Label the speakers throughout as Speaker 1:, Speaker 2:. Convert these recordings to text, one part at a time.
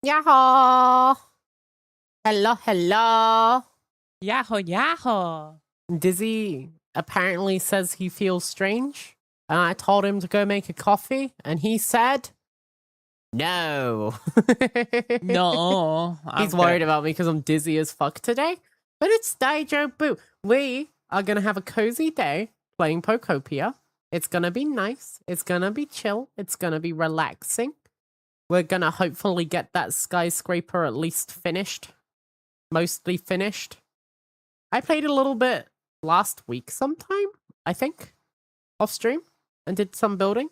Speaker 1: Yaho! Hello, hello.
Speaker 2: Yaho, yaho.
Speaker 1: Dizzy apparently says he feels strange. And I told him to go make a coffee, and he said, no.
Speaker 2: No.
Speaker 1: He's worried about me because I'm dizzy as fuck today. But it's Daijo Boo. We are going to have a cozy day playing Pokopia. It's going to be nice. It's going to be chill. It's going to be relaxing. We're going to hopefully get that skyscraper at least finished. Mostly finished. I played a little bit last week sometime, I think, off stream, and did some building.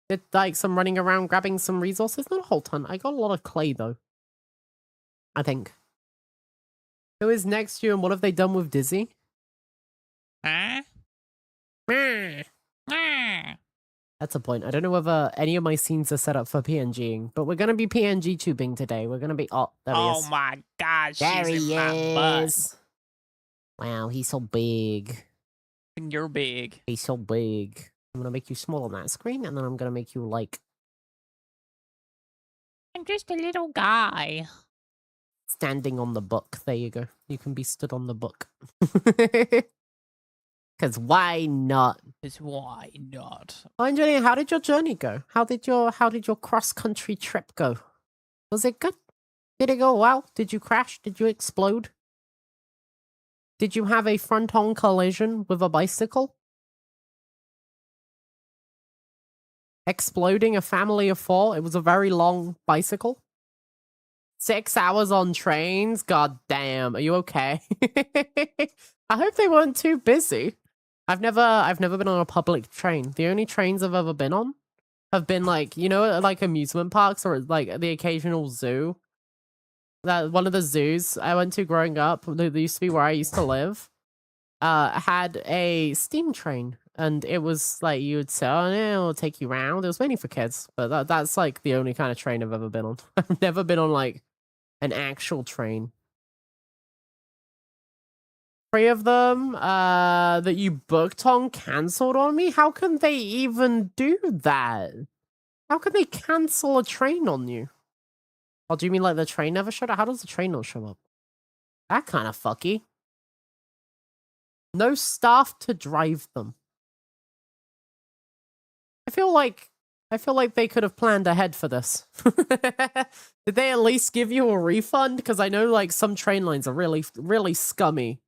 Speaker 1: Did like some running around grabbing some resources. Not a whole ton. I got a lot of clay though. I think. Who is next to you and what have they done with Dizzy?
Speaker 2: Huh?
Speaker 1: That's a point. I don't know whether any of my scenes are set up for PNGing, but we're going to be PNG tubing today. We're going to be... Oh, there he is.
Speaker 2: Oh my gosh,
Speaker 1: There
Speaker 2: she's
Speaker 1: he
Speaker 2: in my butt.
Speaker 1: is. Wow, he's so big.
Speaker 2: And you're big.
Speaker 1: He's so big. I'm going to make you small on that screen, and then I'm going to make you, like...
Speaker 2: I'm just a little guy.
Speaker 1: Standing on the book. There you go. You can be stood on the book. Because why not?
Speaker 2: Because why not?
Speaker 1: Oh, Angelina, how did your journey go? How did your cross-country trip go? Was it good? Did it go well? Did you crash? Did you explode? Did you have a front-on collision with a bicycle? Exploding a family of 4? It was a very long bicycle. 6 hours on trains? God damn. Are you okay? I hope they weren't too busy. I've never been on a public train. The only trains I've ever been on have been like, you know, like amusement parks or like the occasional zoo. That one of the zoos I went to growing up, that used to be where I used to live, had a steam train. And it was like you would sit on it, it'll take you around. It was mainly for kids, but that's like the only kind of train I've ever been on. I've never been on like an actual train. 3 of them that you booked on cancelled on me? How can they even do that? How can they cancel a train on you? Oh, do you mean like the train never showed up? How does the train not show up? That kind of fucky. No staff to drive them. I feel like they could have planned ahead for this. Did they at least give you a refund? Because I know like some train lines are really, really scummy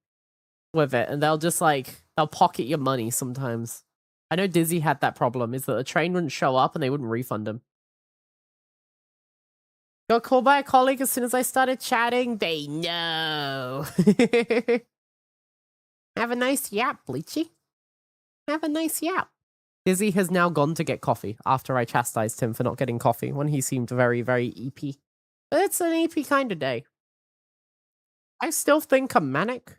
Speaker 1: with it, and they'll just like, they'll pocket your money sometimes. I know Dizzy had that problem, is that the train wouldn't show up and they wouldn't refund him. Got called by a colleague as soon as I started chatting. They know. Have a nice yap, Bleachy. Have a nice yap. Dizzy has now gone to get coffee after I chastised him for not getting coffee when he seemed very, very EP. But it's an EP kind of day. I still think I'm manic,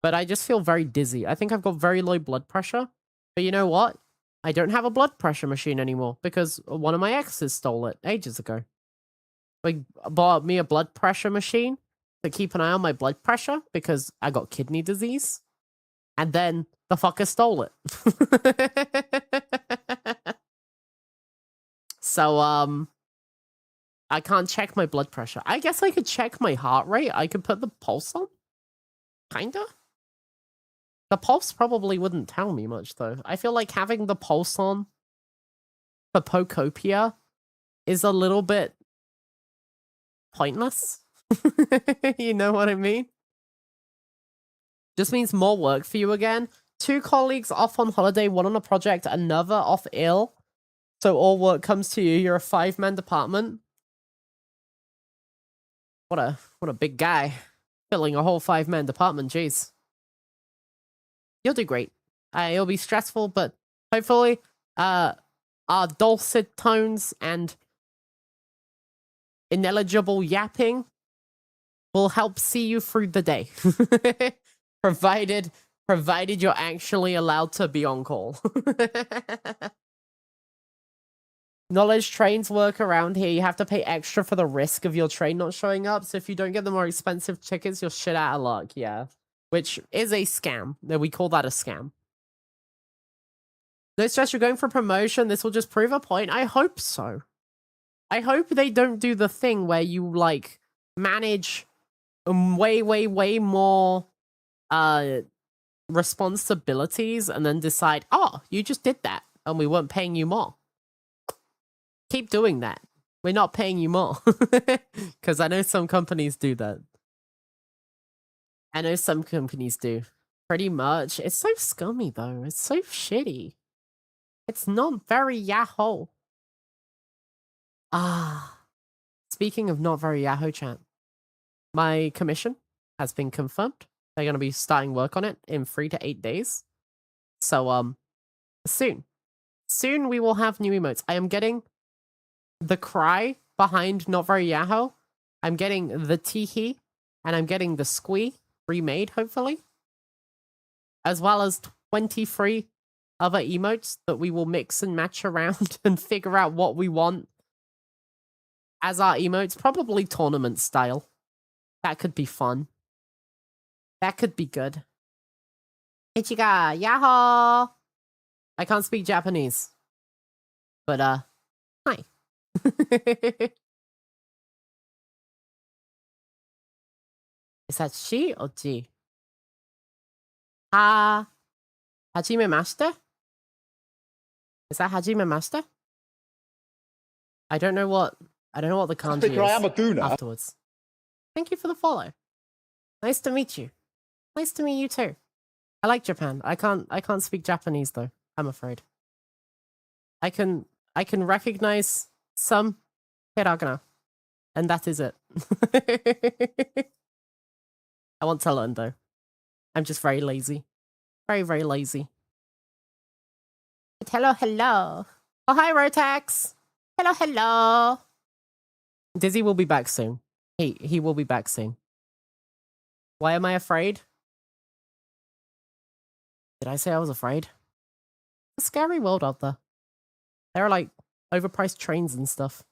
Speaker 1: but I just feel very dizzy. I think I've got very low blood pressure. But you know what? I don't have a blood pressure machine anymore because one of my exes stole it ages ago. Like, bought me a blood pressure machine to keep an eye on my blood pressure because I got kidney disease. And then the fucker stole it. So, I can't check my blood pressure. I guess I could check my heart rate. I could put the pulse on. Kinda. The pulse probably wouldn't tell me much, though. I feel like having the pulse on for Pokopia is a little bit pointless. You know what I mean? Just means more work for you again. 2 colleagues off on holiday, 1 on a project, another off ill. So all work comes to you. You're a 5-man department. What a big guy. Filling a whole 5-man department, jeez. You'll do great. It'll be stressful, but hopefully our dulcet tones and ineligible yapping will help see you through the day. Provided you're actually allowed to be on call. Knowledge trains work around here. You have to pay extra for the risk of your train not showing up. So if you don't get the more expensive tickets, you're shit out of luck. Yeah. Which is a scam. We call that a scam. No stress, you're going for promotion. This will just prove a point. I hope so. I hope they don't do the thing where you like manage way more responsibilities and then decide, oh, you just did that and we weren't paying you more. Keep doing that. We're not paying you more. Because I know some companies do that. I know some companies do. Pretty much. It's so scummy though. It's so shitty. It's not very Yaho. Ah. Speaking of not very Yaho chat, my commission has been confirmed. They're going to be starting work on it in 3 to 8 days. So, soon. Soon we will have new emotes. I am getting the cry behind Not Very Yaho. I'm getting the teehee, and I'm getting the squee remade, hopefully. As well as 23 other emotes that we will mix and match around and figure out what we want as our emotes, probably tournament style. That could be fun. That could be good. Ichiga, Yaho! I can't speak Japanese. But, hi. Is that she or G? Hajimemashite? Is that Hajimemashite? I don't know what the kanji is
Speaker 3: I am a gooner.
Speaker 1: afterwards. Thank you for the follow. Nice to meet you. Nice to meet you too. I like Japan. I can't speak Japanese though, I'm afraid. I can recognize some hiragana, and that is it. I want to learn though. I'm just very lazy. Very lazy. But hello. Oh, hi, Rotax. Hello. Dizzy will be back soon. He will be back soon. Why am I afraid? Did I say I was afraid? It's a scary world out there. There are like overpriced trains and stuff.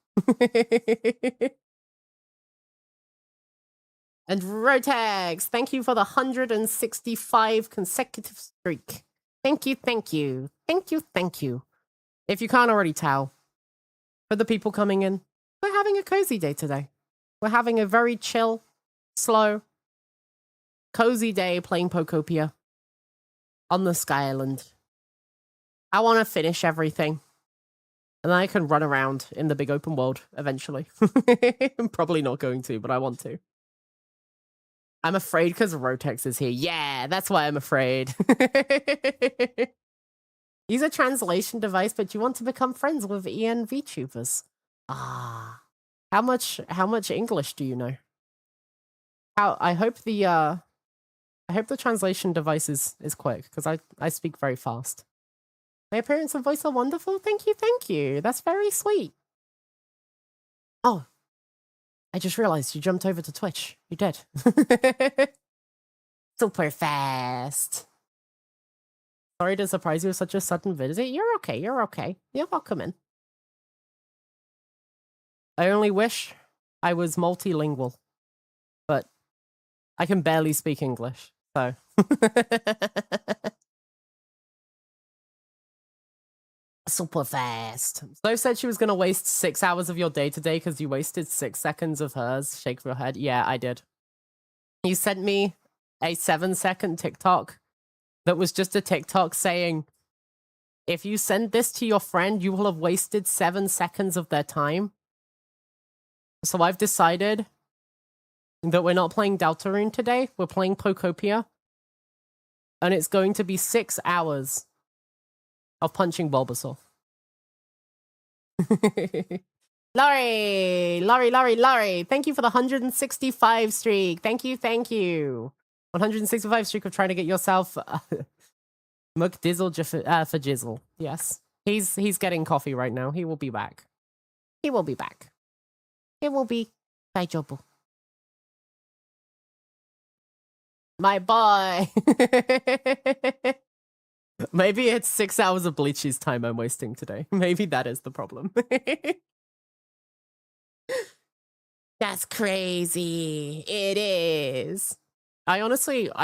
Speaker 1: And Rotex, thank you for the 165 consecutive streak. Thank you. If you can't already tell, for the people coming in, we're having a cozy day today. We're having a very chill, slow, cozy day playing Pokopia on the Sky Island. I want to finish everything. And then I can run around in the big open world eventually. I'm probably not going to, but I want to. I'm afraid because Rotex is here. Yeah, that's why I'm afraid. Use a translation device, but you want to become friends with EN VTubers. Ah. How much English do you know? I hope the translation device is quick, because I speak very fast. My appearance and voice are wonderful. Thank you. That's very sweet. Oh, I just realized you jumped over to Twitch. You did. Super fast. Sorry to surprise you with such a sudden visit. You're okay. You're welcome in. I only wish I was multilingual, but I can barely speak English, so. Super fast. So said she was going to waste 6 hours of your day today because you wasted 6 seconds of hers. Shake your head. Yeah, I did. You sent me a 7-second TikTok that was just a TikTok saying, if you send this to your friend, you will have wasted 7 seconds of their time. So I've decided that we're not playing Deltarune today. We're playing Pokopia. And it's going to be 6 hours of punching Bulbasaur. Laurie. Thank you for the 165 streak. Thank you. 165 streak of trying to get yourself McDizzle for Jizzle. Yes. He's getting coffee right now. He will be back. It will be daijoubu. My boy. Maybe it's 6 hours of Bleach's time I'm wasting today. Maybe that is the problem. That's crazy. It is. I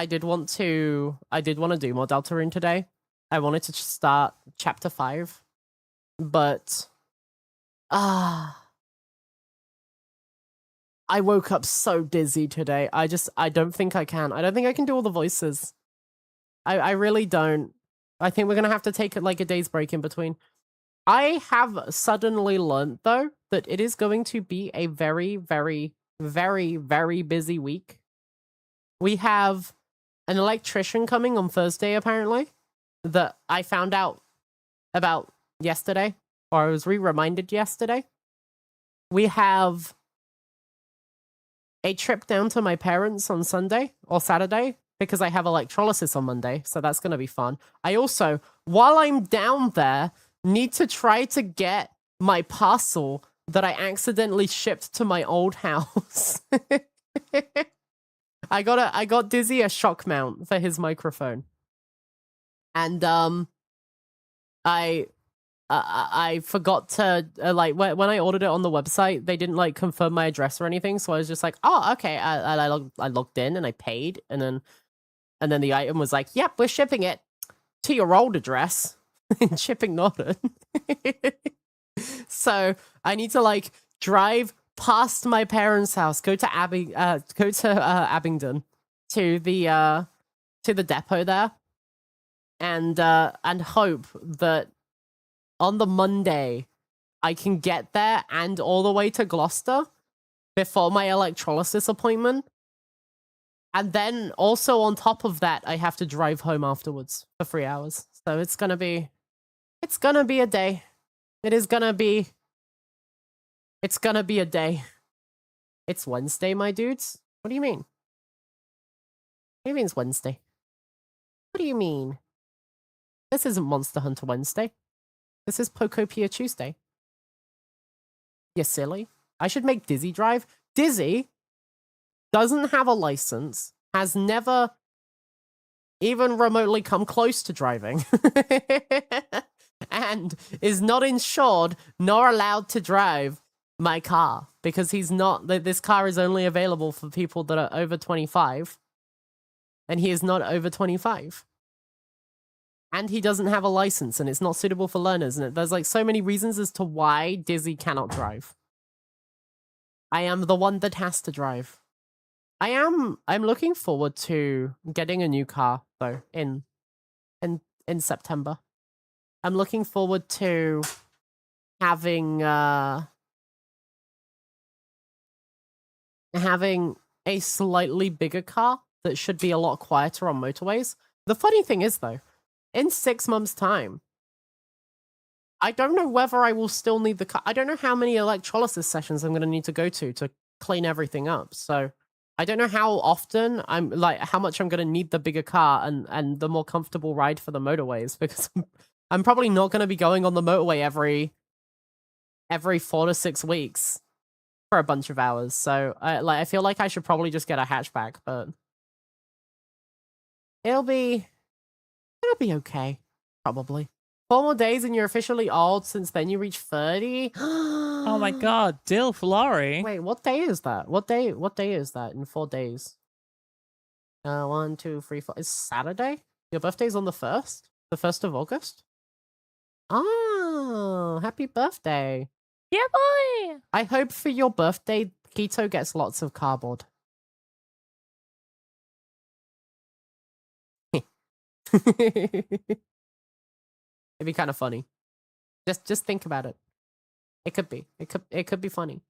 Speaker 1: did want to do more Deltarune today. I wanted to start chapter 5. But I woke up so dizzy today. I don't think I can. I don't think I can do all the voices. I really don't. I think we're gonna have to take like a day's break in between. I have suddenly learned though that it is going to be a very, very, very, very busy week. We have an electrician coming on Thursday, apparently, that I found out about yesterday, or I was reminded yesterday. We have a trip down to my parents on Sunday or Saturday because I have electrolysis on Monday, so that's going to be fun. I also, while I'm down there, need to try to get my parcel that I accidentally shipped to my old house. I got Dizzy a shock mount for his microphone. And I forgot to like when I ordered it on the website, they didn't like confirm my address or anything, so I was just like, "Oh, okay." I logged in and I paid, and then the item was like, "Yep, we're shipping it to your old address." Shipping not in. So I need to like drive past my parents' house, go to Abingdon to the depot there, and hope that on the Monday I can get there and all the way to Gloucester before my electrolysis appointment. And then also on top of that, I have to drive home afterwards for 3 hours. So it's gonna be a day. It's gonna be a day. It's Wednesday, my dudes. What do you mean? What do you mean it's Wednesday? What do you mean? This isn't Monster Hunter Wednesday. This is Pokopia Tuesday. You silly. I should make Dizzy drive. Dizzy doesn't have a license, has never even remotely come close to driving, and is not insured nor allowed to drive my car because he's not. This car is only available for people that are over 25, and he is not over 25. And he doesn't have a license, and it's not suitable for learners. And there's like so many reasons as to why Dizzy cannot drive. I am the one that has to drive. I'm looking forward to getting a new car though in September. I'm looking forward to having a slightly bigger car that should be a lot quieter on motorways. The funny thing is though, in 6 months' time, I don't know whether I will still need the car. I don't know how many electrolysis sessions I'm going to need to go to clean everything up. So I don't know how often how much I'm going to need the bigger car and the more comfortable ride for the motorways, because I'm probably not going to be going on the motorway every 4 to 6 weeks for a bunch of hours. So I feel like I should probably just get a hatchback, but it'll be okay, probably. 4 more days and you're officially old. Since then you reach 30.
Speaker 2: Oh my god, Dilf Laurie.
Speaker 1: Wait, what day is that? What day is that in 4 days? 1, 2, 3, 4. It's Saturday? Your birthday's on the 1st? The 1st of August? Oh, happy birthday.
Speaker 2: Yeah, boy.
Speaker 1: I hope for your birthday, Keto gets lots of cardboard. It'd be kind of funny. Just think about it. It could be. It could be funny.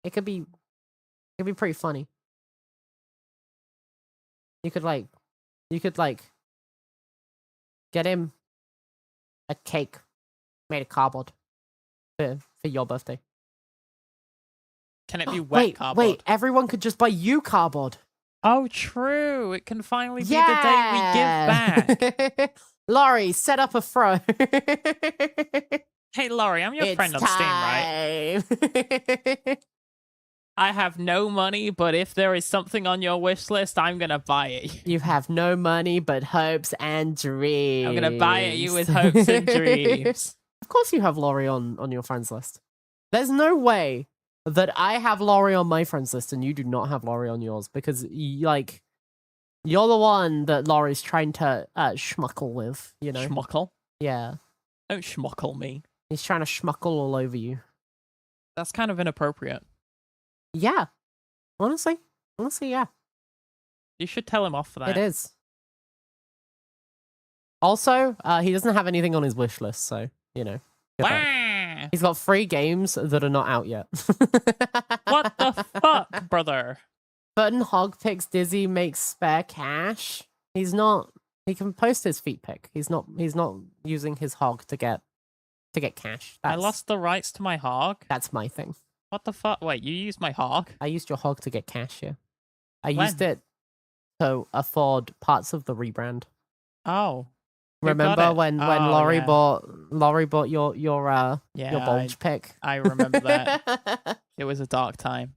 Speaker 1: It could be pretty funny. You could like get him a cake made of cardboard for your birthday.
Speaker 2: Can it be wet cardboard?
Speaker 1: Wait, everyone could just buy you cardboard.
Speaker 2: Oh, true. It can finally be the day we give back.
Speaker 1: Laurie, set up a throw.
Speaker 2: Hey, Laurie, I'm your friend on Steam, right? I have no money, but if there is something on your wish list, I'm gonna buy it.
Speaker 1: You have no money, but hopes and dreams.
Speaker 2: I'm gonna buy it you with hopes and dreams.
Speaker 1: Of course you have Laurie on your friends list. There's no way that I have Laurie on my friends list and you do not have Laurie on yours, because you're the one that Laurie's trying to schmuckle with, you know?
Speaker 2: Schmuckle?
Speaker 1: Yeah.
Speaker 2: Don't schmuckle me.
Speaker 1: He's trying to schmuckle all over you.
Speaker 2: That's kind of inappropriate.
Speaker 1: Yeah. Honestly, yeah.
Speaker 2: You should tell him off for that.
Speaker 1: It is. Also, he doesn't have anything on his wish list, so, you know.
Speaker 2: Wah!
Speaker 1: He's got 3 games that are not out yet.
Speaker 2: What the fuck, brother?
Speaker 1: Button hog picks Dizzy makes spare cash. He's not. He can post his feet pick. He's not using his hog to get cash.
Speaker 2: I lost the rights to my hog.
Speaker 1: That's my thing.
Speaker 2: What the fuck? Wait, you used my hog?
Speaker 1: I used your hog to get cash. Yeah, I
Speaker 2: When?
Speaker 1: used it to afford parts of the rebrand.
Speaker 2: Oh. Who got
Speaker 1: Remember
Speaker 2: it?
Speaker 1: when
Speaker 2: Oh,
Speaker 1: Laurie
Speaker 2: yeah.
Speaker 1: bought your bulge pick?
Speaker 2: I remember that. It was a dark time.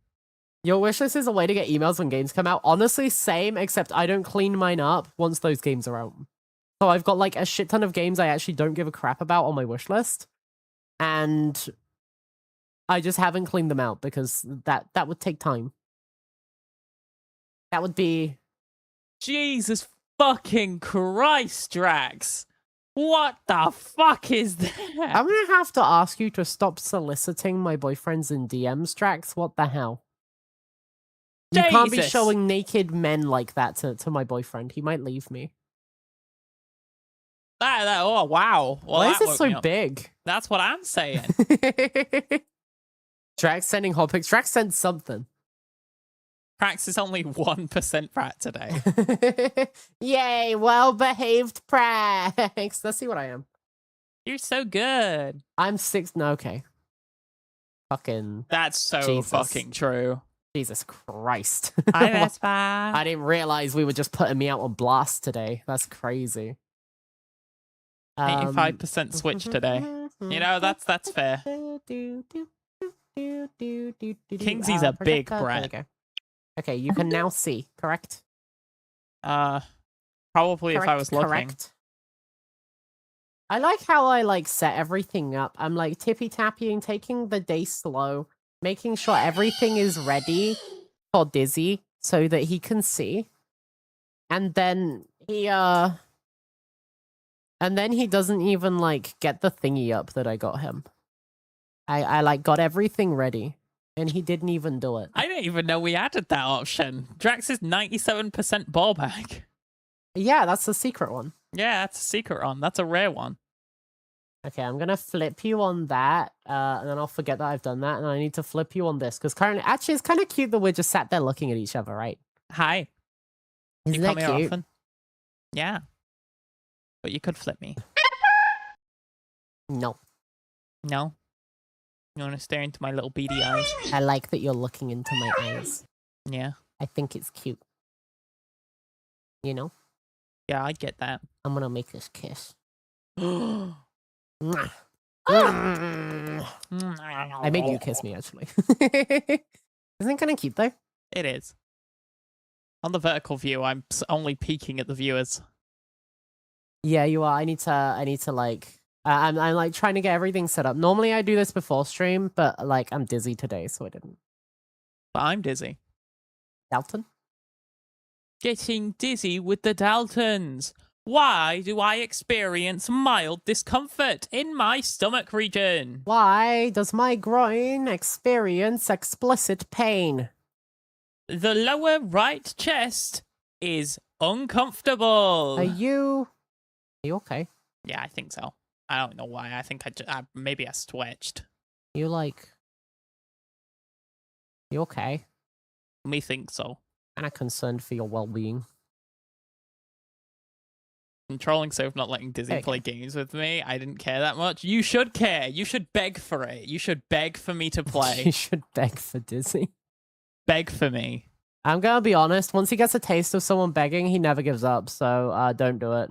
Speaker 1: Your wishlist is a way to get emails when games come out. Honestly, same, except I don't clean mine up once those games are out. So I've got like a shit ton of games I actually don't give a crap about on my wishlist. And I just haven't cleaned them out because that would take time. That would be...
Speaker 2: Jesus fucking Christ, Drax. What the fuck is that?
Speaker 1: I'm gonna have to ask you to stop soliciting my boyfriends in DMs, Drax. What the hell? You can't be
Speaker 2: Jesus.
Speaker 1: showing naked men like that to my boyfriend. He might leave me.
Speaker 2: Oh, wow. Well,
Speaker 1: Why is
Speaker 2: that
Speaker 1: it
Speaker 2: woke me
Speaker 1: so
Speaker 2: up.
Speaker 1: big?
Speaker 2: That's what I'm saying.
Speaker 1: Drax sending hot pics. Drax sent something.
Speaker 2: Prax is only 1% fat today.
Speaker 1: Yay, well-behaved Prax. Let's see what I am.
Speaker 2: You're so good.
Speaker 1: I'm 6. No, okay. Fucking
Speaker 2: That's so
Speaker 1: Jesus.
Speaker 2: fucking true.
Speaker 1: Jesus Christ.
Speaker 2: Hi, Vespa.
Speaker 1: I didn't realize we were just putting me out on blast today. That's crazy.
Speaker 2: 85% switch today. You know, that's fair. Kingsy's a big brat.
Speaker 1: Okay, you can now see, correct?
Speaker 2: Probably if I was looking.
Speaker 1: Correct. I like how I like set everything up. I'm like tippy-tapping, taking the day slow, making sure everything is ready for Dizzy so that he can see. And then he doesn't even like get the thingy up that I got him. I like got everything ready and he didn't even do it.
Speaker 2: I didn't even know we added that option. Drax is 97% ball back.
Speaker 1: Yeah, that's the secret one.
Speaker 2: Yeah, that's a secret one. That's a rare one.
Speaker 1: Okay, I'm gonna flip you on that, and then I'll forget that I've done that, and I need to flip you on this, because currently, actually, it's kind of cute that we're just sat there looking at each other, right?
Speaker 2: Hi.
Speaker 1: Isn't
Speaker 2: you come
Speaker 1: that
Speaker 2: here
Speaker 1: cute?
Speaker 2: often? Yeah. But you could flip me.
Speaker 1: No.
Speaker 2: No? You want to stare into my little beady eyes?
Speaker 1: I like that you're looking into my eyes.
Speaker 2: Yeah.
Speaker 1: I think it's cute. You know?
Speaker 2: Yeah, I get that.
Speaker 1: I'm gonna make this kiss. Mwah. I made you kiss me, actually. Isn't it kind of cute, though?
Speaker 2: It is. On the vertical view, I'm only peeking at the viewers.
Speaker 1: Yeah, you are. I need to like... I'm like trying to get everything set up. Normally I do this before stream, but like I'm dizzy today, so I didn't.
Speaker 2: But I'm dizzy.
Speaker 1: Dalton?
Speaker 2: Getting dizzy with the Daltons. Why do I experience mild discomfort in my stomach region?
Speaker 1: Why does my groin experience explicit pain?
Speaker 2: The lower right chest is uncomfortable.
Speaker 1: Are you okay?
Speaker 2: Yeah, I think so. I don't know why. I think maybe I stretched.
Speaker 1: You okay?
Speaker 2: Me think so.
Speaker 1: Kind of concerned for your well-being.
Speaker 2: I'm trolling so not letting Dizzy
Speaker 1: Okay.
Speaker 2: play games with me. I didn't care that much. You should care. You should beg for it. You should beg for me to
Speaker 1: You
Speaker 2: play.
Speaker 1: should beg for Dizzy.
Speaker 2: Beg for me.
Speaker 1: I'm gonna be honest. Once he gets a taste of someone begging, he never gives up. So don't do it.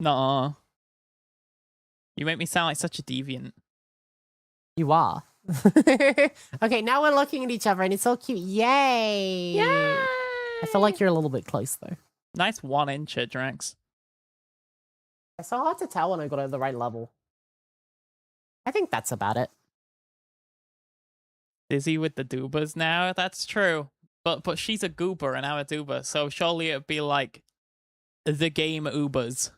Speaker 2: Nuh-uh. You make me sound like such a deviant.
Speaker 1: You are. Okay, now we're looking at each other, and it's so cute. Yay!
Speaker 2: Yay!
Speaker 1: I feel like you're a little bit close, though.
Speaker 2: Nice 1-incher, Drax.
Speaker 1: It's so hard to tell when I got it at the right level. I think that's about it.
Speaker 2: Dizzy with the doobers now? That's true. But she's a goober and I'm a doober, so surely it'd be like the game Ubers.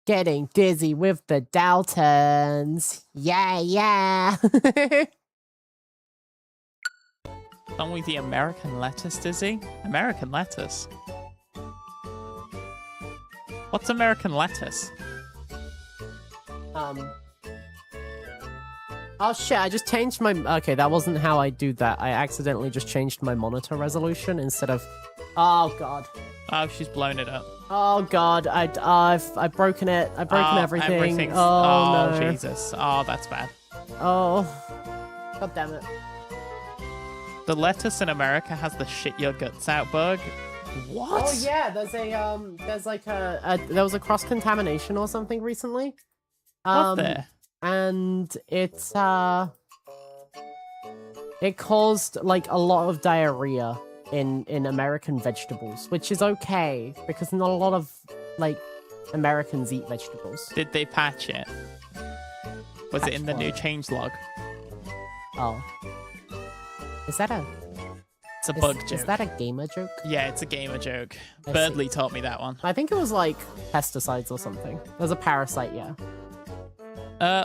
Speaker 1: Getting dizzy with the Daltons. Yeah, yeah.
Speaker 2: wrong with the American lettuce, Dizzy? American lettuce? What's American lettuce?
Speaker 1: Oh shit, I just changed my... Okay, that wasn't how I do that. I accidentally just changed my monitor resolution instead of... Oh god.
Speaker 2: Oh, she's blown it up.
Speaker 1: Oh god, I've broken it. I've broken everything.
Speaker 2: Everything's...
Speaker 1: Oh no.
Speaker 2: Jesus. Oh, that's bad.
Speaker 1: Oh. God damn it.
Speaker 2: The lettuce in America has the shit your guts out bug. What?
Speaker 1: Oh yeah, there's like there was a cross-contamination or something recently.
Speaker 2: What there?
Speaker 1: And it caused like a lot of diarrhea in American vegetables, which is okay because not a lot of like Americans eat vegetables.
Speaker 2: Did they patch it? Was it in the new changelog?
Speaker 1: Oh. Is that a...
Speaker 2: It's a bug joke.
Speaker 1: Is that a gamer joke?
Speaker 2: Yeah, it's a gamer joke.
Speaker 1: I
Speaker 2: Birdly
Speaker 1: see.
Speaker 2: taught me that one.
Speaker 1: I think it was like pesticides or something. There's a parasite, yeah.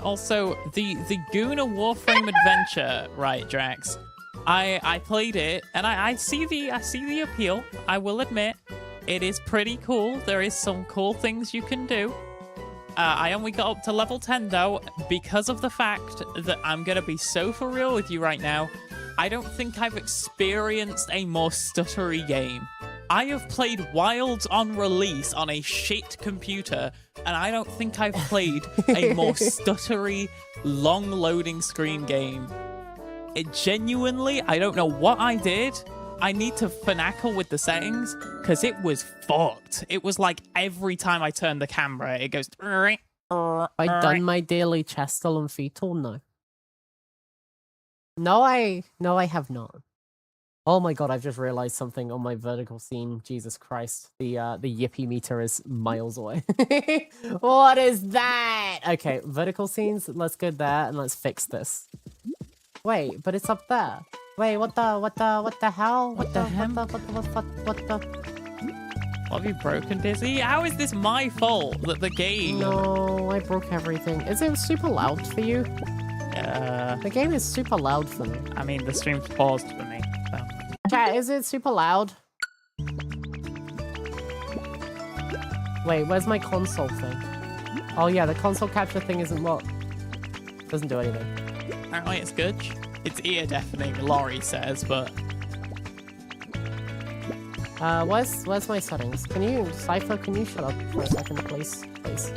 Speaker 2: Also, the Gooner Warframe adventure, right, Drax? I played it, and I see the appeal. I will admit, it is pretty cool. There is some cool things you can do. I only got up to level 10 though, because of the fact that I'm gonna be so for real with you right now. I don't think I've experienced a more stuttery game. I have played Wilds on release on a shit computer, and I don't think I've played a more stuttery, long loading screen game. It genuinely, I don't know what I did. I need to finagle with the settings, because it was fucked. It was like every time I turned the camera, it goes...
Speaker 1: I done my daily chestal and fetal? No. No, I have not. Oh my god, I've just realized something on my vertical scene. Jesus Christ. The yippee meter is miles away. What is that? Okay, vertical scenes, let's go there and let's fix this. Wait, but it's up there. Wait, what the hell?
Speaker 2: What have you broken, Dizzy? How is this my fault that the game...
Speaker 1: No, I broke everything. Is it super loud for you? The game is super loud for me.
Speaker 2: I mean, the stream's paused for me, so...
Speaker 1: Chat, is it super loud? Wait, where's my console thing? Oh yeah, the console capture thing isn't what? Doesn't do anything.
Speaker 2: Apparently it's good. It's ear deafening, Laurie says, but...
Speaker 1: Where's my settings? Can you, Cypher, can you shut up for a second, please? Please.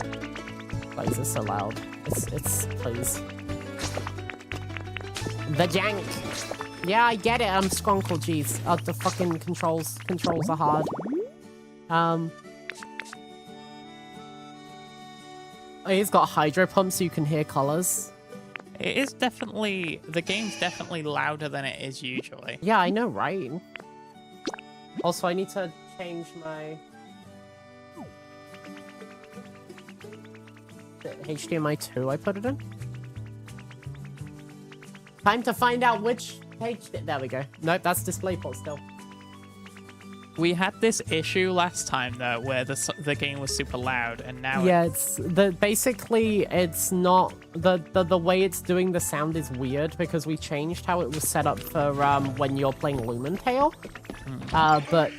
Speaker 1: Please, it's so loud. It's, please. The jank! Yeah, I get it, I'm skunkle, jeez. The fucking controls are hard. He's got hydro pumps so you can hear colors.
Speaker 2: It is definitely... The game's definitely louder than it is usually.
Speaker 1: Yeah, I know, right? Also, I need to change my... The HDMI 2 I put it in. Time to find out which page... There we go. Nope, that's DisplayPort still.
Speaker 2: We had this issue last time, though, where the game was super loud, and now...
Speaker 1: Yeah, it's... Basically, it's not... The way it's doing the sound is weird, because we changed how it was set up for when you're playing Lumen Tail. But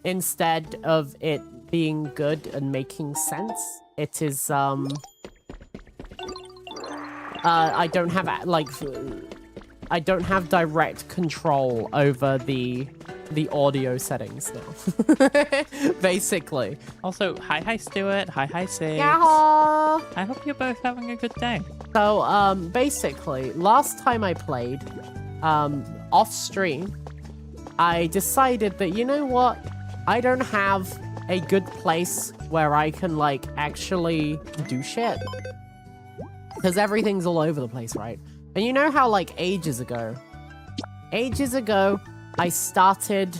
Speaker 1: instead of it being good and making sense, it is, I don't have, like... I don't have direct control over the audio settings now. Basically.
Speaker 2: Also, hi Stuart, hi Six.
Speaker 1: Yaho!
Speaker 2: I hope you're both having a good day.
Speaker 1: So, basically, last time I played, off stream, I decided that, you know what? I don't have a good place where I can, like, actually do shit. Because everything's all over the place, right? And you know how, like, ages ago, I started...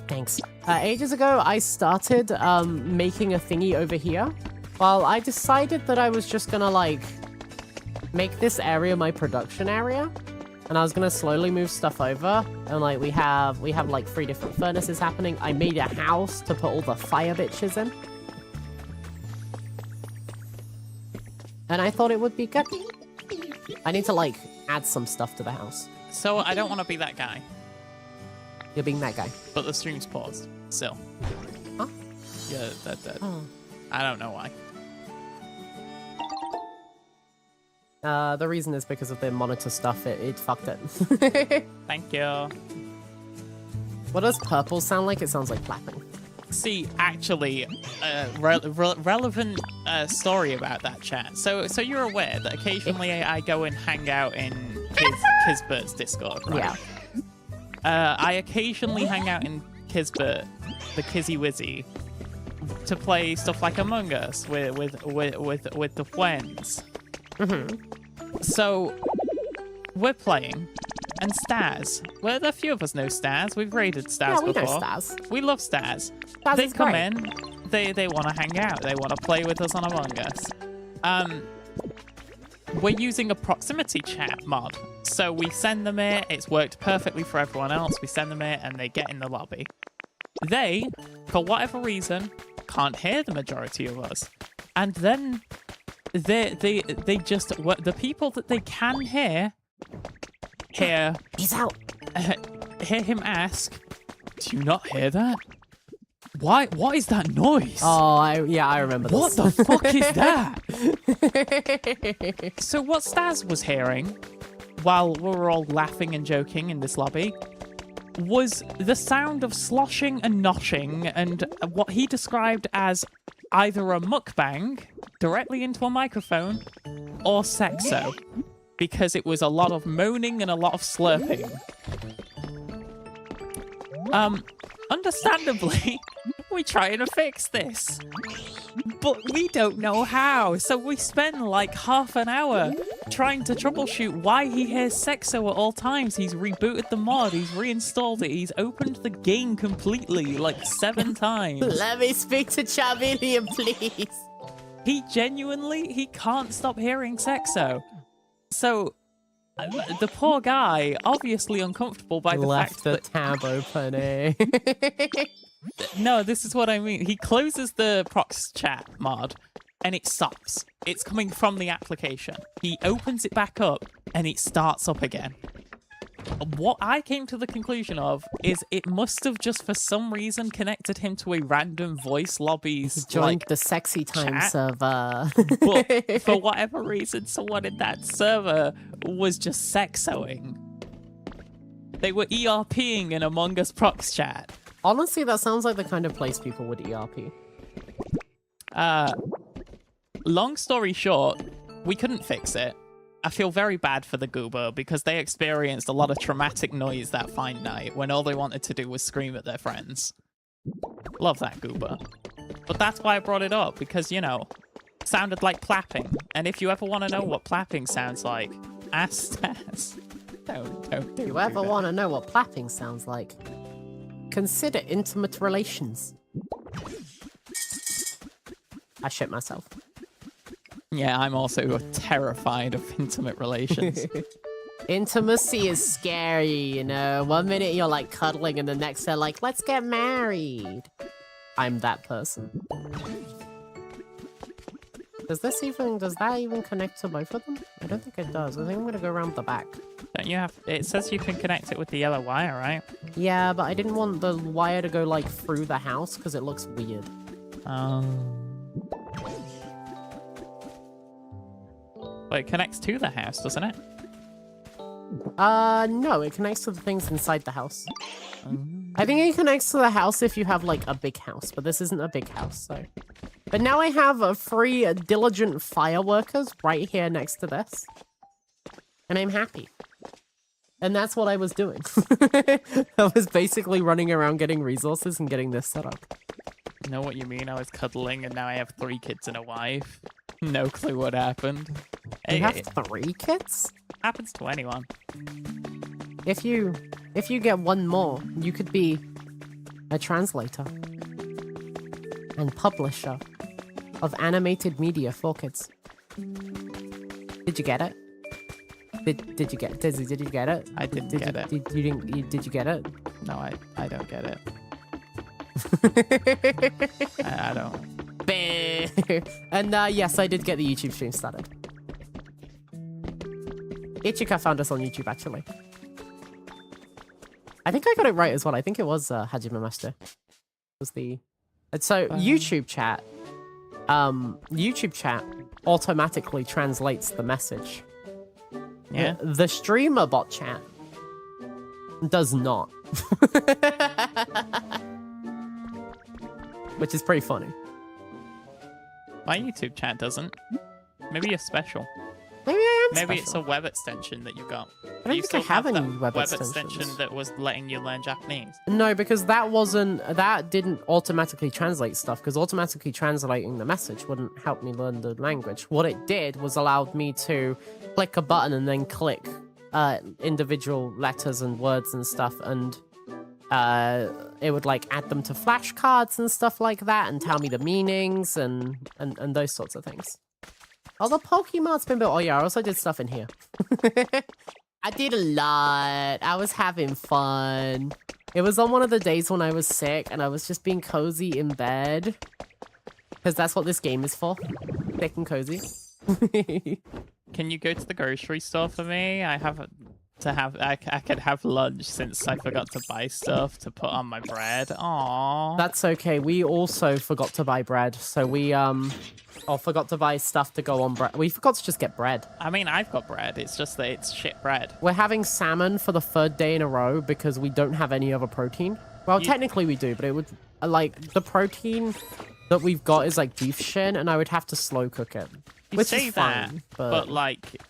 Speaker 1: thanks. Ages ago, I started making a thingy over here. Well, I decided that I was just gonna, like, make this area my production area. And I was gonna slowly move stuff over. And, like, we have like, 3 different furnaces happening. I made a house to put all the fire bitches in. And I thought it would be good. I need to, like, add some stuff to the house.
Speaker 2: So I don't want to be that guy,
Speaker 1: You're being that guy.
Speaker 2: but the stream's paused still.
Speaker 1: Huh?
Speaker 2: Yeah, that.
Speaker 1: Oh.
Speaker 2: I don't know why.
Speaker 1: The reason is because of the monitor stuff. It fucked it.
Speaker 2: Thank you.
Speaker 1: What does purple sound like? It sounds like clapping.
Speaker 2: See, actually, relevant story about that chat. So you're aware that occasionally I go and hang out in Kisbert's Discord, right?
Speaker 1: Yeah.
Speaker 2: I occasionally hang out in Kisbert, the Kizzy Wizzy, to play stuff like Among Us with the friends. So we're playing, and Stars. Well, a few of us know Stars. We've raided Stars
Speaker 1: Yeah, we
Speaker 2: before.
Speaker 1: know Stars.
Speaker 2: We love Stars.
Speaker 1: Stars
Speaker 2: They
Speaker 1: is
Speaker 2: come
Speaker 1: great.
Speaker 2: in. They want to hang out. They want to play with us on Among Us. We're using a proximity chat mod. So we send them it. It's worked perfectly for everyone else. We send them it, and they get in the lobby. They, for whatever reason, can't hear the majority of us, and then they just the people that they can hear
Speaker 1: He's out.
Speaker 2: hear him ask, "Do you not hear that? Why? What is that noise?
Speaker 1: Oh, I remember this.
Speaker 2: What the fuck is that?" So what Staz was hearing while we were all laughing and joking in this lobby was the sound of sloshing and noshing and what he described as either a mukbang directly into a microphone or sexo, because it was a lot of moaning and a lot of slurping. Understandably, we're trying to fix this, but we don't know how, so we spend like half an hour trying to troubleshoot why he hears sexo at all times. He's rebooted the mod, he's reinstalled it, he's opened the game completely like 7 times.
Speaker 1: Let me speak to Charmeleon, please.
Speaker 2: He can't stop hearing sexo. So the poor guy, obviously uncomfortable by the
Speaker 1: Left
Speaker 2: fact
Speaker 1: the
Speaker 2: that...
Speaker 1: tab open, eh?
Speaker 2: No, this is what I mean. He closes the prox chat mod and it stops. It's coming from the application. He opens it back up and it starts up again. What I came to the conclusion of is it must have just for some reason connected him to a random voice lobby's
Speaker 1: Joined the sexy time
Speaker 2: chat.
Speaker 1: server.
Speaker 2: But for whatever reason, someone in that server was just sexoing. They were ERPing in Among Us prox chat.
Speaker 1: Honestly, that sounds like the kind of place people would ERP.
Speaker 2: Long story short, we couldn't fix it. I feel very bad for the goober because they experienced a lot of traumatic noise that fine night when all they wanted to do was scream at their friends. Love that goober. But that's why I brought it up, because, you know, it sounded like clapping. And if you ever want to know what clapping sounds like, ask Staz. Don't
Speaker 1: If you ever want to know what clapping sounds like, consider intimate relations. I shit myself.
Speaker 2: Yeah, I'm also terrified of intimate relations.
Speaker 1: Intimacy is scary, you know? One minute you're like cuddling and the next they're like, let's get married. I'm that person. Does that even connect to both of them? I don't think it does. I think I'm gonna go around the back.
Speaker 2: Don't you have... It says you can connect it with the yellow wire, right?
Speaker 1: Yeah, but I didn't want the wire to go like through the house because it looks weird.
Speaker 2: Well, it connects to the house, doesn't it?
Speaker 1: No, it connects to the things inside the house. I think it connects to the house if you have like a big house, but this isn't a big house, so. But now I have 3 diligent fireworkers right here next to this. And I'm happy. And that's what I was doing. I was basically running around getting resources and getting this set up.
Speaker 2: You know what you mean? I was cuddling and now I have 3 kids and a wife. No clue what happened.
Speaker 1: You have
Speaker 2: It
Speaker 1: 3 kids?
Speaker 2: happens to anyone.
Speaker 1: If you get 1 more, you could be a translator and publisher of animated media for kids. Did you get it? Did you get it? Did you get it?
Speaker 2: I didn't get it.
Speaker 1: Did you get it?
Speaker 2: No, I don't get it. I don't.
Speaker 1: And yes, I did get the YouTube stream started. Ichika found us on YouTube, actually. I think I got it right as well. I think it was Hajime Master. Was the so YouTube chat. YouTube chat automatically translates the message.
Speaker 2: Yeah.
Speaker 1: The streamer bot chat does not. Which is pretty funny.
Speaker 2: My YouTube chat doesn't. Maybe you're special.
Speaker 1: Maybe I am
Speaker 2: Maybe
Speaker 1: special.
Speaker 2: it's a web extension that you got.
Speaker 1: I don't think I have any web
Speaker 2: extension
Speaker 1: extensions.
Speaker 2: that was letting you learn Japanese.
Speaker 1: No, because that didn't automatically translate stuff, because automatically translating the message wouldn't help me learn the language. What it did was allowed me to click a button and then click individual letters and words and stuff, and it would like add them to flashcards and stuff like that and tell me the meanings and those sorts of things. Oh, the Pokemon's been built. Oh yeah, I also did stuff in here. I did a lot. I was having fun. It was on one of the days when I was sick and I was just being cozy in bed. Because that's what this game is for. Thick and cozy.
Speaker 2: Can you go to the grocery store for me? I could have lunch since I forgot to buy stuff to put on my bread. Aww.
Speaker 1: That's okay. We also forgot to buy bread. So we forgot to buy stuff to go on bread. We forgot to just get bread.
Speaker 2: I mean, I've got bread. It's just that it's shit bread.
Speaker 1: We're having salmon for the 3rd day in a row because we don't have any other protein. Well, technically we do, but it would like the protein that we've got is like beef shin, and I would have to slow cook it. Which
Speaker 2: say
Speaker 1: is
Speaker 2: that,
Speaker 1: fine,
Speaker 2: but like,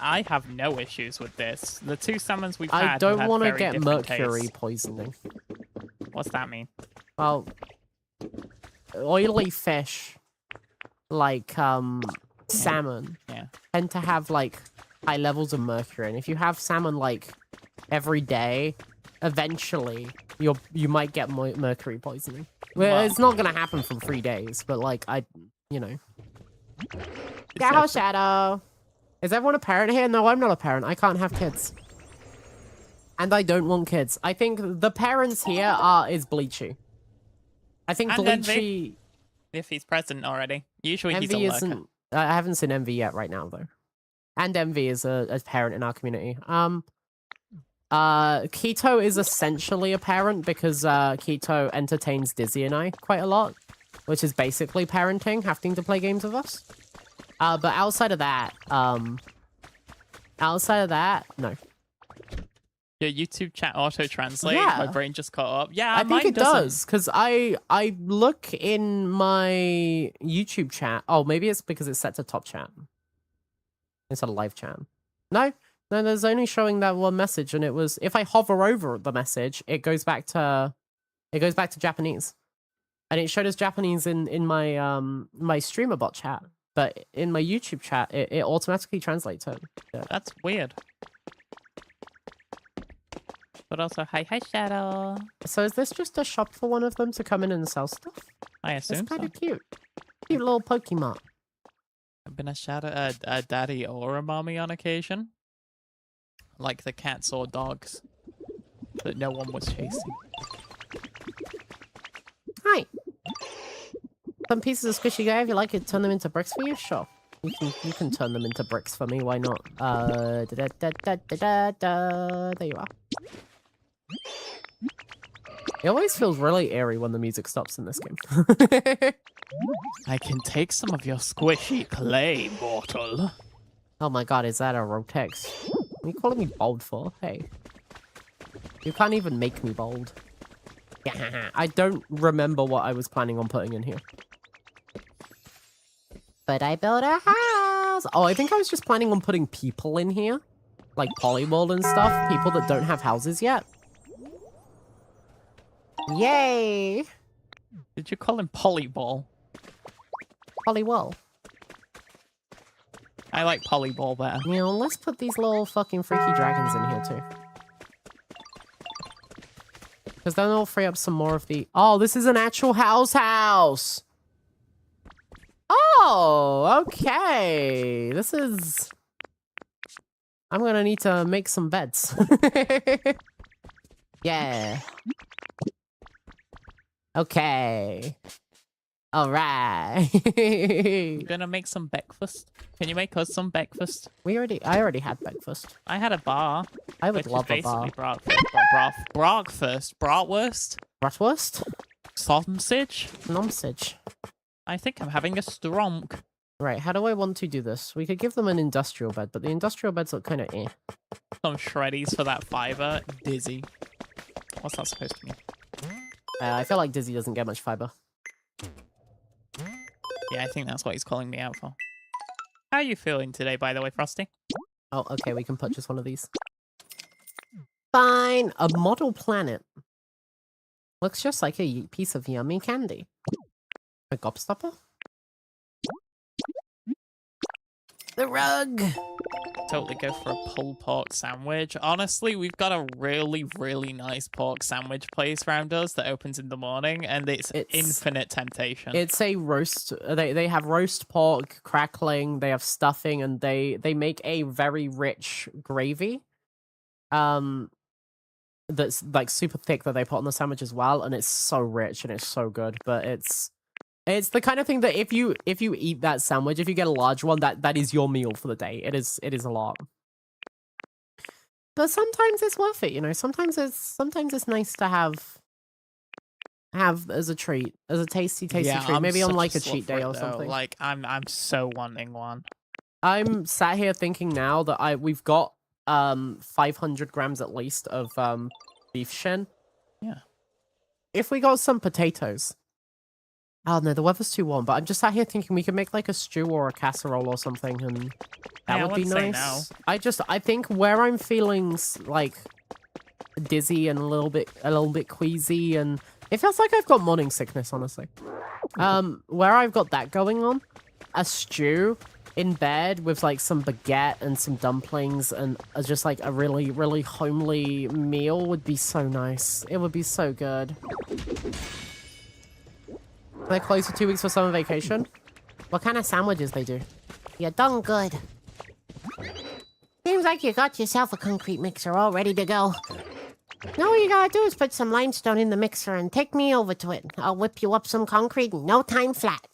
Speaker 2: I have no issues with this. The 2 summons we've had.
Speaker 1: I don't
Speaker 2: want to
Speaker 1: get mercury poisoning.
Speaker 2: What's that mean?
Speaker 1: Well, oily fish, like salmon, tend to have like high levels of mercury, and if you have salmon like every day, eventually you might get mercury poisoning. Well, it's not gonna happen for 3 days, but like Yaho Shadow. Is everyone a parent here? No, I'm not a parent. I can't have kids. And I don't want kids. I think the parents here is Bleachy. I think
Speaker 2: and
Speaker 1: Bleachy...
Speaker 2: If he's present already. Usually
Speaker 1: Envy
Speaker 2: he's a lurker.
Speaker 1: isn't... I haven't seen Envy yet right now, though. And Envy is a parent in our community. Keto is essentially a parent because Keto entertains Dizzy and I quite a lot, which is basically parenting, having to play games with us. But outside of that, no.
Speaker 2: Your YouTube chat auto-translate?
Speaker 1: Yeah.
Speaker 2: My brain just caught up. Yeah,
Speaker 1: I think it
Speaker 2: doesn't.
Speaker 1: does, because I look in my YouTube chat. Oh, maybe it's because it's set to top chat. It's a live chat. No, there's only showing that one message, and it was, if I hover over the message, it goes back to Japanese. And it showed us Japanese in my my streamer bot chat. But in my YouTube chat, it automatically translates it. Yeah.
Speaker 2: That's weird. But also, hi Shadow.
Speaker 1: So is this just a shop for one of them to come in and sell stuff?
Speaker 2: I assume
Speaker 1: It's kind
Speaker 2: so.
Speaker 1: of cute. Cute little Pokemon.
Speaker 2: I've been a daddy or a mommy on occasion. Like the cats or dogs that no one was chasing.
Speaker 1: Hi. Some pieces of squishy guy, if you like it, turn them into bricks for you? Sure. You can turn them into bricks for me, why not? There you are. It always feels really eerie when the music stops in this game.
Speaker 2: I can take some of your squishy clay, mortal.
Speaker 1: Oh my god, is that a Rotex? What are you calling me bold for? Hey. You can't even make me bold. Yeah, I don't remember what I was planning on putting in here. But I built a house! Oh, I think I was just planning on putting people in here. Like Polywall and stuff. People that don't have houses yet. Yay!
Speaker 2: Did you call him Polyball?
Speaker 1: Polywall.
Speaker 2: I like Polyball better.
Speaker 1: You know, let's put these little fucking freaky dragons in here too. Because then they'll free up some more of the... Oh, this is an actual house! Oh, okay. This is... I'm gonna need to make some beds. Yeah. Okay. All right.
Speaker 2: I'm gonna make some breakfast. Can you make us some breakfast?
Speaker 1: I already had breakfast.
Speaker 2: I had a bar.
Speaker 1: I would
Speaker 2: Which
Speaker 1: love
Speaker 2: is
Speaker 1: a bar.
Speaker 2: basically breakfast. Bratwurst?
Speaker 1: Bratwurst?
Speaker 2: Sausage?
Speaker 1: Nonsage.
Speaker 2: I think I'm having a stronk.
Speaker 1: Right, how do I want to do this? We could give them an industrial bed, but the industrial beds look kind of eh.
Speaker 2: Some shreddies for that fiber. Dizzy. What's that supposed to mean?
Speaker 1: I feel like Dizzy doesn't get much fiber.
Speaker 2: Yeah, I think that's what he's calling me out for. How are you feeling today, by the way, Frosty?
Speaker 1: Oh, okay, we can purchase one of these. Fine! A model planet. Looks just like a piece of yummy candy. A gobstopper? The rug!
Speaker 2: Totally go for a pulled pork sandwich. Honestly, we've got a really, really nice pork sandwich place around us that opens in the morning, and it's infinite temptation.
Speaker 1: It's a roast. They have roast pork, crackling, they have stuffing, and they make a very rich gravy. That's like super thick that they put on the sandwich as well, and it's so rich and it's so good. But it's the kind of thing that if you eat that sandwich, if you get a large one, that is your meal for the day. It is a lot. But sometimes it's worth it, you know. Sometimes it's nice to have as a treat, as a tasty treat. Maybe on like a cheat day or something.
Speaker 2: Like I'm so wanting one.
Speaker 1: I'm sat here thinking now that we've got 500 grams at least of beef shin.
Speaker 2: Yeah.
Speaker 1: If we got some potatoes. Oh no, the weather's too warm, but I'm just sat here thinking we could make like a stew or a casserole or something, and that would be nice. No. I think where I'm feeling like dizzy and a little bit queasy, and it feels like I've got morning sickness, honestly. Where I've got that going on, a stew in bed with like some baguette and some dumplings and just like a really, really homely meal would be so nice. It would be so good. They're closed for 2 weeks for summer vacation. What kind of sandwiches they do?
Speaker 3: You done good. Seems like you got yourself a concrete mixer all ready to go. Now all you gotta do is put some limestone in the mixer and take me over to it. I'll whip you up some concrete in no time flat.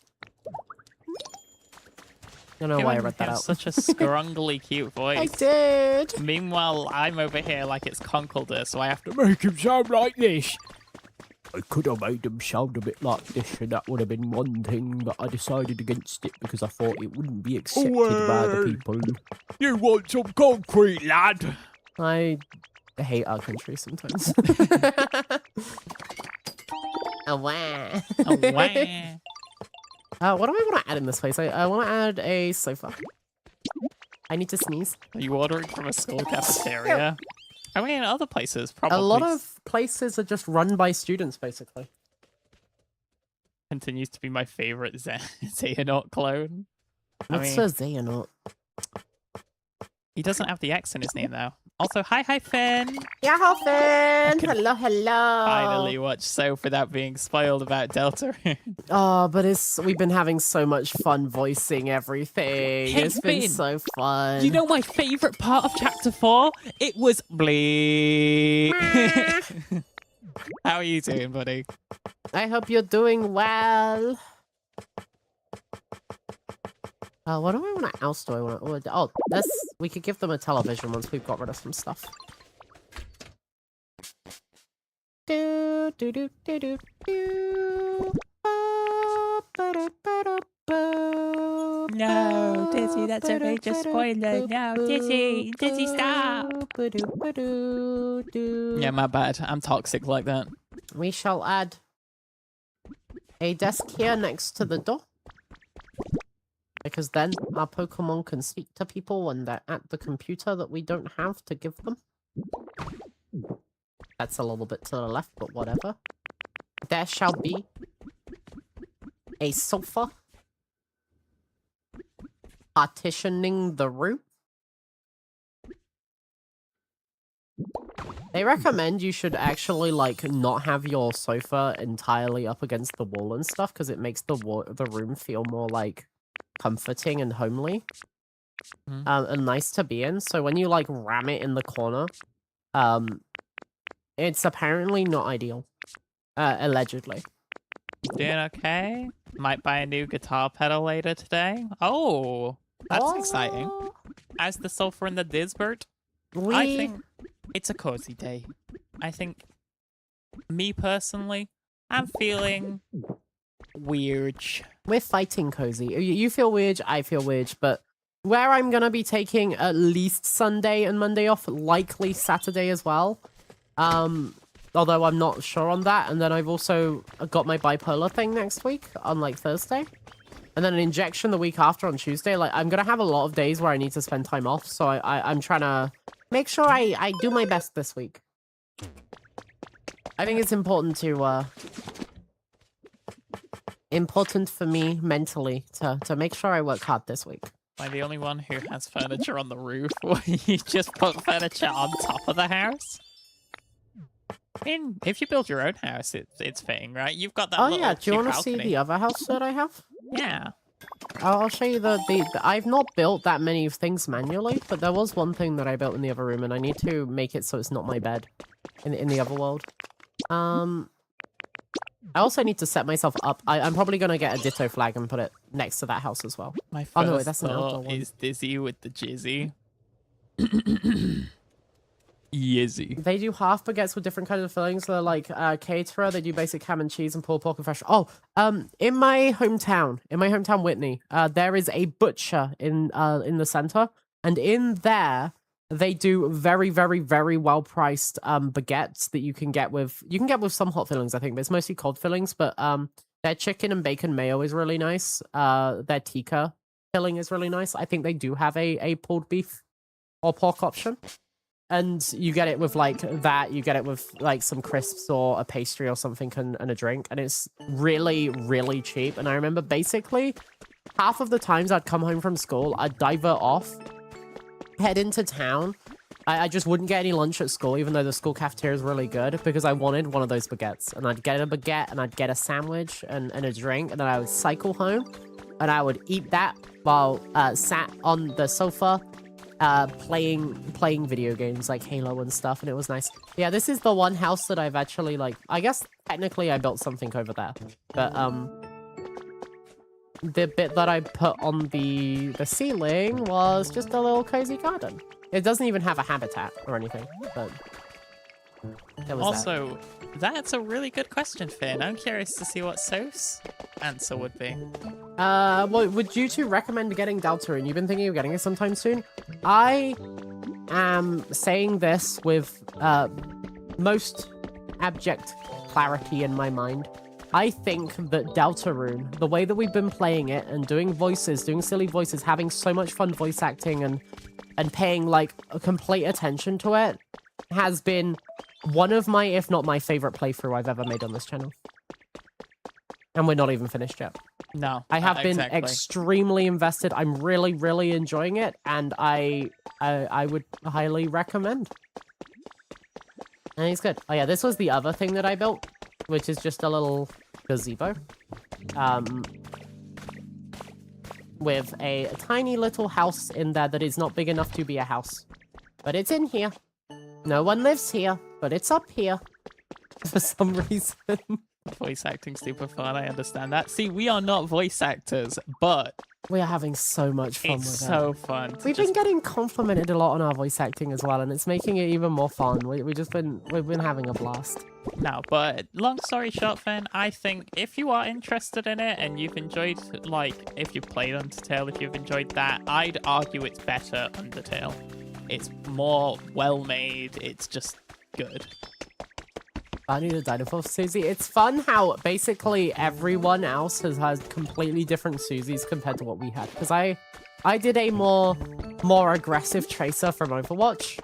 Speaker 1: I don't know why I read that out.
Speaker 2: Such a scrungly cute voice.
Speaker 1: I did.
Speaker 2: Meanwhile, I'm over here like it's Conkelder, so I have to make him sound like this. I could have made him sound a bit like this, and that would have been one thing, but I decided against it because I thought it wouldn't be accepted by the people. You want some concrete, lad?
Speaker 1: I hate our country sometimes.
Speaker 3: Oh, wow.
Speaker 2: Oh, wow.
Speaker 1: What do I want to add in this place? I want to add a sofa. I need to sneeze.
Speaker 2: Are you ordering from a school cafeteria? I mean, other places, probably.
Speaker 1: A lot of places are just run by students, basically.
Speaker 2: Continues to be my favorite Xehanort clone.
Speaker 1: What's a Xehanort?
Speaker 2: He doesn't have the X in his name, though. Also, hi, Finn!
Speaker 3: Yaho, Finn! Hello, hello!
Speaker 2: Finally watch Soap without being spoiled about Delta.
Speaker 1: Oh, but we've been having so much fun voicing everything.
Speaker 2: Hey,
Speaker 1: it's been
Speaker 2: Finn,
Speaker 1: so fun.
Speaker 2: You know my favourite part of Chapter 4? It was bleep. How are you doing, buddy?
Speaker 1: I hope you're doing well. What do I want? Else do I want? Oh, we could give them a television once we've got rid of some stuff. Do do do do do do.
Speaker 2: No, Dizzy, that's a major spoiler. No, Dizzy, stop. Yeah, my bad. I'm toxic like that.
Speaker 1: We shall add a desk here next to the door. Because then our Pokemon can speak to people when they're at the computer that we don't have to give them. That's a little bit to the left, but whatever. There shall be a sofa partitioning the room. They recommend you should actually, like, not have your sofa entirely up against the wall and stuff, because it makes the room feel more, like, comforting and homely. And nice to be in. So when you, like, ram it in the corner, it's apparently not ideal. Allegedly.
Speaker 2: Doing okay? Might buy a new guitar pedal later today. Oh, that's exciting.
Speaker 1: Oh,
Speaker 2: As the sulfur and the Disbert,
Speaker 3: We
Speaker 2: I think it's a cozy day. I think, me personally, I'm feeling weird.
Speaker 1: we're fighting cozy. You feel weird, I feel weird, but where I'm gonna be taking at least Sunday and Monday off, likely Saturday as well. Although I'm not sure on that. And then I've also got my bipolar thing next week on like Thursday. And then an injection the week after on Tuesday. Like, I'm gonna have a lot of days where I need to spend time off. So I'm trying to make sure I do my best this week. I think it's important to important for me mentally to make sure I work hard this week.
Speaker 2: Am I the only one who has furniture on the roof where you just put furniture on top of the house? I mean, if you build your own house, it's fitting, right? You've got that
Speaker 1: Oh
Speaker 2: little
Speaker 1: yeah, do you
Speaker 2: cute
Speaker 1: want to see
Speaker 2: balcony.
Speaker 1: the other house that I have?
Speaker 2: Yeah.
Speaker 1: I'll show you the I've not built that many things manually, but there was one thing that I built in the other room, and I need to make it so it's not my bed in the other world. I also need to set myself up. I'm probably gonna get a ditto flag and put it next to that house as well.
Speaker 2: My first
Speaker 1: Oh, no, wait, that's an outdoor
Speaker 2: thought
Speaker 1: one.
Speaker 2: is Dizzy with the Jizzy. Yizzy.
Speaker 1: They do half baguettes with different kinds of fillings. They're like caterer. They do basic ham and cheese and pulled pork and fresh. Oh, in my hometown, Whitney, there is a butcher in the center, and in there they do very, very, very well priced baguettes that you can get with some hot fillings, I think, but it's mostly cold fillings. But their chicken and bacon mayo is really nice. Their tikka filling is really nice. I think they do have a pulled beef or pork option. And you get it with like that, you get it with like some crisps or a pastry or something and a drink. And it's really, really cheap. And I remember basically half of the times I'd come home from school, I'd divert off, head into town. I just wouldn't get any lunch at school, even though the school cafeteria is really good, because I wanted one of those baguettes. And I'd get a baguette and I'd get a sandwich and a drink. And then I would cycle home and I would eat that while sat on the sofa playing video games like Halo and stuff, and it was nice. Yeah, this is the one house that I've actually, like, I guess technically I built something over there, but the bit that I put on the ceiling was just a little cozy garden. It doesn't even have a habitat or anything, but there was that.
Speaker 2: Also, that's a really good question, Finn. I'm curious to see what So's answer would be.
Speaker 1: Well, would you two recommend getting Deltarune? You've been thinking of getting it sometime soon? I am saying this with most abject clarity in my mind. I think that Deltarune, the way that we've been playing it and doing voices, doing silly voices, having so much fun voice acting and paying like a complete attention to it, has been one of my, if not my favorite playthrough I've ever made on this channel. And we're not even finished yet.
Speaker 2: No,
Speaker 1: I have been
Speaker 2: exactly.
Speaker 1: extremely invested. I'm really, really enjoying it, and I would highly recommend. And he's good. Oh yeah, this was the other thing that I built, which is just a little gazebo. With a tiny little house in there that is not big enough to be a house. But it's in here. No one lives here, but it's up here. For some reason.
Speaker 2: Voice acting super fun, I understand that. See, we are not voice actors, but
Speaker 1: We are having so much fun
Speaker 2: it's
Speaker 1: with it.
Speaker 2: so fun. to
Speaker 1: We've
Speaker 2: just-
Speaker 1: been getting complimented a lot on our voice acting as well, and it's making it even more fun. We've been having a blast.
Speaker 2: No, but long story short, Finn, I think if you are interested in it and you've enjoyed, like, if you've played Undertale, if you've enjoyed that, I'd argue it's better Undertale. It's more well-made, it's just good.
Speaker 1: I need a dinosaur Susie. It's fun how basically everyone else has had completely different Susies compared to what we had. Because I did a more aggressive Tracer from Overwatch,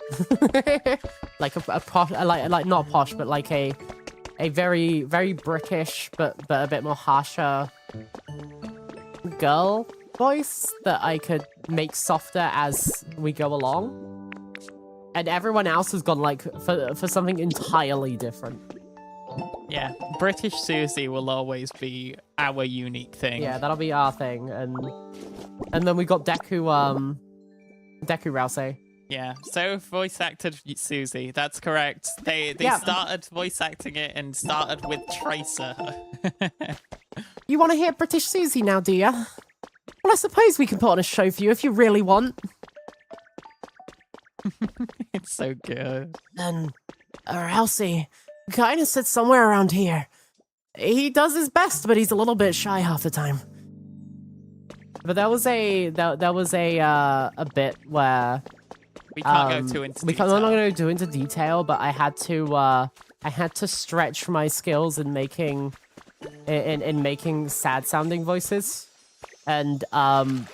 Speaker 1: like a posh, like not posh, but like a very British but a bit more harsher girl voice that I could make softer as we go along. And everyone else has gone like for something entirely different.
Speaker 2: Yeah, British Susie will always be our unique thing.
Speaker 1: Yeah, that'll be our thing. And then we got Deku Rousey.
Speaker 2: Yeah, so voice acted Susie, that's correct. They
Speaker 1: Yeah.
Speaker 2: started voice acting it and started with Tracer.
Speaker 1: You want to hear British Susie now, do you? Well, I suppose we can put on a show for you if you really want.
Speaker 2: It's so good.
Speaker 1: Then, Elsie kind of sits somewhere around here. He does his best, but he's a little bit shy half the time. But that was a bit where
Speaker 2: We can't go too into detail.
Speaker 1: I'm not going to go into detail, but I had to stretch my skills in making sad sounding voices, and I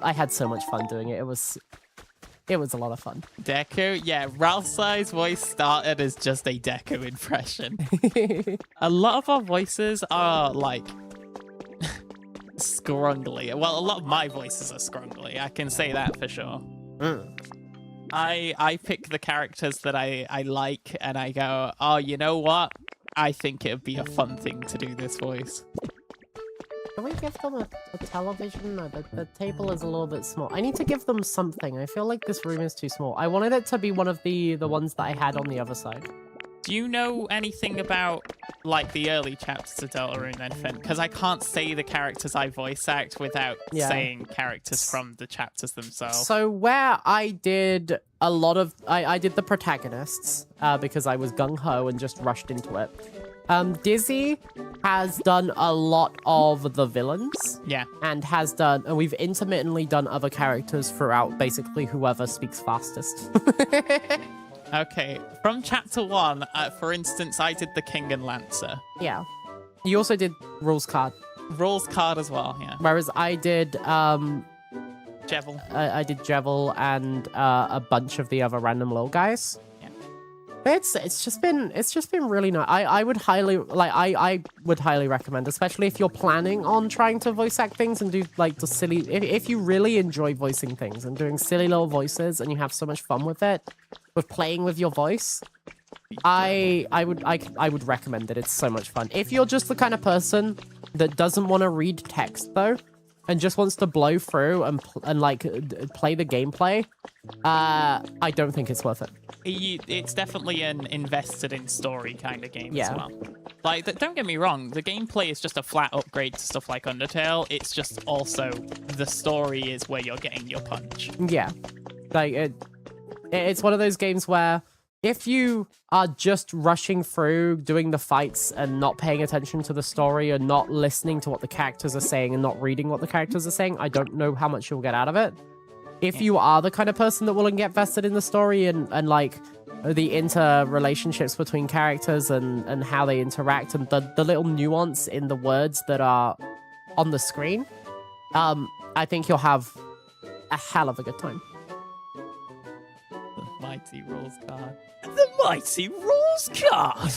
Speaker 1: had so much fun doing it. It was a lot of fun.
Speaker 2: Deku, yeah, Ralph's voice started as just a Deku impression. A lot of our voices are like scrungly. Well, a lot of my voices are scrungly. I can say that for sure. I pick the characters that I like, and I go, oh, you know what? I think it would be a fun thing to do this voice.
Speaker 1: Can we give them a television? No, the table is a little bit small. I need to give them something. I feel like this room is too small. I wanted it to be one of the ones that I had on the other side.
Speaker 2: Do you know anything about, like, the early chapters of Deltarune then, Finn? Because I can't say the characters I voice act without saying characters from the chapters themselves.
Speaker 1: So where I did a lot of... I did the protagonists, because I was gung-ho and just rushed into it. Dizzy has done a lot of the villains.
Speaker 2: Yeah. And
Speaker 1: we've intermittently done other characters throughout, basically whoever speaks fastest.
Speaker 2: Okay, from chapter 1, for instance, I did the King and Lancer.
Speaker 1: Yeah. You also did Rules Card.
Speaker 2: Rules Card as well, yeah.
Speaker 1: Whereas I did,
Speaker 2: Jevil.
Speaker 1: I did Jevil and a bunch of the other random little guys.
Speaker 2: Yeah.
Speaker 1: It's just been really nice. I would highly recommend, especially if you're planning on trying to voice act things and do like the silly. If you really enjoy voicing things and doing silly little voices and you have so much fun with it, with playing with your voice, I would recommend it. It's so much fun. If you're just the kind of person that doesn't want to read text though, and just wants to blow through and play the gameplay, I don't think it's worth it.
Speaker 2: It's definitely an invested in story kind of game as
Speaker 1: Yeah.
Speaker 2: well. Like, don't get me wrong, the gameplay is just a flat upgrade to stuff like Undertale. It's just also the story is where you're getting your punch.
Speaker 1: Yeah, like it's one of those games where if you are just rushing through doing the fights and not paying attention to the story and not listening to what the characters are saying and not reading what the characters are saying, I don't know how much you'll get out of it. If you are the kind of person that will get vested in the story and like the interrelationships between characters and how they interact and the little nuance in the words that are on the screen, I think you'll have a hell of a good time.
Speaker 2: The mighty rules card. The mighty rules card!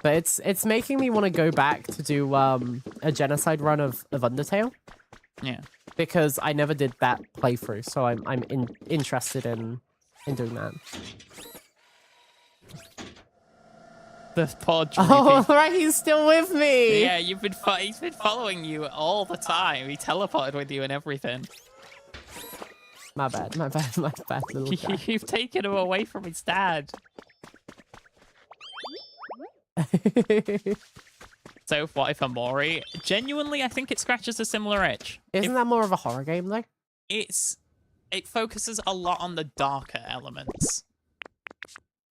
Speaker 1: But it's making me want to go back to do a genocide run of Undertale.
Speaker 2: Yeah.
Speaker 1: Because I never did that playthrough, so I'm interested in doing that.
Speaker 2: The poor Dreepy.
Speaker 1: Oh, right, he's still with me!
Speaker 2: Yeah, he's been following you all the time. He teleported with you and everything.
Speaker 1: My bad, little guy.
Speaker 2: You've taken him away from his dad. So, what if Amori? Genuinely, I think it scratches a similar itch.
Speaker 1: Isn't that more of a horror game, though?
Speaker 2: It focuses a lot on the darker elements.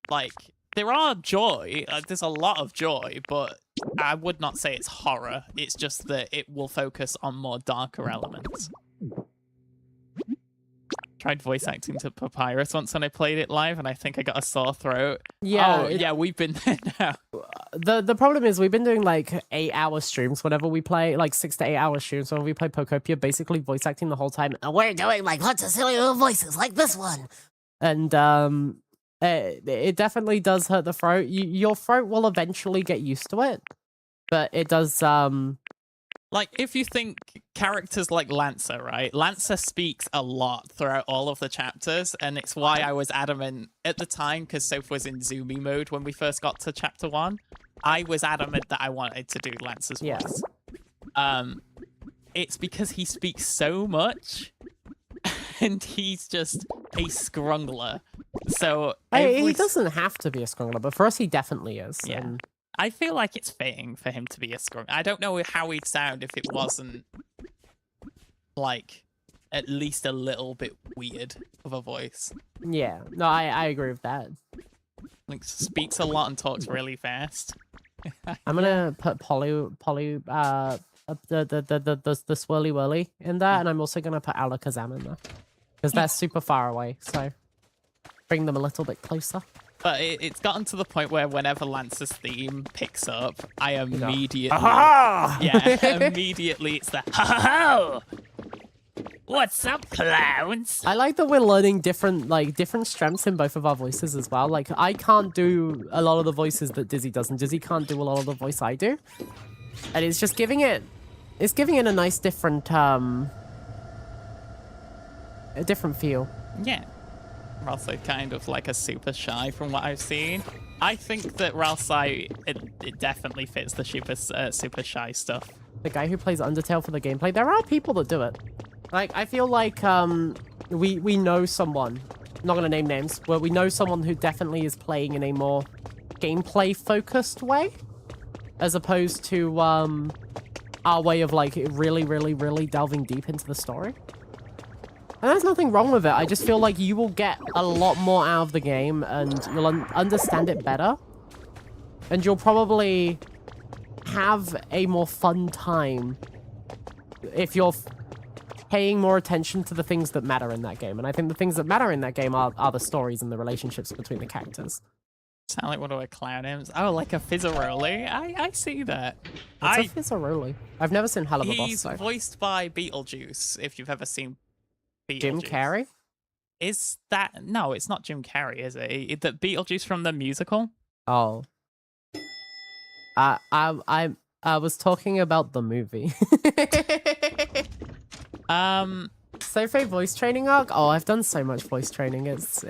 Speaker 2: Like, there are joy, there's a lot of joy, but I would not say it's horror. It's just that it will focus on more darker elements. Tried voice acting to Papyrus once when I played it live, and I think I got a sore throat.
Speaker 1: Yeah.
Speaker 2: Oh, yeah, we've been there now.
Speaker 1: The problem is we've been doing like 8-hour streams whenever we play, like 6 to 8 hour streams when we play Pokopia, basically voice acting the whole time.
Speaker 3: And we're doing like lots of silly little voices like this one.
Speaker 1: And it definitely does hurt the throat. Your throat will eventually get used to it, but it does
Speaker 2: Like, if you think characters like Lancer, right? Lancer speaks a lot throughout all of the chapters, and it's why I was adamant at the time, because Sophie was in Zoomy mode when we first got to chapter 1. I was adamant that I wanted to do Lancer's voice. It's because he speaks so much, and he's just a scrungler. So
Speaker 1: He doesn't have to be a scrungler, but for us, he definitely is.
Speaker 2: Yeah.
Speaker 1: And
Speaker 2: I feel like it's fitting for him to be a scrungler. I don't know how he'd sound if it wasn't like at least a little bit weird of a voice.
Speaker 1: yeah, no, I agree with that.
Speaker 2: Like speaks a lot and talks really fast.
Speaker 1: I'm gonna put the swirly whirly in there, and I'm also gonna put Alakazam in there because they're super far away. So bring them a little bit closer.
Speaker 2: But it's gotten to the point where whenever Lance's theme picks up, I immediately immediately it's the ha. What's up, clowns?
Speaker 1: I like that we're learning different strengths in both of our voices as well. Like, I can't do a lot of the voices that Dizzy does, and Dizzy can't do a lot of the voice I do. And it's just giving it a nice different a different feel.
Speaker 2: Yeah. Ralsei kind of like a super shy from what I've seen. I think that Ralsei, it definitely fits the super shy stuff.
Speaker 1: The guy who plays Undertale for the gameplay, there are people that do it. Like, I feel like we know someone, not gonna name names, but we know someone who definitely is playing in a more gameplay focused way, as opposed to our way of like really delving deep into the story. And there's nothing wrong with it. I just feel like you will get a lot more out of the game and you'll understand it better. And you'll probably have a more fun time if you're paying more attention to the things that matter in that game. And I think the things that matter in that game are the stories and the relationships between the characters.
Speaker 2: Sound like one of our clown names. Oh, like a Fizzaroli? I see that.
Speaker 1: It's a Fizzaroli. I've never seen Hell of a Boss.
Speaker 2: He's
Speaker 1: So.
Speaker 2: voiced by Beetlejuice, if you've ever seen Beetlejuice.
Speaker 1: Jim Carrey?
Speaker 2: Is that... No, it's not Jim Carrey, is it? The Beetlejuice from the musical?
Speaker 1: Oh. I was talking about the movie. Sofae voice training arc? Oh, I've done so much voice training. It's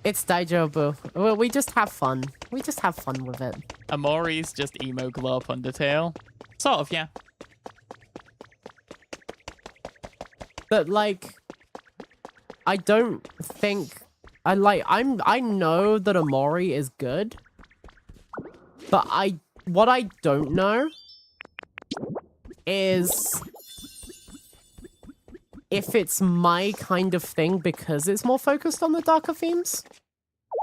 Speaker 1: Daijobu. Well, we just have fun. We just have fun with it.
Speaker 2: Amori's just emo glow up Undertale. Sort of, yeah.
Speaker 1: But like, I don't think I know that Amori is good, but what I don't know is if it's my kind of thing because it's more focused on the darker themes.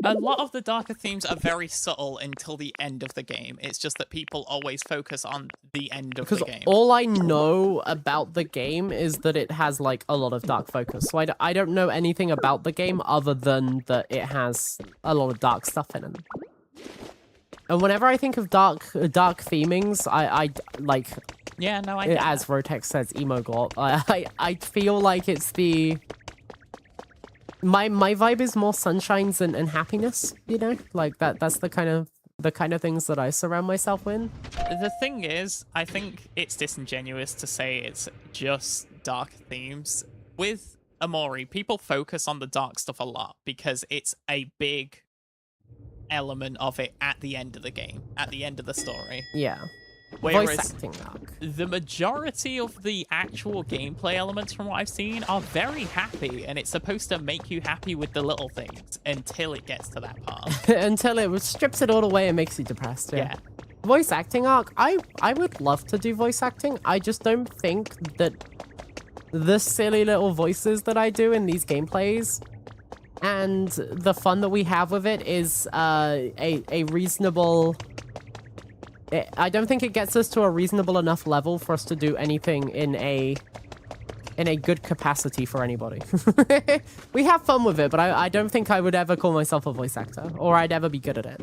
Speaker 2: A lot of the darker themes are very subtle until the end of the game. It's just that people always focus on the end of the game.
Speaker 1: All I know about the game is that it has like a lot of dark focus. So I don't know anything about the game other than that it has a lot of dark stuff in it. And whenever I think of dark themings, I like...
Speaker 2: Yeah, no, I get
Speaker 1: as Rotex says, emo glop. I feel like it's the... My vibe is more sunshines and happiness, you know? Like that's the kind of things that I surround myself with.
Speaker 2: The thing is, I think it's disingenuous to say it's just dark themes. With Amori, people focus on the dark stuff a lot because it's a big element of it at the end of the game, at the end of the story.
Speaker 1: Yeah.
Speaker 2: Whereas
Speaker 1: Voice acting arc.
Speaker 2: the majority of the actual gameplay elements from what I've seen are very happy, and it's supposed to make you happy with the little things until it gets to that part.
Speaker 1: Until it strips it all away and makes you depressed, yeah. Voice acting arc, I would love to do voice acting. I just don't think that the silly little voices that I do in these gameplays and the fun that we have with it is a reasonable... I don't think it gets us to a reasonable enough level for us to do anything in a good capacity for anybody. We have fun with it, but I don't think I would ever call myself a voice actor, or I'd ever be good at it.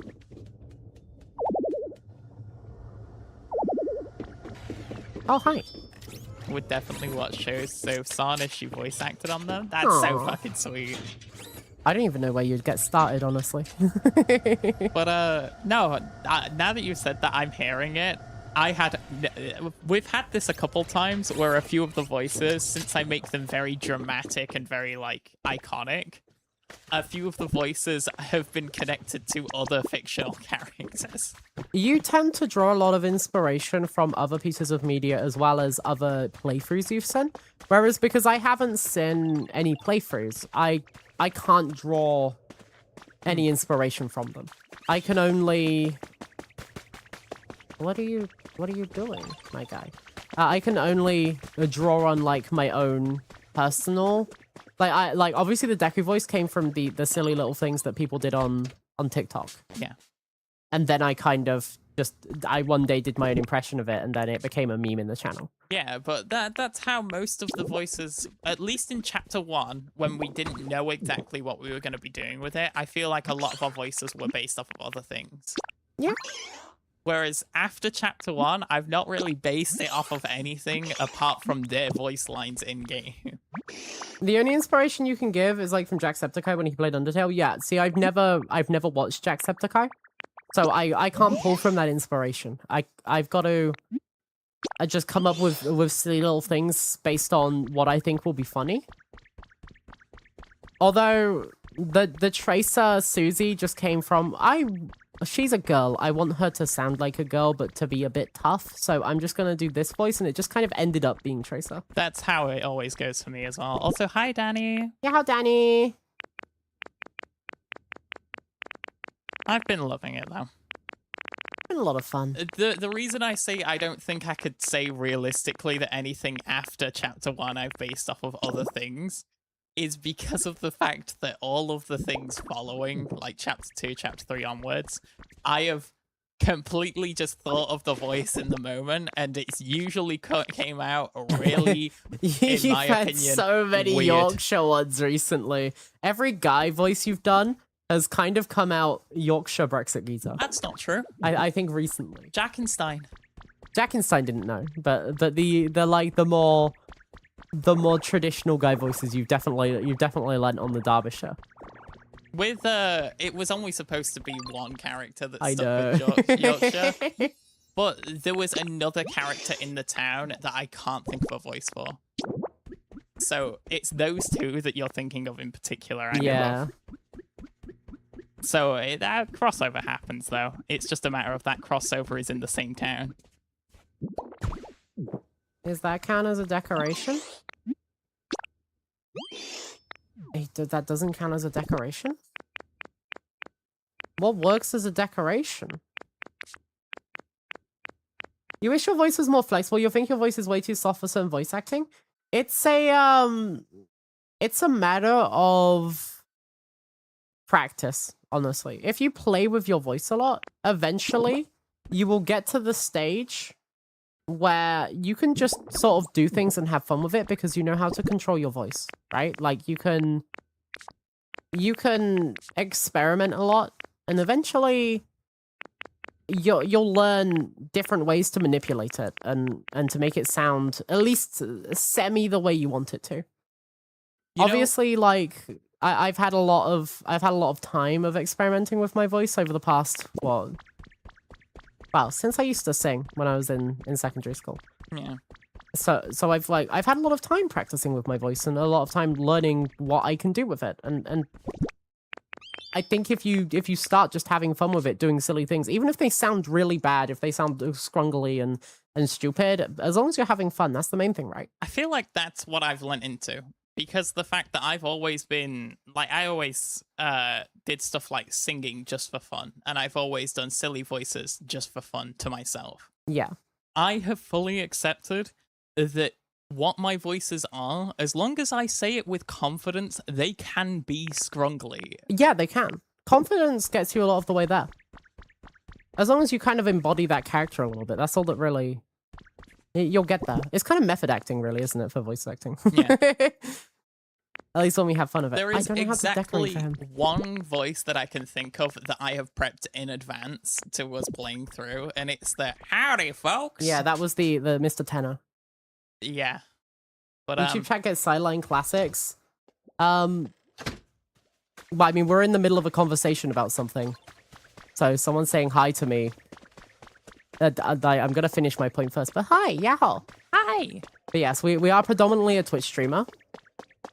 Speaker 1: Oh, hi.
Speaker 2: Would definitely watch shows so San if she voice acted on them. That's so fucking sweet.
Speaker 1: I don't even know where you'd get started, honestly.
Speaker 2: But no, now that you've said that, I'm hearing it. We've had this a couple times where a few of the voices, since I make them very dramatic and very like iconic, a few of the voices have been connected to other fictional characters.
Speaker 1: You tend to draw a lot of inspiration from other pieces of media as well as other playthroughs you've seen. Whereas because I haven't seen any playthroughs, I can't draw any inspiration from them. I can only... What are you doing, my guy? I can only draw on like my own personal... Like obviously the Deku voice came from the silly little things that people did on TikTok.
Speaker 2: Yeah.
Speaker 1: And then I kind of I one day did my own impression of it, and then it became a meme in the channel.
Speaker 2: Yeah, but that's how most of the voices, at least in chapter 1, when we didn't know exactly what we were going to be doing with it, I feel like a lot of our voices were based off of other things.
Speaker 1: Yeah.
Speaker 2: Whereas after chapter 1, I've not really based it off of anything apart from their voice lines in game.
Speaker 1: The only inspiration you can give is like from Jacksepticeye when he played Undertale. Yeah, see, I've never watched Jacksepticeye, so I can't pull from that inspiration. I've got to just come up with silly little things based on what I think will be funny. Although the Tracer Susie just came from she's a girl. I want her to sound like a girl, but to be a bit tough. So I'm just going to do this voice, and it just kind of ended up being Tracer.
Speaker 2: That's how it always goes for me as well. Also, hi, Danny.
Speaker 1: Yeah, how Danny?
Speaker 2: I've been loving it, though.
Speaker 1: Been a lot of fun.
Speaker 2: The reason I say I don't think I could say realistically that anything after chapter 1 I've based off of other things is because of the fact that all of the things following, like chapter 2, chapter 3 onwards, I have completely just thought of the voice in the moment, and it's usually came out really, in my
Speaker 1: had
Speaker 2: opinion,
Speaker 1: so many
Speaker 2: weird.
Speaker 1: Yorkshire ones recently. Every guy voice you've done has kind of come out Yorkshire Brexit geezer.
Speaker 2: That's not true.
Speaker 1: I think recently.
Speaker 2: Jackenstein.
Speaker 1: Jackenstein didn't know, but the more traditional guy voices you've definitely lent on the Derbyshire.
Speaker 2: With it was only supposed to be one character that
Speaker 1: I
Speaker 2: stuck
Speaker 1: know.
Speaker 2: with Yorkshire, but there was another character in the town that I can't think of a voice for. So it's those two that you're thinking of in particular.
Speaker 1: Yeah.
Speaker 2: So that crossover happens though. It's just a matter of that crossover is in the same town.
Speaker 1: Does that count as a decoration? That doesn't count as a decoration? What works as a decoration? You wish your voice was more flexible. You think your voice is way too soft for certain voice acting? It's a matter of practice, honestly. If you play with your voice a lot, eventually you will get to the stage where you can just sort of do things and have fun with it because you know how to control your voice, right? Like you can experiment a lot, and eventually you'll learn different ways to manipulate it and to make it sound at least semi the way you want it to. Obviously, like I've had a lot of time of experimenting with my voice over the past since I used to sing when I was in secondary school.
Speaker 2: Yeah.
Speaker 1: So I've had a lot of time practicing with my voice and a lot of time learning what I can do with it. And I think if you start just having fun with it, doing silly things, even if they sound really bad, if they sound scrungly and stupid, as long as you're having fun, that's the main thing, right?
Speaker 2: I feel like that's what I've lent into. Because the fact that I've always been, like, I always did stuff like singing just for fun. And I've always done silly voices just for fun to myself.
Speaker 1: Yeah.
Speaker 2: I have fully accepted that what my voices are, as long as I say it with confidence, they can be scrungly.
Speaker 1: Yeah, they can. Confidence gets you a lot of the way there. As long as you kind of embody that character a little bit, that's all that really... You'll get there. It's kind of method acting, really, isn't it, for voice acting?
Speaker 2: Yeah.
Speaker 1: At least when we have fun of it.
Speaker 2: There is
Speaker 1: I don't know
Speaker 2: exactly
Speaker 1: how to decorate for him.
Speaker 2: one voice that I can think of that I have prepped in advance to us playing through, and it's the howdy, folks.
Speaker 1: Yeah, that was the Mr. Tenor.
Speaker 2: Yeah. But
Speaker 1: You should check out Sideline Classics. Well, I mean, we're in the middle of a conversation about something. So someone's saying hi to me. I'm going to finish my point first, but hi, Yaho.
Speaker 2: hi.
Speaker 1: But yes, we are predominantly a Twitch streamer.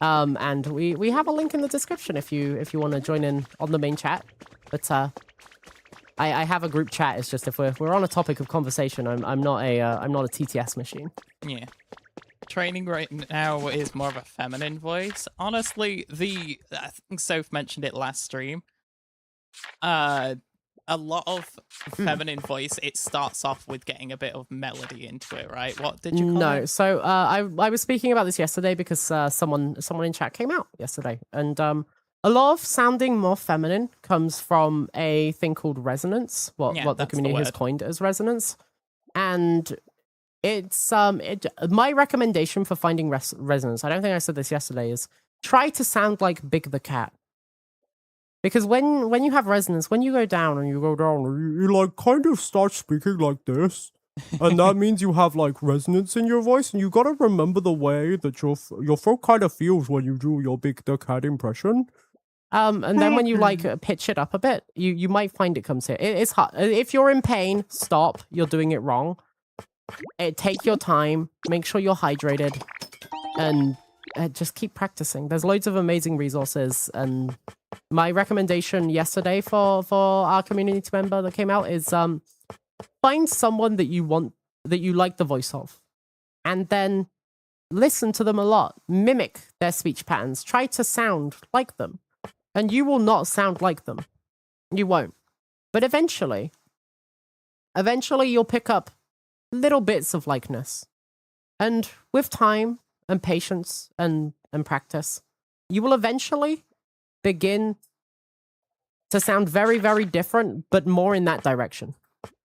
Speaker 1: And we have a link in the description if you want to join in on the main chat. But I have a group chat. It's just if we're on a topic of conversation, I'm not a TTS machine.
Speaker 2: Yeah. Training right now is more of a feminine voice. Honestly, I think Soph mentioned it last stream. A lot of feminine voice, it starts off with getting a bit of melody into it, right? What did you call
Speaker 1: No,
Speaker 2: it?
Speaker 1: so I was speaking about this yesterday because someone in chat came out yesterday, and a lot of sounding more feminine comes from a thing called resonance, what the
Speaker 2: that's the
Speaker 1: community has
Speaker 2: word.
Speaker 1: coined as resonance, and it's my recommendation for finding resonance. I don't think I said this yesterday. Is try to sound like Big the Cat. Because when you have resonance, when you go down, you like kind of start speaking like this. And that means you have like resonance in your voice, and you gotta remember the way that your throat kind of feels when you do your Big the Cat impression. And then when you like pitch it up a bit, you might find it comes here. It's hard. If you're in pain, stop. You're doing it wrong. Take your time. Make sure you're hydrated, and just keep practicing. There's loads of amazing resources, and my recommendation yesterday for our community member that came out is find someone that you like the voice of, and then listen to them a lot. Mimic their speech patterns. Try to sound like them, and you will not sound like them. You won't. But eventually you'll pick up little bits of likeness, and with time and patience and practice, you will eventually begin to sound very, very different, but more in that direction.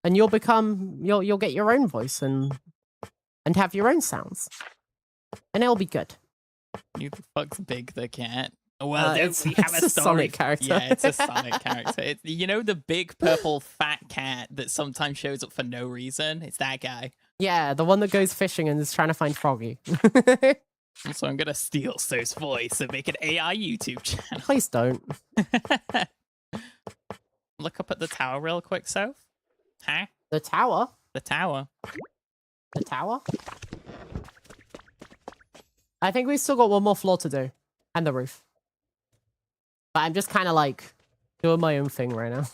Speaker 1: And you'll get your own voice and have your own sounds. And it'll be good.
Speaker 2: You fuck's Big the Cat. Well,
Speaker 1: we have a
Speaker 2: story.
Speaker 1: Sonic character.
Speaker 2: Yeah, it's a Sonic character. You know the big purple fat cat that sometimes shows up for no reason? It's that guy.
Speaker 1: Yeah, the one that goes fishing and is trying to find Froggy.
Speaker 2: So I'm gonna steal So's voice and make an AI YouTube channel.
Speaker 1: Please don't.
Speaker 2: Look up at the tower real quick, Soph. Huh?
Speaker 1: The tower?
Speaker 2: The tower.
Speaker 1: The tower? I think we've still got one more floor to do. And the roof. But I'm just kind of like doing my own thing right now.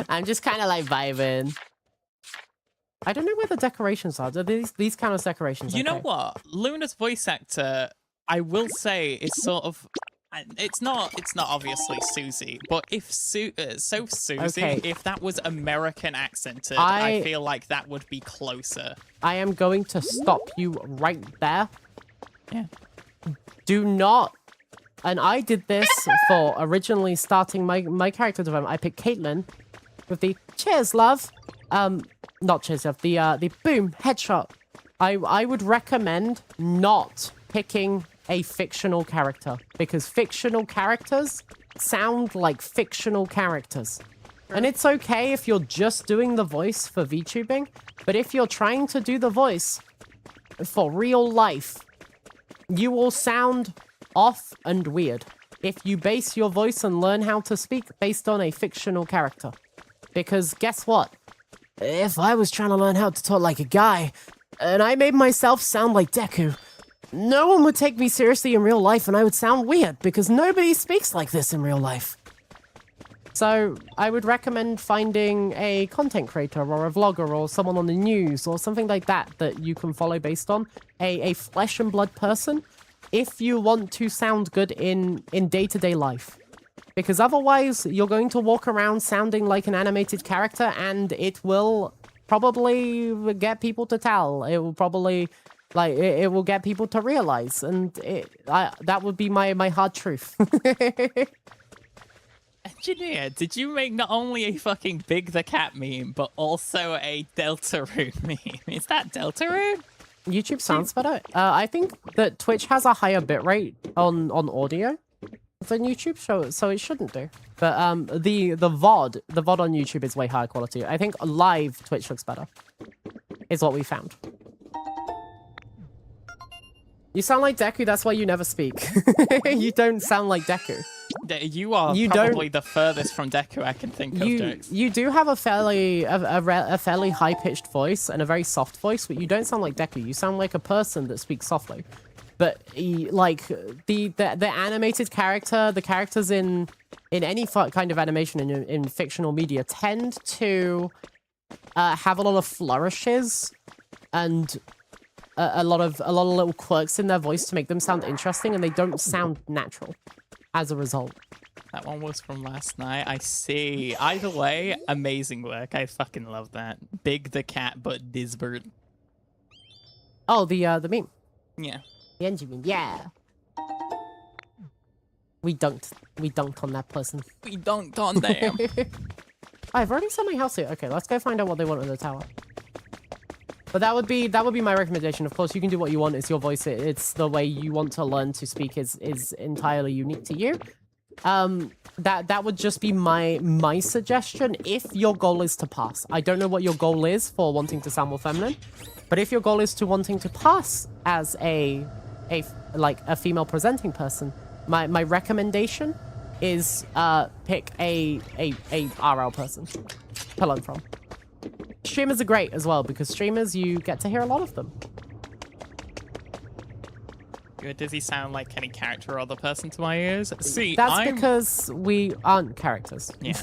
Speaker 1: I'm just kind of like vibing. I don't know where the decorations are. Are these kind of decorations?
Speaker 2: You know
Speaker 1: okay?
Speaker 2: what? Luna's voice actor, I will say, is sort of. It's not obviously Susie, but if Susie,
Speaker 1: Okay.
Speaker 2: if that was American accented, I feel like that would be closer.
Speaker 1: I am going to stop you right there.
Speaker 2: Yeah.
Speaker 1: Do not. And I did this for originally starting my character development. I picked Caitlin with the cheers, love. Not cheers, love. The boom headshot. I would recommend not picking a fictional character, because fictional characters sound like fictional characters. And it's okay if you're just doing the voice for VTubing, but if you're trying to do the voice for real life, you will sound off and weird if you base your voice and learn how to speak based on a fictional character. Because guess what? If I was trying to learn how to talk like a guy, and I made myself sound like Deku, no one would take me seriously in real life, and I would sound weird, because nobody speaks like this in real life. So I would recommend finding a content creator or a vlogger or someone on the news or something like that you can follow based on a flesh and blood person if you want to sound good in day-to-day life. Because otherwise, you're going to walk around sounding like an animated character, and it will probably get people to tell. It will probably, like, it will get people to realize, and that would be my hard truth.
Speaker 2: Engineer, did you make not only a fucking Big the Cat meme, but also a Deltarune meme? Is that Deltarune?
Speaker 1: YouTube sounds better. I think that Twitch has a higher bitrate on audio than YouTube, so it shouldn't do. But the VOD on YouTube is way higher quality. I think live Twitch looks better, is what we found. You sound like Deku, that's why you never speak. You don't sound like Deku.
Speaker 2: You are probably the furthest from Deku I can think of, Jokes.
Speaker 1: You do have a fairly high-pitched voice and a very soft voice, but you don't sound like Deku. You sound like a person that speaks softly. but like the animated character, the characters in any kind of animation in fictional media tend to have a lot of flourishes and a lot of little quirks in their voice to make them sound interesting, and they don't sound natural as a result.
Speaker 2: That one was from last night. I see. Either way, amazing work. I fucking love that. Big the cat, but Disbird.
Speaker 1: Oh, the meme.
Speaker 2: Yeah.
Speaker 1: The engine meme. Yeah. We dunked on that person.
Speaker 2: We dunked on them.
Speaker 1: I've already set my house here. Okay, let's go find out what they want in the tower. But that would be my recommendation. Of course, you can do what you want. It's your voice. It's the way you want to learn to speak is entirely unique to you. That would just be my suggestion if your goal is to pass. I don't know what your goal is for wanting to sound more feminine, but if your goal is to wanting to pass as a female presenting person, my recommendation is pick a RL person to learn from. Streamers are great as well because streamers, you get to hear a lot of them.
Speaker 2: Does he sound like any character or other person to my ears? See,
Speaker 1: that's because we aren't characters.
Speaker 2: Yeah.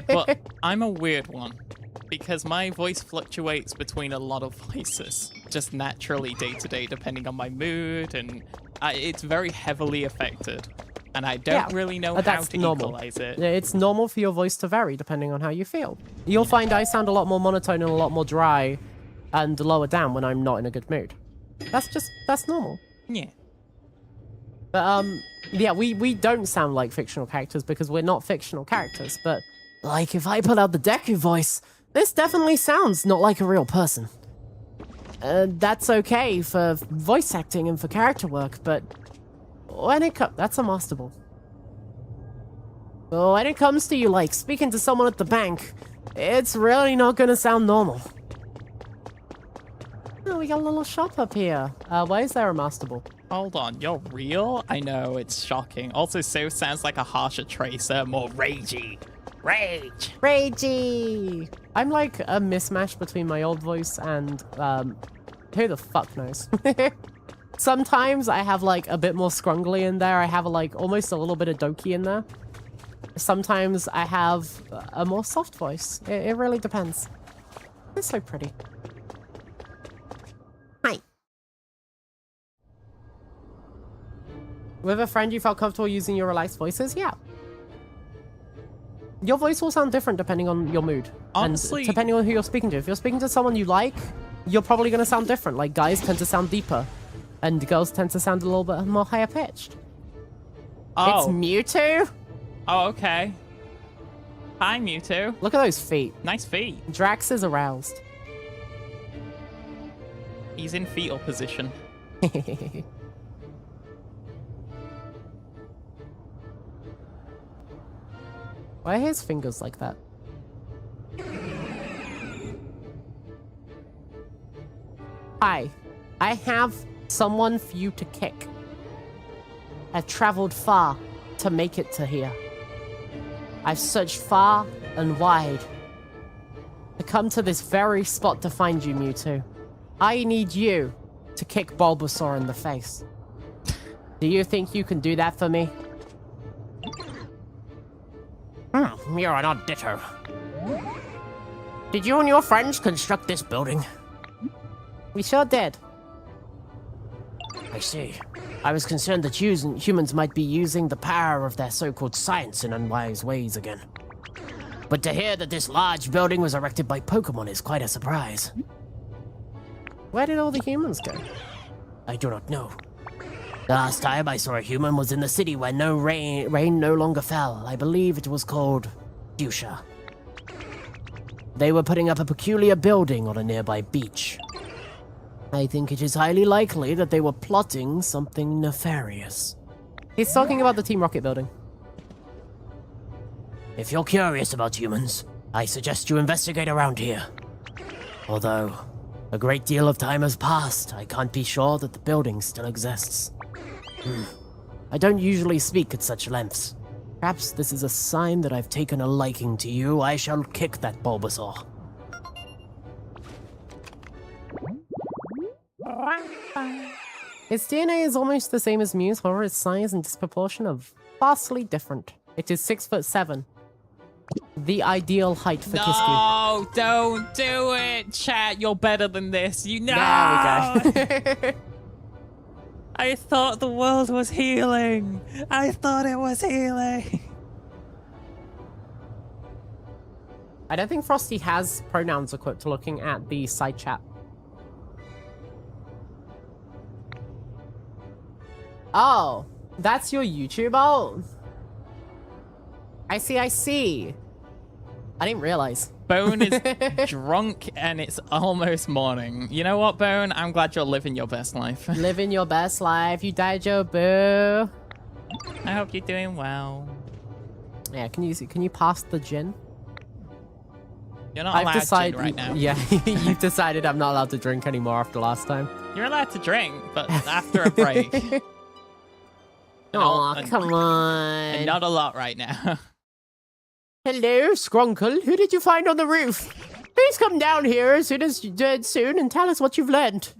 Speaker 2: But I'm a weird one because my voice fluctuates between a lot of voices, just naturally day to day, depending on my mood, and it's very heavily affected. And I don't really know how to equalize it.
Speaker 1: It's normal for your voice to vary depending on how you feel. You'll find I sound a lot more monotone and a lot more dry and lower down when I'm not in a good mood. That's normal.
Speaker 2: Yeah.
Speaker 1: But, yeah, we don't sound like fictional characters because we're not fictional characters. But, like, if I put out the Deku voice, this definitely sounds not like a real person. That's okay for voice acting and for character work, but when it comes... That's a master ball. But when it comes to you, like, speaking to someone at the bank, it's really not gonna sound normal. Oh, we got a little shop up here. Why is there a master ball?
Speaker 2: Hold on, you're real? I know, it's shocking. Also, so sounds like a harsher tracer, more ragey. Rage!
Speaker 1: Ragey! I'm like a mismatch between my old voice and, who the fuck knows? Sometimes I have like a bit more scrungly in there. I have like almost a little bit of Doki in there. Sometimes I have a more soft voice. It really depends. It's so pretty. Hi. With a friend you felt comfortable using your relaxed voices? Yeah. Your voice will sound different depending on your mood.
Speaker 2: Honestly,
Speaker 1: and depending on who you're speaking to. If you're speaking to someone you like, you're probably going to sound different. Like guys tend to sound deeper. And girls tend to sound a little bit more higher pitched.
Speaker 2: Oh.
Speaker 1: It's Mewtwo?
Speaker 2: Oh, okay. Hi, Mewtwo.
Speaker 1: Look at those feet.
Speaker 2: Nice feet.
Speaker 1: Drax is aroused.
Speaker 2: He's in fetal position.
Speaker 1: Why are his fingers like that? Hi. I have someone for you to kick. I've traveled far to make it to here. I've searched far and wide to come to this very spot to find you, Mewtwo. I need you to kick Bulbasaur in the face. Do you think you can do that for me? You're an odd ditto. Did you and your friends construct this building? We sure did. I see. I was concerned that humans might be using the power of their so-called science in unwise ways again. But to hear that this large building was erected by Pokemon is quite a surprise. Where did all the humans go? I do not know. The last time I saw a human was in the city where no rain no longer fell. I believe it was called Fuchsia. They were putting up a peculiar building on a nearby beach. I think it is highly likely that they were plotting something nefarious. He's talking about the Team Rocket building. If you're curious about humans, I suggest you investigate around here. Although, a great deal of time has passed, I can't be sure that the building still exists. I don't usually speak at such lengths. Perhaps this is a sign that I've taken a liking to you. I shall kick that Bulbasaur. Its DNA is almost the same as Mew's, however its size and disproportion are vastly different. It is 6'7". The ideal height for Kiski.
Speaker 2: No, don't do it, chat. You're better than this. You know.
Speaker 1: There we go.
Speaker 2: I thought the world was healing. I thought it was healing.
Speaker 1: I don't think Frosty has pronouns equipped looking at the side chat. Oh, that's your YouTube? Oh. I see. I didn't realize.
Speaker 2: Bone is drunk and it's almost morning. You know what, Bone? I'm glad you're living your best life.
Speaker 1: Living your best life. You died, Joe Boo.
Speaker 2: I hope you're doing well.
Speaker 1: Yeah, can you pass the gin?
Speaker 2: You're not allowed to right now.
Speaker 1: Yeah, you've decided I'm not allowed to drink anymore after last time.
Speaker 2: You're allowed to drink, but after a break.
Speaker 1: Oh, come on.
Speaker 2: And not a lot right now.
Speaker 1: Hello, Skrunkle. Who did you find on the roof? Please come down here as soon as you're dead soon and tell us what you've learned.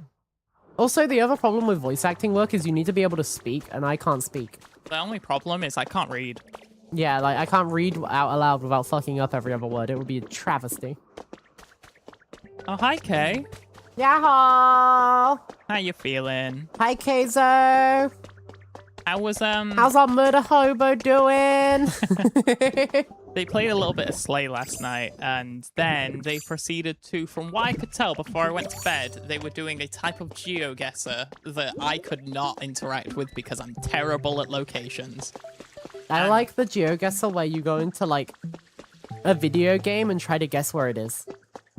Speaker 1: Also, the other problem with voice acting work is you need to be able to speak, and I can't speak.
Speaker 2: The only problem is I can't read.
Speaker 1: Yeah, like, I can't read out aloud without fucking up every other word. It would be a travesty.
Speaker 2: Oh, hi, Kay.
Speaker 1: Yaho!
Speaker 2: How you feeling?
Speaker 1: Hi, Keizo.
Speaker 2: How was,
Speaker 1: How's our murder hobo doing?
Speaker 2: They played a little bit of Slay last night, and then they proceeded to, from what I could tell before I went to bed, they were doing a type of GeoGuessr that I could not interact with because I'm terrible at locations.
Speaker 1: I like the GeoGuessr where you go into, like, a video game and try to guess where it is.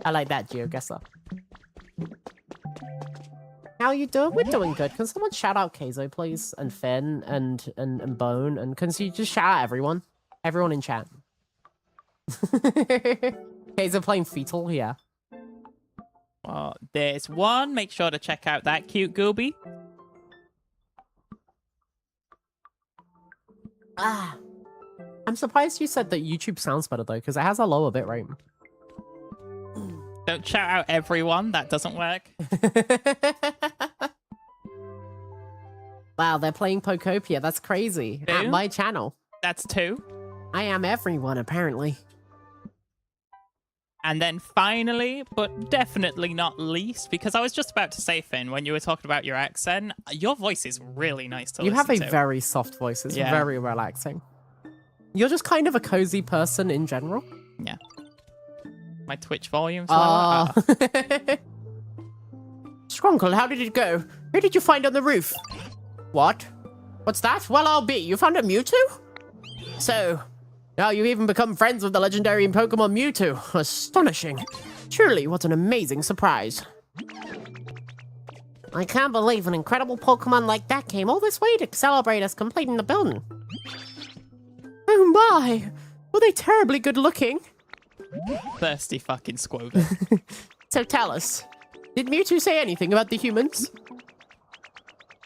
Speaker 1: I like that GeoGuessr. How you doing? We're doing good. Can someone shout out Keizo, please? And Finn and Bone? And can you just shout out everyone? Everyone in chat. Keizo playing Fetal? Yeah.
Speaker 2: Well, there's one. Make sure to check out that cute gooby.
Speaker 1: Ah. I'm surprised you said that YouTube sounds better, though, because it has a lower bitrate.
Speaker 2: Don't shout out everyone. That doesn't work.
Speaker 1: Wow, they're playing Pokopia. That's crazy.
Speaker 2: Who?
Speaker 1: At my channel.
Speaker 2: That's 2.
Speaker 1: I am everyone, apparently.
Speaker 2: And then finally, but definitely not least, because I was just about to say, Finn, when you were talking about your accent, your voice is really nice to listen to.
Speaker 1: You have a very soft voice. It's very relaxing. You're just kind of a cozy person in general.
Speaker 2: Yeah. My Twitch volume's lower.
Speaker 1: Skrunkle, how did it go? Who did you find on the roof? What? What's that? Well, I'll be. You found a Mewtwo? So, now you even become friends with the legendary Pokemon Mewtwo. Astonishing. Truly, what an amazing surprise. I can't believe an incredible Pokemon like that came all this way to celebrate us completing the building. Oh my! Were they terribly good looking?
Speaker 2: Thirsty fucking squover.
Speaker 1: So tell us, did Mewtwo say anything about the humans?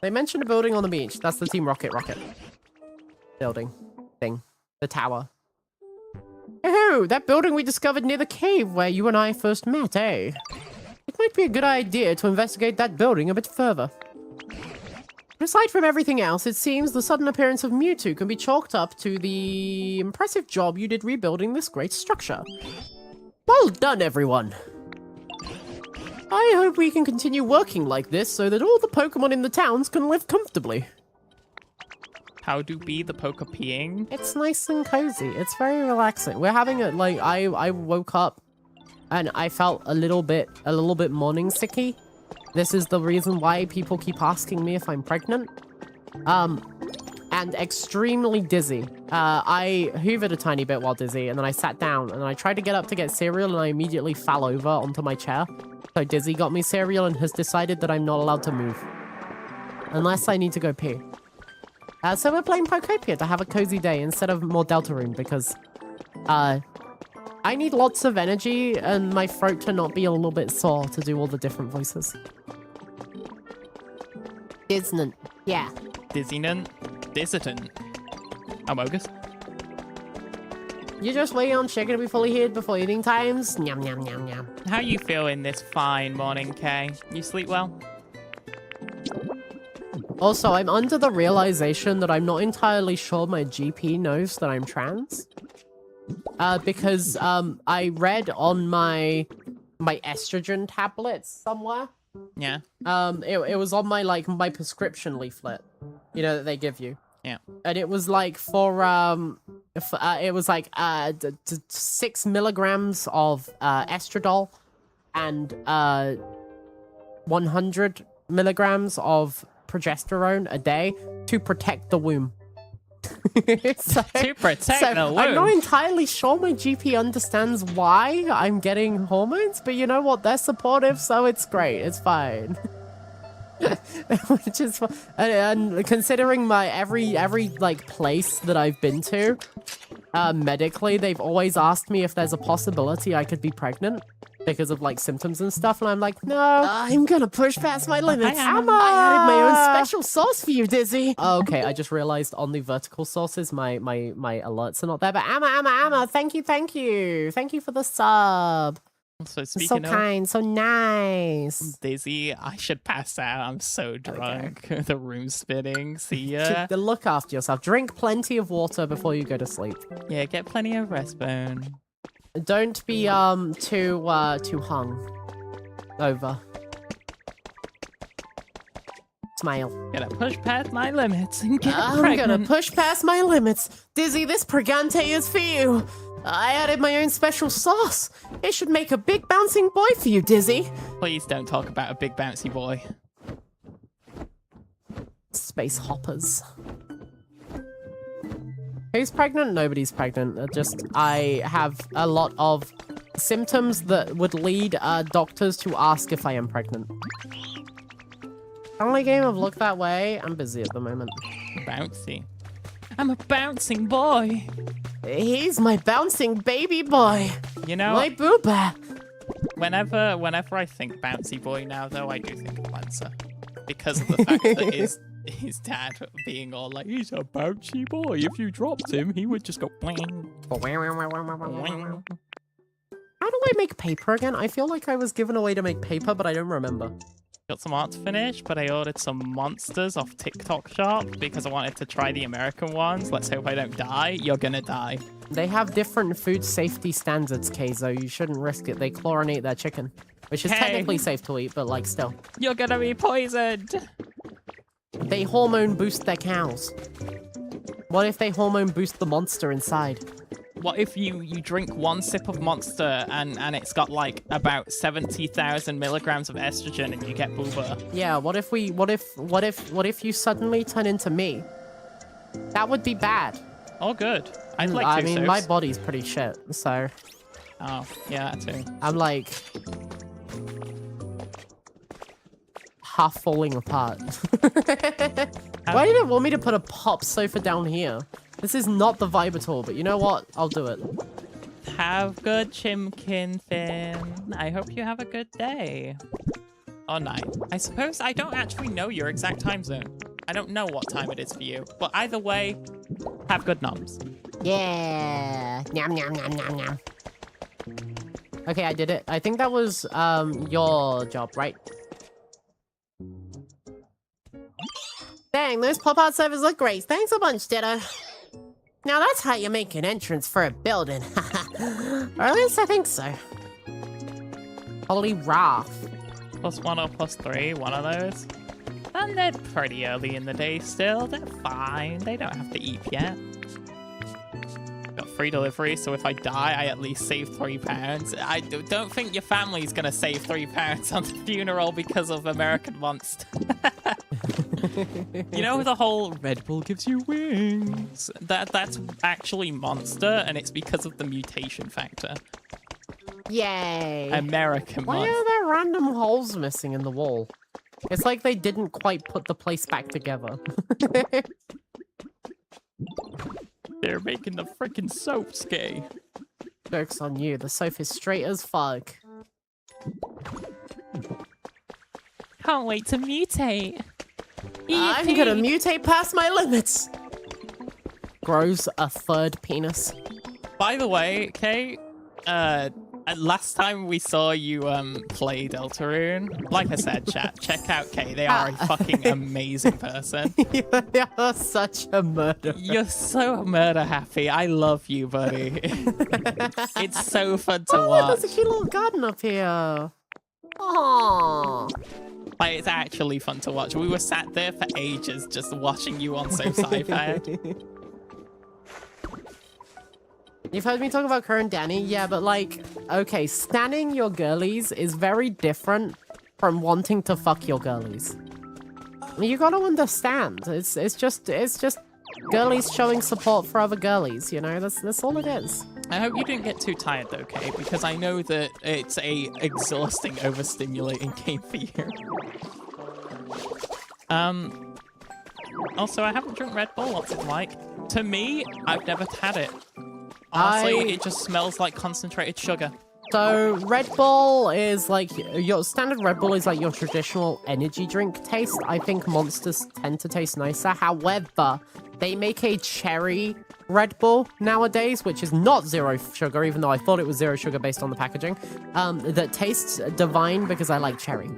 Speaker 1: They mentioned a building on the beach. That's the Team Rocket building thing. The tower. Oh, that building we discovered near the cave where you and I first met, eh? It might be a good idea to investigate that building a bit further. But aside from everything else, it seems the sudden appearance of Mewtwo can be chalked up to the impressive job you did rebuilding this great structure. Well done, everyone. I hope we can continue working like this so that all the Pokemon in the towns can live comfortably.
Speaker 2: How do be the Pokopeeing?
Speaker 1: It's nice and cozy. It's very relaxing. We're having it like I woke up and I felt a little bit morning sicky. This is the reason why people keep asking me if I'm pregnant. And extremely dizzy. I hoovered a tiny bit while dizzy, and then I sat down, and I tried to get up to get cereal, and I immediately fell over onto my chair. So Dizzy got me cereal and has decided that I'm not allowed to move. Unless I need to go pee. So we're playing Pokopia to have a cozy day instead of more Deltarune, because I need lots of energy and my throat to not be a little bit sore to do all the different voices. Disnant. Yeah.
Speaker 2: Dissonant. Dissident. Amogus.
Speaker 1: You just wait on chicken to be fully healed before eating times. Nyam, nyam, nyam, nyam.
Speaker 2: How you feeling this fine morning, Kay? You sleep well?
Speaker 1: Also, I'm under the realization that I'm not entirely sure my GP knows that I'm trans. Because I read on my estrogen tablets somewhere.
Speaker 2: Yeah.
Speaker 1: It was on my prescription leaflet, you know, that they give you.
Speaker 2: Yeah.
Speaker 1: And it was like it was like 6 milligrams of estradiol and 100 milligrams of progesterone a day to protect the womb.
Speaker 2: To protect the womb.
Speaker 1: I'm not entirely sure my GP understands why I'm getting hormones, but you know what? They're supportive, so it's great. It's fine. Which is, and considering my every like place that I've been to, medically, they've always asked me if there's a possibility I could be pregnant because of like symptoms and stuff, and I'm like, no, I'm gonna push past my limits. I added my own special sauce for you, Dizzy. Oh, okay, I just realized on the vertical sources my alerts are not there, but Amma, thank you for the sub.
Speaker 2: So speaking
Speaker 1: So
Speaker 2: of
Speaker 1: kind, so nice.
Speaker 2: dizzy, I should pass out. I'm so drunk. The room's spinning. See ya.
Speaker 1: Look after yourself. Drink plenty of water before you go to sleep.
Speaker 2: Yeah, get plenty of rest bone.
Speaker 1: Don't be too hung over. Smile.
Speaker 2: Gonna push past my limits and get
Speaker 1: I'm
Speaker 2: pregnant.
Speaker 1: gonna push past my limits. Dizzy, this pregante is for you. I added my own special sauce. It should make a big bouncing boy for you, Dizzy.
Speaker 2: Please don't talk about a big bouncy boy.
Speaker 1: Space hoppers. Who's pregnant? Nobody's pregnant. I have a lot of symptoms that would lead doctors to ask if I am pregnant. Only game of Look That Way. I'm busy at the moment.
Speaker 2: Bouncy. I'm a bouncing boy.
Speaker 1: He's my bouncing baby boy.
Speaker 2: You know,
Speaker 1: My booba.
Speaker 2: whenever I think bouncy boy now, though, I do think of Lancer. Because of the fact that his dad being all like, he's a bouncy boy. If you dropped him, he would just go bling.
Speaker 1: How do I make paper again? I feel like I was given a way to make paper, but I don't remember.
Speaker 2: Got some art to finish, but I ordered some monsters off TikTok shop because I wanted to try the American ones. Let's hope I don't die. You're gonna die.
Speaker 1: They have different food safety standards, Keizo. You shouldn't risk it. They chlorinate their chicken, which is
Speaker 2: Hey.
Speaker 1: technically safe to eat, but like still.
Speaker 2: You're gonna be poisoned.
Speaker 1: They hormone boost their cows. What if they hormone boost the monster inside?
Speaker 2: What if you drink one sip of Monster and it's got like about 70,000 milligrams of estrogen and you get booba?
Speaker 1: Yeah, what if you suddenly turn into me? That would be bad.
Speaker 2: Oh, good. I'd like
Speaker 1: I
Speaker 2: to.
Speaker 1: mean, my body's pretty shit, so
Speaker 2: Oh, yeah, that too.
Speaker 1: I'm like half falling apart. Why did it want me to put a pop sofa down here? This is not the vibe at all, but you know what? I'll do it.
Speaker 2: Have good chimkin, Finn. I hope you have a good day. Or night. I suppose I don't actually know your exact time zone. I don't know what time it is for you. But either way, have good noms.
Speaker 3: Yeah. Nom nom nom nom nom.
Speaker 1: Okay, I did it. I think that was your job, right?
Speaker 3: Dang, those pop-out servers look great. Thanks a bunch, Ditto. Now that's how you make an entrance for a building. Or at least I think so.
Speaker 1: Holy Wrath.
Speaker 2: +1 or +3, one of those. And they're pretty early in the day still. They're fine. They don't have to eat yet. Got free delivery, so if I die, I at least save £3. I don't think your family's gonna save £3 on the funeral because of American Monster. You know the whole Red Bull gives you wings? That's actually Monster, and it's because of the mutation factor.
Speaker 3: Yay.
Speaker 2: American
Speaker 1: Why
Speaker 2: Monster.
Speaker 1: are there random holes missing in the wall? It's like they didn't quite put the place back together.
Speaker 2: They're making the freaking soaps gay.
Speaker 1: Joke's on you. The sofa's straight as fuck.
Speaker 2: Can't wait to mutate.
Speaker 1: I'm gonna mutate past my limits. Grows a third penis.
Speaker 2: By the way, Kate, Last time we saw you play Deltarune, like I said, chat, check out Kay. They are a fucking amazing person.
Speaker 1: You're such a murderer.
Speaker 2: You're so murder happy. I love you, buddy. It's so fun to
Speaker 1: Oh,
Speaker 2: watch.
Speaker 1: there's a cute little garden up here. Oh.
Speaker 2: Like, it's actually fun to watch. We were sat there for ages just watching you on Sofae.
Speaker 1: You've heard me talk about Kerr and Danny? Yeah, but like, okay, stanning your girlies is very different from wanting to fuck your girlies. You gotta understand. It's just girlies showing support for other girlies, you know? That's all it is.
Speaker 2: I hope you didn't get too tired though, Kay, because I know that it's a exhausting, overstimulating game for you. Also, I haven't drunk Red Bull. What's it like? To me, I've never had it. Honestly, it just smells like concentrated sugar.
Speaker 1: So Red Bull is like your standard Red Bull is like your traditional energy drink taste. I think Monsters tend to taste nicer. However, they make a cherry Red Bull nowadays, which is not zero sugar, even though I thought it was zero sugar based on the packaging. That tastes divine because I like cherry.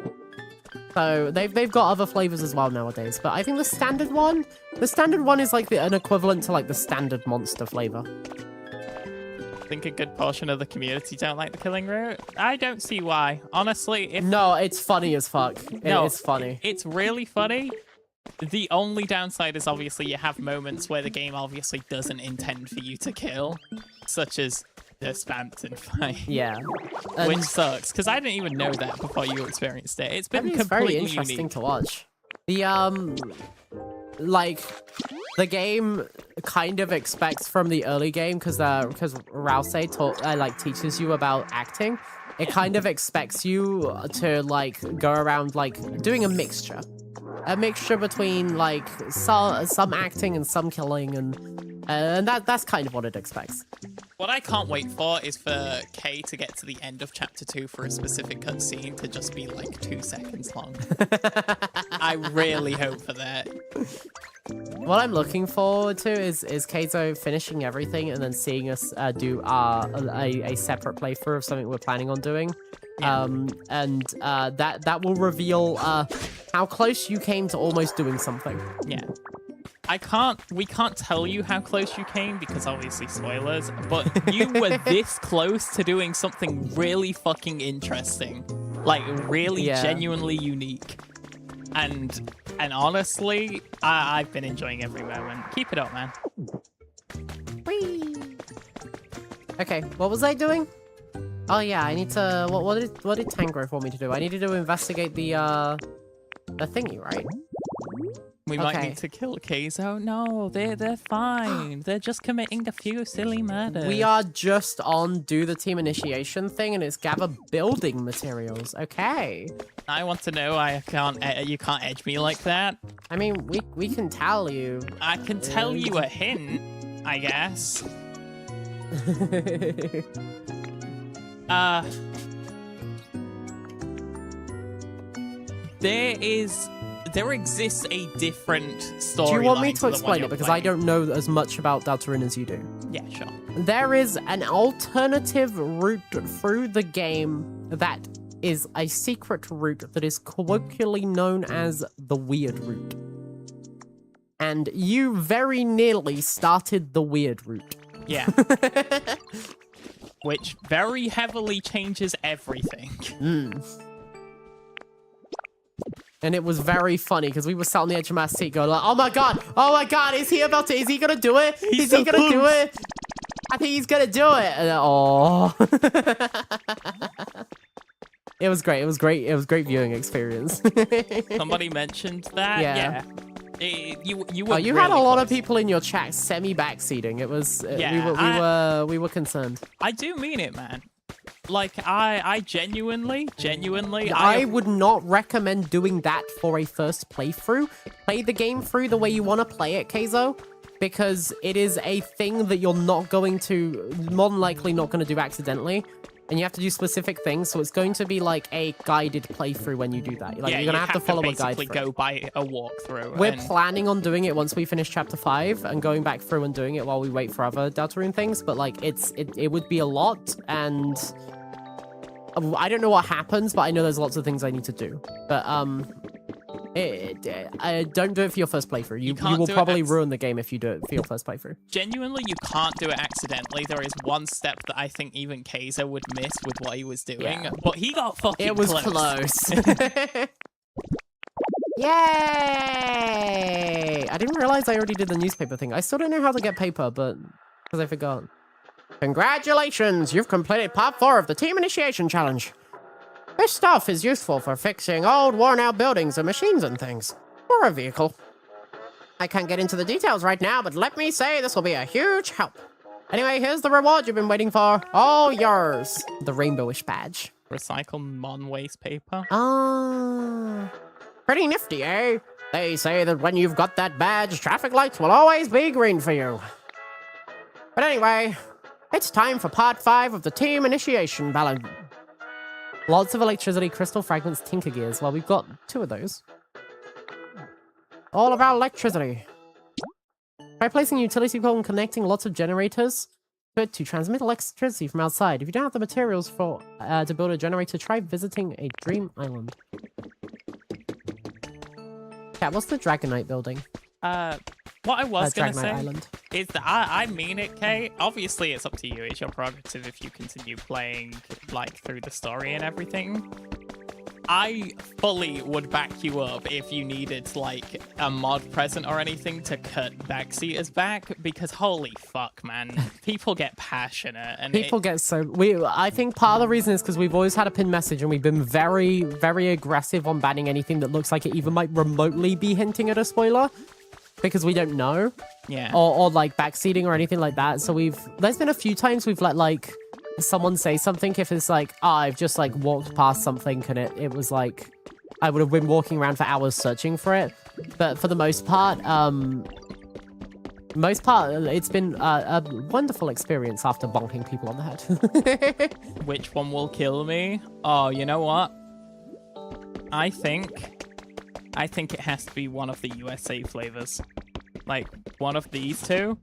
Speaker 1: So they've got other flavors as well nowadays. But I think the standard one is like an equivalent to like the standard Monster flavor.
Speaker 2: I think a good portion of the community don't like the killing route. I don't see why. Honestly, if
Speaker 1: No, it's funny as fuck. It's funny.
Speaker 2: It's really funny. The only downside is obviously you have moments where the game obviously doesn't intend for you to kill, such as the Spampton fight.
Speaker 1: Yeah.
Speaker 2: Which sucks, because I didn't even know that before you experienced it. It's been
Speaker 1: It's very
Speaker 2: completely
Speaker 1: interesting
Speaker 2: unique.
Speaker 1: to watch. The like the game kind of expects from the early game because Rousey teaches you about acting. It kind of expects you to like go around like doing a mixture between like some acting and some killing, and that's kind of what it expects.
Speaker 2: What I can't wait for is for Kay to get to the end of chapter 2 for a specific cutscene to just be like 2 seconds long. I really hope for that.
Speaker 1: What I'm looking forward to is Keizo finishing everything and then seeing us do a separate playthrough of something we're planning on doing.
Speaker 2: Yeah.
Speaker 1: That will reveal how close you came to almost doing something.
Speaker 2: Yeah. We can't tell you how close you came because obviously spoilers, but you were this close to doing something really fucking interesting. Like really genuinely unique. And honestly, I've been enjoying every moment. Keep it up, man.
Speaker 1: Whee! Okay, what was I doing? Oh yeah, I need to. What did Tangrowth want me to do? I needed to investigate the thingy, right?
Speaker 2: We might need to kill Keizo. No, they're fine. They're just committing a few silly murders.
Speaker 1: We are just on do the team initiation thing, and it's gather building materials. Okay.
Speaker 2: I want to know. You can't edge me like that.
Speaker 1: I mean, we can tell you.
Speaker 2: I can tell you a hint, I guess. There exists a different story.
Speaker 1: Do you want me to explain it? Because I don't know as much about Deltarune as you do.
Speaker 2: Yeah, sure.
Speaker 1: There is an alternative route through the game that is a secret route that is colloquially known as the weird route. And you very nearly started the weird route.
Speaker 2: Yeah. Which very heavily changes everything.
Speaker 1: And it was very funny because we were sat on the edge of my seat going like, oh my god, is he gonna do it? Is he gonna do it? I think he's gonna do it. And, oh. It was great. It was great viewing experience.
Speaker 2: Somebody mentioned that.
Speaker 1: Yeah.
Speaker 2: You were
Speaker 1: you
Speaker 2: really
Speaker 1: had a lot
Speaker 2: close.
Speaker 1: of people in your chat semi-backseating. It was we were concerned.
Speaker 2: I do mean it, man. Like I genuinely
Speaker 1: I would not recommend doing that for a first playthrough. Play the game through the way you want to play it, Keizo, because it is a thing that you're more than likely not going to do accidentally. And you have to do specific things, so it's going to be like a guided playthrough when you do that. Like, you're going to have to follow a guide.
Speaker 2: Basically go by a walkthrough.
Speaker 1: We're planning on doing it once we finish chapter 5 and going back through and doing it while we wait for other Deltarune things. But like, it would be a lot, and I don't know what happens, but I know there's lots of things I need to do. But don't do it for your first playthrough. You will probably ruin the game if you do it for your first playthrough.
Speaker 2: Genuinely, you can't do it accidentally. There is one step that I think even Kaiser would miss with what he was doing, but he got fucking
Speaker 1: It was
Speaker 2: close.
Speaker 1: Yay! I didn't realize I already did the newspaper thing. I still don't know how to get paper, but because I forgot. Congratulations! You've completed part 4 of the Team Initiation Challenge. This stuff is useful for fixing old, worn-out buildings and machines and things. Or a vehicle. I can't get into the details right now, but let me say this will be a huge help. Anyway, here's the reward you've been waiting for. All yours. The rainbowish badge.
Speaker 2: Recycle non-waste paper.
Speaker 1: Ah. Pretty nifty, eh? They say that when you've got that badge, traffic lights will always be green for you. But anyway, it's time for part 5 of the Team Initiation Challenge. Lots of electricity, crystal fragments, tinker gears. Well, we've got 2 of those. All about electricity. By placing a utility pole and connecting lots of generators to transmit electricity from outside. If you don't have the materials for to build a generator, try visiting a dream island. Cat, what's the Dragonite building?
Speaker 2: What I was going to say
Speaker 1: Island.
Speaker 2: is that I mean it, Kate. Obviously, it's up to you. It's your prerogative if you continue playing, like, through the story and everything. I fully would back you up if you needed, like, a mod present or anything to cut backseaters back, because holy fuck, man. People get passionate. And
Speaker 1: People get so... I think part of the reason is because we've always had a pinned message and we've been very, very aggressive on banning anything that looks like it even might remotely be hinting at a spoiler. Because we don't know.
Speaker 2: Yeah.
Speaker 1: Or like backseating or anything like that. So there's been a few times we've let like someone say something if it's like, I've just like walked past something and it was like, I would have been walking around for hours searching for it. But for the most part, it's been a wonderful experience after bonking people on the head.
Speaker 2: Which one will kill me? Oh, you know what? I think it has to be one of the USA flavors. Like, one of these 2.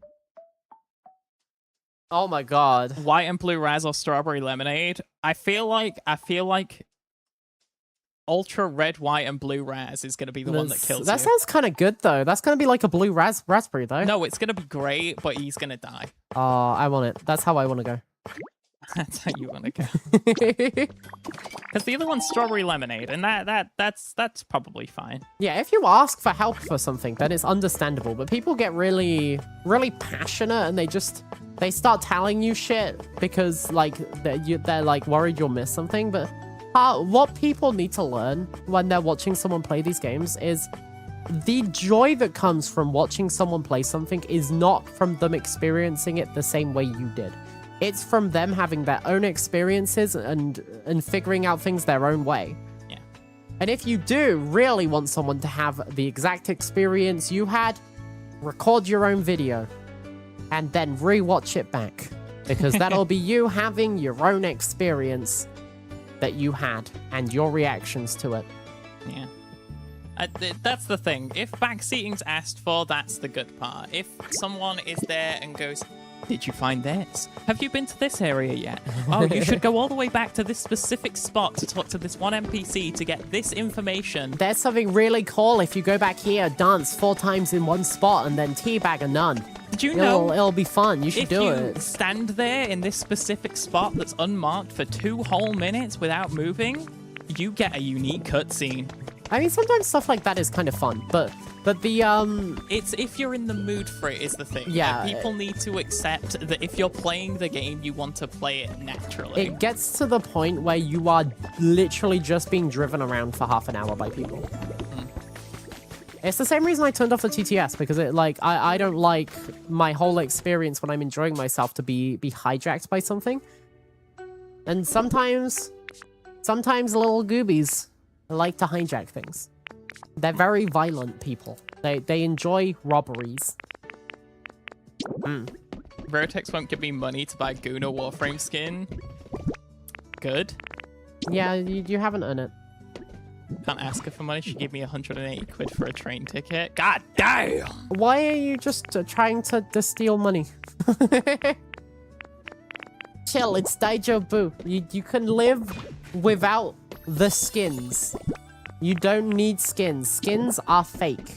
Speaker 1: Oh my god.
Speaker 2: White and blue raz or strawberry lemonade. I feel like ultra red, white, and blue raz is going to be the one that kills
Speaker 1: That
Speaker 2: you.
Speaker 1: sounds kind of good, though. That's going to be like a blue raspberry, though.
Speaker 2: No, it's going to be great, but he's going to die.
Speaker 1: Oh, I want it. That's how I want to go.
Speaker 2: That's how you want to go. Because the other one's strawberry lemonade, and that's probably fine.
Speaker 1: Yeah, if you ask for help for something, then it's understandable. But people get really, really passionate, and they start telling you shit because like they're like worried you'll miss something. But what people need to learn when they're watching someone play these games is the joy that comes from watching someone play something is not from them experiencing it the same way you did. It's from them having their own experiences and figuring out things their own way.
Speaker 2: Yeah.
Speaker 1: And if you do really want someone to have the exact experience you had, record your own video and then rewatch it back. Because that'll be you having your own experience that you had and your reactions to it.
Speaker 2: Yeah. That's the thing. If backseating's asked for, that's the good part. If someone is there and goes, did you find this? Have you been to this area yet? Oh, you should go all the way back to this specific spot to talk to this one NPC to get this information.
Speaker 1: There's something really cool if you go back here, dance 4 times in one spot, and then teabag a nun.
Speaker 2: Did you know?
Speaker 1: It'll be fun. You should do it.
Speaker 2: If you stand there in this specific spot that's unmarked for 2 whole minutes without moving, you get a unique cutscene.
Speaker 1: I mean, sometimes stuff like that is kind of fun, but the
Speaker 2: It's if you're in the mood for it is the thing.
Speaker 1: Yeah.
Speaker 2: Like, people need to accept that if you're playing the game, you want to play it naturally.
Speaker 1: it gets to the point where you are literally just being driven around for half an hour by people. It's the same reason I turned off the TTS, because I don't like my whole experience when I'm enjoying myself to be hijacked by something. And sometimes little goobies like to hijack things. They're very violent people. They enjoy robberies.
Speaker 2: Vertex won't give me money to buy Guna Warframe skin. Good.
Speaker 1: Yeah, you haven't earned it.
Speaker 2: Can't ask her for money. She gave me 180 quid for a train ticket. God damn!
Speaker 1: Why are you just trying to steal money? Chill, it's Daijo Boo. You can live without the skins. You don't need skins. Skins are fake.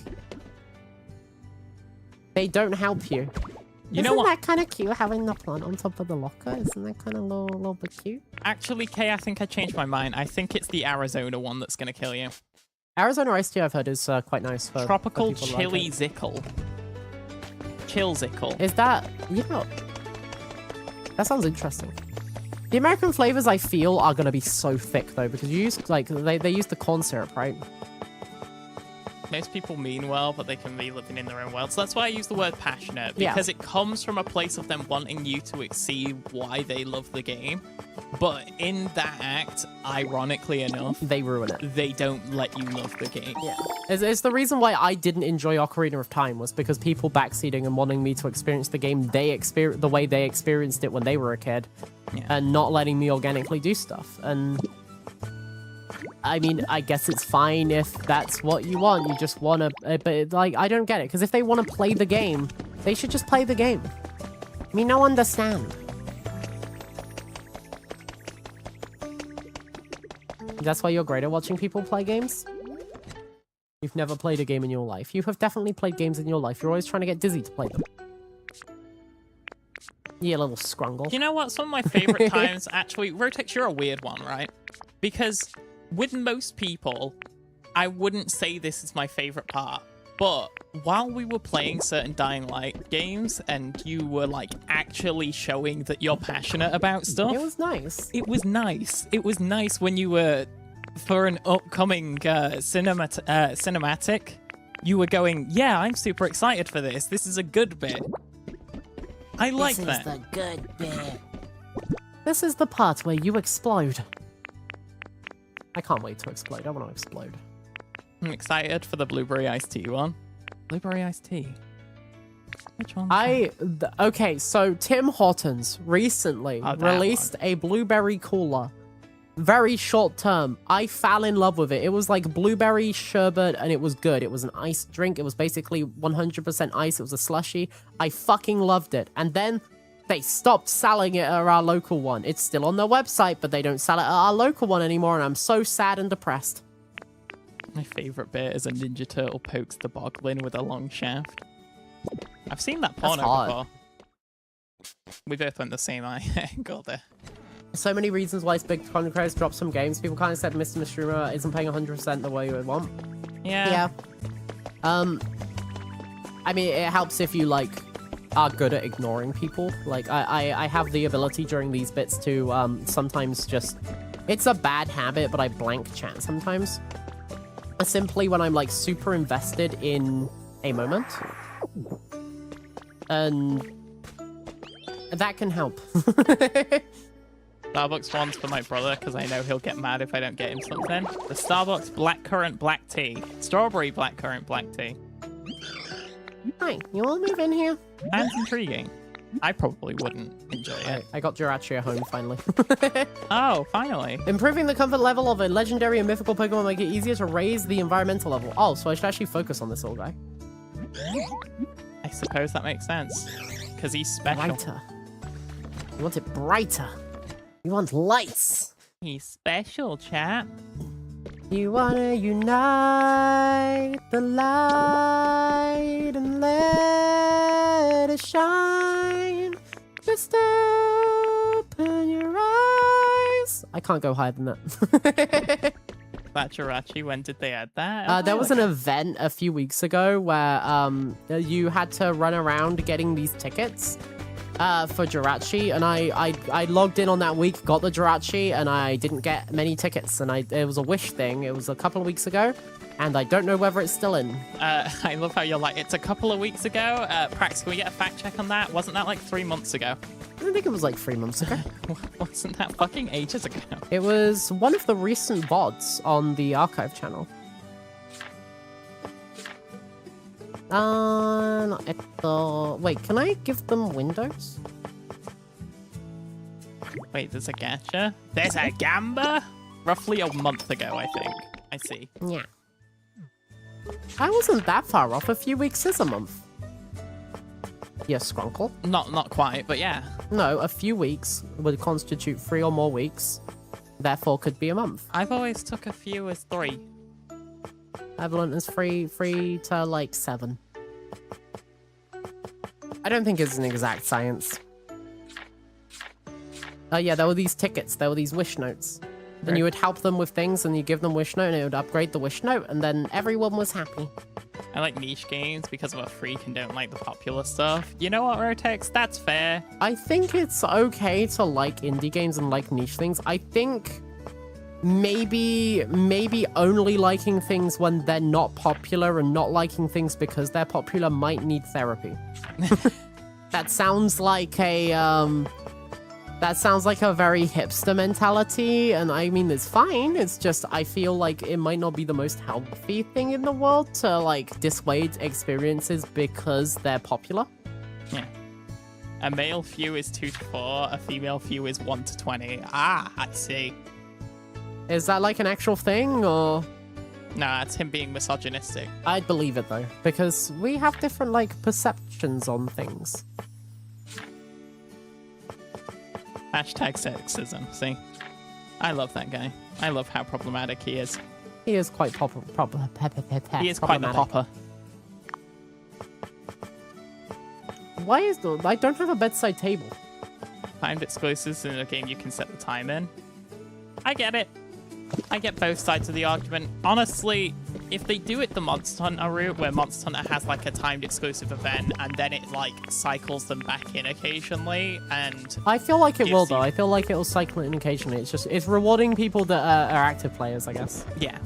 Speaker 1: They don't help you.
Speaker 2: You know
Speaker 3: Isn't
Speaker 2: what?
Speaker 3: that kind of cute having the plant on top of the locker? Isn't that kind of a little bit cute?
Speaker 2: Actually, Kay, I think I changed my mind. I think it's the Arizona one that's going to kill you.
Speaker 1: Arizona iced tea, I've heard, is quite nice for
Speaker 2: Tropical
Speaker 1: for people
Speaker 2: chili
Speaker 1: like
Speaker 2: zickle. Chill zickle.
Speaker 1: Is that, you know, that sounds interesting. The American flavors, I feel, are going to be so thick, though, because you use, like, they use the corn syrup, right?
Speaker 2: Most people mean well, but they can be living in their own world. So that's why I use the word passionate, because it comes from a place of them wanting you to see why they love the game. But in that act, ironically enough,
Speaker 1: They ruin it.
Speaker 2: they don't let you love the game.
Speaker 1: Yeah. It's the reason why I didn't enjoy Ocarina of Time was because people backseating and wanting me to experience the game the way they experienced it when they were a kid, and not letting me organically do stuff. And I mean, I guess it's fine if that's what you want. You just want to, but like, I don't get it. Because if they want to play the game, they should just play the game.
Speaker 3: Me no understand.
Speaker 1: That's why you're great at watching people play games. You've never played a game in your life. You have definitely played games in your life. You're always trying to get Dizzy to play them. Yeah, little scrungle.
Speaker 2: You know what? Some of my favorite times, actually, Rotex, you're a weird one, right? Because with most people, I wouldn't say this is my favorite part. But while we were playing certain Dying Light games and you were like actually showing that you're passionate about stuff,
Speaker 1: It was nice.
Speaker 2: it was nice. It was nice when you were, for an upcoming cinematic, you were going, yeah, I'm super excited for this. This is a good bit. I like that.
Speaker 3: This is the good bit.
Speaker 1: This is the part where you explode. I can't wait to explode. I want to explode.
Speaker 2: I'm excited for the blueberry iced tea one. Blueberry iced tea. Which one?
Speaker 1: Okay, so Tim Hortons recently
Speaker 2: Oh, that
Speaker 1: released a blueberry cooler. Very short term. I fell in love with it. It was like blueberry sherbet and it was good. It was an iced drink. It was basically 100% ice. It was a slushy. I fucking loved it. And then they stopped selling it at our local one. It's still on their website, but they don't sell it at our local one anymore. And I'm so sad and depressed.
Speaker 2: My favorite bit is a Ninja Turtle pokes the boglin with a long shaft. I've seen that porno
Speaker 1: hot.
Speaker 2: before. We both went the same angle there.
Speaker 1: So many reasons why it's big content creators drop some games. People kind of said Mr. Mishima isn't paying 100% the way you would want.
Speaker 2: Yeah.
Speaker 1: I mean, it helps if you, like, are good at ignoring people. Like, I have the ability during these bits to sometimes just... It's a bad habit, but I blank chat sometimes. Simply when I'm, like, super invested in a moment. And that can help.
Speaker 2: Starbucks one's for my brother because I know he'll get mad if I don't get him something. The Starbucks blackcurrant black tea. Strawberry blackcurrant black tea.
Speaker 3: Hi, you all move in here?
Speaker 2: Sounds intriguing. I probably wouldn't enjoy it.
Speaker 1: I got Jirachi at home, finally.
Speaker 2: Oh, finally.
Speaker 1: Improving the comfort level of a legendary and mythical Pokemon make it easier to raise the environmental level. Oh, so I should actually focus on this little guy.
Speaker 2: I suppose that makes sense. Because he's special.
Speaker 1: Brighter. You want it brighter. You want lights.
Speaker 2: He's special, chap.
Speaker 1: You wanna unite the light and let it shine. Just open your eyes. I can't go higher than that.
Speaker 2: That Jirachi, when did they add that?
Speaker 1: There was an event a few weeks ago where you had to run around getting these tickets for Jirachi, and I logged in on that week, got the Jirachi, and I didn't get many tickets, and it was a wish thing. It was a couple of weeks ago, and I don't know whether it's still in.
Speaker 2: I love how you're like, it's a couple of weeks ago. Prax, can we get a fact check on that? Wasn't that like 3 months ago?
Speaker 1: I don't think it was like 3 months ago.
Speaker 2: Wasn't that fucking ages ago?
Speaker 1: It was one of the recent VODs on the archive channel. Wait, can I give them windows?
Speaker 2: Wait, there's a gacha? There's a gamba? Roughly a month ago, I think. I see.
Speaker 1: Yeah. I wasn't that far off. A few weeks is a month. Yes, Scrunkle.
Speaker 2: Not quite, but yeah.
Speaker 1: No, a few weeks would constitute 3 or more weeks. Therefore, could be a month.
Speaker 2: I've always took a few as 3.
Speaker 1: Equivalent is 3 to like 7. I don't think it's an exact science. Yeah, there were these tickets. There were these wish notes. And you would help them with things, and you give them wish note, and it would upgrade the wish note, and then everyone was happy.
Speaker 2: I like niche games because I'm a freak and don't like the popular stuff. You know what, Rotex? That's fair.
Speaker 1: I think it's okay to like indie games and like niche things. I think maybe only liking things when they're not popular and not liking things because they're popular might need therapy. That sounds like a very hipster mentality, and I mean, it's fine. It's just, I feel like it might not be the most healthy thing in the world to, like, dissuade experiences because they're popular.
Speaker 2: Yeah. A male few is 2 to 4, a female few is 1 to 20. Ah, I see.
Speaker 1: Is that, like, an actual thing, or...?
Speaker 2: Nah, it's him being misogynistic.
Speaker 1: I'd believe it, though, because we have different, like, perceptions on things.
Speaker 2: Hashtag sexism, see? I love that guy. I love how problematic he is.
Speaker 1: He is quite
Speaker 2: He is quite the popper.
Speaker 1: Why is the... I don't have a bedside table.
Speaker 2: Timed exclusives in a game you can set the time in. I get it. I get both sides of the argument. Honestly, if they do it the Monster Hunter route, where Monster Hunter has like a timed exclusive event and then it like cycles them back in occasionally, and
Speaker 1: I feel like it will though. I feel like it will cycle in occasionally. It's rewarding people that are active players, I guess.
Speaker 2: Yeah.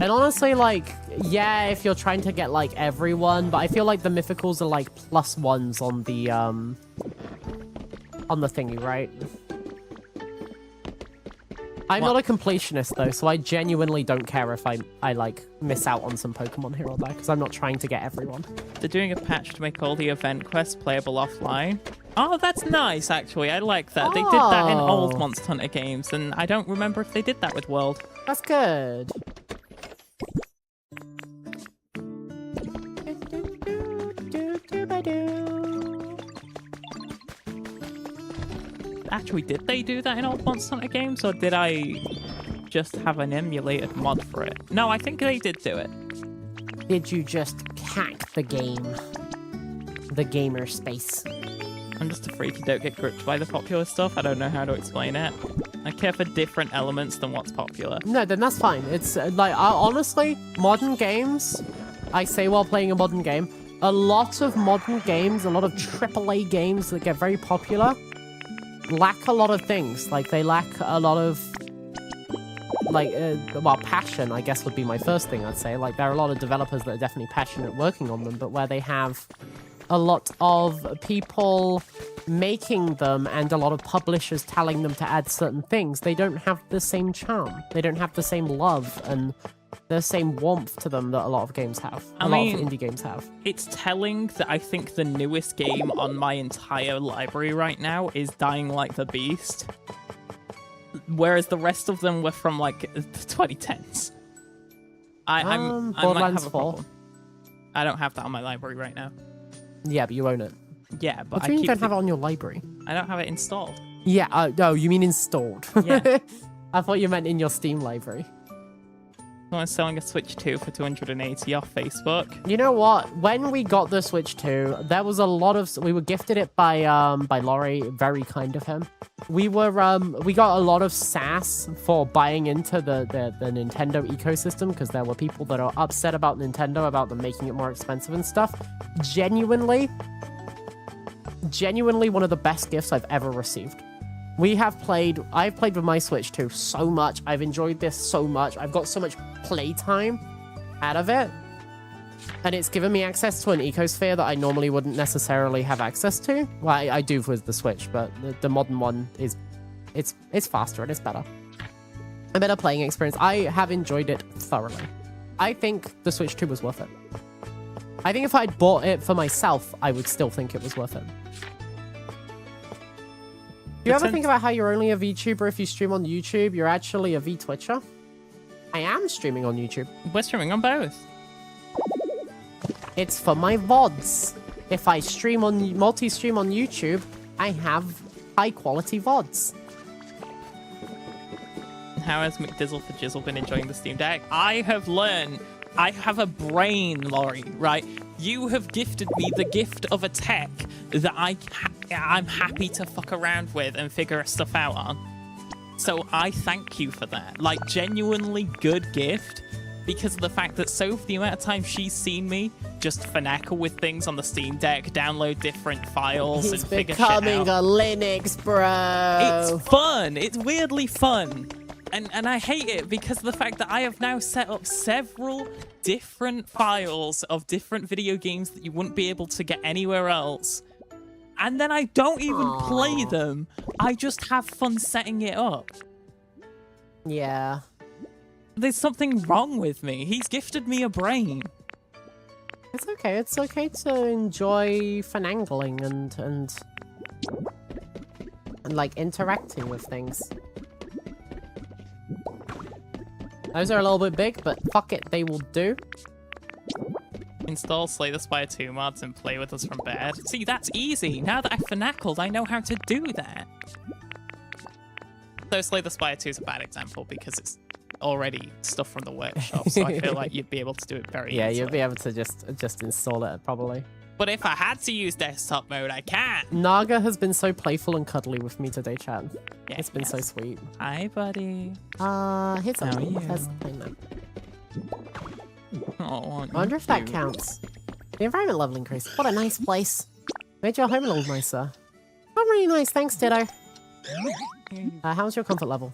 Speaker 1: And honestly, like, yeah, if you're trying to get like everyone, but I feel like the mythicals are like +1s on the thingy, right? I'm not a completionist, though, so I genuinely don't care if I like, miss out on some Pokemon here or there, because I'm not trying to get everyone.
Speaker 2: They're doing a patch to make all the event quests playable offline. Oh, that's nice, actually. I like that. They did that in old Monster Hunter games, and I don't remember if they did that with World.
Speaker 1: That's good.
Speaker 2: Actually, did they do that in old Monster Hunter games, or did I just have an emulated mod for it? No, I think they did do it.
Speaker 1: Did you just hack the game? The gamer space.
Speaker 2: I'm just a freak and don't get gripped by the popular stuff. I don't know how to explain it. I care for different elements than what's popular.
Speaker 1: No, then that's fine. It's like, honestly, modern games, I say while playing a modern game, a lot of modern games, a lot of AAA games that get very popular, lack a lot of things. Like, they lack a lot of, like, well, passion, I guess, would be my first thing I'd say. Like, there are a lot of developers that are definitely passionate working on them, but where they have a lot of people making them and a lot of publishers telling them to add certain things, they don't have the same charm. They don't have the same love and the same warmth to them that a lot of games have. A lot of indie games have.
Speaker 2: It's telling that I think the newest game on my entire library right now is Dying Like the Beast, whereas the rest of them were from like the 2010s. I might have a problem. I don't have that on my library right now.
Speaker 1: Yeah, but you own it.
Speaker 2: Yeah, but
Speaker 1: what do you mean you don't have it on your library?
Speaker 2: I don't have it installed.
Speaker 1: Yeah, no, you mean installed.
Speaker 2: Yeah.
Speaker 1: I thought you meant in your Steam library.
Speaker 2: Someone's selling a Switch 2 for $280 off Facebook.
Speaker 1: You know what? When we got the Switch 2, there was a lot of... We were gifted it by Laurie. Very kind of him. We got a lot of sass for buying into the Nintendo ecosystem, because there were people that are upset about Nintendo, about them making it more expensive and stuff. Genuinely one of the best gifts I've ever received. I've played with my Switch 2 so much. I've enjoyed this so much. I've got so much playtime out of it. And it's given me access to an ecosphere that I normally wouldn't necessarily have access to. Well, I do with the Switch, but the modern one it's faster and it's better. A better playing experience. I have enjoyed it thoroughly. I think the Switch 2 was worth it. I think if I'd bought it for myself, I would still think it was worth it. Do you ever think about how you're only a VTuber if you stream on YouTube? You're actually a VTwitcher. I am streaming on YouTube.
Speaker 2: We're streaming on both.
Speaker 1: It's for my VODs. If I stream on multi-stream on YouTube, I have high-quality VODs.
Speaker 2: how has McDizzle for Jizzle been enjoying the Steam Deck? I have learned. I have a brain, Laurie, right? You have gifted me the gift of a tech that I'm happy to fuck around with and figure stuff out on. So I thank you for that. Like, genuinely good gift, because of the fact that Soph, the amount of time she's seen me just finagle with things on the Steam Deck, download different files and figure shit out.
Speaker 1: He's becoming a Linux bro.
Speaker 2: It's fun. It's weirdly fun. And I hate it because of the fact that I have now set up several different files of different video games that you wouldn't be able to get anywhere else. And then I don't even play them. I just have fun setting it up.
Speaker 1: Yeah.
Speaker 2: There's something wrong with me. He's gifted me a brain.
Speaker 1: It's okay. It's okay to enjoy finagling and like interacting with things. Those are a little bit big, but fuck it, they will do.
Speaker 2: Install Slay the Spire 2 mods and play with us from bed. See, that's easy. Now that I've finacled, I know how to do that. So Slay the Spire 2 is a bad example because it's already stuff from the workshop, so I feel like you'd be able to do it very easily.
Speaker 1: You'd be able to just install it, probably.
Speaker 2: But if I had to use desktop mode, I can't.
Speaker 1: Naga has been so playful and cuddly with me today, Chad.
Speaker 2: Yeah,
Speaker 1: it's been so sweet.
Speaker 2: Hi, buddy.
Speaker 1: Here's
Speaker 2: How are
Speaker 1: something.
Speaker 2: you?
Speaker 1: There's the plane map.
Speaker 2: Oh,
Speaker 1: I wonder if that counts. The environment level increase. What a nice place. Made your home a little nicer. Oh, really nice. Thanks, Ditto. How's your comfort level?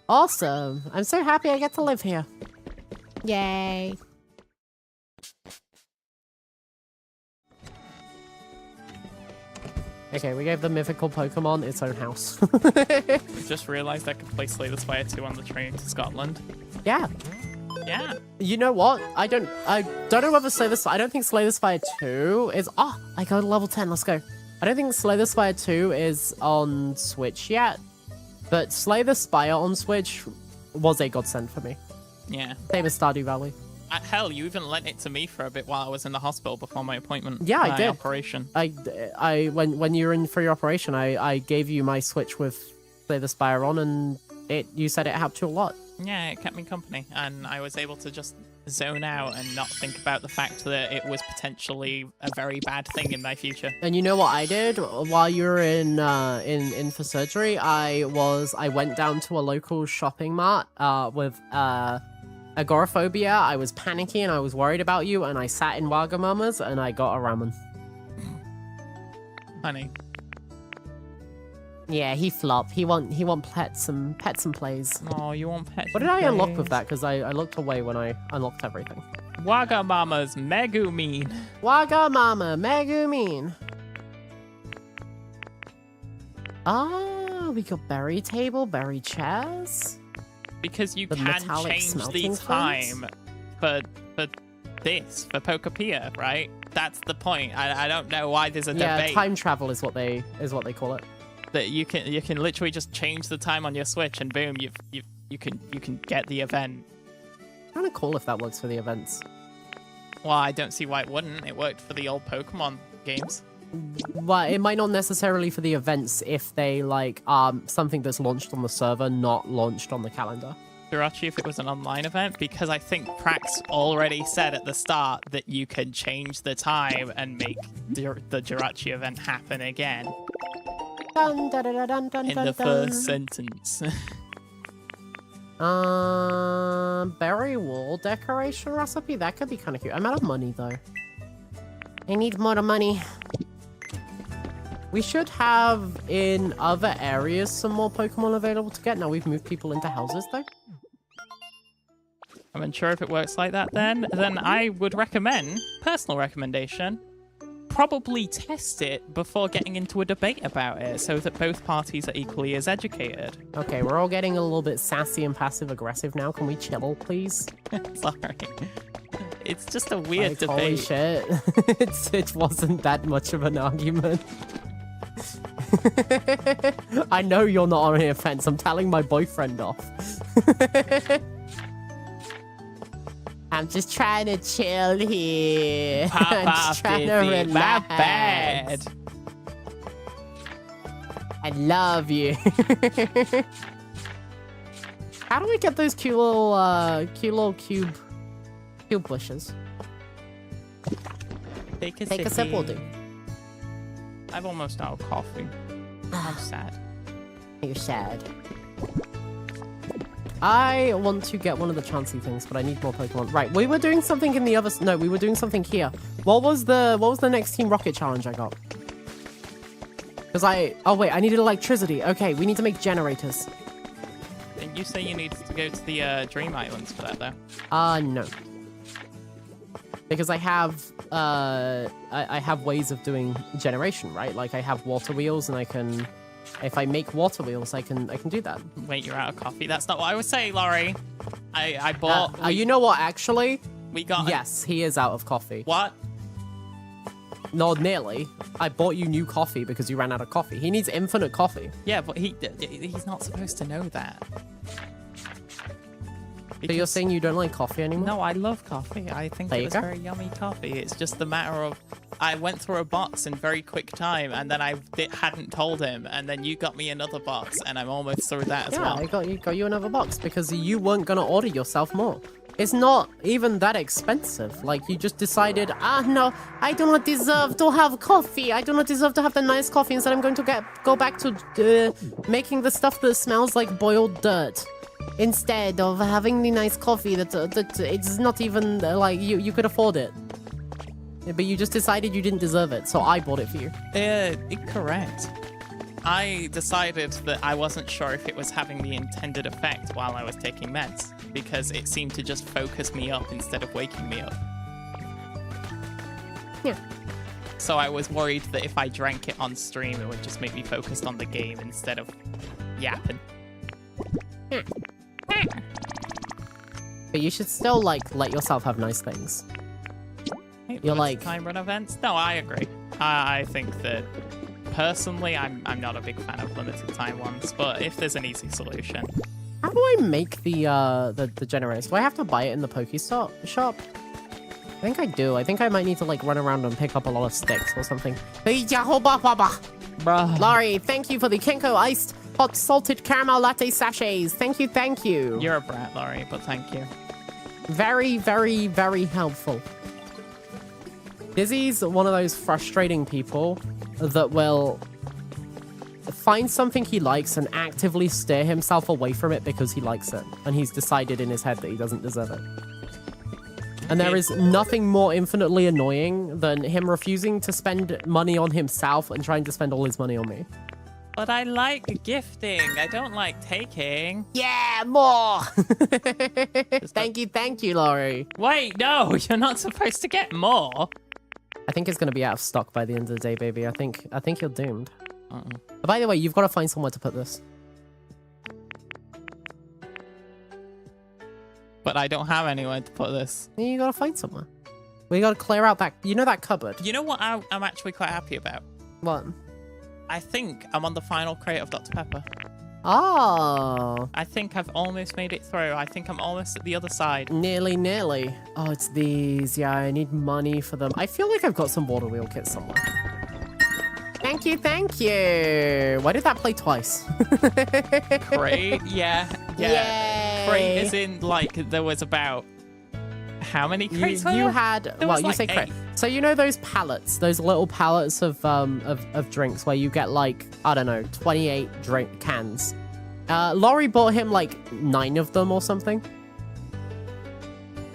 Speaker 1: Awesome. I'm so happy I get to live here. Yay. Okay, we gave the mythical Pokemon its own house.
Speaker 2: Just realized I could play Slay the Spire 2 on the train to Scotland.
Speaker 1: Yeah.
Speaker 2: Yeah.
Speaker 1: You know what? I don't know whether I don't think Slay the Spire 2 is... Oh, I go to level 10. Let's go. I don't think Slay the Spire 2 is on Switch yet. But Slay the Spire on Switch was a godsend for me.
Speaker 2: Yeah.
Speaker 1: Same as Stardew Valley.
Speaker 2: Hell, you even lent it to me for a bit while I was in the hospital before my appointment.
Speaker 1: Yeah, I
Speaker 2: my
Speaker 1: did.
Speaker 2: Operation.
Speaker 1: When you were in for your operation, I gave you my Switch with Slay the Spire on, and you said it helped you a lot.
Speaker 2: Yeah, it kept me company, and I was able to just zone out and not think about the fact that it was potentially a very bad thing in my future.
Speaker 1: And you know what I did while you were in for surgery? I went down to a local shopping mart with agoraphobia. I was panicky and I was worried about you, and I sat in Wagamama's and I got a ramen.
Speaker 2: Honey.
Speaker 1: Yeah, he flop. He want pets and plays.
Speaker 2: Oh, you want pets?
Speaker 1: What did I unlock with that? Because I looked away when I unlocked everything.
Speaker 2: Wagamama's Megumin.
Speaker 1: Wagamama Megumin. Ah, we got berry table, berry chairs.
Speaker 2: Because you
Speaker 1: The
Speaker 2: can
Speaker 1: metallic
Speaker 2: change the
Speaker 1: smelting
Speaker 2: time for Pokopia, right? That's the point. I don't know why there's a debate.
Speaker 1: Time travel is what they call it.
Speaker 2: That you can literally just change the time on your Switch and boom, you can get the event.
Speaker 1: Kind of cool if that works for the events.
Speaker 2: Well, I don't see why it wouldn't. It worked for the old Pokemon games.
Speaker 1: Well, it might not necessarily for the events if they like something that's launched on the server, not launched on the calendar.
Speaker 2: Jirachi, if it was an online event, because I think Prax already said at the start that you can change the time and make the Jirachi event happen again.
Speaker 1: Dun, dun, dun, dun, dun,
Speaker 2: In
Speaker 1: dun,
Speaker 2: the
Speaker 1: dun.
Speaker 2: first sentence.
Speaker 1: Berry wall decoration recipe? That could be kind of cute. I'm out of money though. I need more money. We should have in other areas some more Pokemon available to get. Now we've moved people into houses though.
Speaker 2: I'm unsure if it works like that then. Then I would recommend, personal recommendation, probably test it before getting into a debate about it so that both parties are equally as educated.
Speaker 1: Okay, we're all getting a little bit sassy and passive-aggressive now. Can we chill, please?
Speaker 2: Sorry. It's just a weird
Speaker 1: Like, holy
Speaker 2: debate.
Speaker 1: shit. It wasn't that much of an argument. I know you're not on any offense. I'm telling my boyfriend off. I'm just trying to chill here. I'm just trying to relax.
Speaker 2: My bad.
Speaker 1: I love you. How do we get those cute little cube wishes?
Speaker 2: Take a
Speaker 1: sip will do.
Speaker 2: I've almost out of coffee. I'm sad.
Speaker 1: You're sad. I want to get one of the Chansey things, but I need more Pokemon. Right, we were doing something in the other... No, we were doing something here. What was the next Team Rocket challenge I got? Because oh wait, I needed electricity. Okay, we need to make generators.
Speaker 2: Didn't you say you needed to go to the Dream Islands for that, though?
Speaker 1: No. Because I have ways of doing generation, right? Like I have water wheels, and I can, if I make water wheels, I can do that.
Speaker 2: Wait, you're out of coffee. That's not what I was saying, Laurie. I bought.
Speaker 1: You know what? Actually,
Speaker 2: we got.
Speaker 1: Yes, he is out of coffee.
Speaker 2: What?
Speaker 1: No, nearly. I bought you new coffee because you ran out of coffee. He needs infinite coffee.
Speaker 2: Yeah, but he's not supposed to know that.
Speaker 1: So you're saying you don't like coffee anymore?
Speaker 2: No, I love coffee. I think it was very yummy coffee. It's just the matter of I went through a box in very quick time, and then I hadn't told him, and then you got me another box, and I'm almost through that as well.
Speaker 1: Yeah, I got you another box because you weren't gonna order yourself more. It's not even that expensive. Like, you just decided, no, I do not deserve to have coffee. I do not deserve to have the nice coffee. Instead, I'm going to go back to making the stuff that smells like boiled dirt. Instead of having the nice coffee that it's not even, like, you could afford it. But you just decided you didn't deserve it, so I bought it for you.
Speaker 2: Incorrect. I decided that I wasn't sure if it was having the intended effect while I was taking meds, because it seemed to just focus me up instead of waking me up.
Speaker 1: Yeah.
Speaker 2: So I was worried that if I drank it on stream, it would just make me focused on the game instead of yapping.
Speaker 1: But you should still, like, let yourself have nice things. You're like...
Speaker 2: Time run events? No, I agree. I think that... Personally, I'm not a big fan of limited time ones, but if there's an easy solution.
Speaker 1: How do I make the generators? Do I have to buy it in the Pokestop shop? I think I do. I think I might need to like run around and pick up a lot of sticks or something. Hey, Yaho
Speaker 2: Bruh.
Speaker 1: Laurie, thank you for the Kinko iced hot salted caramel latte sachets. Thank you, thank you.
Speaker 2: You're a brat, Laurie, but thank you.
Speaker 1: Very, very, very helpful. Dizzy's one of those frustrating people that will find something he likes and actively steer himself away from it because he likes it. And he's decided in his head that he doesn't deserve it. And there is nothing more infinitely annoying than him refusing to spend money on himself and trying to spend all his money on me.
Speaker 2: But I like gifting. I don't like taking.
Speaker 1: Yeah, more! Thank you, Laurie.
Speaker 2: Wait, no, you're not supposed to get more.
Speaker 1: I think it's going to be out of stock by the end of the day, baby. I think you're doomed. By the way, you've got to find somewhere to put this.
Speaker 2: But I don't have anywhere to put this.
Speaker 1: You got to find somewhere. We got to clear out that... You know that cupboard?
Speaker 2: You know what I'm actually quite happy about?
Speaker 1: What?
Speaker 2: I think I'm on the final crate of Dr. Pepper.
Speaker 1: Oh.
Speaker 2: I think I've almost made it through. I think I'm almost at the other side.
Speaker 1: Nearly. Oh, it's these. Yeah, I need money for them. I feel like I've got some water wheel kits somewhere. Thank you. Why did that play twice?
Speaker 2: Crate? Yeah.
Speaker 1: Yay.
Speaker 2: Crate is in, like, there was about... How many crates were there?
Speaker 1: You had... Well, you say crate. So you know those pallets, those little pallets of drinks where you get like, I don't know, 28 drink cans. Laurie bought him like 9 of them or something.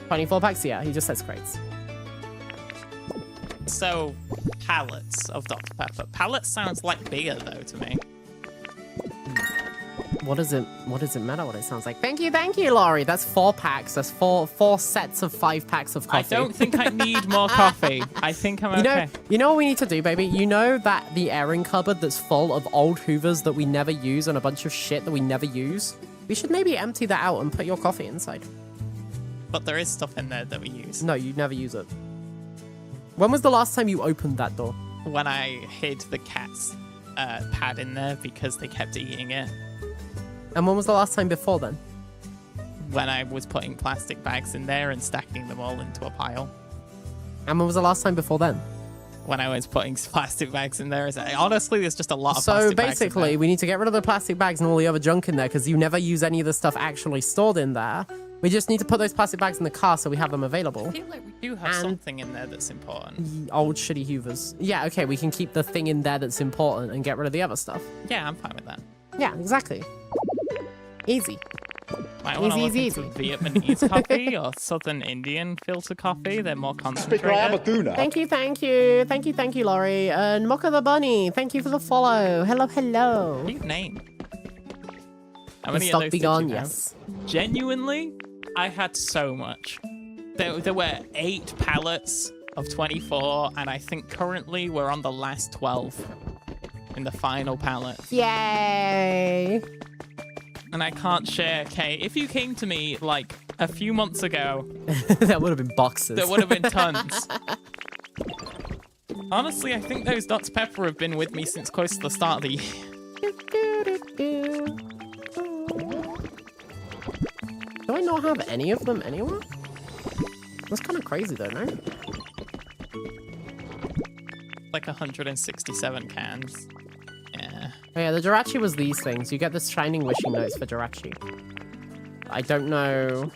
Speaker 1: 24 packs, yeah, he just says crates.
Speaker 2: So, pallets of Dr. Pepper. Pallets sounds like beer though to me.
Speaker 1: What does it matter what it sounds like? Thank you, Laurie. That's 4 packs. That's four sets of 5 packs of coffee.
Speaker 2: I don't think I need more coffee. I think I'm okay.
Speaker 1: You know what we need to do, baby? You know that the airing cupboard that's full of old Hoovers that we never use and a bunch of shit that we never use? We should maybe empty that out and put your coffee inside.
Speaker 2: But there is stuff in there that we use.
Speaker 1: No, you never use it. When was the last time you opened that door?
Speaker 2: When I hid the cat's pad in there because they kept eating it.
Speaker 1: And when was the last time before then?
Speaker 2: When I was putting plastic bags in there and stacking them all into a pile.
Speaker 1: And when was the last time before then?
Speaker 2: when I was putting plastic bags in there. Honestly, there's just a lot of
Speaker 1: So
Speaker 2: plastic bags in
Speaker 1: basically,
Speaker 2: there.
Speaker 1: we need to get rid of the plastic bags and all the other junk in there because you never use any of the stuff actually stored in there. We just need to put those plastic bags in the car so we have them available.
Speaker 2: I feel like we do have something in there that's important.
Speaker 1: Old shitty Hoovers. Yeah, okay, we can keep the thing in there that's important and get rid of the other stuff.
Speaker 2: Yeah, I'm fine with that.
Speaker 1: Yeah, exactly. Easy.
Speaker 2: Might want to look
Speaker 1: Easy.
Speaker 2: into Vietnamese coffee or Southern Indian filter coffee. They're more concentrated.
Speaker 1: Thank you, Laurie. And Mocha the Bunny, thank you for the follow. Hello.
Speaker 2: Cute name. How
Speaker 1: The
Speaker 2: many of
Speaker 1: stock
Speaker 2: those
Speaker 1: be
Speaker 2: did
Speaker 1: gone,
Speaker 2: you have?
Speaker 1: yes.
Speaker 2: Genuinely, I had so much. There were 8 pallets of 24, and I think currently we're on the last 12 in the final pallet.
Speaker 1: Yay!
Speaker 2: And I can't share, Kay. If you came to me like a few months ago,
Speaker 1: That would have been boxes.
Speaker 2: there would have been tons. Honestly, I think those Dr. Pepper have been with me since close to the start of the year.
Speaker 1: Do I not have any of them anywhere? That's kind of crazy though, no?
Speaker 2: Like 167 cans. Yeah.
Speaker 1: Oh yeah, the Jirachi was these things. You get the shining wishing notes for Jirachi. I don't know.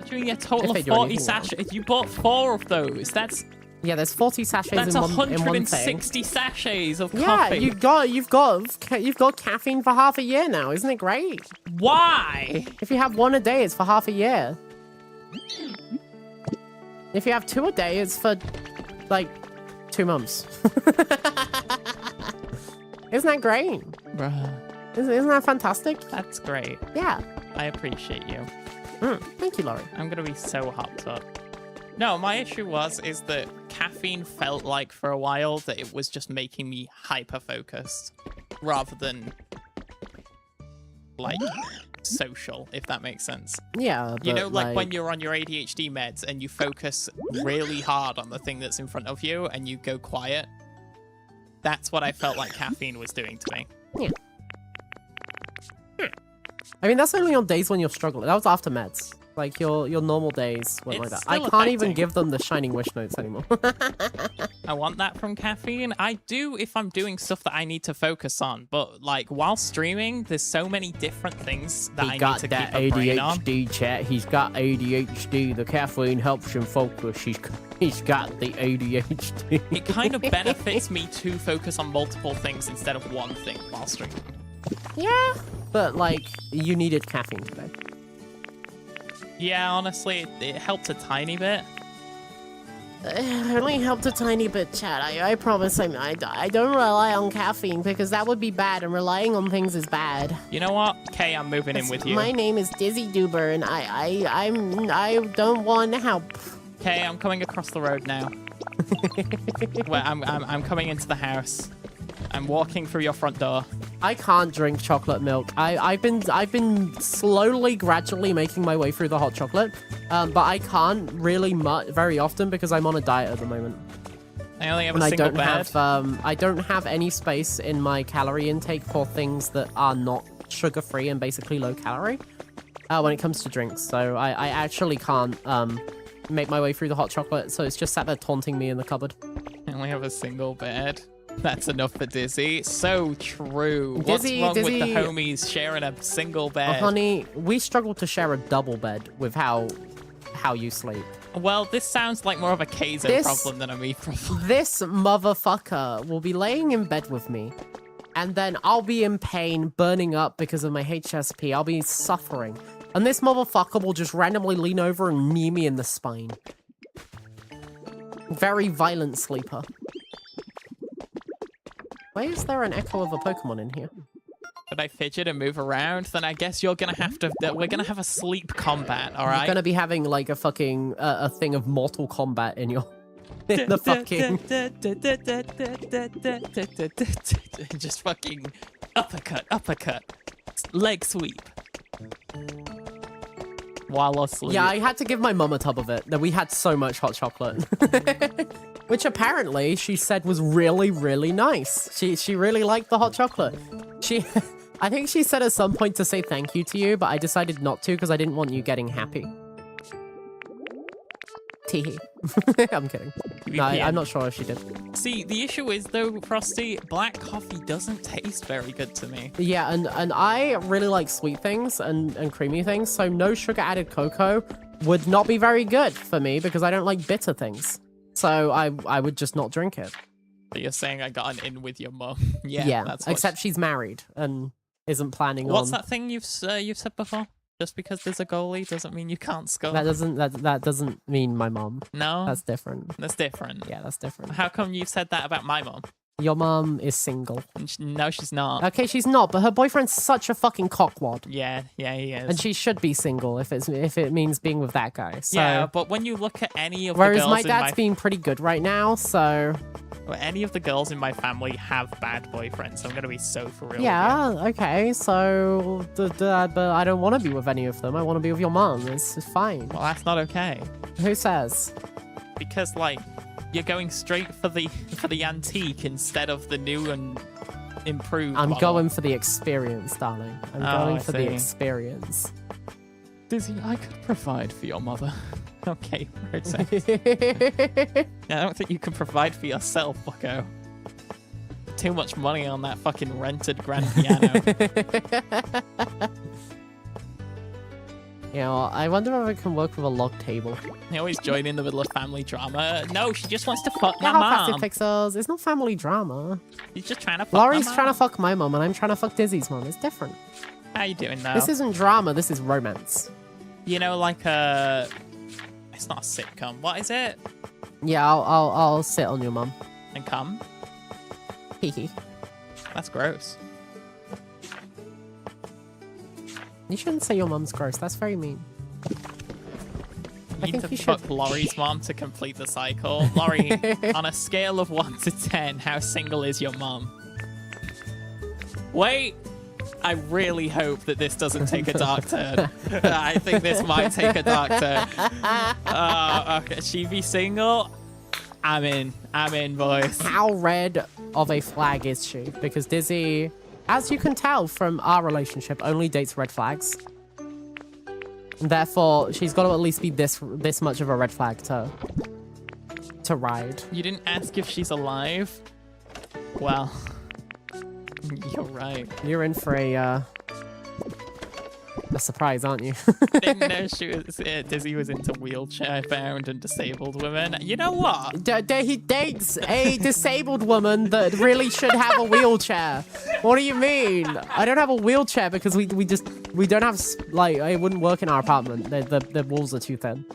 Speaker 2: Doing a total
Speaker 1: If they
Speaker 2: of
Speaker 1: do
Speaker 2: 40
Speaker 1: anything well.
Speaker 2: sachets. You bought 4 of those. That's
Speaker 1: Yeah, there's 40 sachets
Speaker 2: That's
Speaker 1: in one thing.
Speaker 2: 160 sachets of
Speaker 1: Yeah,
Speaker 2: coffee.
Speaker 1: you've got caffeine for half a year now. Isn't it great?
Speaker 2: Why?
Speaker 1: If you have 1 a day, it's for half a year. If you have 2 a day, it's for like 2 months. Isn't that great?
Speaker 2: Bruh,
Speaker 1: Isn't that fantastic?
Speaker 2: that's great.
Speaker 1: Yeah.
Speaker 2: I appreciate you.
Speaker 1: Thank you, Laurie.
Speaker 2: I'm gonna be so hopped up. No, my issue is that caffeine felt like for a while that it was just making me hyper focused rather than like social, if that makes sense.
Speaker 1: Yeah,
Speaker 2: You know,
Speaker 1: but,
Speaker 2: like when you're on your ADHD meds and you focus really hard on the thing that's in front of you and you go quiet. That's what I felt like caffeine was doing to me.
Speaker 1: Yeah. I mean, that's only on days when you're struggling. That was after meds. Like, your normal days weren't like
Speaker 2: It's
Speaker 1: that. I
Speaker 2: still
Speaker 1: can't even
Speaker 2: affecting.
Speaker 1: give them the shining wish notes anymore.
Speaker 2: I want that from caffeine. I do if I'm doing stuff that I need to focus on. But, like, while streaming, there's so many different things that I need to keep a brain on.
Speaker 1: chat. He's got ADHD. The caffeine helps him focus. He's got the ADHD.
Speaker 2: It kind of benefits me to focus on multiple things instead of one thing while streaming.
Speaker 1: Yeah, but, like, you needed caffeine today.
Speaker 2: Yeah, honestly, it helped a tiny bit.
Speaker 1: It only helped a tiny bit, chat. I promise I don't rely on caffeine because that would be bad, and relying on things is bad.
Speaker 2: You know what? Kay, I'm moving in with you.
Speaker 1: My name is Dizzy Duber, and I don't want help.
Speaker 2: Kay, I'm coming across the road now. Well, I'm coming into the house. I'm walking through your front door.
Speaker 1: I can't drink chocolate milk. I've been slowly, gradually making my way through the hot chocolate, but I can't really very often because I'm on a diet at the moment.
Speaker 2: I only have
Speaker 1: And
Speaker 2: a
Speaker 1: I
Speaker 2: single
Speaker 1: don't
Speaker 2: bed.
Speaker 1: have I don't have any space in my calorie intake for things that are not sugar free and basically low calorie when it comes to drinks. So I actually can't make my way through the hot chocolate. So it's just sat there taunting me in the cupboard.
Speaker 2: I only have a single bed. That's enough for Dizzy. So true.
Speaker 1: Dizzy-
Speaker 2: What's wrong with the
Speaker 1: Dizzy-
Speaker 2: homies sharing a single bed?
Speaker 1: Honey, we struggle to share a double bed with how you sleep.
Speaker 2: Well, this sounds like more of a Kaizo
Speaker 1: This-
Speaker 2: problem than a me problem.
Speaker 1: This motherfucker will be laying in bed with me, and then I'll be in pain, burning up because of my HSP. I'll be suffering. And this motherfucker will just randomly lean over and knee me in the spine. Very violent sleeper. Why is there an echo of a Pokemon in here?
Speaker 2: Could I fidget and move around? Then I guess you're gonna have to. We're gonna have a sleep combat. All
Speaker 1: You're
Speaker 2: right.
Speaker 1: gonna be having like a fucking a thing of Mortal Kombat in your in the fucking.
Speaker 2: Just fucking uppercut, leg sweep. While asleep.
Speaker 1: Yeah, I had to give my mum a tub of it. That we had so much hot chocolate. Which apparently she said was really, really nice. She really liked the hot chocolate. I think she said at some point to say thank you to you, but I decided not to because I didn't want you getting happy. Teehee. I'm kidding. No, I'm not sure if she did.
Speaker 2: See, the issue is, though, Frosty, black coffee doesn't taste very good to me.
Speaker 1: Yeah, and I really like sweet things and creamy things, so no sugar added cocoa would not be very good for me because I don't like bitter things. So I would just not drink it.
Speaker 2: But you're saying I got an in with your mum. Yeah,
Speaker 1: Yeah,
Speaker 2: that's what
Speaker 1: except she's married and isn't planning
Speaker 2: What's
Speaker 1: on...
Speaker 2: that thing you've said before? Just because there's a goalie doesn't mean you can't score.
Speaker 1: That doesn't mean my mom.
Speaker 2: No?
Speaker 1: That's different.
Speaker 2: That's different.
Speaker 1: Yeah, that's different.
Speaker 2: How come you've said that about my mom?
Speaker 1: Your mom is single.
Speaker 2: No, she's not.
Speaker 1: Okay, she's not, but her boyfriend's such a fucking cockwad.
Speaker 2: Yeah, he is.
Speaker 1: And she should be single if it means being with that guy. So.
Speaker 2: Yeah, but when you look at any of the
Speaker 1: Whereas
Speaker 2: girls
Speaker 1: my dad's being pretty good right now, so...
Speaker 2: Well, any of the girls in my family have bad boyfriends. I'm going to be so for real.
Speaker 1: Yeah, okay, so... but I don't want to be with any of them. I want to be with your mom. It's fine.
Speaker 2: Well, that's not okay.
Speaker 1: Who says?
Speaker 2: Because, like, you're going straight for the antique instead of the new and improved
Speaker 1: I'm
Speaker 2: model.
Speaker 1: going for the experience, darling. I'm going for the experience.
Speaker 2: Dizzy, I could provide for your mother. Okay, road sex. I don't think you can provide for yourself, bucko. Too much money on that fucking rented grand piano.
Speaker 1: You know, I wonder if I can work with a log table.
Speaker 2: They always join in the middle of family drama. No, she just wants to fuck my
Speaker 1: Yeah, Plastic
Speaker 2: mom.
Speaker 1: Pixels. It's not family drama.
Speaker 2: She's just trying to fuck
Speaker 1: Laurie's
Speaker 2: my mom.
Speaker 1: trying to fuck my mom, and I'm trying to fuck Dizzy's mom. It's different.
Speaker 2: How you doing now?
Speaker 1: This isn't drama. This is romance.
Speaker 2: You know, like a... It's not a sitcom. What is it?
Speaker 1: Yeah, I'll sit on your mum.
Speaker 2: And come?
Speaker 1: Hee.
Speaker 2: That's gross.
Speaker 1: You shouldn't say your mum's gross. That's very mean.
Speaker 2: You need to fuck Laurie's mom to complete the cycle. Laurie, on a scale of 1 to 10, how single is your mom? Wait! I really hope that this doesn't take a dark turn. I think this might take a dark turn. Okay, she be single? I'm in, boys.
Speaker 1: How red of a flag is she? Because Dizzy, as you can tell from our relationship, only dates red flags. Therefore, she's got to at least be this much of a red flag to ride.
Speaker 2: You didn't ask if she's alive? Well, you're right.
Speaker 1: You're in for a surprise, aren't you?
Speaker 2: Didn't know Dizzy was into wheelchair-bound and disabled women. You know what?
Speaker 1: He dates a disabled woman that really should have a wheelchair. What do you mean? I don't have a wheelchair because we don't have, like, it wouldn't work in our apartment. The walls are too thin.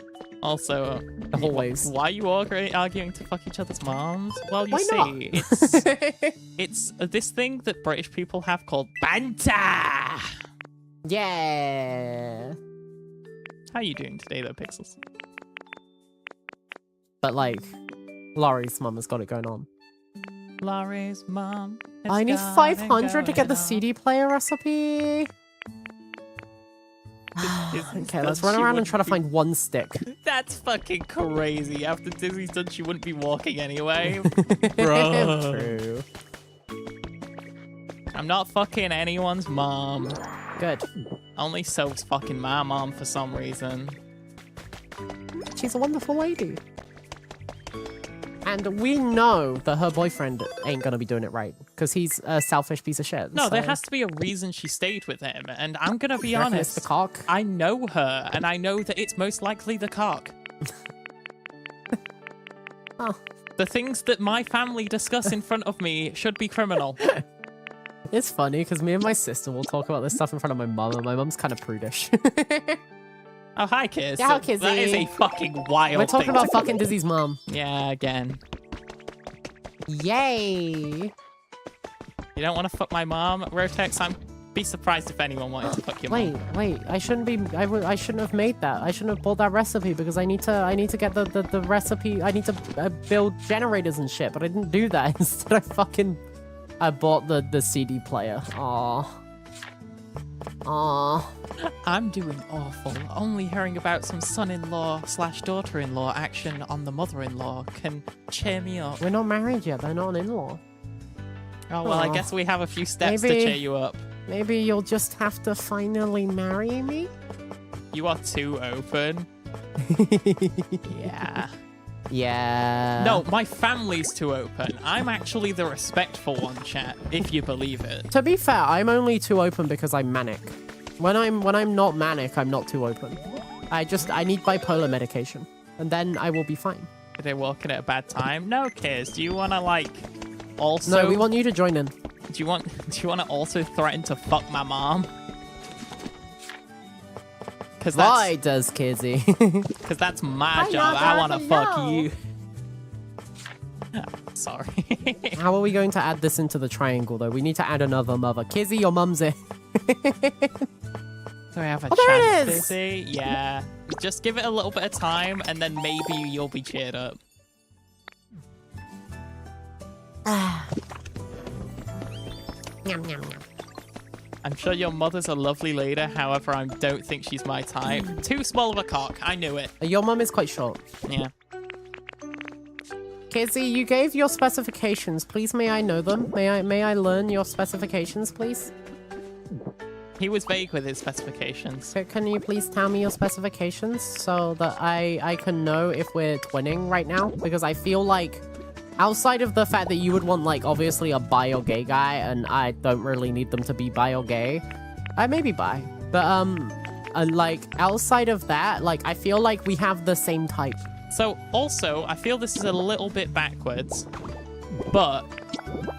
Speaker 2: Also,
Speaker 1: the hallways.
Speaker 2: Why are you all arguing to fuck each other's moms? Well, you
Speaker 1: Why
Speaker 2: see, it's this thing that British people have called banter.
Speaker 1: Yeah.
Speaker 2: How are you doing today, though, Pixels?
Speaker 1: But, like, Laurie's mum has got it going on.
Speaker 2: Laurie's mum.
Speaker 1: I need 500 to get the CD player recipe. Okay, let's run around and try to find one stick.
Speaker 2: That's fucking crazy. After Dizzy's done, she wouldn't be walking anyway. Bro.
Speaker 1: True.
Speaker 2: I'm not fucking anyone's mom.
Speaker 1: Good.
Speaker 2: Only Soap's fucking my mom for some reason.
Speaker 1: She's a wonderful lady. And we know that her boyfriend ain't gonna be doing it right. Because he's a selfish piece of shit.
Speaker 2: No,
Speaker 1: so.
Speaker 2: there has to be a reason she stayed with him. And I'm gonna be
Speaker 1: You reckon
Speaker 2: honest.
Speaker 1: it's the cock?
Speaker 2: I know her, and I know that it's most likely the cock.
Speaker 1: Oh.
Speaker 2: The things that my family discuss in front of me should be criminal.
Speaker 1: It's funny because me and my sister will talk about this stuff in front of my mum, and my mum's kind of prudish.
Speaker 2: Oh, hi, kids.
Speaker 1: Yeah, Kizzy.
Speaker 2: That is a fucking wild
Speaker 1: We're talking
Speaker 2: thing
Speaker 1: about
Speaker 2: to-
Speaker 1: fucking Dizzy's mum.
Speaker 2: Yeah, again.
Speaker 1: Yay!
Speaker 2: You don't want to fuck my mom, Rotex? I'd be surprised if anyone wanted to fuck your mom.
Speaker 1: Wait. I shouldn't be. I shouldn't have made that. I shouldn't have bought that recipe because I need to get the recipe. I need to build generators and shit. But I didn't do that. Instead, I bought the CD player. Aww.
Speaker 2: I'm doing awful. Only hearing about some son-in-law/daughter-in-law action on the mother-in-law can cheer me up.
Speaker 1: We're not married yet. They're not an in-law.
Speaker 2: Oh, well, I
Speaker 1: Aw.
Speaker 2: guess we have a few steps to
Speaker 1: Maybe-
Speaker 2: cheer you up.
Speaker 1: Maybe you'll just have to finally marry me.
Speaker 2: You are too open. Yeah.
Speaker 1: Yeah.
Speaker 2: No, my family's too open. I'm actually the respectful one, chat, if you believe it.
Speaker 1: To be fair, I'm only too open because I'm manic. When I'm not manic, I'm not too open. I need bipolar medication, and then I will be fine.
Speaker 2: Are they walking at a bad time? No, kids. Do you want to like also?
Speaker 1: No, we want you to join in.
Speaker 2: Do you want to also threaten to fuck my mom? Because
Speaker 1: Why does Kizzy?
Speaker 2: Because that's my job. I want to fuck you. Sorry.
Speaker 1: How are we going to add this into the triangle, though? We need to add another mother. Kizzy, your mum's in.
Speaker 2: Do I have a
Speaker 1: Oh, there it
Speaker 2: chance,
Speaker 1: is.
Speaker 2: Dizzy? Yeah. Just give it a little bit of time, and then maybe you'll be cheered up.
Speaker 3: Yum, yum, yum.
Speaker 2: I'm sure your mother's a lovely lady, however, I don't think she's my type. Too small of a cock. I knew it.
Speaker 1: Your mum is quite short.
Speaker 2: Yeah.
Speaker 1: Kizzy, you gave your specifications. Please, may I know them? May I learn your specifications, please?
Speaker 2: He was vague with his specifications.
Speaker 1: Can you please tell me your specifications so that I can know if we're twinning right now? Because I feel like outside of the fact that you would want, like, obviously a bi or gay guy, and I don't really need them to be bi or gay. I may be bi. But, like, outside of that, like, I feel like we have the same type.
Speaker 2: So, also, I feel this is a little bit backwards, but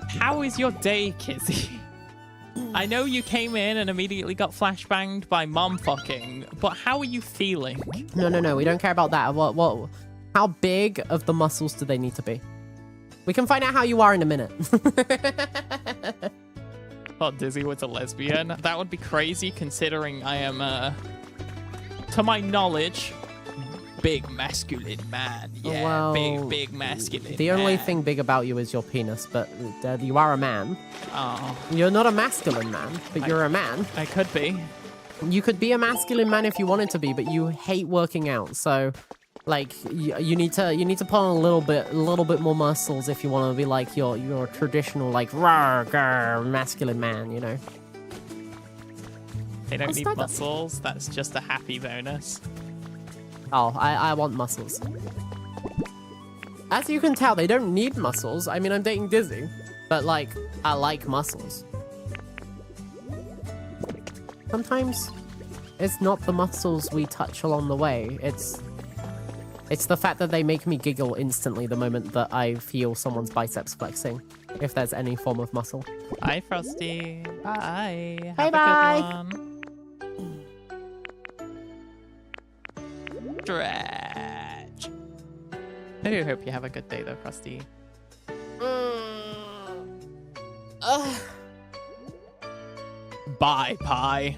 Speaker 2: how is your day, Kizzy? I know you came in and immediately got flashbanged by mom fucking, but how are you feeling?
Speaker 1: No, we don't care about that. How big of the muscles do they need to be? We can find out how you are in a minute.
Speaker 2: Thought Dizzy was a lesbian. That would be crazy considering I am, to my knowledge, big masculine man. Yeah,
Speaker 1: Well,
Speaker 2: big masculine
Speaker 1: The only
Speaker 2: man.
Speaker 1: thing big about you is your penis, but you are a man.
Speaker 2: Oh,
Speaker 1: You're not a masculine man, but you're a man.
Speaker 2: I could be.
Speaker 1: You could be a masculine man if you wanted to be, but you hate working out. So, like, you need to put on a little bit more muscles if you want to be like your traditional like rawr, grr, masculine man. You know.
Speaker 2: They don't
Speaker 1: What's
Speaker 2: need
Speaker 1: that?
Speaker 2: muscles. That's just a happy bonus.
Speaker 1: Oh, I want muscles. As you can tell, they don't need muscles. I mean, I'm dating Dizzy, but like, I like muscles. Sometimes it's not the muscles we touch along the way. It's the fact that they make me giggle instantly the moment that I feel someone's biceps flexing, if there's any form of muscle.
Speaker 2: Bye, Frosty. Bye.
Speaker 1: Bye,
Speaker 2: Have
Speaker 1: bye.
Speaker 2: a good one. Stretch. I do hope you have a good day, though, Frosty. Bye, pie.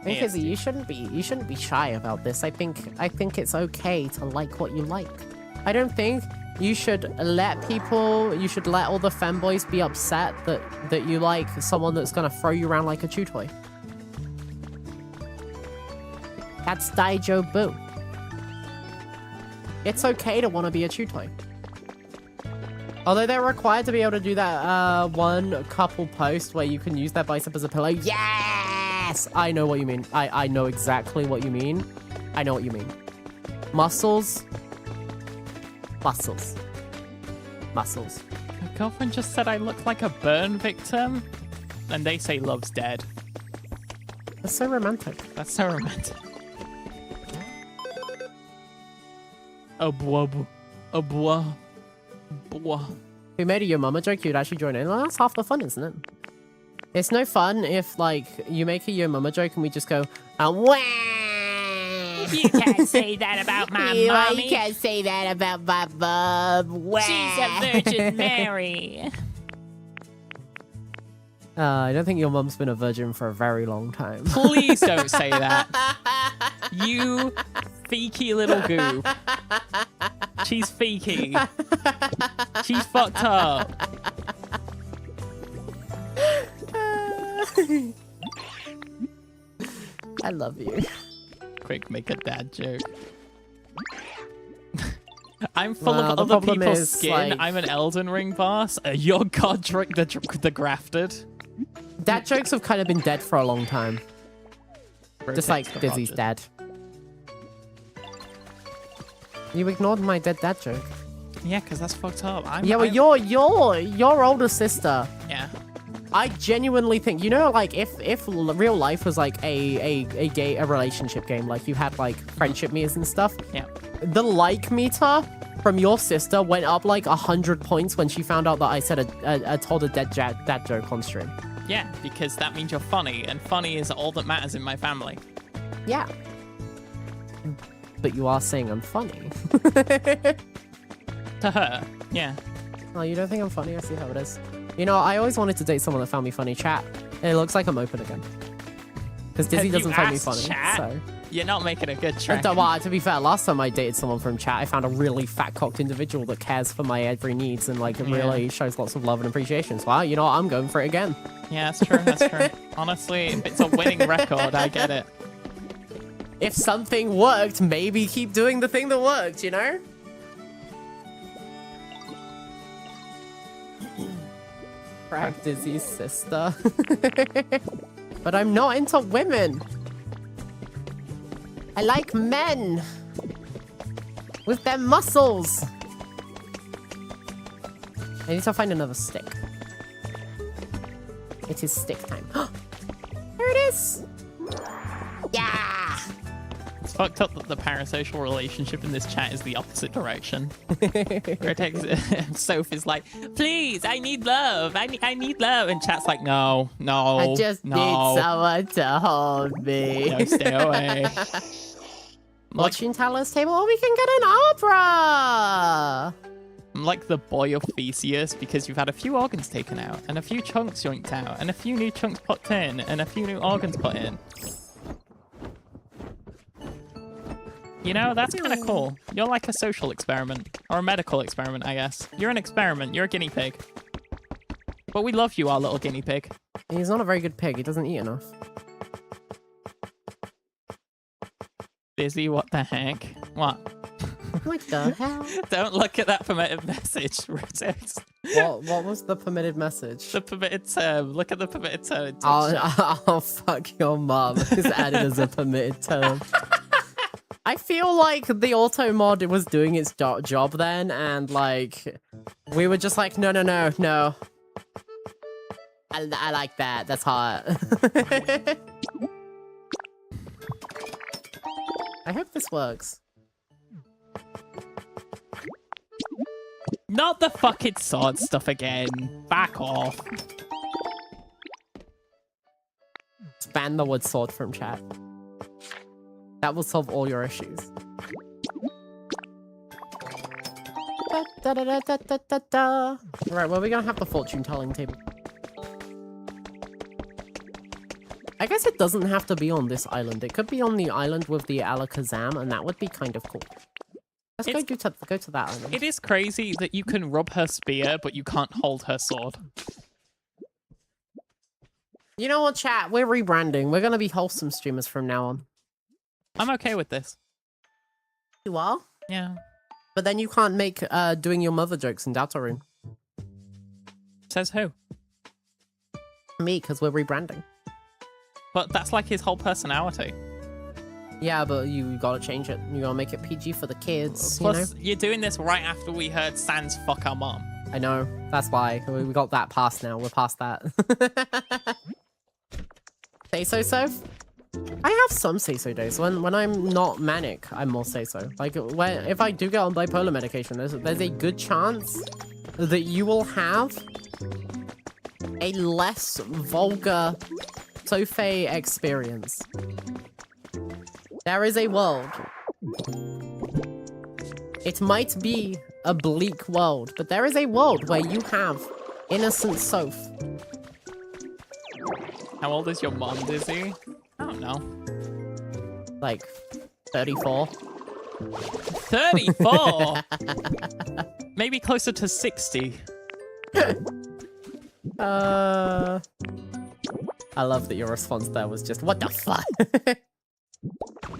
Speaker 1: Kizzy, you shouldn't be shy about this. I think it's okay to like what you like. I don't think you should let all the femboys be upset that you like someone that's gonna throw you around like a chew toy. That's Daijo Boo. It's okay to want to be a chew toy. Although they're required to be able to do that one couple post where you can use their bicep as a pillow. Yes! I know what you mean. I know exactly what you mean. I know what you mean. Muscles. Muscles. Muscles.
Speaker 2: My girlfriend just said I look like a burn victim, and they say love's dead.
Speaker 1: That's so romantic.
Speaker 2: That's so romantic. A bwub. A bwa. Bwa.
Speaker 1: Who made a your mama joke, you'd actually join in. Well, that's half the fun, isn't it? It's no fun if, like, you make a your mama joke and we just go, wah!
Speaker 3: You can't say that about my mommy. You can't say that about my bub. Wah.
Speaker 2: She's a Virgin Mary.
Speaker 1: I don't think your mum's been a virgin for a very long time.
Speaker 2: Please don't say that. You feeky little goob. She's feeky. She's fucked up.
Speaker 1: I love you.
Speaker 2: Quick, make a dad joke. I'm full
Speaker 1: Well,
Speaker 2: of
Speaker 1: the
Speaker 2: other
Speaker 1: problem
Speaker 2: people's
Speaker 1: is,
Speaker 2: skin.
Speaker 1: like-
Speaker 2: I'm an Elden Ring boss. You're Godric the Grafted.
Speaker 1: Dad jokes have kind of been dead for a long time. Just like
Speaker 2: Rotates the
Speaker 1: Dizzy's
Speaker 2: Rogers.
Speaker 1: dad. You ignored my dead dad joke.
Speaker 2: Yeah, because that's fucked up.
Speaker 1: Yeah, well, your older sister.
Speaker 2: Yeah.
Speaker 1: I genuinely think, you know, like if real life was like a relationship game, like you had like friendship meters and stuff.
Speaker 2: Yeah.
Speaker 1: The like meter from your sister went up like 100 points when she found out that I told a dead dad joke on stream.
Speaker 2: Yeah, because that means you're funny, and funny is all that matters in my family.
Speaker 1: Yeah. But you are saying I'm funny.
Speaker 2: To her, yeah.
Speaker 1: Oh, you don't think I'm funny? I see how it is. You know, I always wanted to date someone that found me funny. Chat. It looks like I'm open again. Because Dizzy doesn't find me funny.
Speaker 2: Chat?
Speaker 1: So.
Speaker 2: You're not making a good track.
Speaker 1: Well, to be fair, last time I dated someone from chat, I found a really fat-cocked individual that cares for my every needs and like really shows lots of love and appreciation. So, you know what? I'm going for it again.
Speaker 2: Yeah, that's true. That's true. Honestly, if it's a winning record, I get it.
Speaker 1: If something worked, maybe keep doing the thing that worked, you know? Crack Dizzy's sister. But I'm not into women. I like men. With their muscles. I need to find another stick. It is stick time. There it is. Yeah.
Speaker 2: It's fucked up that the parasocial relationship in this chat is the opposite direction. Sophie's like, please, I need love. I need love. And chat's like, no.
Speaker 1: I just need someone to hold me.
Speaker 2: No, stay away.
Speaker 1: Watching Talos table. Oh, we can get an opera.
Speaker 2: I'm like the boy of Theseus because you've had a few organs taken out and a few chunks yoinked out and a few new chunks put in and a few new organs put in. You know, that's kind of cool. You're like a social experiment. Or a medical experiment, I guess. You're an experiment. You're a guinea pig. But we love you, our little guinea pig.
Speaker 1: He's not a very good pig. He doesn't eat enough.
Speaker 2: Busy, what the heck? What?
Speaker 1: What the hell?
Speaker 2: Don't look at that permitted message, Rutix.
Speaker 1: What was the permitted message?
Speaker 2: The permitted term. Look at the permitted term.
Speaker 1: Oh, fuck your mum. It's added as a permitted term. I feel like the auto mod was doing its job then, and like we were just like, no. I like that. That's hot. I hope this works.
Speaker 2: Not the fucking sword stuff again. Back off.
Speaker 1: Just ban the word sword from chat. That will solve all your issues. Right, well, we're gonna have the fortune telling table. I guess it doesn't have to be on this island. It could be on the island with the Alakazam, and that would be kind of cool. Let's go to that island.
Speaker 2: It is crazy that you can rub her spear, but you can't hold her sword.
Speaker 1: You know what, chat? We're rebranding. We're gonna be wholesome streamers from now on.
Speaker 2: I'm okay with this.
Speaker 1: You are?
Speaker 2: Yeah.
Speaker 1: But then you can't make doing your mother jokes in Data Room.
Speaker 2: Says who?
Speaker 1: Me, because we're rebranding.
Speaker 2: But that's like his whole personality.
Speaker 1: Yeah, but you gotta change it. You gotta make it PG for the kids.
Speaker 2: Plus,
Speaker 1: you know?
Speaker 2: you're doing this right after we heard Sans fuck our mom.
Speaker 1: I know. That's why. We got that past now. We're past that. Say so? I have some say-so days. When I'm not manic, I'm more say-so. Like, if I do get on bipolar medication, there's a good chance that you will have a less vulgar Sofae experience. There is a world. It might be a bleak world, but there is a world where you have innocent Soph.
Speaker 2: How old is your mom, Dizzy? I don't know.
Speaker 1: Like 34.
Speaker 2: 34? Maybe closer to 60.
Speaker 1: I love that your response there was just, what the fuck?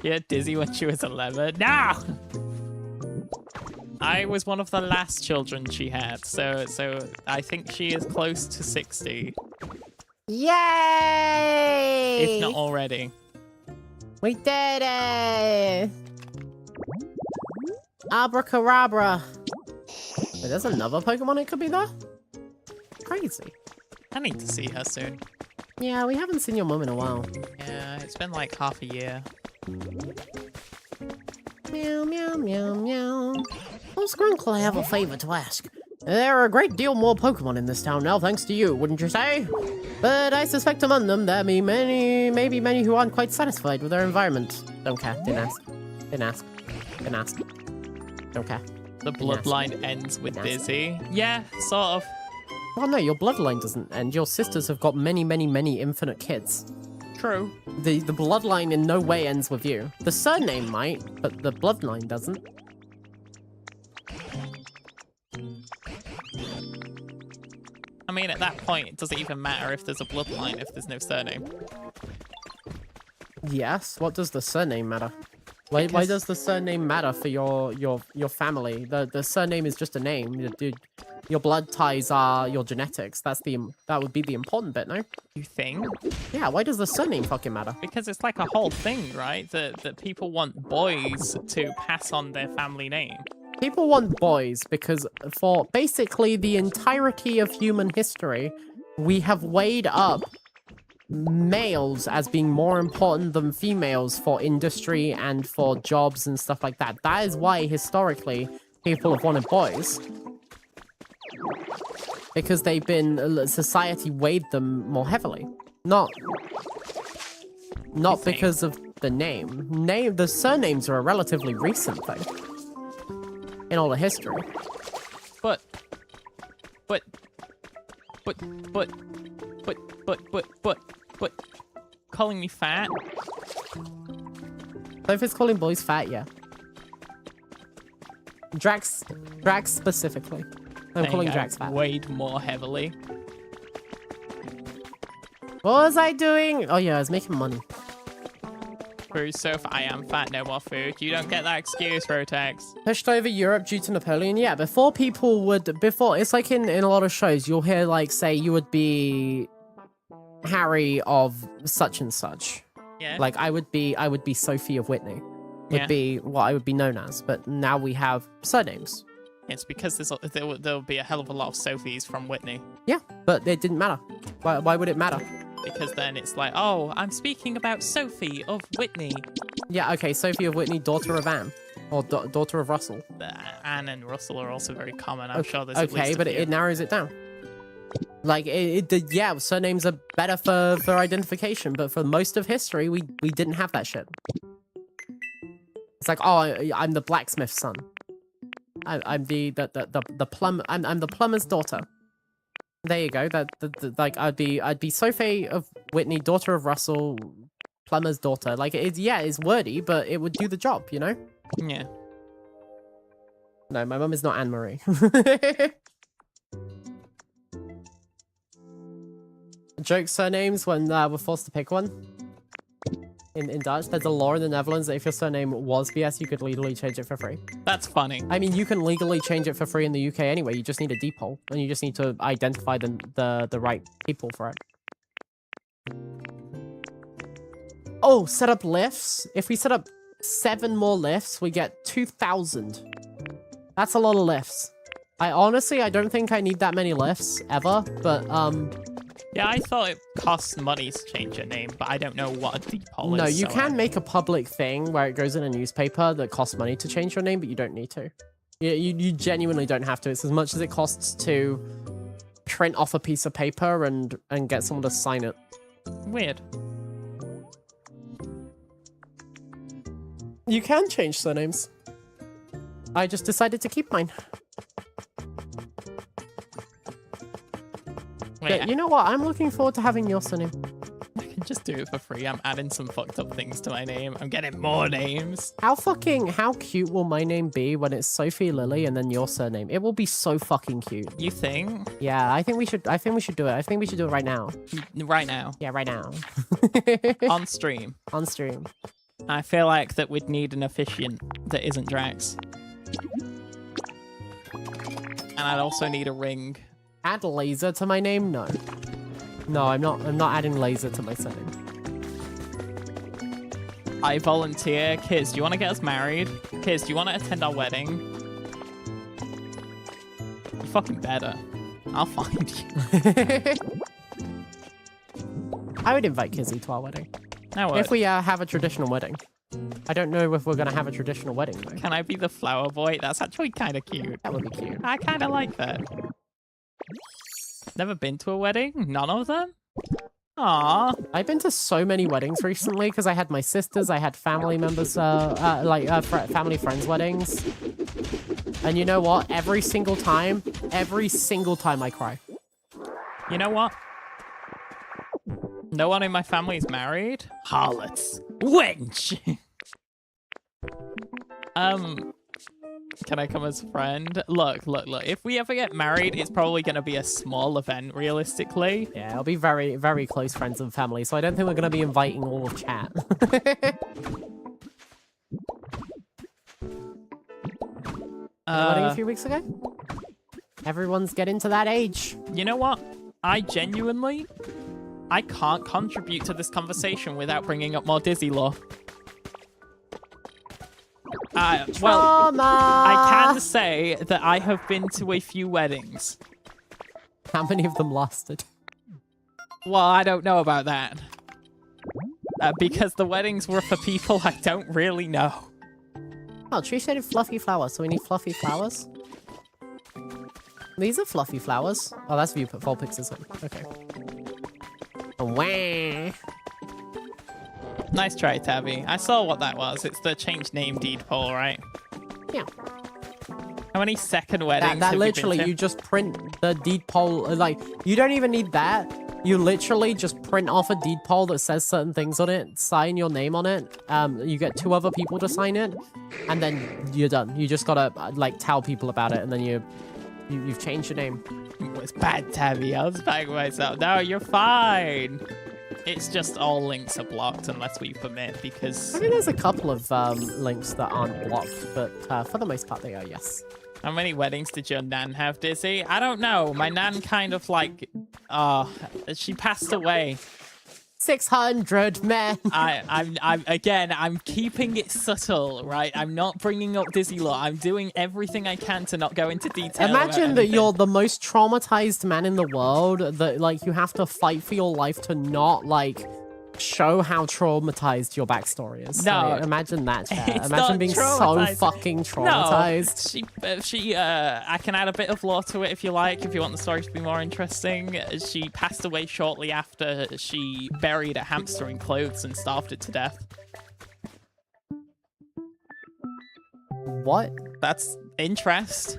Speaker 2: Yeah, Dizzy when she was 11. No! I was one of the last children she had, so I think she is close to 60.
Speaker 1: Yay!
Speaker 2: If not already.
Speaker 1: We did it! Abracadabra. Wait, there's another Pokemon it could be there? Crazy.
Speaker 2: I need to see her soon.
Speaker 1: Yeah, we haven't seen your mum in a while.
Speaker 2: Yeah, it's been like half a year.
Speaker 3: Meow, meow, meow, meow. Oh, Scrunkle, I have a favor to ask.
Speaker 1: There are a great deal more Pokemon in this town now, thanks to you, wouldn't you say? But I suspect among them there may be many who aren't quite satisfied with their environment. Don't care. Didn't ask. Didn't ask. Didn't ask. Don't care.
Speaker 2: The bloodline ends with Dizzy. Yeah, sort of.
Speaker 1: Well, no, your bloodline doesn't end. Your sisters have got many, many, many infinite kids.
Speaker 2: True.
Speaker 1: The bloodline in no way ends with you. The surname might, but the bloodline doesn't.
Speaker 2: I mean, at that point, it doesn't even matter if there's a bloodline if there's no surname.
Speaker 1: Yes. What does the surname matter? Why does the surname matter for your family? The surname is just a name. Your blood ties are your genetics. That would be the important bit, no?
Speaker 2: You think?
Speaker 1: Yeah. Why does the surname fucking matter?
Speaker 2: Because it's like a whole thing, right? That people want boys to pass on their family name.
Speaker 1: People want boys because for basically the entirety of human history, we have weighed up males as being more important than females for industry and for jobs and stuff like that. That is why historically people have wanted boys. Because society weighed them more heavily. Not because of the name. The surnames are a relatively recent thing. In all the history.
Speaker 2: But calling me fat?
Speaker 1: So if it's calling boys fat, yeah. Drax specifically. I'm calling Drax fat.
Speaker 2: Weighed more heavily.
Speaker 1: What was I doing? Oh yeah, I was making money.
Speaker 2: True, so I am fat, no more food. You don't get that excuse, Rotex.
Speaker 1: Pushed over Europe due to Napoleon. Yeah, it's like in a lot of shows, you'll hear like say you would be Harry of such and such.
Speaker 2: Yeah.
Speaker 1: Like I would be Sophie of Whitney. Would be what I would be known as, but now we have surnames.
Speaker 2: It's because there'll be a hell of a lot of Sophies from Whitney.
Speaker 1: Yeah, but it didn't matter. Why would it matter?
Speaker 2: Because then it's like, oh, I'm speaking about Sophie of Whitney.
Speaker 1: Yeah, okay, Sophie of Whitney, daughter of Anne. Or daughter of Russell.
Speaker 2: Anne and Russell are also very common. I'm sure there's
Speaker 1: okay, but it narrows it down. Like, yeah, surnames are better for identification, but for most of history, we didn't have that shit. It's like, oh, I'm the blacksmith's son. I'm the plumber's daughter. There you go. Like I'd be Sofae of Whitney, daughter of Russell, plumber's daughter. Like it's wordy, but it would do the job, you know?
Speaker 2: Yeah.
Speaker 1: No, my mum is not Anne Marie. Joke surnames when we're forced to pick one. In Dutch, there's a law in the Netherlands that if your surname was BS, you could legally change it for free.
Speaker 2: That's funny.
Speaker 1: I mean, you can legally change it for free in the UK anyway. You just need a depot, and you just need to identify the right people for it. Oh, set up lifts. If we set up 7 more lifts, we get 2,000. That's a lot of lifts. I don't think I need that many lifts ever, but
Speaker 2: yeah, I thought it costs money to change your name, but I don't know what a depot is.
Speaker 1: No, you can make a public thing where it goes in a newspaper that costs money to change your name, but you don't need to. You genuinely don't have to. It's as much as it costs to print off a piece of paper and get someone to sign it.
Speaker 2: Weird.
Speaker 1: You can change surnames. I just decided to keep mine. Yeah, you know what? I'm looking forward to having your surname.
Speaker 2: I can just do it for free. I'm adding some fucked up things to my name. I'm getting more names.
Speaker 1: How cute will my name be when it's Sophie Lily and then your surname? It will be so fucking cute.
Speaker 2: You think?
Speaker 1: Yeah, I think we should do it. I think we should do it right now.
Speaker 2: Right now?
Speaker 1: Yeah, right now.
Speaker 2: On stream.
Speaker 1: On stream.
Speaker 2: I feel like that we'd need an officiant that isn't Drax. And I'd also need a ring.
Speaker 1: Add laser to my name? No. No, I'm not adding laser to my surname.
Speaker 2: I volunteer. Kids, do you want to get us married? Kids, do you want to attend our wedding? You fucking better. I'll find you.
Speaker 1: I would invite Kizzy to our wedding.
Speaker 2: No,
Speaker 1: If we have a traditional wedding. I don't know if we're going to have a traditional wedding, though.
Speaker 2: can I be the flower boy? That's actually kind of cute.
Speaker 1: That would be cute.
Speaker 2: I kind of like that. Never been to a wedding? None of them? Aww.
Speaker 1: I've been to so many weddings recently because I had my sisters, I had family members, family friends' weddings. And you know what? Every single time I cry.
Speaker 2: You know what? No one in my family is married? Harlots. Wench! Can I come as a friend? Look. If we ever get married, it's probably going to be a small event, realistically.
Speaker 1: Yeah, I'll be very, very close friends and family, so I don't think we're going to be inviting all of chat. Wedding a few weeks ago? Everyone's getting to that age.
Speaker 2: You know what? I can't contribute to this conversation without bringing up more Dizzy lore. Well, I can say that I have been to a few weddings.
Speaker 1: How many of them lasted?
Speaker 2: Well, I don't know about that. Because the weddings were for people I don't really know.
Speaker 1: Oh, tree shaded fluffy flowers, so we need fluffy flowers? These are fluffy flowers. Oh, that's view full pixels in. Okay. Wah.
Speaker 2: Nice try, Tabby. I saw what that was. It's the change name deed poll, right?
Speaker 1: Yeah.
Speaker 2: How many second weddings
Speaker 1: That
Speaker 2: have
Speaker 1: literally,
Speaker 2: you been to?
Speaker 1: you just print the deed poll. Like, you don't even need that. You literally just print off a deed poll that says certain things on it, sign your name on it. You get 2 other people to sign it, and then you're done. You just gotta, like, tell people about it, and then you've changed your name.
Speaker 2: It was bad, Tabby. I was banging myself. No, you're fine. It's just all links are blocked unless we permit, because...
Speaker 1: I mean, there's a couple of links that aren't blocked, but for the most part, they are, yes.
Speaker 2: How many weddings did your nan have, Dizzy? I don't know. My nan kind of like... she passed away.
Speaker 1: 600 men.
Speaker 2: I'm keeping it subtle, right? I'm not bringing up Dizzy lore. I'm doing everything I can to not go into detail.
Speaker 1: Imagine that you're the most traumatized man in the world, that, like, you have to fight for your life to not, like, show how traumatized your backstory is.
Speaker 2: No.
Speaker 1: Like, imagine that, chat.
Speaker 2: It's
Speaker 1: Imagine
Speaker 2: not
Speaker 1: being so
Speaker 2: traumatized.
Speaker 1: fucking traumatized.
Speaker 2: No, I can add a bit of lore to it if you like, if you want the story to be more interesting. She passed away shortly after she buried a hamster in clothes and starved it to death.
Speaker 1: What?
Speaker 2: That's interest.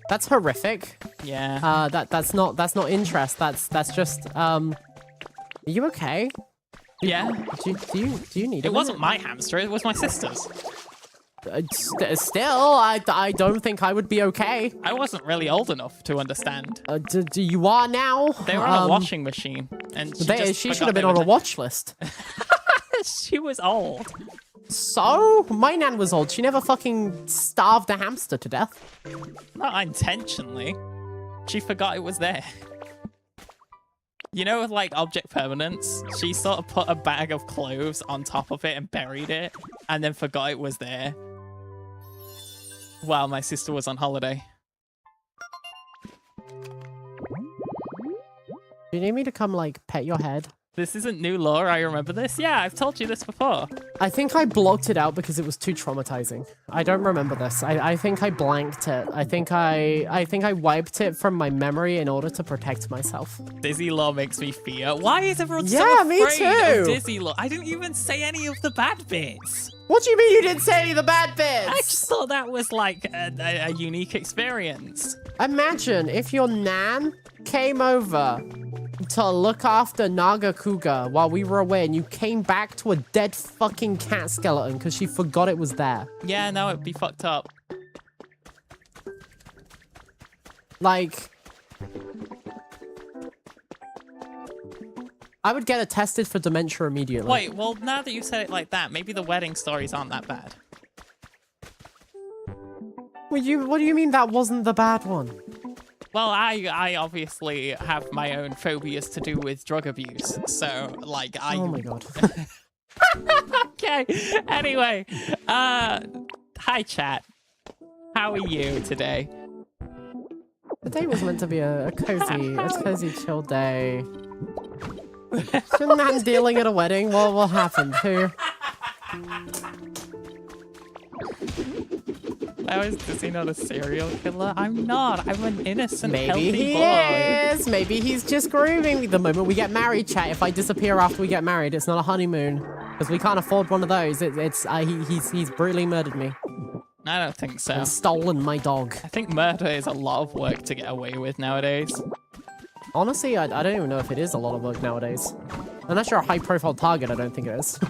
Speaker 1: That's horrific.
Speaker 2: Yeah.
Speaker 1: That's not interest. That's just are you okay?
Speaker 2: Yeah.
Speaker 1: Do you need
Speaker 2: It wasn't my hamster, it was my sister's.
Speaker 1: Still, I don't think I would be okay.
Speaker 2: I wasn't really old enough to understand.
Speaker 1: Do you are now?
Speaker 2: They were on a washing machine, and
Speaker 1: She should have been on a watch list.
Speaker 2: She was old.
Speaker 1: So? My nan was old. She never fucking starved a hamster to death.
Speaker 2: Not intentionally. She forgot it was there. You know, with like object permanence, she sort of put a bag of clothes on top of it and buried it, and then forgot it was there while my sister was on holiday.
Speaker 1: Do you need me to come, like, pet your head?
Speaker 2: This isn't new lore, I remember this. Yeah, I've told you this before.
Speaker 1: I think I blocked it out because it was too traumatizing. I don't remember this. I think I blanked it. I think I wiped it from my memory in order to protect myself.
Speaker 2: Dizzy lore makes me fear. Why is everyone so
Speaker 1: Yeah, me
Speaker 2: afraid of
Speaker 1: too.
Speaker 2: Dizzy lore? I didn't even say any of the bad bits.
Speaker 1: What do you mean you didn't say any of the bad bits?
Speaker 2: I just thought that was like a unique experience.
Speaker 1: Imagine if your nan came over to look after Nagakuga while we were away, and you came back to a dead fucking cat skeleton because she forgot it was there.
Speaker 2: Yeah, no, it'd be fucked up.
Speaker 1: Like, I would get it tested for dementia immediately.
Speaker 2: Wait, well, now that you said it like that, maybe the wedding stories aren't that bad.
Speaker 1: What do you mean that wasn't the bad one?
Speaker 2: Well, I obviously have my own phobias to do with drug abuse. So, like,
Speaker 1: Oh my god.
Speaker 2: Okay. Anyway, hi chat. How are you today?
Speaker 1: The day was meant to be a cozy chill day. Shouldn't man dealing at a wedding? What happened? Who?
Speaker 2: How is he not a serial killer? I'm not. I'm an innocent,
Speaker 1: Maybe
Speaker 2: healthy
Speaker 1: he
Speaker 2: boy.
Speaker 1: is. Maybe he's just grooming me. The moment we get married, chat. If I disappear after we get married, it's not a honeymoon because we can't afford one of those. He's brutally murdered me
Speaker 2: I don't think so.
Speaker 1: and stolen my dog.
Speaker 2: I think murder is a lot of work to get away with nowadays.
Speaker 1: Honestly, I don't even know if it is a lot of work nowadays. Unless you're a high-profile target, I don't think it is.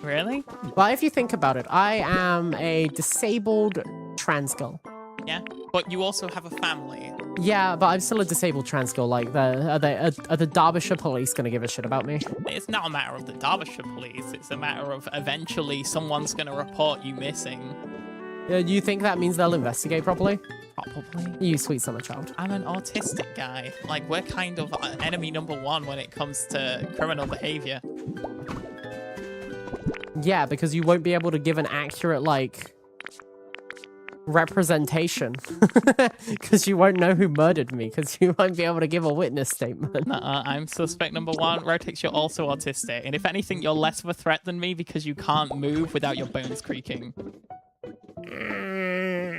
Speaker 2: Really?
Speaker 1: Well, if you think about it, I am a disabled trans girl.
Speaker 2: Yeah. But you also have a family.
Speaker 1: Yeah, but I'm still a disabled trans girl. Like, are the Derbyshire police gonna give a shit about me?
Speaker 2: It's not a matter of the Derbyshire police. It's a matter of eventually someone's going to report you missing.
Speaker 1: You think that means they'll investigate properly?
Speaker 2: Probably.
Speaker 1: You sweet summer child.
Speaker 2: I'm an autistic guy. Like, we're kind of enemy number one when it comes to criminal behavior.
Speaker 1: Yeah, because you won't be able to give an accurate, like, representation. Because you won't know who murdered me, because you won't be able to give a witness statement.
Speaker 2: I'm suspect number one. Rotix, you're also autistic. And if anything, you're less of a threat than me because you can't move without your bones creaking.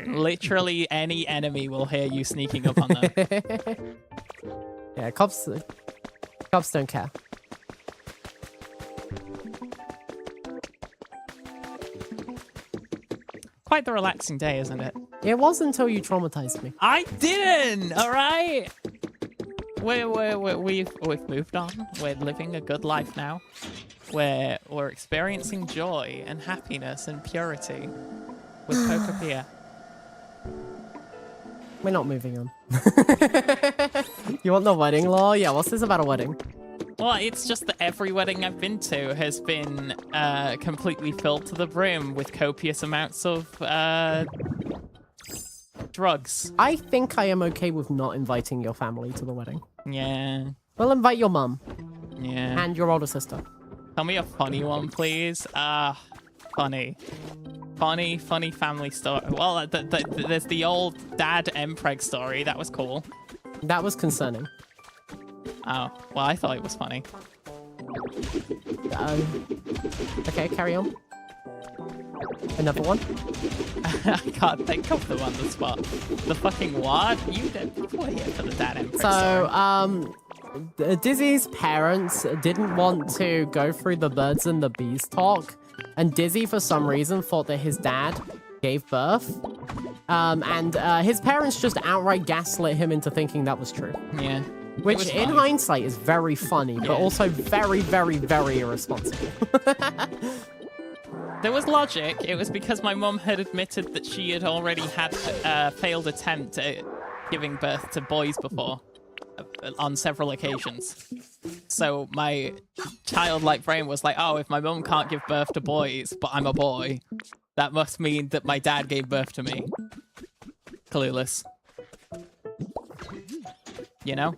Speaker 2: Literally any enemy will hear you sneaking up on them.
Speaker 1: Yeah, cops don't care.
Speaker 2: Quite the relaxing day, isn't it?
Speaker 1: It was until you traumatized me.
Speaker 2: I didn't. All right. We've moved on. We're living a good life now. We're experiencing joy and happiness and purity with Pokopia.
Speaker 1: We're not moving on. You want the wedding law? Yeah, what's this about a wedding?
Speaker 2: Well, it's just that every wedding I've been to has been completely filled to the brim with copious amounts of drugs.
Speaker 1: I think I am okay with not inviting your family to the wedding.
Speaker 2: Yeah.
Speaker 1: We'll invite your mum
Speaker 2: Yeah.
Speaker 1: and your older sister.
Speaker 2: Tell me a funny one, please. Funny family story. Well, there's the old dad Mpreg story. That was cool.
Speaker 1: That was concerning.
Speaker 2: Oh, well, I thought it was funny.
Speaker 1: Okay, carry on. Another one?
Speaker 2: I can't think of them on the spot. The fucking what? People were here for the dad Mpreg story.
Speaker 1: So, Dizzy's parents didn't want to go through the birds and the bees talk, and Dizzy, for some reason, thought that his dad gave birth. And his parents just outright gaslit him into thinking that was true.
Speaker 2: Yeah.
Speaker 1: Which, in hindsight, is very funny, but also very, very, very irresponsible.
Speaker 2: There was logic. It was because my mum had admitted that she had already had a failed attempt at giving birth to boys before on several occasions. So my childlike brain was like, oh, if my mum can't give birth to boys, but I'm a boy, that must mean that my dad gave birth to me. Clueless. You know?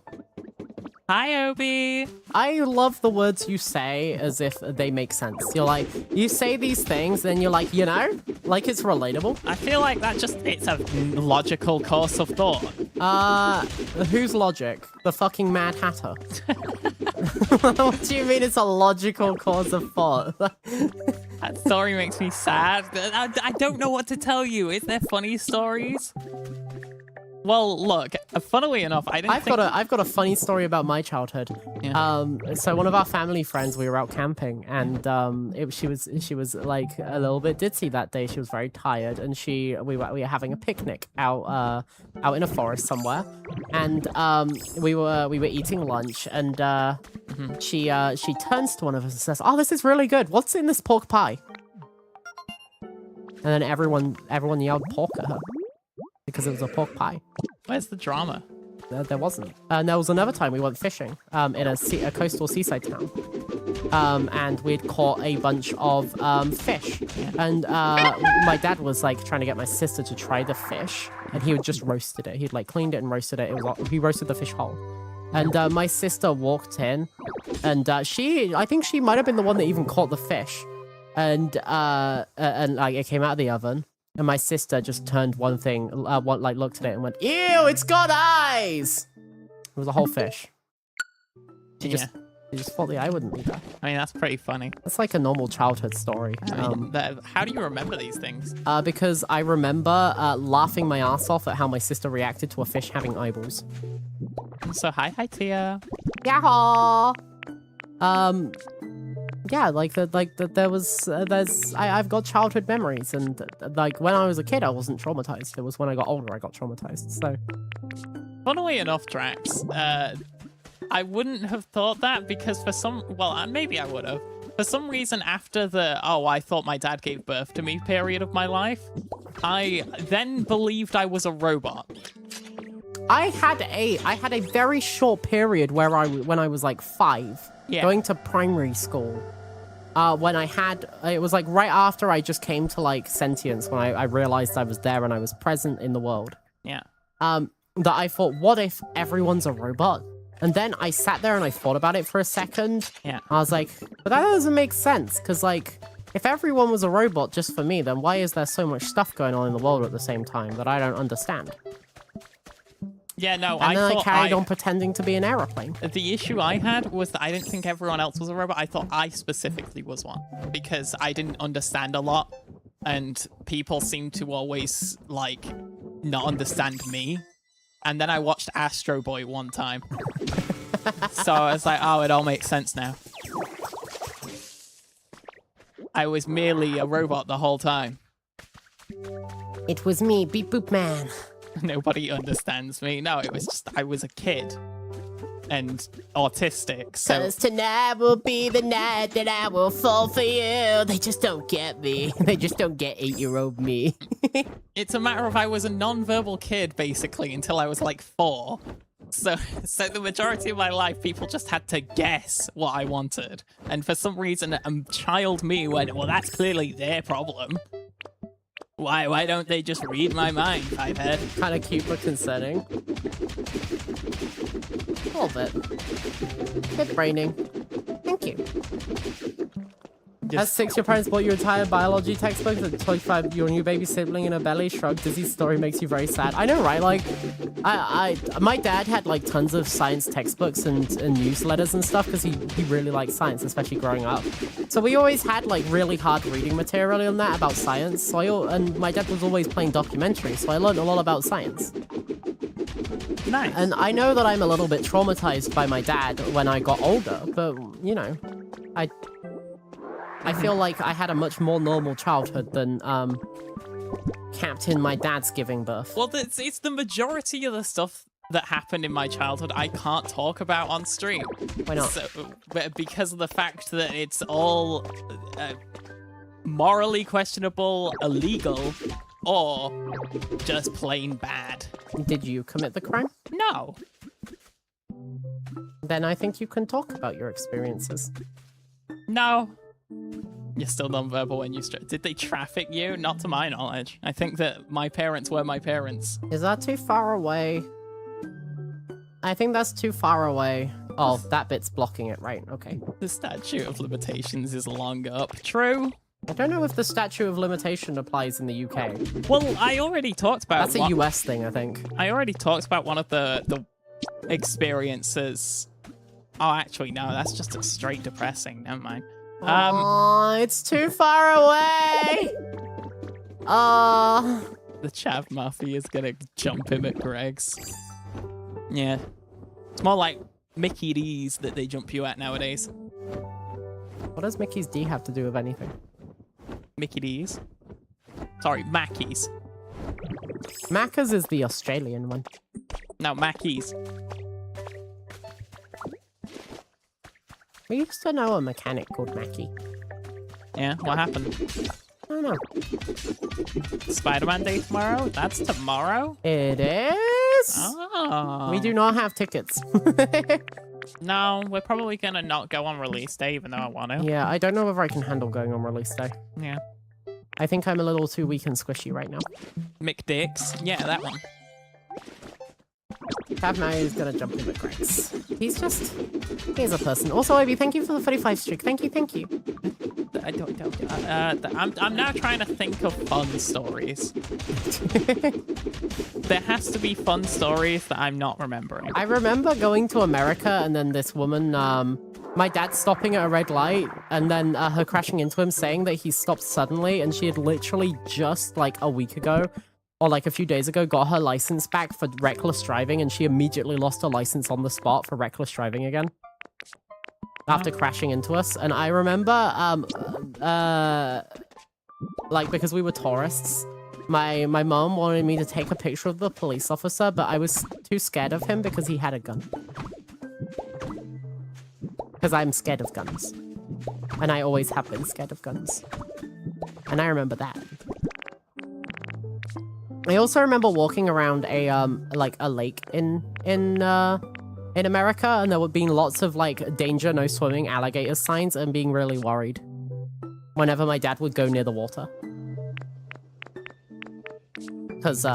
Speaker 2: Hi, Obi.
Speaker 1: I love the words you say as if they make sense. You're like, you say these things, then you're like, you know? Like it's relatable.
Speaker 2: I feel like it's a logical course of thought.
Speaker 1: Whose logic? The fucking Mad Hatter. What do you mean it's a logical course of thought?
Speaker 2: That story makes me sad. I don't know what to tell you. Is there funny stories? Well, look, funnily enough, I've
Speaker 1: got a funny story about my childhood.
Speaker 2: Yeah.
Speaker 1: So one of our family friends, we were out camping, and she was like a little bit ditzy that day. She was very tired, and we were having a picnic out in a forest somewhere, and we were eating lunch, and she turns to one of us and says, "Oh, this is really good. What's in this pork pie?" And then everyone yelled pork at her. Because it was a pork pie.
Speaker 2: Where's the drama?
Speaker 1: There wasn't. There was another time we went fishing in a coastal seaside town. and we'd caught a bunch of fish. And my dad was like trying to get my sister to try the fish, and he would just roasted it. He'd like cleaned it and roasted it. He roasted the fish whole. And my sister walked in, and I think she might have been the one that even caught the fish. And like it came out of the oven, and my sister just turned one thing, looked at it and went, "Ew, it's got eyes!" It was a whole fish. She just thought the eye wouldn't be there.
Speaker 2: I mean, that's pretty funny.
Speaker 1: It's like a normal childhood story.
Speaker 2: How do you remember these things?
Speaker 1: Because I remember laughing my ass off at how my sister reacted to a fish having eyeballs.
Speaker 2: So hi Tia.
Speaker 1: Yaho! Yeah, I've got childhood memories, and like when I was a kid, I wasn't traumatized. It was when I got older I got traumatized. So,
Speaker 2: funnily enough, Drax, I wouldn't have thought that because maybe I would have. For some reason, after the I thought my dad gave birth to me period of my life, I then believed I was a robot.
Speaker 1: I had a very short period where when I was like 5, going to primary school. When it was like right after I just came to like sentience, when I realized I was there and I was present in the world.
Speaker 2: Yeah.
Speaker 1: That I thought, what if everyone's a robot? And then I sat there and I thought about it for a second.
Speaker 2: Yeah.
Speaker 1: I was like, but that doesn't make sense, because like, if everyone was a robot just for me, then why is there so much stuff going on in the world at the same time that I don't understand?
Speaker 2: Yeah, no,
Speaker 1: and then I carried on pretending to be an aeroplane.
Speaker 2: The issue I had was that I didn't think everyone else was a robot. I thought I specifically was one because I didn't understand a lot, and people seemed to always like not understand me. And then I watched Astro Boy one time, so I was like, oh, it all makes sense now. I was merely a robot the whole time.
Speaker 3: It was me, Beep Boop Man.
Speaker 2: Nobody understands me. No, it was just I was a kid and autistic. So
Speaker 3: 'cause tonight will be the night that I will fall for you. They just don't get me. They just don't get 8-year-old me.
Speaker 2: It's a matter of I was a non-verbal kid basically until I was like 4. So the majority of my life, people just had to guess what I wanted. And for some reason, child me went, well, that's clearly their problem. Why don't they just read my mind, Pipehead?
Speaker 1: Kind of cute but concerning. A little bit. Bit braining. Thank you. At 6, your parents bought you entire biology textbook. At 25, your new baby sibling in a belly. Shrug. Dizzy's story makes you very sad. I know, right? Like, my dad had like tons of science textbooks and newsletters and stuff because he really liked science, especially growing up. So we always had like really hard reading material on that about science. So and my dad was always playing documentaries, so I learned a lot about science.
Speaker 2: Nice.
Speaker 1: And I know that I'm a little bit traumatized by my dad when I got older, but you know, I feel like I had a much more normal childhood than Captain my dad's giving birth.
Speaker 2: Well, it's the majority of the stuff that happened in my childhood I can't talk about on stream.
Speaker 1: Why not?
Speaker 2: So, because of the fact that it's all morally questionable, illegal, or just plain bad.
Speaker 1: Did you commit the crime?
Speaker 2: No.
Speaker 1: Then I think you can talk about your experiences.
Speaker 2: No. You're still non-verbal when you... Did they traffic you? Not to my knowledge. I think that my parents were my parents.
Speaker 1: Is that too far away? I think that's too far away. Oh, that bit's blocking it, right? Okay.
Speaker 2: The statute of limitations is long up. True.
Speaker 1: I don't know if the statute of limitation applies in the UK.
Speaker 2: Well, I already talked about...
Speaker 1: That's a US thing, I think.
Speaker 2: I already talked about one of the experiences. Oh, actually, no, that's just a straight depressing. Never mind.
Speaker 1: Oh, it's too far away.
Speaker 2: The Chav Mafia is gonna jump him at Greg's. Yeah. It's more like Mickey D's that they jump you at nowadays.
Speaker 1: What does Mickey's D have to do with anything?
Speaker 2: Mickey D's? Sorry, Mackey's.
Speaker 1: Macca's is the Australian one.
Speaker 2: No, Mackey's.
Speaker 1: We used to know a mechanic called Mackie.
Speaker 2: Yeah, what happened?
Speaker 1: I don't know.
Speaker 2: Spider-Man Day tomorrow? That's tomorrow?
Speaker 1: It is?
Speaker 2: Oh.
Speaker 1: We do not have tickets.
Speaker 2: No, we're probably gonna not go on release day, even though I want to.
Speaker 1: Yeah, I don't know whether I can handle going on release day.
Speaker 2: Yeah.
Speaker 1: I think I'm a little too weak and squishy right now.
Speaker 2: McDicks. Yeah, that one.
Speaker 1: Now is gonna jump in with Grex. He's a person. Also, Obi, thank you for the 45 streak. Thank you, thank you.
Speaker 2: I don't. I'm now trying to think of fun stories. There has to be fun stories that I'm not remembering.
Speaker 1: I remember going to America and then this woman, my dad stopping at a red light and then her crashing into him saying that he stopped suddenly and she had literally just like a week ago or like a few days ago got her license back for reckless driving and she immediately lost her license on the spot for reckless driving again. After crashing into us. And I remember, like, because we were tourists, my mom wanted me to take a picture of the police officer, but I was too scared of him because he had a gun. Because I'm scared of guns. And I always have been scared of guns. And I remember that. I also remember walking around a, like, a lake in America, and there were being lots of, like, danger, no swimming, alligator signs, and being really worried whenever my dad would go near the water. Because,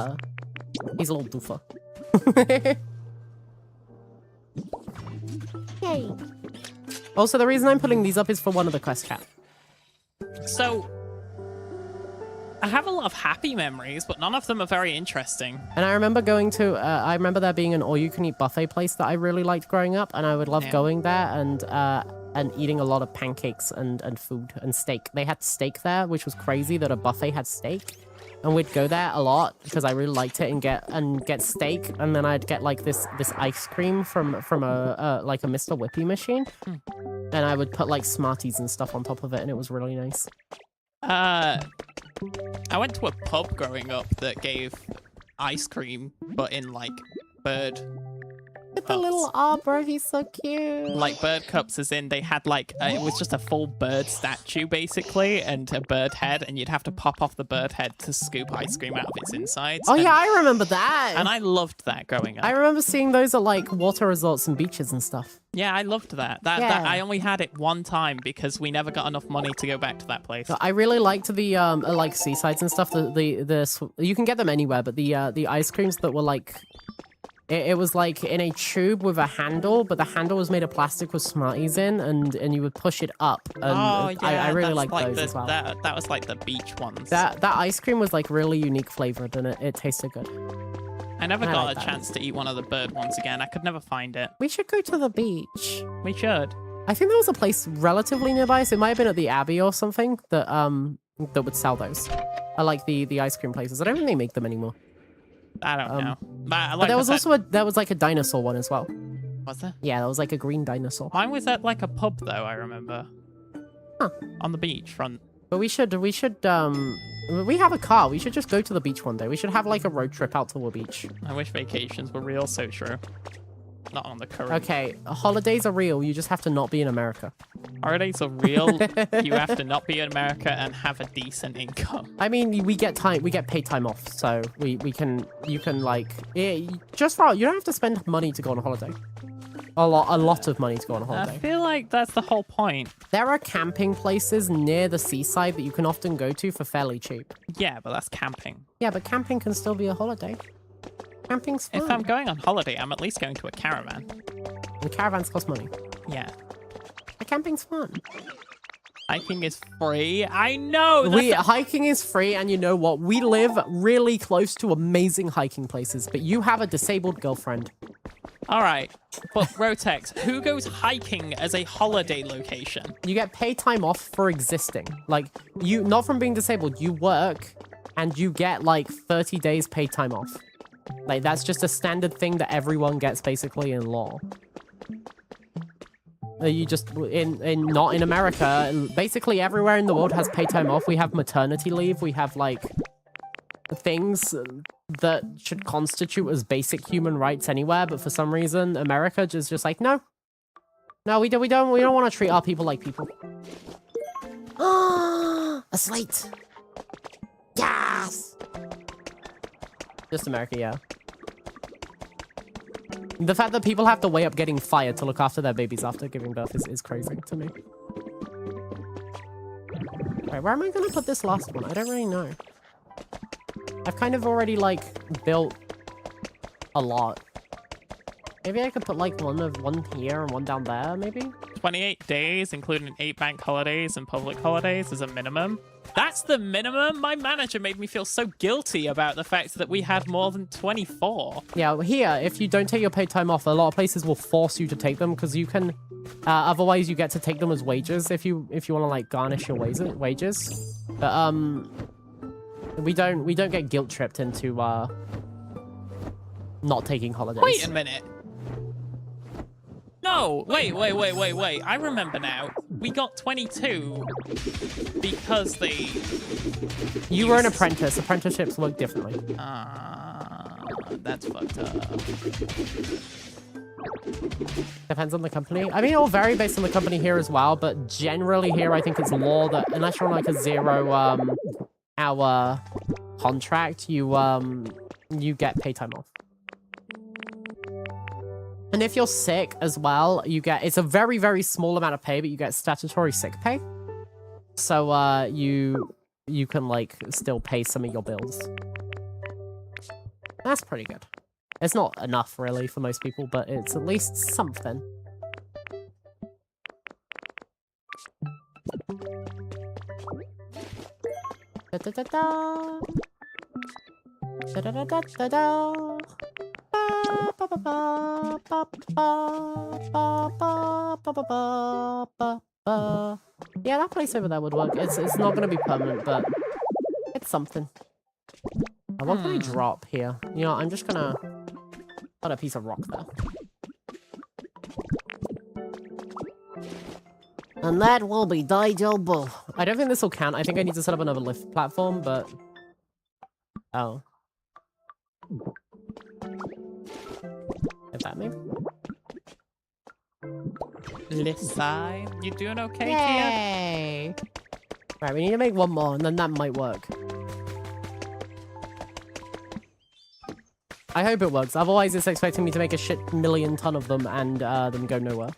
Speaker 1: he's a little doofer.
Speaker 3: Yay.
Speaker 1: Also, the reason I'm putting these up is for one of the quest chat.
Speaker 2: So, I have a lot of happy memories, but none of them are very interesting.
Speaker 1: And I remember going to, I remember there being an all-you-can-eat buffet place that I really liked growing up, and I would love going there and eating a lot of pancakes and food and steak. They had steak there, which was crazy that a buffet had steak. And we'd go there a lot because I really liked it and get steak, and then I'd get like this ice cream from a like a Mr. Whippy machine, and I would put like Smarties and stuff on top of it, and it was really nice.
Speaker 2: I went to a pub growing up that gave ice cream, but in like bird
Speaker 1: With the little bro, he's so cute.
Speaker 2: Like bird cups, as in they had like it was just a full bird statue basically, and a bird head, and you'd have to pop off the bird head to scoop ice cream out of its insides.
Speaker 1: Oh yeah, I remember that.
Speaker 2: And I loved that growing up.
Speaker 1: I remember seeing those at like water resorts and beaches and stuff.
Speaker 2: Yeah, I loved that. That I only had it one time because we never got enough money to go back to that place.
Speaker 1: I really liked the like seasides and stuff. The you can get them anywhere, but the ice creams that were like. It was like in a tube with a handle, but the handle was made of plastic with Smarties in, and you would push it up. And
Speaker 2: oh yeah,
Speaker 1: I really liked
Speaker 2: like
Speaker 1: those as well.
Speaker 2: That was like the beach ones.
Speaker 1: That ice cream was like really unique flavored, and it tasted good.
Speaker 2: I never got a chance to eat one of the bird ones again. I could never find it.
Speaker 1: We should go to the beach.
Speaker 2: We should.
Speaker 1: I think there was a place relatively nearby, so it might have been at the Abbey or something that that would sell those. I like the ice cream places. I don't think they make them anymore.
Speaker 2: I don't know.
Speaker 1: But there was also there was like a dinosaur one as well.
Speaker 2: Was there?
Speaker 1: Yeah, there was like a green dinosaur.
Speaker 2: Mine was at like a pub though, I remember.
Speaker 1: Huh.
Speaker 2: On the beach front.
Speaker 1: But we have a car. We should just go to the beach one day. We should have like a road trip out to the beach.
Speaker 2: I wish vacations were real, so true. Not on the current.
Speaker 1: Okay, holidays are real. You just have to not be in America.
Speaker 2: Holidays are real. You have to not be in America and have a decent income.
Speaker 1: I mean, we get paid time off, so you can like just for you don't have to spend money to go on a holiday. A lot of money to go on a holiday.
Speaker 2: I feel like that's the whole point.
Speaker 1: There are camping places near the seaside that you can often go to for fairly cheap.
Speaker 2: Yeah, but that's camping.
Speaker 1: Yeah, but camping can still be a holiday. Camping's fun.
Speaker 2: If I'm going on holiday, I'm at least going to a caravan.
Speaker 1: And caravans cost money.
Speaker 2: Yeah.
Speaker 1: But camping's fun.
Speaker 2: Hiking is free. I know.
Speaker 1: Hiking is free, and you know what? We live really close to amazing hiking places, but you have a disabled girlfriend.
Speaker 2: All right, but Rotex, who goes hiking as a holiday location?
Speaker 1: You get paid time off for existing. Like, you not from being disabled. You work, and you get like 30 days paid time off. Like, that's just a standard thing that everyone gets basically in law. You just not in America. Basically, everywhere in the world has paid time off. We have maternity leave. We have like things that should constitute as basic human rights anywhere, but for some reason, America is just like no, we don't want to treat our people like people.
Speaker 3: A slate. Yes.
Speaker 1: Just America, yeah. The fact that people have to weigh up getting fired to look after their babies after giving birth is crazy to me. Right, where am I gonna put this last one? I don't really know. I've kind of already, like, built a lot. Maybe I could put, like, one here and one down there, maybe?
Speaker 2: 28 days, including 8 bank holidays and public holidays, is a minimum. That's the minimum? My manager made me feel so guilty about the fact that we had more than 24.
Speaker 1: Yeah, well, here, if you don't take your paid time off, a lot of places will force you to take them because you can... otherwise, you get to take them as wages if you want to, like, garnish your wages. But, we don't get guilt-tripped into, not taking holidays.
Speaker 2: Wait a minute. No, wait. I remember now. We got 22 because they...
Speaker 1: You were an apprentice. Apprenticeships work differently.
Speaker 2: That's fucked up.
Speaker 1: Depends on the company. I mean, it'll vary based on the company here as well, but generally here, I think it's law that unless you're on, like, a 0-hour contract, you get paid time off. And if you're sick as well, you get... It's a very, very small amount of pay, but you get statutory sick pay. So, you can, like, still pay some of your bills. That's pretty good. It's not enough, really, for most people, but it's at least something. Da-da-da-da. Da-da-da-da-da-da. Yeah, that place over there would work. It's not gonna be permanent, but it's something. What can I drop here? You know, I'm just gonna put a piece of rock there.
Speaker 3: And that will be Daijobu.
Speaker 1: I don't think this will count. I think I need to set up another lift platform, but... Oh. If that maybe?
Speaker 2: Listen, you doing okay, Tia?
Speaker 1: Yay! Right, we need to make one more, and then that might work. I hope it works. Otherwise, it's expecting me to make a shit million ton of them and them go nowhere.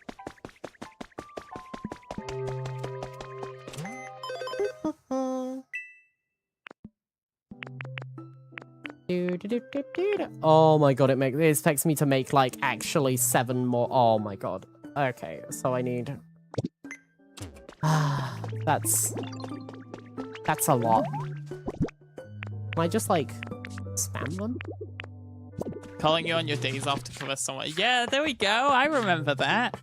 Speaker 1: Oh my god, it expects me to make, like, actually 7 more. Oh my god. Okay, so I need... That's a lot. Can I just, like, spam them?
Speaker 2: Calling you on your days off to cover someone. Yeah, there we go. I remember that.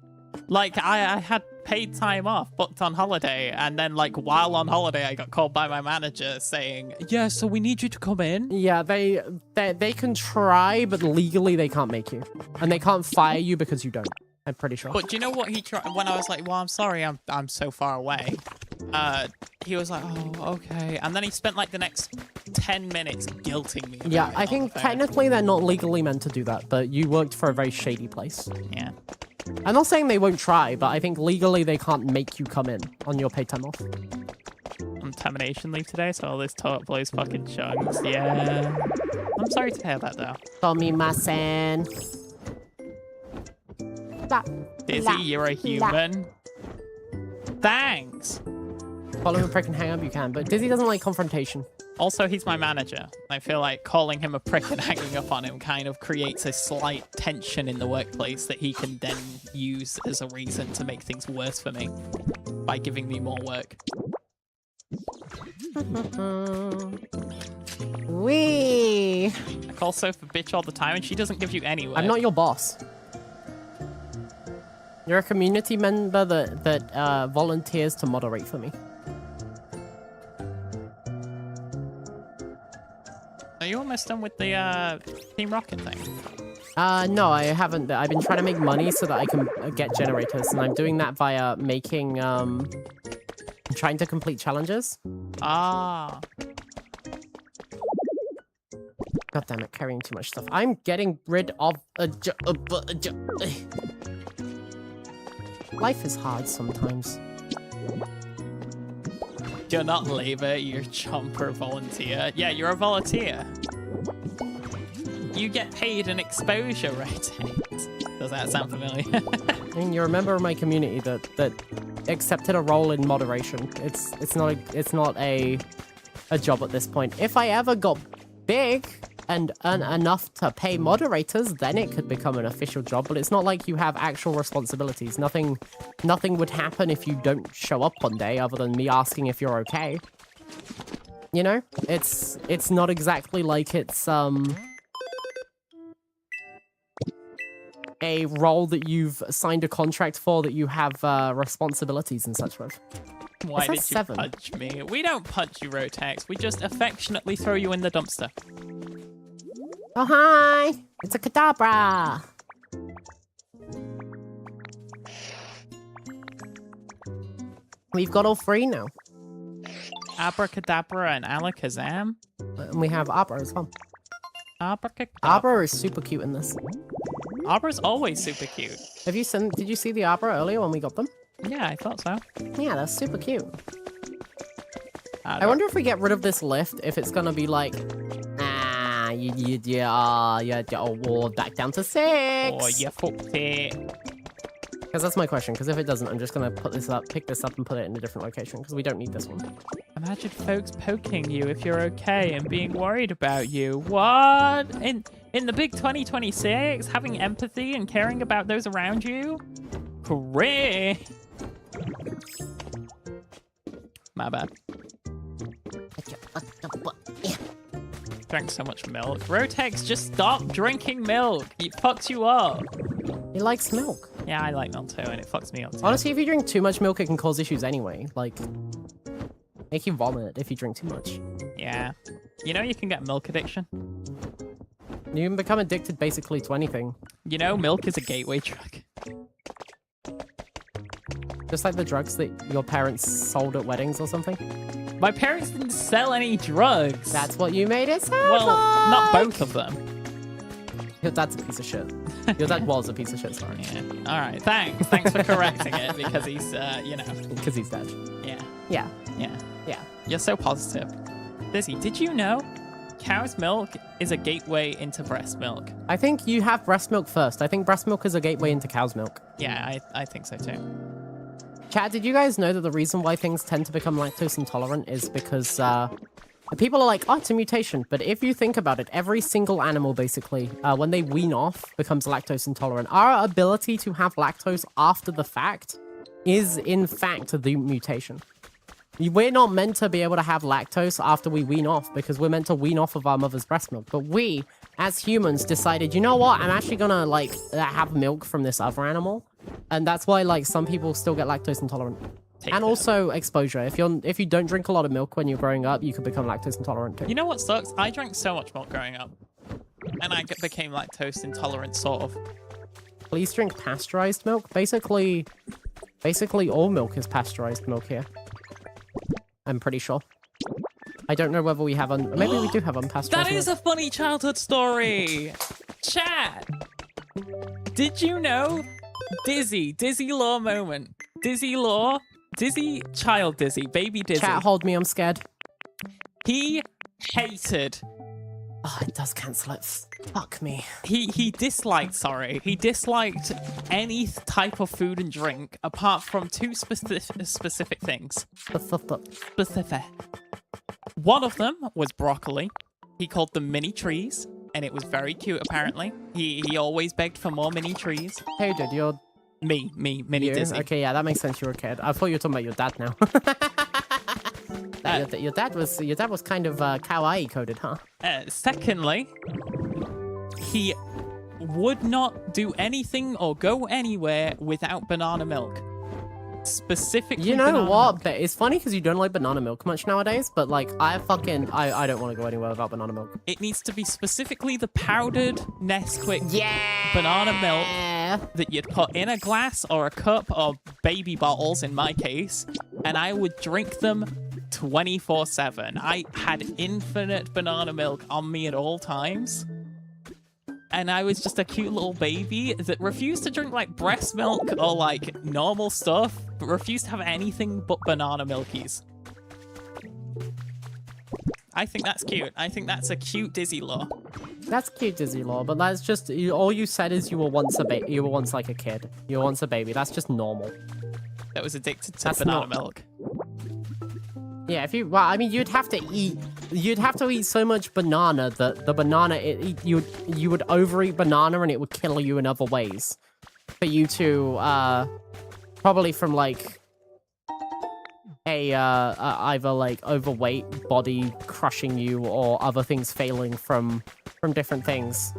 Speaker 2: Like, I had paid time off, booked on holiday, and then, like, while on holiday, I got called by my manager saying, yeah, so we need you to come in.
Speaker 1: Yeah, they can try, but legally they can't make you. And they can't fire you because you don't. I'm pretty sure.
Speaker 2: But do you know what he tried? When I was like, well, I'm sorry, I'm so far away. He was like, oh, okay. And then he spent, like, the next 10 minutes guilting me.
Speaker 1: Yeah, I think technically they're not legally meant to do that, but you worked for a very shady place.
Speaker 2: Yeah.
Speaker 1: I'm not saying they won't try, but I think legally they can't make you come in on your paid time off.
Speaker 2: I'm termination leave today, so all this talk blows fucking chunks. Yeah. I'm sorry to hear that, though.
Speaker 1: Tomi-masen.
Speaker 2: Dizzy, you're a human. Thanks.
Speaker 1: Follow him a prick and hang up, you can, but Dizzy doesn't like confrontation.
Speaker 2: Also, he's my manager. I feel like calling him a prick and hanging up on him kind of creates a slight tension in the workplace that he can then use as a reason to make things worse for me by giving me more work.
Speaker 3: Wee.
Speaker 2: I call Sofa bitch all the time and she doesn't give you any work.
Speaker 1: I'm not your boss. You're a community member that volunteers to moderate for me.
Speaker 2: Are you almost done with the Team Rocket thing?
Speaker 1: No, I haven't. I've been trying to make money so that I can get generators, and I'm doing that via making, trying to complete challenges.
Speaker 2: Ah.
Speaker 1: God damn it, carrying too much stuff. I'm getting rid of life is hard sometimes.
Speaker 2: You're not labor, you're chomper volunteer. Yeah, you're a volunteer. You get paid an exposure rate. Does that sound familiar?
Speaker 1: I mean, you're a member of my community that accepted a role in moderation. It's not a job at this point. If I ever got big and earn enough to pay moderators, then it could become an official job. But it's not like you have actual responsibilities. Nothing would happen if you don't show up one day, other than me asking if you're okay. You know, it's not exactly like it's a role that you've signed a contract for that you have responsibilities and such with.
Speaker 2: Why did you
Speaker 1: 7?
Speaker 2: punch me? We don't punch you, Rotex. We just affectionately throw you in the dumpster.
Speaker 3: Oh, hi. It's a cadabra.
Speaker 1: We've got all 3 now.
Speaker 2: Abracadabra and alakazam.
Speaker 1: And we have Abra as well.
Speaker 2: Abracadabra.
Speaker 1: Abra is super cute in this.
Speaker 2: Abra's always super cute.
Speaker 1: Did you see the Abra earlier when we got them?
Speaker 2: Yeah, I thought so.
Speaker 1: Yeah, that's super cute. I wonder if we get rid of this lift, if it's gonna be like, back down to 6.
Speaker 2: Oh, you fucked it.
Speaker 1: Because that's my question. Because if it doesn't, I'm just gonna pick this up and put it in a different location. Because we don't need this one.
Speaker 2: Imagine folks poking you if you're okay and being worried about you. What? In the big 2026, having empathy and caring about those around you? Hooray! My bad. Drank so much milk. Rotex, just stop drinking milk. It fucks you up.
Speaker 1: He likes milk.
Speaker 2: Yeah, I like milk too, and it fucks me up too.
Speaker 1: Honestly, if you drink too much milk, it can cause issues anyway. Like, make you vomit if you drink too much.
Speaker 2: Yeah. You know you can get milk addiction?
Speaker 1: You can become addicted basically to anything.
Speaker 2: You know milk is a gateway drug.
Speaker 1: Just like the drugs that your parents sold at weddings or something.
Speaker 2: My parents didn't sell any drugs.
Speaker 1: That's what you made it sound
Speaker 2: Well,
Speaker 1: like.
Speaker 2: not both of them.
Speaker 1: Your dad's a piece of shit. Your dad was a piece of shit, sorry.
Speaker 2: Yeah. All right, thanks. Thanks for correcting it, because he's, you know.
Speaker 1: Because he's dead.
Speaker 2: Yeah.
Speaker 1: Yeah.
Speaker 2: Yeah.
Speaker 1: Yeah.
Speaker 2: You're so positive. Lizzie, did you know cow's milk is a gateway into breast milk?
Speaker 1: I think you have breast milk first. I think breast milk is a gateway into cow's milk.
Speaker 2: Yeah, I think so too.
Speaker 1: Chat, did you guys know that the reason why things tend to become lactose intolerant is because people are like, oh, it's a mutation. But if you think about it, every single animal, basically, when they wean off, becomes lactose intolerant. Our ability to have lactose after the fact is, in fact, the mutation. We're not meant to be able to have lactose after we wean off, because we're meant to wean off of our mother's breast milk. But we, as humans, decided, you know what? I'm actually gonna, like, have milk from this other animal. And that's why, like, some people still get lactose intolerant. And also exposure. If you don't drink a lot of milk when you're growing up, you could become lactose intolerant too.
Speaker 2: You know what sucks? I drank so much milk growing up, and I became lactose intolerant, sort of.
Speaker 1: Please drink pasteurized milk. Basically all milk is pasteurized milk here. I'm pretty sure. I don't know whether we have maybe we do have unpasteurized
Speaker 2: That is
Speaker 1: milk.
Speaker 2: a funny childhood story. Chat. Did you know Dizzy Law moment? Dizzy Law. Dizzy, child Dizzy, baby Dizzy.
Speaker 1: Chat, hold me, I'm scared.
Speaker 2: He hated.
Speaker 1: Oh, it does cancel it. Fuck me.
Speaker 2: He disliked any type of food and drink apart from 2 specific things. Specific. One of them was broccoli. He called them mini trees, and it was very cute, apparently. He always begged for more mini trees.
Speaker 1: Hey, dude, you're...
Speaker 2: Me, mini Dizzy.
Speaker 1: Okay, yeah, that makes sense. You're a kid. I thought you were talking about your dad now. Your dad was kind of kawaii coded, huh?
Speaker 2: Secondly, he would not do anything or go anywhere without banana milk. Specifically,
Speaker 1: you know
Speaker 2: banana
Speaker 1: what?
Speaker 2: milk.
Speaker 1: But it's funny because you don't like banana milk much nowadays. But like, I don't want to go anywhere without banana milk.
Speaker 2: It needs to be specifically the powdered Nesquik banana milk that you'd put in a glass or a cup or baby bottles, in my case, and I would drink them 24/7. I had infinite banana milk on me at all times. And I was just a cute little baby that refused to drink, like, breast milk or, like, normal stuff, but refused to have anything but banana milkies. I think that's cute. I think that's a cute Dizzy Law.
Speaker 1: That's cute, Dizzy Law, but that's just all you said is you were once you were once like a kid. You were once a baby. That's just normal.
Speaker 2: That was addicted to
Speaker 1: That's
Speaker 2: banana
Speaker 1: not-
Speaker 2: milk.
Speaker 1: Yeah, if you, well, I mean, you'd have to eat so much banana that the banana, you would overeat banana and it would kill you in other ways. For you to, probably from like either like overweight body crushing you or other things failing from different things.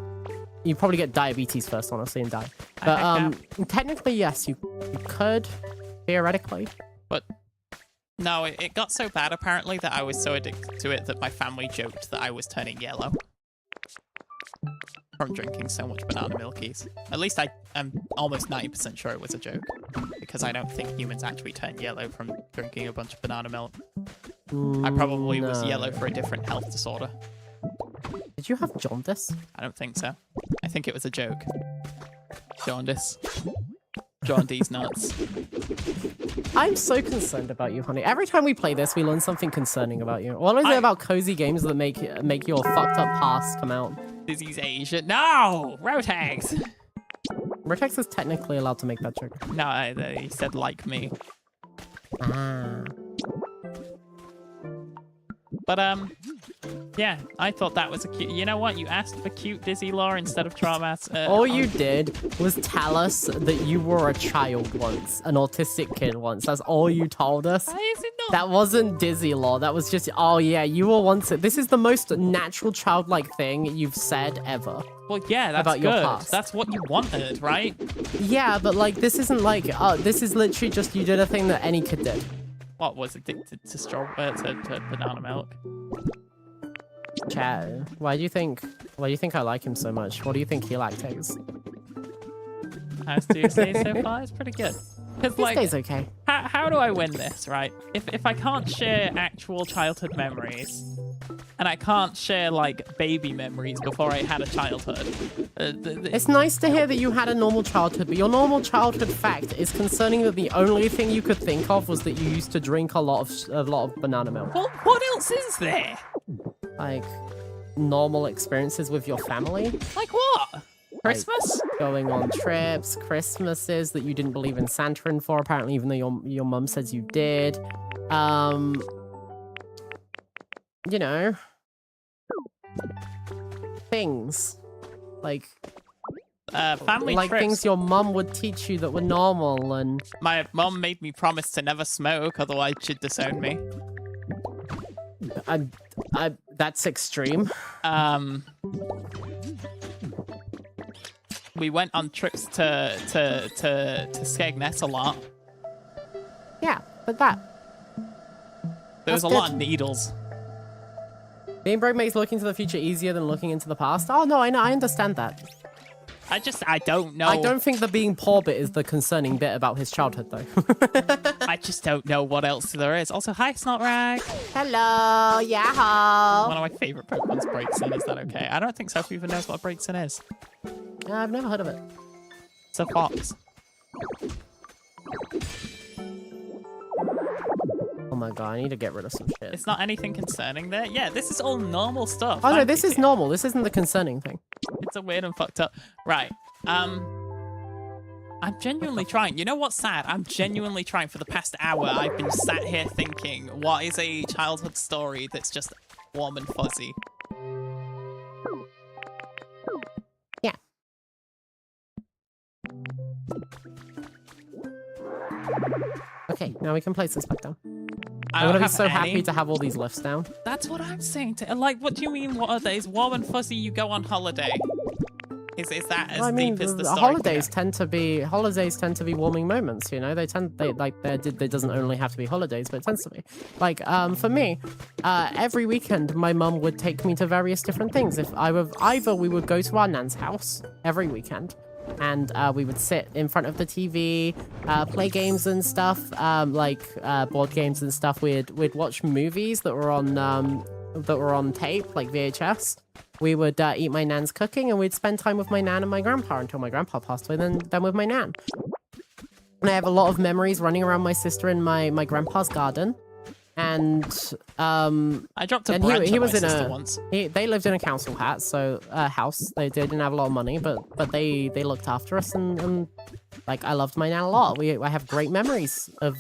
Speaker 1: You probably get diabetes first, honestly, and die. But technically, yes, you could theoretically.
Speaker 2: But no, it got so bad apparently that I was so addicted to it that my family joked that I was turning yellow from drinking so much banana milkies. At least I'm almost 90% sure it was a joke, because I don't think humans actually turn yellow from drinking a bunch of banana milk. I probably was yellow for a different health disorder.
Speaker 1: Did you have jaundice?
Speaker 2: I don't think so. I think it was a joke. Jaundice. Jaundice nuts.
Speaker 1: I'm so concerned about you, honey. Every time we play this, we learn something concerning about you. What is it about cozy games that make your fucked up past come out?
Speaker 2: Disease Asia. No! Rotex!
Speaker 1: Rotex is technically allowed to make that joke.
Speaker 2: No, he said like me.
Speaker 1: Ah.
Speaker 2: But, yeah, I thought that was a cute... You know what? You asked for cute Dizzy Law instead of traumas.
Speaker 1: All you did was tell us that you were a child once, an autistic kid once. That's all you told us.
Speaker 2: Why is it not?
Speaker 1: That wasn't Dizzy Law. That was just, oh yeah, you were once... This is the most natural childlike thing you've said ever.
Speaker 2: Well, yeah, that's
Speaker 1: about
Speaker 2: good.
Speaker 1: your past.
Speaker 2: That's what you wanted, right?
Speaker 1: Yeah, but like, this isn't like... this is literally just you did a thing that any kid did.
Speaker 2: What was addicted to to banana milk?
Speaker 1: Chat, why do you think I like him so much? What do you think he lactates?
Speaker 2: How's Tuesday so far? It's pretty good. Because like,
Speaker 1: Tuesday's okay.
Speaker 2: how do I win this, right? If I can't share actual childhood memories, and I can't share like baby memories before I had a childhood,
Speaker 1: It's nice to hear that you had a normal childhood, but your normal childhood fact is concerning that the only thing you could think of was that you used to drink a lot of banana milk.
Speaker 2: well, what else is there?
Speaker 1: Like normal experiences with your family,
Speaker 2: Like what? Christmas?
Speaker 1: going on trips, Christmases that you didn't believe in Santa in for, apparently, even though your mum says you did. You know, things like
Speaker 2: Family
Speaker 1: like
Speaker 2: trips.
Speaker 1: things your mum would teach you that were normal, and
Speaker 2: My mom made me promise to never smoke, otherwise she'd disown me.
Speaker 1: that's extreme.
Speaker 2: We went on trips to Skegness a lot.
Speaker 1: Yeah, but that.
Speaker 2: There was
Speaker 1: That's
Speaker 2: a lot of
Speaker 1: good.
Speaker 2: needles.
Speaker 1: Being broke makes looking to the future easier than looking into the past. Oh no, I know, I understand that.
Speaker 2: I don't know.
Speaker 1: I don't think the being poor bit is the concerning bit about his childhood, though.
Speaker 2: I just don't know what else there is. Also, hi, Snotrag.
Speaker 3: Hello, Yaho.
Speaker 2: One of my favorite Pokemon's Breaksin. Is that okay? I don't think Sophie even knows what a Breaksin is.
Speaker 1: I've never heard of it.
Speaker 2: It's a fox.
Speaker 1: Oh my god, I need to get rid of some shit.
Speaker 2: It's not anything concerning there. Yeah, this is all normal stuff.
Speaker 1: Oh no,
Speaker 2: Thank
Speaker 1: this
Speaker 2: you,
Speaker 1: is
Speaker 2: Kate.
Speaker 1: normal. This isn't the concerning thing.
Speaker 2: It's a weird and fucked up. Right. I'm genuinely trying. You know what's sad? I'm genuinely trying. For the past hour, I've been sat here thinking, what is a childhood story that's just warm and fuzzy?
Speaker 1: Yeah. Okay, now we can place this back down.
Speaker 2: I
Speaker 1: I'm
Speaker 2: don't
Speaker 1: gonna be
Speaker 2: have
Speaker 1: so happy
Speaker 2: any.
Speaker 1: to have all these lifts down.
Speaker 2: That's what I'm saying. Like, what do you mean? What are these? Warm and fuzzy. You go on holiday. Is that as
Speaker 1: I mean,
Speaker 2: deep as the
Speaker 1: the
Speaker 2: story
Speaker 1: holidays
Speaker 2: can
Speaker 1: tend to be warming moments. You know, there doesn't only have to be holidays, but it tends to be. Like, for me, every weekend my mum would take me to various different things. If either we would go to our nan's house every weekend, and we would sit in front of the TV, play games and stuff, like board games and stuff. We'd watch movies that were on tape, like VHS. We would eat my nan's cooking, and we'd spend time with my nan and my grandpa until my grandpa passed away, then with my nan. And I have a lot of memories running around my sister in my grandpa's garden. and
Speaker 2: I dropped a
Speaker 1: and
Speaker 2: branch
Speaker 1: he
Speaker 2: on
Speaker 1: was
Speaker 2: my
Speaker 1: in
Speaker 2: sister
Speaker 1: a
Speaker 2: once.
Speaker 1: they lived in a council house, so house. They didn't have a lot of money, but they looked after us, and like I loved my nan a lot. I have great memories of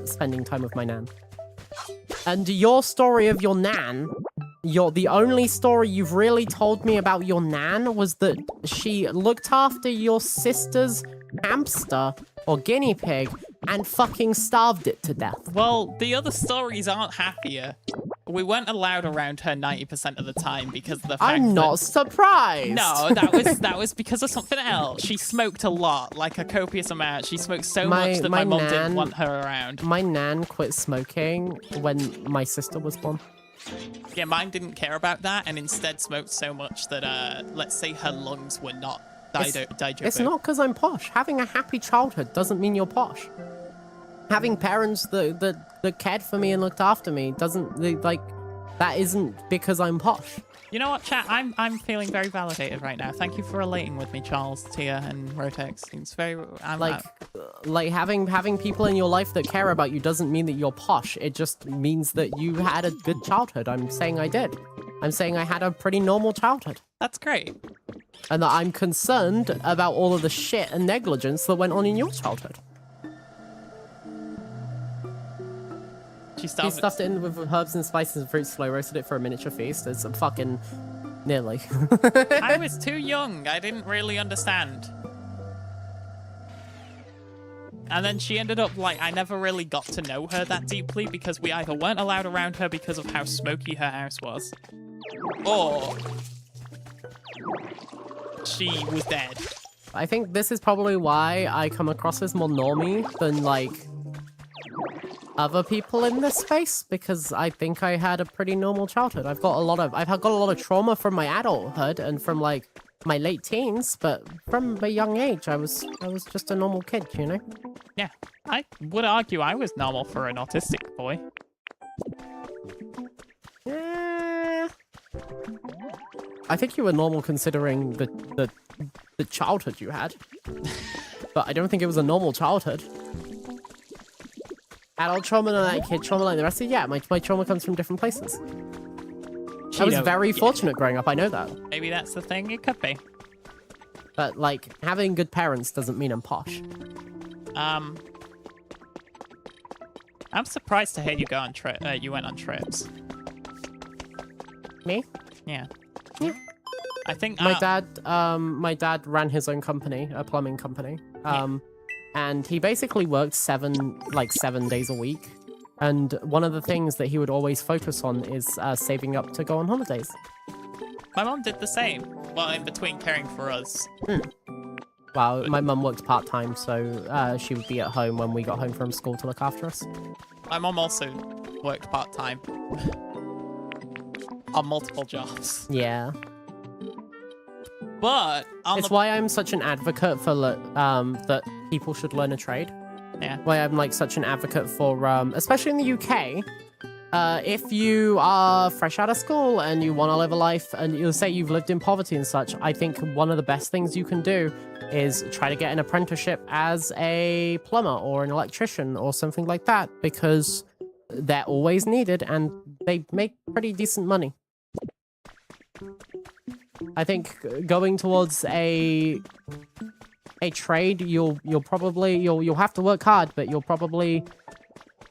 Speaker 1: spending time with my nan. And your story of your nan, the only story you've really told me about your nan was that she looked after your sister's hamster or guinea pig and fucking starved it to death.
Speaker 2: Well, the other stories aren't happier. We weren't allowed around her 90% of the time because of the fact
Speaker 1: I'm not surprised.
Speaker 2: No, that was because of something else. She smoked a lot, like a copious amount. She smoked so much that my mom didn't want her around.
Speaker 1: My nan quit smoking when my sister was born.
Speaker 2: Yeah, mine didn't care about that and instead smoked so much that, let's say her lungs were not digested.
Speaker 1: It's not because I'm posh. Having a happy childhood doesn't mean you're posh. Having parents that cared for me and looked after me that isn't because I'm posh.
Speaker 2: You know what, chat? I'm feeling very validated right now. Thank you for relating with me, Charles, Tia, and Rotex. It's very
Speaker 1: having people in your life that care about you doesn't mean that you're posh. It just means that you had a good childhood. I'm saying I did. I'm saying I had a pretty normal childhood.
Speaker 2: That's great.
Speaker 1: And that I'm concerned about all of the shit and negligence that went on in your childhood. He stuffed it in with herbs and spices and fruits, slow roasted it for a miniature feast. It's a fucking... nearly.
Speaker 2: I was too young. I didn't really understand. And then she ended up, like, I never really got to know her that deeply because we either weren't allowed around her because of how smoky her house was, or she was dead.
Speaker 1: I think this is probably why I come across as more normie than, like, other people in this space, because I think I had a pretty normal childhood. I've got a lot of trauma from my adulthood and from like my late teens, but from a young age I was just a normal kid, you know?
Speaker 2: Yeah, I would argue I was normal for an autistic boy.
Speaker 1: Yeah. I think you were normal considering the childhood you had. But I don't think it was a normal childhood. Adult trauma like kid trauma like the rest of you, yeah, my trauma comes from different places. I was very fortunate growing up, I know that.
Speaker 2: Maybe that's the thing, it could be.
Speaker 1: But, like, having good parents doesn't mean I'm posh.
Speaker 2: I'm surprised to hear you go on you went on trips.
Speaker 1: Me?
Speaker 2: Yeah.
Speaker 1: Yeah.
Speaker 2: I think
Speaker 1: my dad ran his own company, a plumbing company. And he basically worked 7 days a week. And one of the things that he would always focus on is saving up to go on holidays.
Speaker 2: My mom did the same. Well, in between caring for us.
Speaker 1: Well, my mum worked part-time, so she would be at home when we got home from school to look after us.
Speaker 2: My mom also worked part-time. On multiple jobs.
Speaker 1: Yeah.
Speaker 2: But
Speaker 1: it's why I'm such an advocate for that people should learn a trade.
Speaker 2: Yeah.
Speaker 1: Why I'm like such an advocate for, especially in the UK, if you are fresh out of school and you want to live a life and you'll say you've lived in poverty and such, I think one of the best things you can do is try to get an apprenticeship as a plumber or an electrician or something like that, because they're always needed and they make pretty decent money. I think going towards a trade, you'll have to work hard, but you'll probably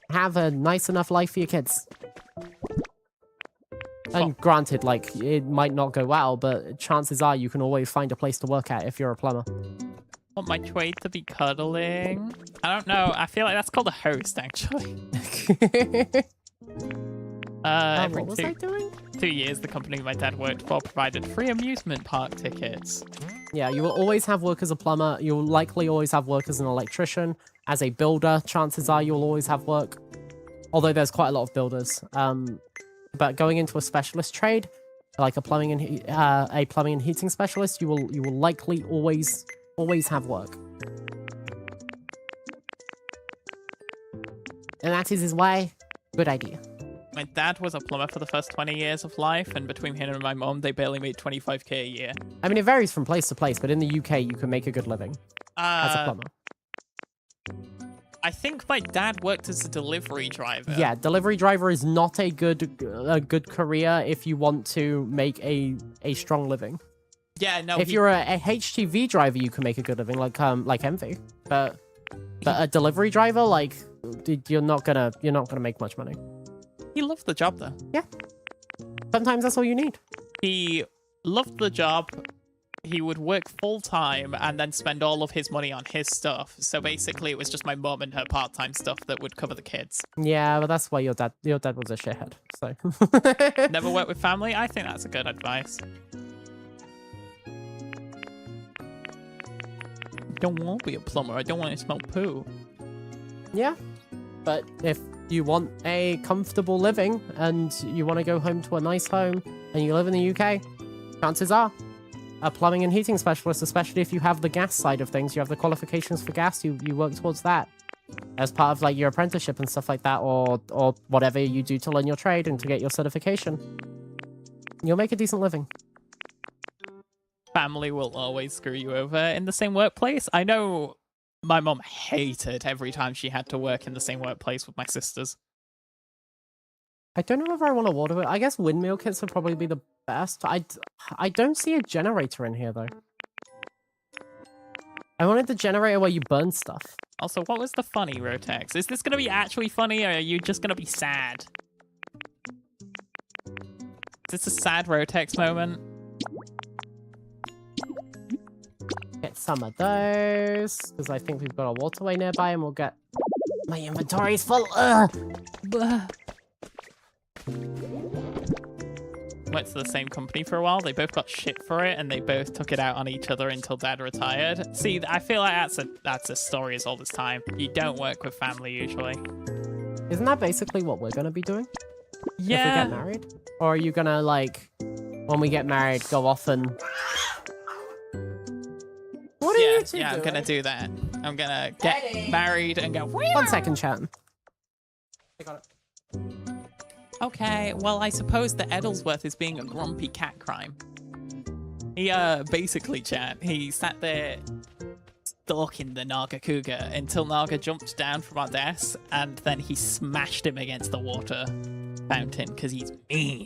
Speaker 1: have a nice enough life for your kids. And granted, like, it might not go well, but chances are you can always find a place to work at if you're a plumber.
Speaker 2: Want my trade to be cuddling? I don't know. I feel like that's called a host, actually.
Speaker 1: What was I doing?
Speaker 2: 2 years, the company my dad worked for provided free amusement park tickets.
Speaker 1: Yeah, you will always have work as a plumber. You'll likely always have work as an electrician. As a builder, chances are you'll always have work. Although there's quite a lot of builders. But going into a specialist trade, like a plumbing and heating specialist, you will likely always have work. And that is his way. Good idea.
Speaker 2: My dad was a plumber for the first 20 years of life, and between him and my mom, they barely made 25k a year.
Speaker 1: I mean, it varies from place to place, but in the UK, you can make a good living as a plumber.
Speaker 2: I think my dad worked as a delivery driver.
Speaker 1: Yeah, delivery driver is not a good career if you want to make a strong living.
Speaker 2: Yeah, no.
Speaker 1: If you're a HTV driver, you can make a good living, like Envy. But a delivery driver, like, you're not gonna make much money.
Speaker 2: He loved the job though.
Speaker 1: Yeah. Sometimes that's all you need.
Speaker 2: He loved the job. He would work full-time and then spend all of his money on his stuff. So basically, it was just my mum and her part-time stuff that would cover the kids.
Speaker 1: Yeah, but that's why your dad was a shithead. So
Speaker 2: Never work with family? I think that's a good advice. Don't want to be a plumber. I don't want to smell poo.
Speaker 1: Yeah, but if you want a comfortable living and you want to go home to a nice home and you live in the UK, chances are a plumbing and heating specialist, especially if you have the gas side of things, you have the qualifications for gas, you work towards that as part of like your apprenticeship and stuff like that, or whatever you do to learn your trade and to get your certification. You'll make a decent living.
Speaker 2: Family will always screw you over in the same workplace. I know my mom hated every time she had to work in the same workplace with my sisters.
Speaker 1: I don't know whether I want to water it. I guess windmill kits would probably be the best. I don't see a generator in here, though. I wanted the generator where you burn stuff.
Speaker 2: Also, what was the funny, Rotex? Is this going to be actually funny, or are you just going to be sad? Is this a sad Rotex moment?
Speaker 1: Get some of those, because I think we've got a waterway nearby, and we'll get... My inventory's full! Ugh.
Speaker 2: Went to the same company for a while. They both got shit for it, and they both took it out on each other until Dad retired. See, I feel like that's a story as old as time. You don't work with family usually.
Speaker 1: Isn't that basically what we're gonna be doing?
Speaker 2: Yeah.
Speaker 1: If we get married? Or are you gonna, like, when we get married, go off and... What are you two doing?
Speaker 2: I'm gonna do that. I'm gonna get married and go...
Speaker 1: 1 second, chat. I got it.
Speaker 2: Okay, well, I suppose that Edelsworth is being a grumpy cat crime. He, basically, chat, he sat there stalking the Naga Cougar until Naga jumped down from our desk, and then he smashed him against the water fountain, because he's mean.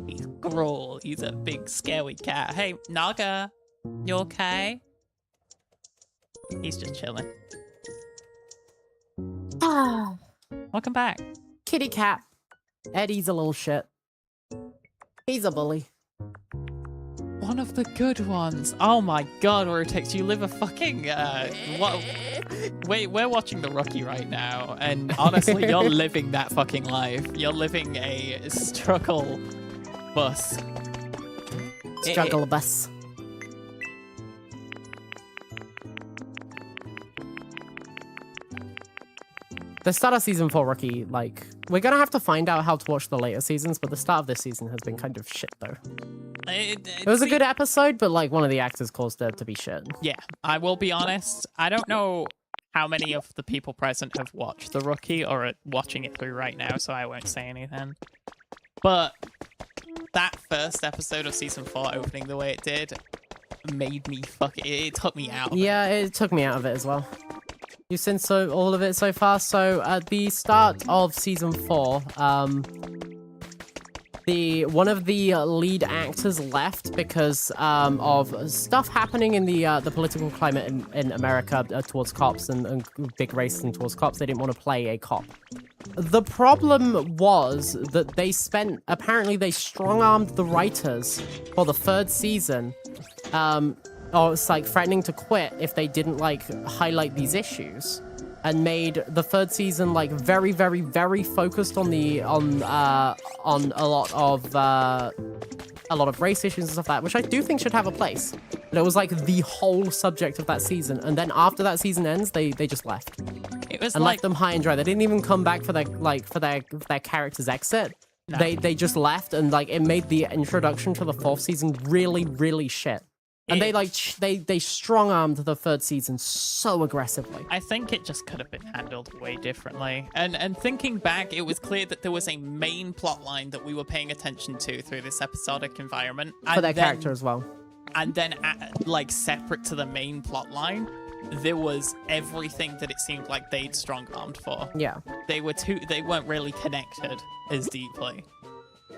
Speaker 2: He's Growl. He's a big, scary cat. Hey, Naga, you okay? He's just chilling.
Speaker 1: Ah.
Speaker 2: Welcome back.
Speaker 1: Kitty cat. Eddie's a little shit. He's a bully.
Speaker 2: One of the good ones. Oh my god, Rotex, you live a fucking, what? Wait, we're watching The Rookie right now, and honestly, you're living that fucking life. You're living a struggle bus.
Speaker 1: Struggle bus. The start of season 4 Rookie, like, we're gonna have to find out how to watch the later seasons, but the start of this season has been kind of shit, though. It was a good episode, but, like, one of the actors caused it to be shit.
Speaker 2: Yeah, I will be honest. I don't know how many of the people present have watched The Rookie or are watching it through right now, so I won't say anything. But that first episode of season 4 opening the way it did made me it took me out.
Speaker 1: Yeah, it took me out of it as well. You've seen all of it so far. So at the start of season 4, one of the lead actors left because of stuff happening in the political climate in America towards cops and big racism towards cops. They didn't want to play a cop. The problem was that apparently they strong-armed the writers for the 3rd season. Or it's like threatening to quit if they didn't like highlight these issues, and made the 3rd season like very, very, very focused on a lot of race issues and stuff like that, which I do think should have a place. But it was like the whole subject of that season, and then after that season ends, they just left.
Speaker 2: It was
Speaker 1: and
Speaker 2: like...
Speaker 1: left them high and dry. They didn't even come back for their character's exit.
Speaker 2: No.
Speaker 1: They just left, and like it made the introduction to the 4th season really, really shit. And they strong-armed the 3rd season so aggressively.
Speaker 2: I think it just could have been handled way differently. And thinking back, it was clear that there was a main plot line that we were paying attention to through this episodic environment.
Speaker 1: For their character as well.
Speaker 2: And then, like, separate to the main plot line, there was everything that it seemed like they'd strong-armed for.
Speaker 1: Yeah.
Speaker 2: They weren't really connected as deeply.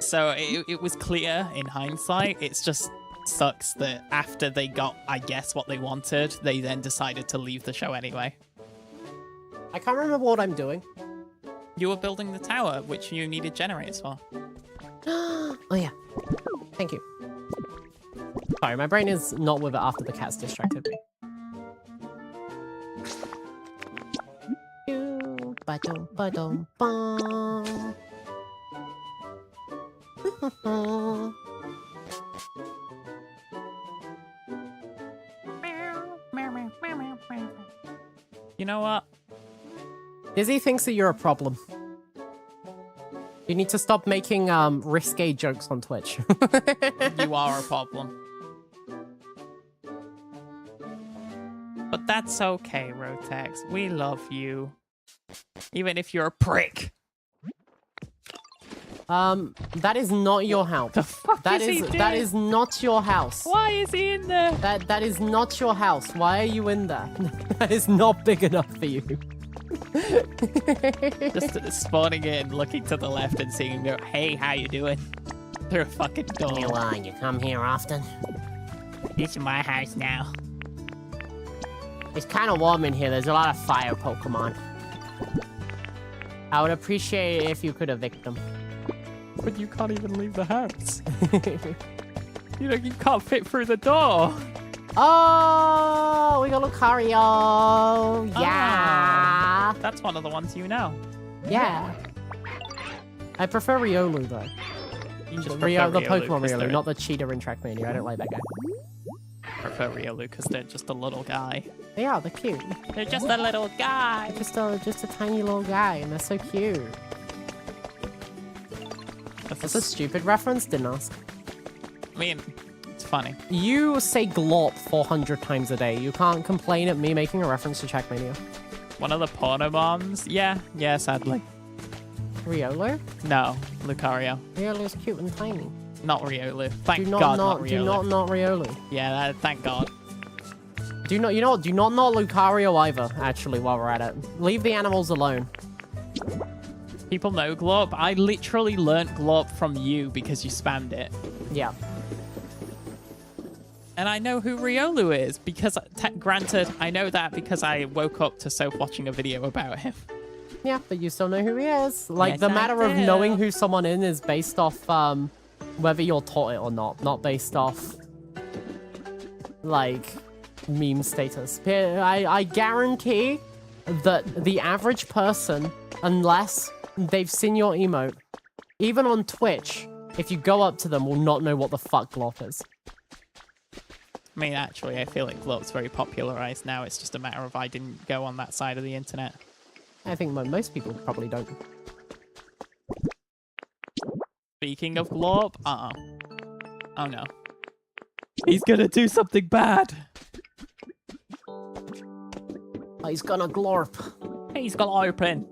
Speaker 2: So it was clear in hindsight. It's just sucks that after they got, I guess, what they wanted, they then decided to leave the show anyway.
Speaker 1: I can't remember what I'm doing.
Speaker 2: You were building the tower, which you needed generators for.
Speaker 3: Oh, yeah.
Speaker 1: Thank you. Sorry, my brain is not with it after the cats distracted me.
Speaker 3: Ba-dum, ba-dum, bum.
Speaker 2: You know what?
Speaker 1: Dizzy thinks that you're a problem. You need to stop making risque jokes on Twitch.
Speaker 2: You are a problem. But that's okay, Rotex. We love you. Even if you're a prick.
Speaker 1: That is not your house.
Speaker 2: The fuck
Speaker 1: That
Speaker 2: is he
Speaker 1: is
Speaker 2: doing?
Speaker 1: that is not your house.
Speaker 2: Why is he in there?
Speaker 1: That is not your house. Why are you in there? That is not big enough for you.
Speaker 2: Just spawning in, looking to the left and seeing, go, hey, how you doing? Through a fucking door.
Speaker 3: You come here often?
Speaker 2: This is my house now.
Speaker 1: It's kind of warm in here. There's a lot of fire Pokemon. I would appreciate it if you could evict them.
Speaker 2: But you can't even leave the house. You know, you can't fit through the door.
Speaker 1: Oh, we got Lucario. Yeah.
Speaker 2: That's one of the ones you know.
Speaker 1: Yeah. I prefer Riolu, though.
Speaker 2: You just
Speaker 1: The
Speaker 2: prefer
Speaker 1: Pokemon
Speaker 2: 'cause
Speaker 1: Riolu,
Speaker 2: they're-
Speaker 1: not the cheetah in Trackmania. I don't like that guy.
Speaker 2: prefer Riolu because they're just a little guy.
Speaker 1: They are, they're cute.
Speaker 2: They're just a little guy.
Speaker 1: Just a tiny little guy, and they're so cute. That's a stupid reference, didn't ask.
Speaker 2: I mean, it's funny.
Speaker 1: You say glop 400 times a day. You can't complain at me making a reference to Trackmania.
Speaker 2: One of the porno moms? Yeah, sadly.
Speaker 1: Riolu?
Speaker 2: No, Lucario.
Speaker 1: Riolu's cute and tiny.
Speaker 2: Not Riolu. Thank
Speaker 1: Do
Speaker 2: God, not Riolu.
Speaker 1: do not Riolu.
Speaker 2: Yeah, thank God.
Speaker 1: Do not Lucario either, actually, while we're at it. Leave the animals alone.
Speaker 2: People know Glorp. I literally learnt Glorp from you because you spammed it.
Speaker 1: Yeah.
Speaker 2: And I know who Riolu is because, granted, I know that because I woke up to Soap watching a video about him.
Speaker 1: Yeah, but you still know who he is. Like,
Speaker 2: Yes,
Speaker 1: the
Speaker 2: I
Speaker 1: matter of
Speaker 2: do.
Speaker 1: knowing who someone is based off, whether you're taught it or not based off, like, meme status. I guarantee that the average person, unless they've seen your emote, even on Twitch, if you go up to them, will not know what the fuck Glop is.
Speaker 2: I mean, actually, I feel like Glorp's very popularized now. It's just a matter of I didn't go on that side of the internet.
Speaker 1: I think most people probably don't.
Speaker 2: Speaking of Glorp, oh no. He's gonna do something bad.
Speaker 1: Oh, he's gonna glorp.
Speaker 2: He's gonna open.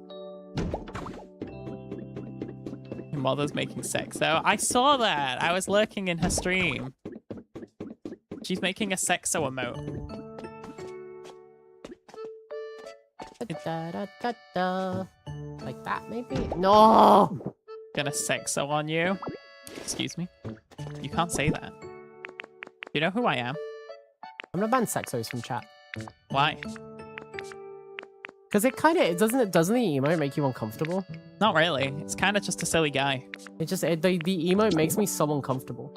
Speaker 2: Your mother's making sex, though. I saw that. I was lurking in her stream. She's making a sexo emote.
Speaker 1: Da-da-da-da. Like that, maybe? No!
Speaker 2: Gonna sexo on you. Excuse me. You can't say that. You know who I am?
Speaker 1: I'm gonna ban Sexos from chat.
Speaker 2: Why?
Speaker 1: Because doesn't the emote make you uncomfortable?
Speaker 2: Not really. It's kind of just a silly guy.
Speaker 1: The emote makes me so uncomfortable.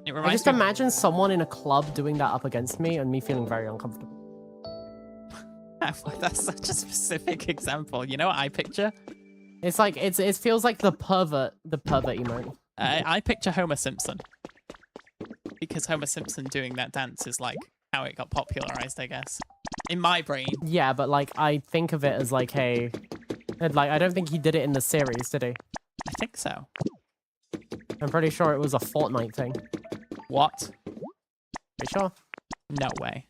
Speaker 2: It
Speaker 1: I
Speaker 2: reminds
Speaker 1: just
Speaker 2: me.
Speaker 1: imagine someone in a club doing that up against me and me feeling very uncomfortable.
Speaker 2: That's such a specific example. You know what I picture?
Speaker 1: It's like, it feels like the pervert emote.
Speaker 2: I picture Homer Simpson. Because Homer Simpson doing that dance is like how it got popularized, I guess. In my brain.
Speaker 1: Yeah, but like, I think of it as like I don't think he did it in the series, did he?
Speaker 2: I think so.
Speaker 1: I'm pretty sure it was a Fortnite thing.
Speaker 2: What?
Speaker 1: Pretty sure.
Speaker 2: No way.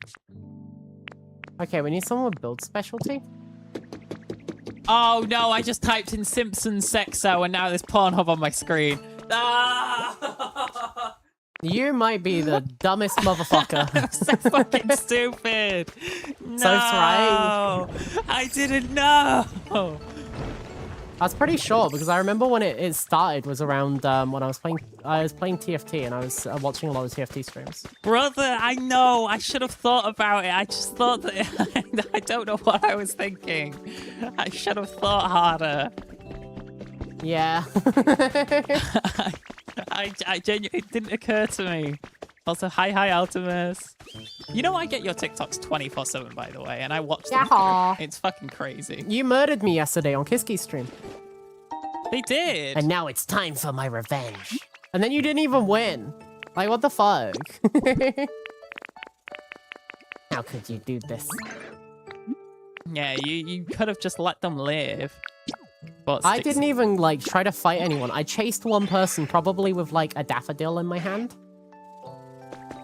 Speaker 1: Okay, we need someone with build specialty.
Speaker 2: Oh no, I just typed in Simpson sexo and now there's Pornhub on my screen. Ah!
Speaker 1: You might be the dumbest motherfucker.
Speaker 2: I'm so fucking stupid. No,
Speaker 1: Soph's right.
Speaker 2: I didn't know.
Speaker 1: I was pretty sure because I remember when it started was around when I was playing TFT and I was watching a lot of TFT streams.
Speaker 2: Brother, I know. I should have thought about it. I just thought that I don't know what I was thinking. I should have thought harder.
Speaker 1: Yeah.
Speaker 2: I genuinely, it didn't occur to me. Also, hi, Altimus. You know I get your TikToks 24/7, by the way, and I watch them.
Speaker 1: Yaho.
Speaker 2: It's fucking crazy.
Speaker 1: You murdered me yesterday on Kiski's stream.
Speaker 2: They did.
Speaker 1: And now it's time for my revenge. And then you didn't even win. Like, what the fuck? How could you do this?
Speaker 2: Yeah, you could have just let them live. But
Speaker 1: I didn't even, like, try to fight anyone. I chased one person, probably with, like, a daffodil in my hand.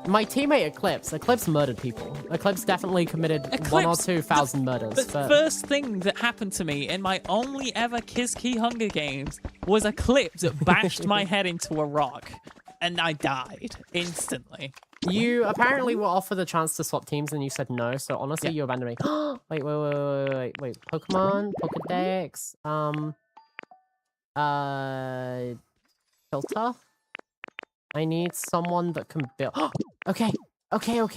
Speaker 1: My teammate Eclipse murdered people. Eclipse definitely committed 1,000 or 2,000 murders.
Speaker 2: The first thing that happened to me in my only ever Kiski Hunger Games was Eclipse that bashed my head into a rock. And I died instantly.
Speaker 1: You apparently were offered the chance to swap teams and you said no, so honestly, you abandoned me. Wait. Pokemon, Pokedex, filter. I need someone that can build. Okay. Lucario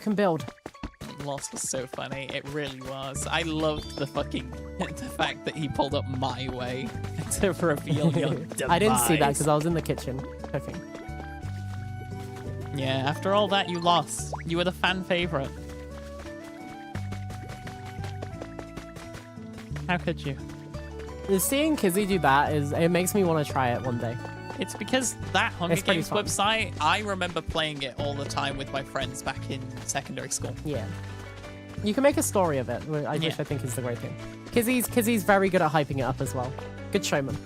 Speaker 1: can build.
Speaker 2: Lost was so funny. It really was. I loved the fact that he pulled up my way to reveal your demise.
Speaker 1: I didn't see that because I was in the kitchen cooking.
Speaker 2: Yeah, after all that, you lost. You were the fan favorite. How could you?
Speaker 1: Seeing Kizzy do that it makes me want to try it one day.
Speaker 2: It's because that Hunger Games
Speaker 1: fun.
Speaker 2: website, I remember playing it all the time with my friends back in secondary school.
Speaker 1: Yeah. You can make a story of it, which I think is the great thing. Kizzy's very good at hyping it up as well. Good showman.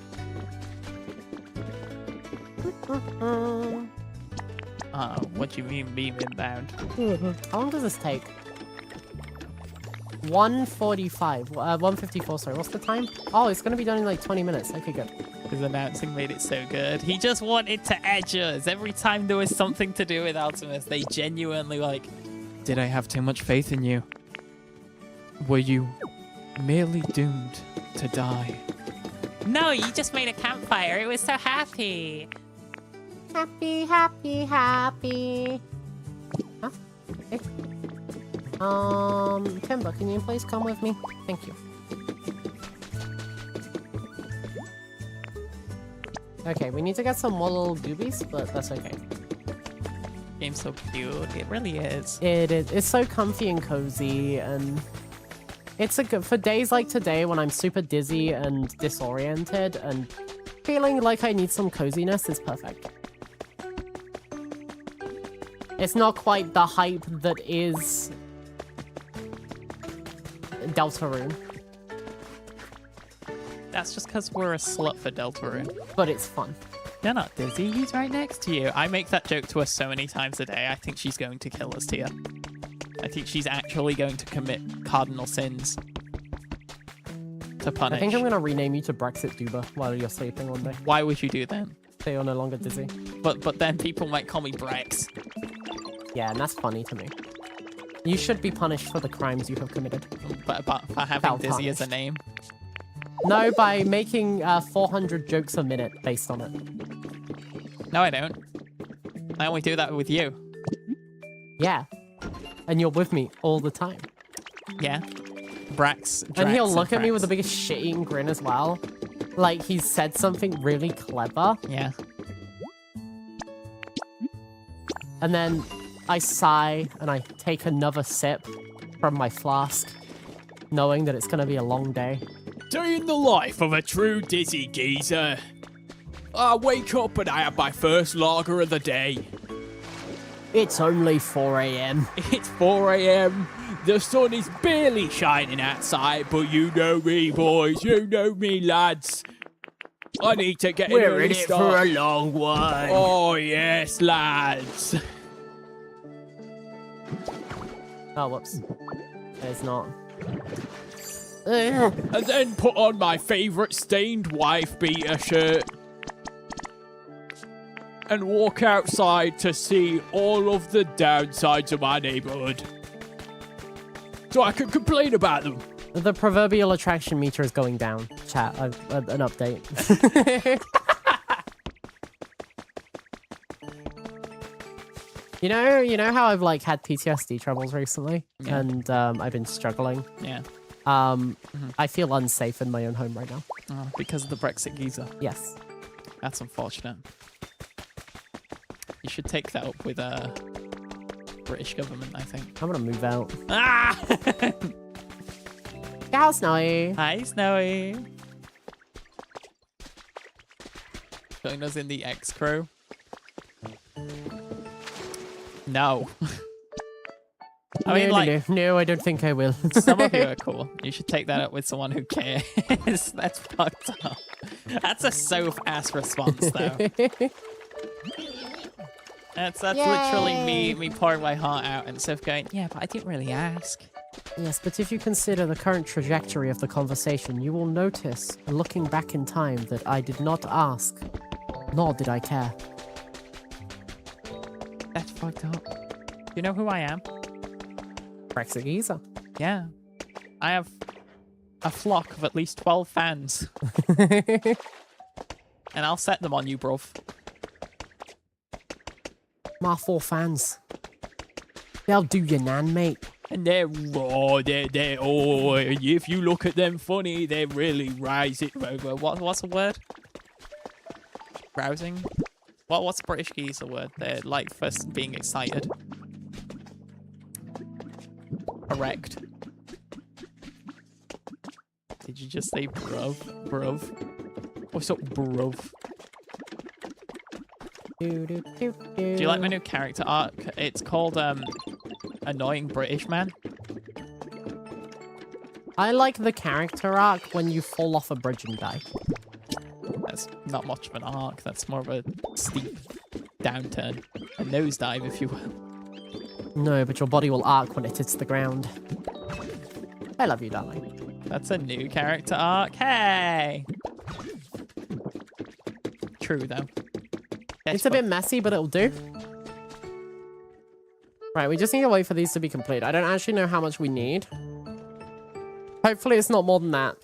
Speaker 2: What do you mean beam inbound?
Speaker 1: How long does this take? 1:45. 1:54, sorry. What's the time? Oh, it's going to be done in like 20 minutes. Okay, good.
Speaker 2: His announcing made it so good. He just wanted to edge us. Every time there was something to do with Altimus, they genuinely like, did I have too much faith in you? Were you merely doomed to die? No, you just made a campfire. It was so happy.
Speaker 3: Happy.
Speaker 1: Huh? Okay. Timber, can you please come with me? Thank you. Okay, we need to get some more little doobies, but that's okay.
Speaker 2: Game's so cute. It really is.
Speaker 1: It is. It's so comfy and cozy, and it's a good for days like today when I'm super dizzy and disoriented and feeling like I need some coziness. Is perfect. It's not quite the hype that is Deltarune.
Speaker 2: That's just because we're a slut for Deltarune.
Speaker 1: But it's fun.
Speaker 2: You're not dizzy. He's right next to you. I make that joke to her so many times a day. I think she's going to kill us, Tia. I think she's actually going to commit cardinal sins to punish.
Speaker 1: I think I'm going to rename you to Brexit Duber while you're sleeping one day.
Speaker 2: Why would you do that?
Speaker 1: So you're no longer dizzy.
Speaker 2: But then people might call me Brex.
Speaker 1: Yeah, and that's funny to me. You should be punished for the crimes you have committed.
Speaker 2: But for having Dizzy as a name?
Speaker 1: No, by making 400 jokes a minute based on it.
Speaker 2: No, I don't. I only do that with you.
Speaker 1: Yeah. And you're with me all the time.
Speaker 2: Yeah. Brax.
Speaker 1: And he'll look at me with the biggest shit-eating grin as well. Like he's said something really clever.
Speaker 2: Yeah.
Speaker 1: And then I sigh and I take another sip from my flask, knowing that it's going to be a long day.
Speaker 4: Day in the life of a true dizzy geezer. I wake up and I have my first lager of the day.
Speaker 1: It's only 4 a.m.
Speaker 4: It's 4 a.m. The sun is barely shining outside, but you know me, boys. You know me, lads. I need to get
Speaker 1: We're in it for a long one.
Speaker 4: Oh, yes, lads.
Speaker 1: Oh, whoops. It's not.
Speaker 4: And then put on my favourite stained wife beater shirt. and walk outside to see all of the downsides of my neighborhood. So I can complain about them.
Speaker 1: The proverbial attraction meter is going down. Chat, an update. You know how I've like had PTSD troubles recently, and I've been struggling.
Speaker 2: Yeah.
Speaker 1: I feel unsafe in my own home right now.
Speaker 2: Oh, because of the Brexit geezer.
Speaker 1: Yes.
Speaker 2: That's unfortunate. You should take that up with British government, I think.
Speaker 1: I'm gonna move out.
Speaker 2: Ah!
Speaker 1: Ciao, Snowy.
Speaker 2: Hi, Snowy. Join us in the X crew. No. I mean, like,
Speaker 1: no, I don't think I will.
Speaker 2: some of you are cool. You should take that up with someone who cares. That's fucked up. That's a Sofae-ass response, though. That's literally me pouring my heart out and Soph going, yeah, but I didn't really ask.
Speaker 1: Yes, but if you consider the current trajectory of the conversation, you will notice, looking back in time, that I did not ask, nor did I care.
Speaker 2: That's fucked up. Do you know who I am?
Speaker 1: Brexit geezer.
Speaker 2: Yeah. I have a flock of at least 12 fans. And I'll set them on you, bruv.
Speaker 1: My 4 fans. They'll do your nan, mate.
Speaker 4: And they're raw, if you look at them funny, they really rise it over.
Speaker 2: What's the word? Rousing? What's British geezer word? They're like first being excited. Erect. Did you just say bruv? Bruv? What's up, bruv?
Speaker 1: Do
Speaker 2: Do you like my new character arc? It's called Annoying British Man.
Speaker 1: I like the character arc when you fall off a bridge and die.
Speaker 2: That's not much of an arc. That's more of a steep downturn. A nosedive, if you will.
Speaker 1: No, but your body will arc when it hits the ground. I love you, darling.
Speaker 2: That's a new character arc. Hey! True, though.
Speaker 1: It's a bit messy, but it'll do. Right, we just need to wait for these to be complete. I don't actually know how much we need. Hopefully it's not more than that.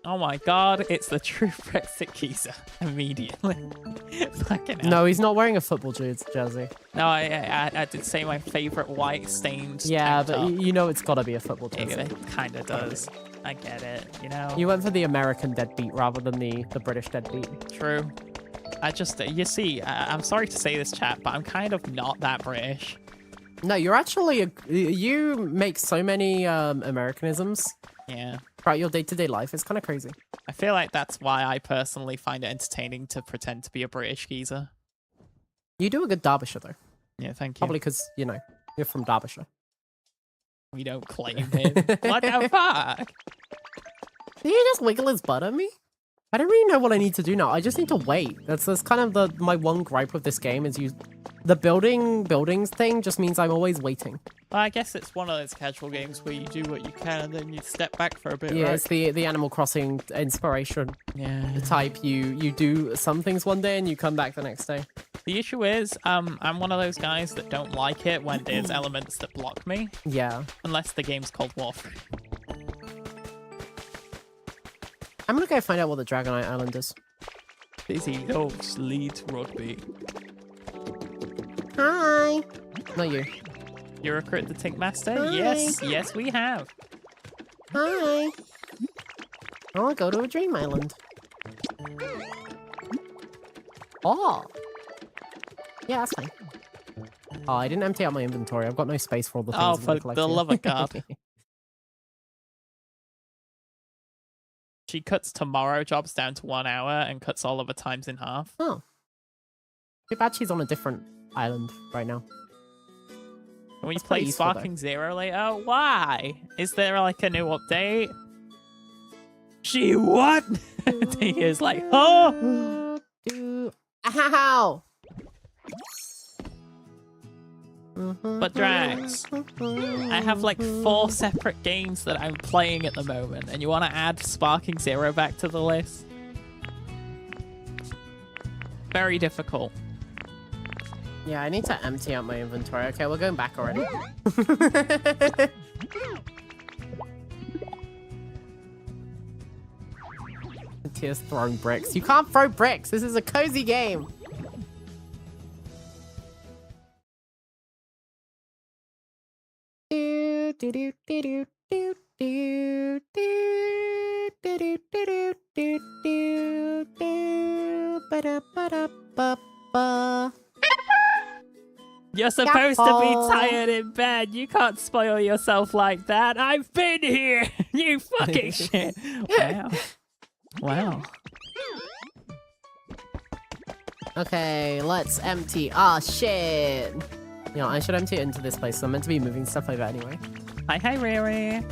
Speaker 2: Oh my god, it's the true Brexit geezer. Immediately. Fucking hell.
Speaker 1: No, he's not wearing a football jersey.
Speaker 2: No, I did say my favourite white stained
Speaker 1: Yeah,
Speaker 2: tank
Speaker 1: but
Speaker 2: top.
Speaker 1: you know it's gotta be a football jersey.
Speaker 2: It kind of does. I get it, you know?
Speaker 1: You went for the American deadbeat rather than the British deadbeat.
Speaker 2: True. I just, you see, I'm sorry to say this, chat, but I'm kind of not that British.
Speaker 1: No, you're actually you make so many Americanisms
Speaker 2: Yeah.
Speaker 1: throughout your day-to-day life. It's kind of crazy.
Speaker 2: I feel like that's why I personally find it entertaining to pretend to be a British geezer.
Speaker 1: You do a good Derbyshire though.
Speaker 2: Yeah, thank you.
Speaker 1: Probably because, you know, you're from Derbyshire.
Speaker 2: We don't claim him. What the fuck?
Speaker 1: Did he just wiggle his butt at me? I don't really know what I need to do now. I just need to wait. That's kind of my one gripe with this game is the buildings thing just means I'm always waiting.
Speaker 2: Well, I guess it's one of those casual games where you do what you can and then you step back for a bit,
Speaker 1: Yeah,
Speaker 2: right?
Speaker 1: it's the Animal Crossing inspiration
Speaker 2: Yeah.
Speaker 1: type. You do some things one day and you come back the next day.
Speaker 2: The issue is, I'm one of those guys that don't like it when there's elements that block me,
Speaker 1: Yeah.
Speaker 2: unless the game's called Warframe.
Speaker 1: I'm gonna go find out what the Dragonite Island is.
Speaker 2: Busy loves Leeds rugby.
Speaker 1: Hi. Not you.
Speaker 2: You recruit the Tink Master?
Speaker 1: Hi.
Speaker 2: Yes, we have.
Speaker 1: Hi. I want to go to a dream island. Oh. Yeah, that's fine. Oh, I didn't empty out my inventory. I've got no space for all the things.
Speaker 2: Oh,
Speaker 1: I'm gonna
Speaker 2: for
Speaker 1: collect
Speaker 2: the
Speaker 1: here.
Speaker 2: love of God. She cuts tomorrow jobs down to 1 hour and cuts all other times in half.
Speaker 1: Oh. Too bad she's on a different island right now.
Speaker 2: Can we
Speaker 1: That's
Speaker 2: play
Speaker 1: pretty useful, though.
Speaker 2: Sparking Zero later? Why? Is there like a new update? She what? He is like, oh!
Speaker 1: Ow!
Speaker 2: But Drax, I have like 4 separate games that I'm playing at the moment, and you want to add Sparking Zero back to the list? Very difficult.
Speaker 1: Yeah, I need to empty out my inventory. Okay, we're going back already. Tears throwing bricks. You can't throw bricks. This is a cozy game. Do, do, do, do, do, do, do, do, do, do, do, do, do, do, ba-da, ba-da, ba-ba.
Speaker 2: You're supposed to be
Speaker 1: Yaho.
Speaker 2: tired in bed. You can't spoil yourself like that. I've been here. You fucking shit. Wow. Wow.
Speaker 1: Okay, let's empty. Ah, shit. You know, I should empty it into this place. I'm meant to be moving stuff over anyway.
Speaker 2: Hi, Riri.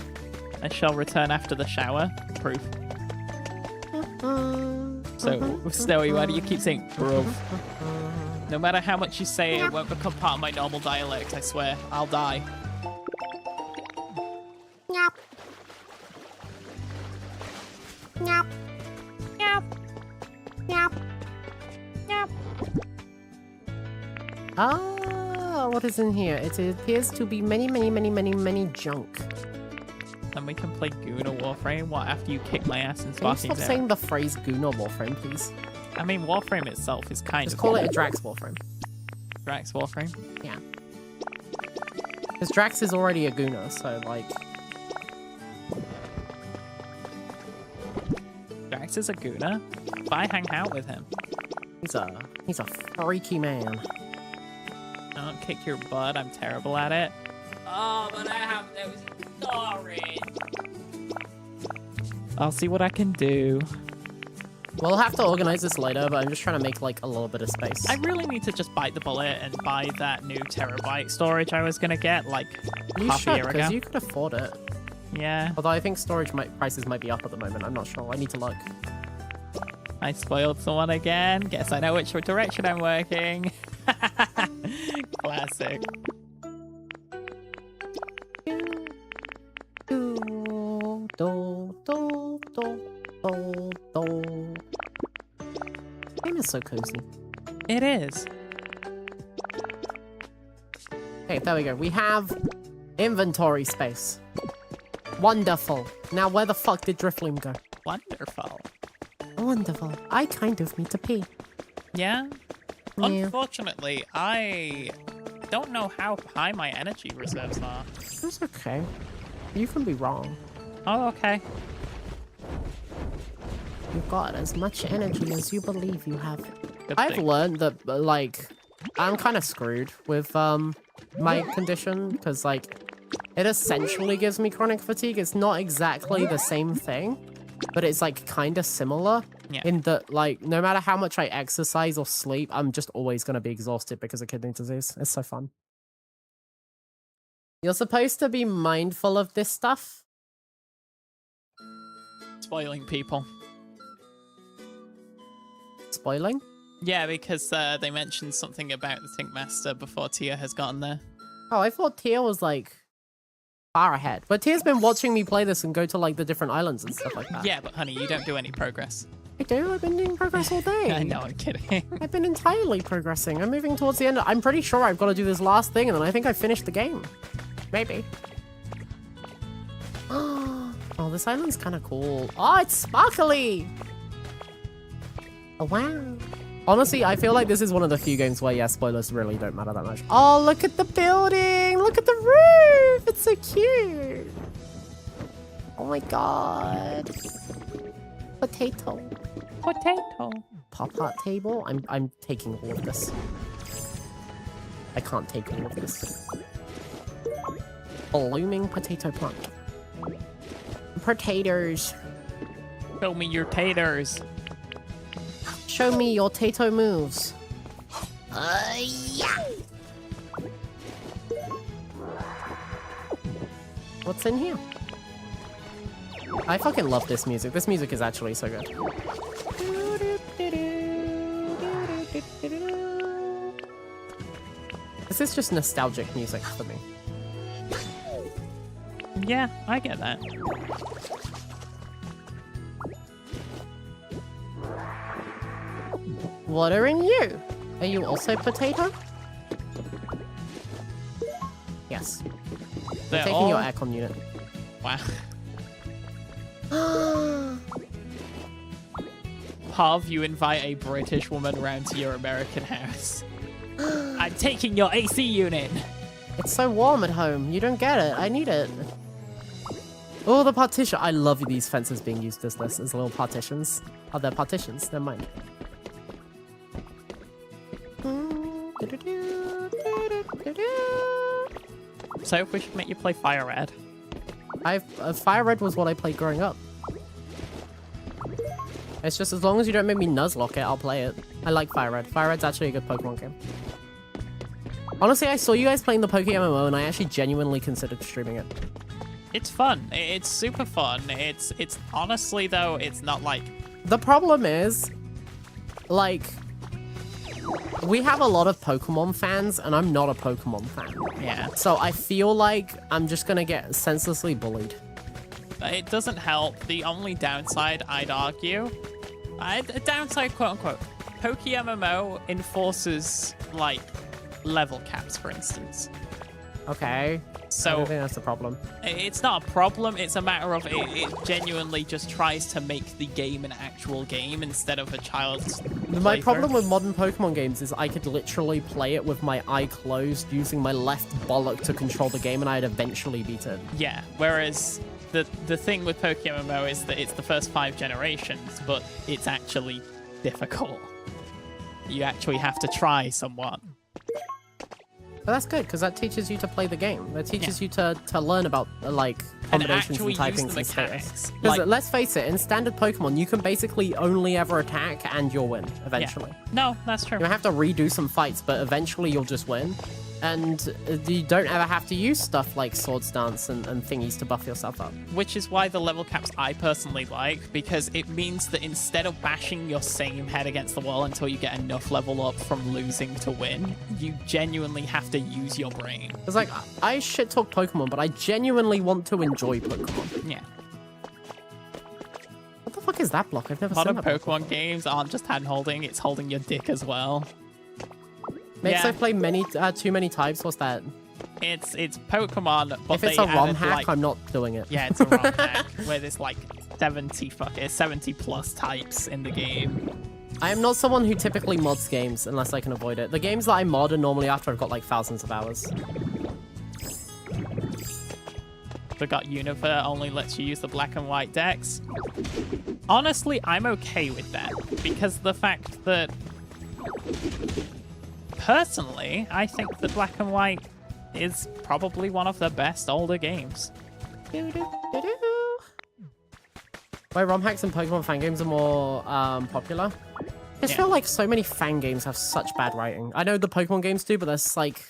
Speaker 2: I shall return after the shower. Proof. So, Snowy, why do you keep saying bruv? No matter how much you say it, won't become part of my normal dialect, I swear. I'll die.
Speaker 3: Yep. Yep. Yep. Yep. Yep.
Speaker 1: Ah, what is in here? It appears to be many junk.
Speaker 2: Then we can play Goon or Warframe. What, after you kick my ass in
Speaker 1: Can you
Speaker 2: Sparking
Speaker 1: stop saying the phrase Goon or Warframe, please?
Speaker 2: I mean, Warframe itself is kind
Speaker 1: Just
Speaker 2: of...
Speaker 1: call it a Drax Warframe.
Speaker 2: Drax Warframe.
Speaker 1: Yeah. Because Drax is already a Gooner, so like...
Speaker 2: Drax is a Gooner, but I hang out with him.
Speaker 1: He's a freaky man.
Speaker 2: I don't kick your butt, I'm terrible at it. Oh, but I have those storage. I'll see what I can do.
Speaker 1: We'll have to organize this later, but I'm just trying to make like a little bit of space.
Speaker 2: I really need to just bite the bullet and buy that new terabyte storage I was gonna get like
Speaker 1: You
Speaker 2: half a
Speaker 1: should,
Speaker 2: year ago.
Speaker 1: because you could afford it.
Speaker 2: Yeah,
Speaker 1: Although I think storage prices might be up at the moment. I'm not sure. I need to look.
Speaker 2: I spoiled someone again. Guess I know which direction I'm working. Classic.
Speaker 1: Do, do, do, do, do, do. This game is so cozy.
Speaker 2: It is.
Speaker 1: Okay, there we go. We have inventory space. Wonderful. Now, where the fuck did Drifloom go?
Speaker 2: Wonderful.
Speaker 1: Wonderful. I kind of need to pee.
Speaker 2: Yeah?
Speaker 1: Yeah.
Speaker 2: Unfortunately, I don't know how high my energy reserves are.
Speaker 1: That's okay. You can be wrong.
Speaker 2: Oh, okay.
Speaker 1: You've got as much energy as you believe you have.
Speaker 2: Good
Speaker 1: I've
Speaker 2: thing.
Speaker 1: learned that, like, I'm kind of screwed with my condition because, like, it essentially gives me chronic fatigue. It's not exactly the same thing, but it's, like, kind of similar
Speaker 2: Yeah.
Speaker 1: in that, like, no matter how much I exercise or sleep, I'm just always going to be exhausted because of kidney disease. It's so fun. You're supposed to be mindful of this stuff.
Speaker 2: Spoiling people.
Speaker 1: Spoiling?
Speaker 2: Yeah, because they mentioned something about the Tink Master before Tia has gotten there.
Speaker 1: Oh, I thought Tia was, like, far ahead. But Tia's been watching me play this and go to, like, the different islands and stuff like that.
Speaker 2: Yeah, but honey, you don't do any progress.
Speaker 1: I do. I've been doing progress all day.
Speaker 2: I know, I'm kidding.
Speaker 1: I've been entirely progressing. I'm moving towards the end. I'm pretty sure I've got to do this last thing, and then I think I finished the game. Maybe. Oh, this island's kind of cool. Oh, it's sparkly! Oh, wow. Honestly, I feel like this is one of the few games where, yeah, spoilers really don't matter that much. Oh, look at the building! Look at the roof! It's so cute! Oh my god. Potato.
Speaker 2: Potato.
Speaker 1: Pop art table? I'm taking all of this. I can't take all of this. Blooming potato plant. Potatoes.
Speaker 2: Show me your taters.
Speaker 1: Show me your tato moves.
Speaker 3: Yeah.
Speaker 1: What's in here? I fucking love this music. This music is actually so good. This is just nostalgic music for me.
Speaker 2: Yeah, I get that.
Speaker 1: Watering you. Are you also potato? Yes.
Speaker 2: They're
Speaker 1: Taking
Speaker 2: all...
Speaker 1: your aircon unit.
Speaker 2: Wow. Pav, you invite a British woman round to your American house. I'm taking your AC unit.
Speaker 1: It's so warm at home. You don't get it. I need it. Oh, the partition. I love these fences being used as this, as little partitions. Oh, they're partitions. They're mine.
Speaker 2: So if we should make you play Fire Red.
Speaker 1: Fire Red was what I played growing up. It's just as long as you don't make me Nuzlocke it, I'll play it. I like Fire Red. Fire Red's actually a good Pokemon game. Honestly, I saw you guys playing the Poke MMO and I actually genuinely considered streaming it.
Speaker 2: It's fun. It's super fun. It's honestly though, it's not like...
Speaker 1: The problem is, like, we have a lot of Pokemon fans and I'm not a Pokemon fan.
Speaker 2: Yeah.
Speaker 1: So I feel like I'm just gonna get senselessly bullied.
Speaker 2: It doesn't help. The only downside, I'd argue, a downside quote unquote, Poke MMO enforces like level caps, for instance.
Speaker 1: Okay.
Speaker 2: So
Speaker 1: I don't think that's the problem.
Speaker 2: It's not a problem. It's a matter of it genuinely just tries to make the game an actual game instead of a child's
Speaker 1: My
Speaker 2: playthrough.
Speaker 1: problem with modern Pokemon games is I could literally play it with my eye closed using my left bollock to control the game and I'd eventually beat it.
Speaker 2: Yeah, whereas the thing with Poke MMO is that it's the first 5 generations, but it's actually difficult. You actually have to try somewhat.
Speaker 1: But that's good, because that teaches you to play the game. That teaches you to learn about, like, combinations and, typings and status. Because let's face it, in standard Pokemon, you can basically only ever attack and you'll win, eventually.
Speaker 2: Yeah. No, that's true.
Speaker 1: You have to redo some fights, but eventually you'll just win. And you don't ever have to use stuff like Swords Dance and thingies to buff yourself up.
Speaker 2: Which is why the level caps I personally like, because it means that instead of bashing your same head against the wall until you get enough level up from losing to win, you genuinely have to use your brain.
Speaker 1: It's like, I shit talk Pokemon, but I genuinely want to enjoy Pokemon.
Speaker 2: Yeah.
Speaker 1: What the fuck is that block? I've never
Speaker 2: A lot
Speaker 1: seen
Speaker 2: of
Speaker 1: that
Speaker 2: Pokemon games aren't just hand-holding, it's holding your dick as well.
Speaker 1: Makes
Speaker 2: Yeah.
Speaker 1: I play too many types. What's that?
Speaker 2: It's Pokemon, but
Speaker 1: If it's
Speaker 2: they
Speaker 1: a ROM
Speaker 2: added,
Speaker 1: hack,
Speaker 2: like,
Speaker 1: I'm not doing it.
Speaker 2: yeah, it's a ROM hack where there's like 70 plus types in the game.
Speaker 1: I am not someone who typically mods games unless I can avoid it. The games that I mod are normally after I've got like thousands of hours.
Speaker 2: Forgot Univer only lets you use the black and white decks. Honestly, I'm okay with that because the fact that personally, I think that black and white is probably one of the best older games.
Speaker 1: Why ROM hacks and Pokemon fan games are more popular? I just feel like so many fan games have such bad writing. I know the Pokemon games do, but there's like...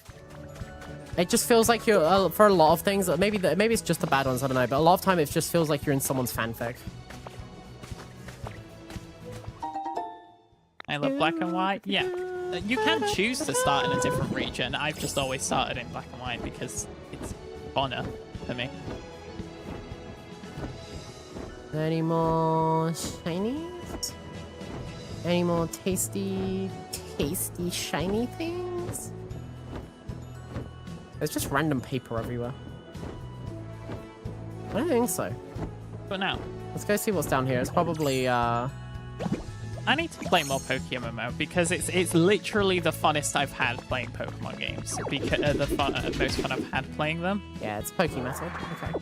Speaker 1: It just feels like you're, for a lot of things, maybe it's just the bad ones, I don't know, but a lot of time it just feels like you're in someone's fanfic.
Speaker 2: I love black and white, yeah. You can choose to start in a different region. I've just always started in black and white because it's funner for me.
Speaker 1: Any more shinies? Any more tasty shiny things? There's just random paper everywhere. I don't think so.
Speaker 2: But now,
Speaker 1: Let's go see what's down here. It's probably,
Speaker 2: I need to play more Pokemon because it's literally the funnest I've had playing Pokemon games. Because the most fun I've had playing them.
Speaker 1: yeah, it's Pokemetal. Okay.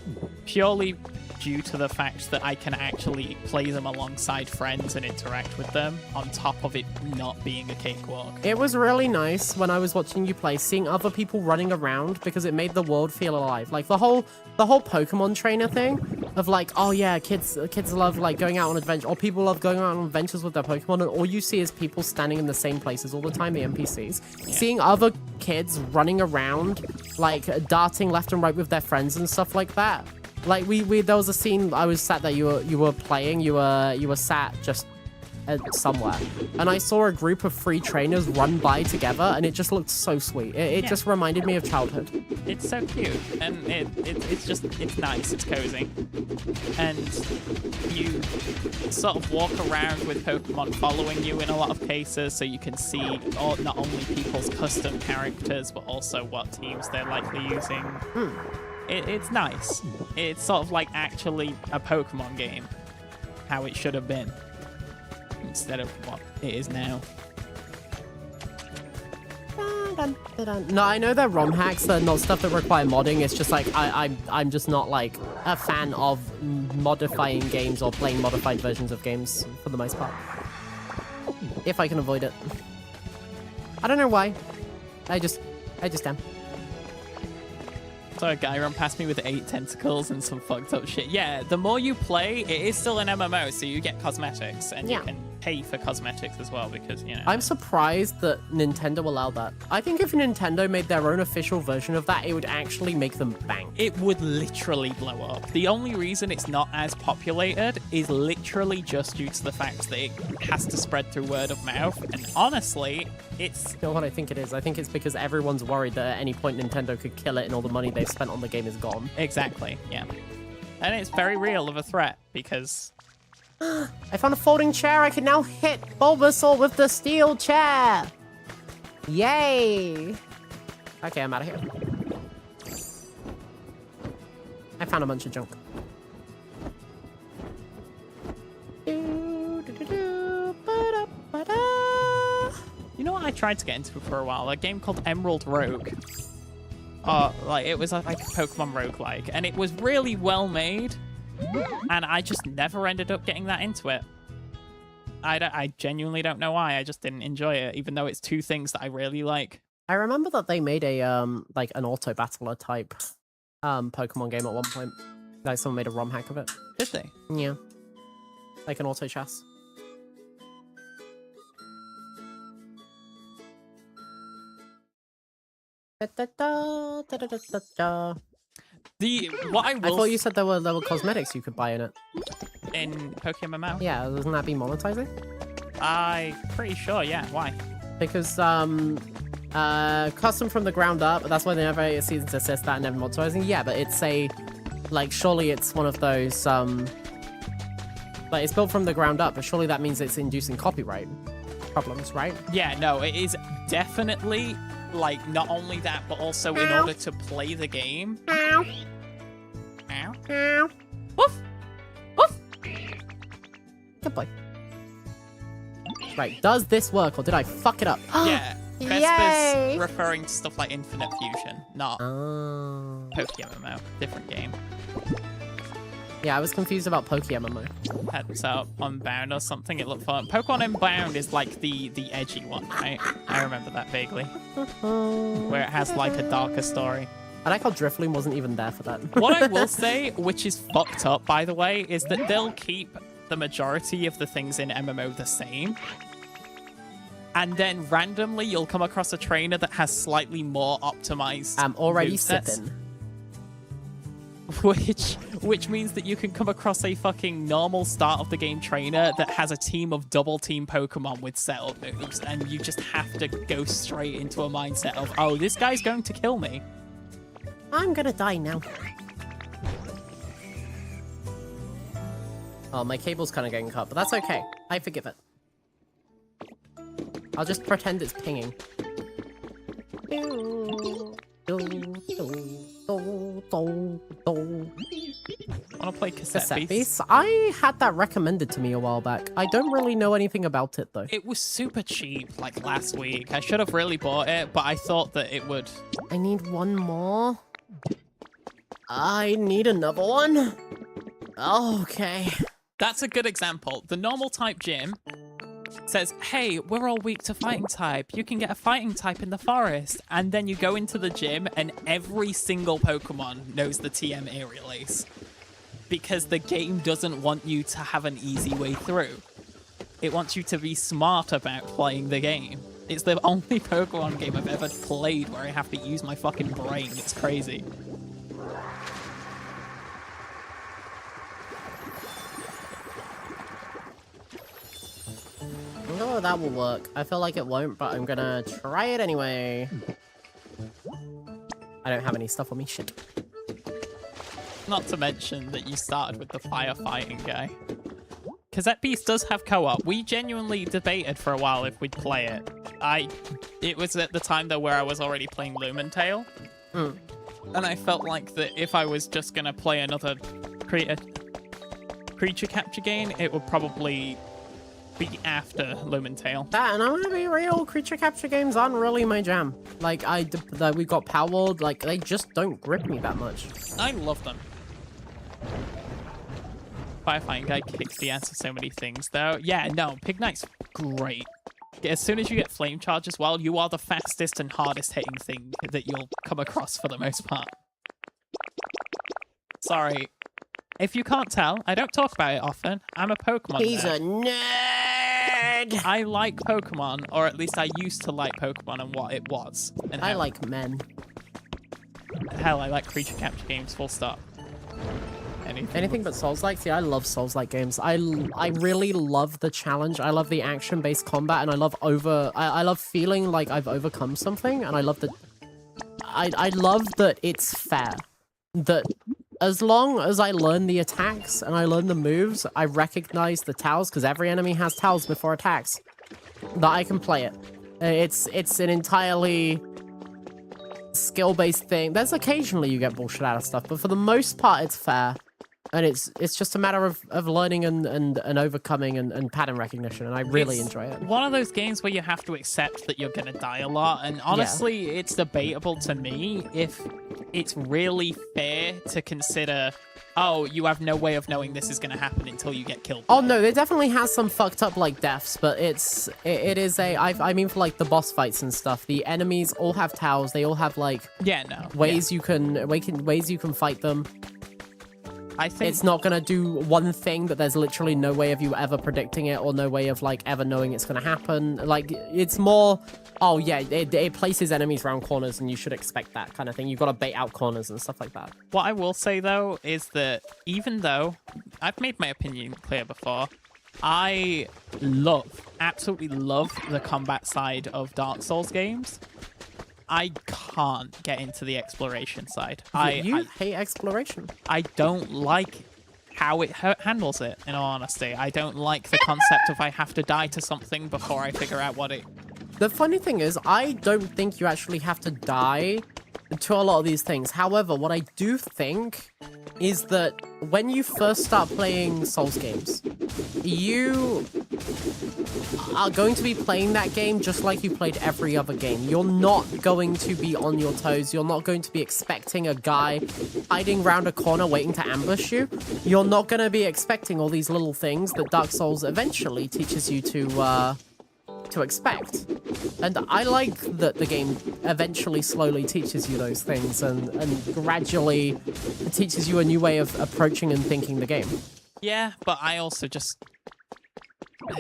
Speaker 2: Purely due to the fact that I can actually play them alongside friends and interact with them, on top of it not being a cakewalk.
Speaker 1: It was really nice when I was watching you play, seeing other people running around because it made the world feel alive. Like the whole Pokemon trainer thing of like, oh yeah, kids love like going out on adventure, or people love going out on adventures with their Pokemon, and all you see is people standing in the same places all the time, the NPCs.
Speaker 2: Yeah.
Speaker 1: Seeing other kids running around, like darting left and right with their friends and stuff like that. Like there was a scene I was sat there, you were playing, you were sat just somewhere, and I saw a group of 3 trainers run by together, and it just looked so sweet. It just reminded me of childhood.
Speaker 2: It's so cute, and it's nice, it's cozy. And you sort of walk around with Pokemon following you in a lot of cases, so you can see not only people's custom characters, but also what teams they're likely using. It's nice. It's sort of like actually a Pokemon game, how it should have been, instead of what it is now.
Speaker 1: No, I know they're ROM hacks. They're not stuff that require modding. It's just like I'm just not like a fan of modifying games or playing modified versions of games for the most part. If I can avoid it. I don't know why. I just am.
Speaker 2: So a guy ran past me with 8 tentacles and some fucked up shit. Yeah, the more you play, it is still an MMO, so you get cosmetics, and you can pay for cosmetics as well, because, you know.
Speaker 1: I'm surprised that Nintendo allowed that. I think if Nintendo made their own official version of that, it would actually make them bank.
Speaker 2: It would literally blow up. The only reason it's not as populated is literally just due to the fact that it has to spread through word of mouth, and honestly, it's...
Speaker 1: You know what I think it is? I think it's because everyone's worried that at any point Nintendo could kill it and all the money they've spent on the game is gone.
Speaker 2: Exactly, yeah. And it's very real of a threat, because...
Speaker 1: I found a folding chair. I can now hit Bulbasaur with the steel chair. Yay. Okay, I'm out of here. I found a bunch of junk.
Speaker 2: You know what I tried to get into for a while? A game called Emerald Rogue. Like, it was like a Pokemon roguelike, and it was really well made. And I just never ended up getting that into it. I genuinely don't know why. I just didn't enjoy it, even though it's 2 things that I really like.
Speaker 1: I remember that they made a like an auto battler type Pokemon game at one point. Like someone made a ROM hack of it.
Speaker 2: Did they?
Speaker 1: Yeah. Like an auto chess. I thought you said there were cosmetics you could buy in it.
Speaker 2: In Pokemon MMO?
Speaker 1: Yeah, doesn't that be monetizing?
Speaker 2: I'm pretty sure, yeah. Why?
Speaker 1: Because custom from the ground up, that's why they never season to assist that and never monetizing. Yeah, but it's surely it's one of those like it's built from the ground up, but surely that means it's inducing copyright problems, right?
Speaker 2: Yeah, no, it is definitely like not only that, but also in order to play the game. Ow. Woof. Woof.
Speaker 1: Good boy. Right, does this work or did I fuck it up?
Speaker 2: Yeah.
Speaker 3: Yay!
Speaker 2: Vespa's referring to stuff like Infinite Fusion, not
Speaker 1: Oh.
Speaker 2: Pokemon, different game.
Speaker 1: Yeah, I was confused about Pokemon.
Speaker 2: Heads up, Unbound or something. It looked fun. Pokemon Unbound is like the edgy one, right? I remember that vaguely. Where it has like a darker story.
Speaker 1: I like how Drifloon wasn't even there for that.
Speaker 2: What I will say, which is fucked up, by the way, is that they'll keep the majority of the things in MMO the same. And then randomly you'll come across a trainer that has slightly more optimized
Speaker 1: I'm already
Speaker 2: movesets.
Speaker 1: sipping.
Speaker 2: Which means that you can come across a fucking normal start of the game trainer that has a team of double team Pokemon with setup moves, and you just have to go straight into a mindset of, oh, this guy's going to kill me.
Speaker 3: I'm gonna die now.
Speaker 1: Oh, my cable's kind of getting cut, but that's okay. I forgive it. I'll just pretend it's pinging.
Speaker 2: Want to play
Speaker 1: Cassette Beasts? I had that recommended to me a while back. I don't really know anything about it, though.
Speaker 2: It was super cheap, like last week. I should have really bought it, but I thought that it would.
Speaker 1: I need one more. I need another one. Okay.
Speaker 2: That's a good example. The normal type gym says, hey, we're all weak to fighting type. You can get a fighting type in the forest. And then you go into the gym and every single Pokemon knows the TM Aerial Ace. Because the game doesn't want you to have an easy way through. It wants you to be smart about playing the game. It's the only Pokemon game I've ever played where I have to use my fucking brain. It's crazy.
Speaker 1: that that will work. I feel like it won't, but I'm gonna try it anyway. I don't have any stuff on me. Shit.
Speaker 2: Not to mention that you started with the firefighting guy. Because that beast does have co-op. We genuinely debated for a while if we'd play it. It was at the time, though, where I was already playing Lumen Tale.
Speaker 1: Mm.
Speaker 2: And I felt like that if I was just going to play another creature capture game, it would probably be after Lumen Tale.
Speaker 1: That, and I'm gonna be real, creature capture games aren't really my jam. Like, we got Power World, like, they just don't grip me that much.
Speaker 2: I love them. Firefighting guy kicks the ass of so many things, though. Yeah, no, Pig Knight's great. As soon as you get Flame Charge as well, you are the fastest and hardest hitting thing that you'll come across for the most part. Sorry. If you can't tell, I don't talk about it often. I'm a Pokemon
Speaker 3: He's
Speaker 2: nerd.
Speaker 3: a nerd.
Speaker 2: I like Pokemon, or at least I used to like Pokemon and what it was. And
Speaker 1: I
Speaker 2: how-
Speaker 1: like men.
Speaker 2: Hell, I like creature capture games, full stop.
Speaker 1: Anything but Souls-like? See, I love Souls-like games. I really love the challenge. I love the action-based combat, and I love feeling like I've overcome something, and I love that it's fair. That as long as I learn the attacks and I learn the moves, I recognize the towels, because every enemy has towels before attacks, that I can play it. It's an entirely skill-based thing. There's occasionally you get bullshit out of stuff, but for the most part, it's fair. And it's just a matter of learning and overcoming and pattern recognition, and I really enjoy it.
Speaker 2: One of those games where you have to accept that you're going to die a lot, and honestly, it's debatable to me if it's really fair to consider, oh, you have no way of knowing this is going to happen until you get killed.
Speaker 1: Oh no, there definitely has some fucked up like deaths, but it is I mean for like the boss fights and stuff, the enemies all have towels, they all have like ways you can fight them.
Speaker 2: I think
Speaker 1: it's not gonna do one thing, but there's literally no way of you ever predicting it or no way of like ever knowing it's gonna happen. Like it's more, oh yeah, it places enemies around corners and you should expect that kind of thing. You've got to bait out corners and stuff like that.
Speaker 2: What I will say though is that even though I've made my opinion clear before, I absolutely love the combat side of Dark Souls games. I can't get into the exploration side.
Speaker 1: I hate exploration.
Speaker 2: I don't like how it handles it, in all honesty. I don't like the concept of I have to die to something before I figure out what it...
Speaker 1: The funny thing is, I don't think you actually have to die to a lot of these things. However, what I do think is that when you first start playing Souls games, you are going to be playing that game just like you played every other game. You're not going to be on your toes. You're not going to be expecting a guy hiding around a corner waiting to ambush you. You're not going to be expecting all these little things that Dark Souls eventually teaches you to expect. And I like that the game eventually slowly teaches you those things and gradually teaches you a new way of approaching and thinking the game.
Speaker 2: Yeah, but I also just...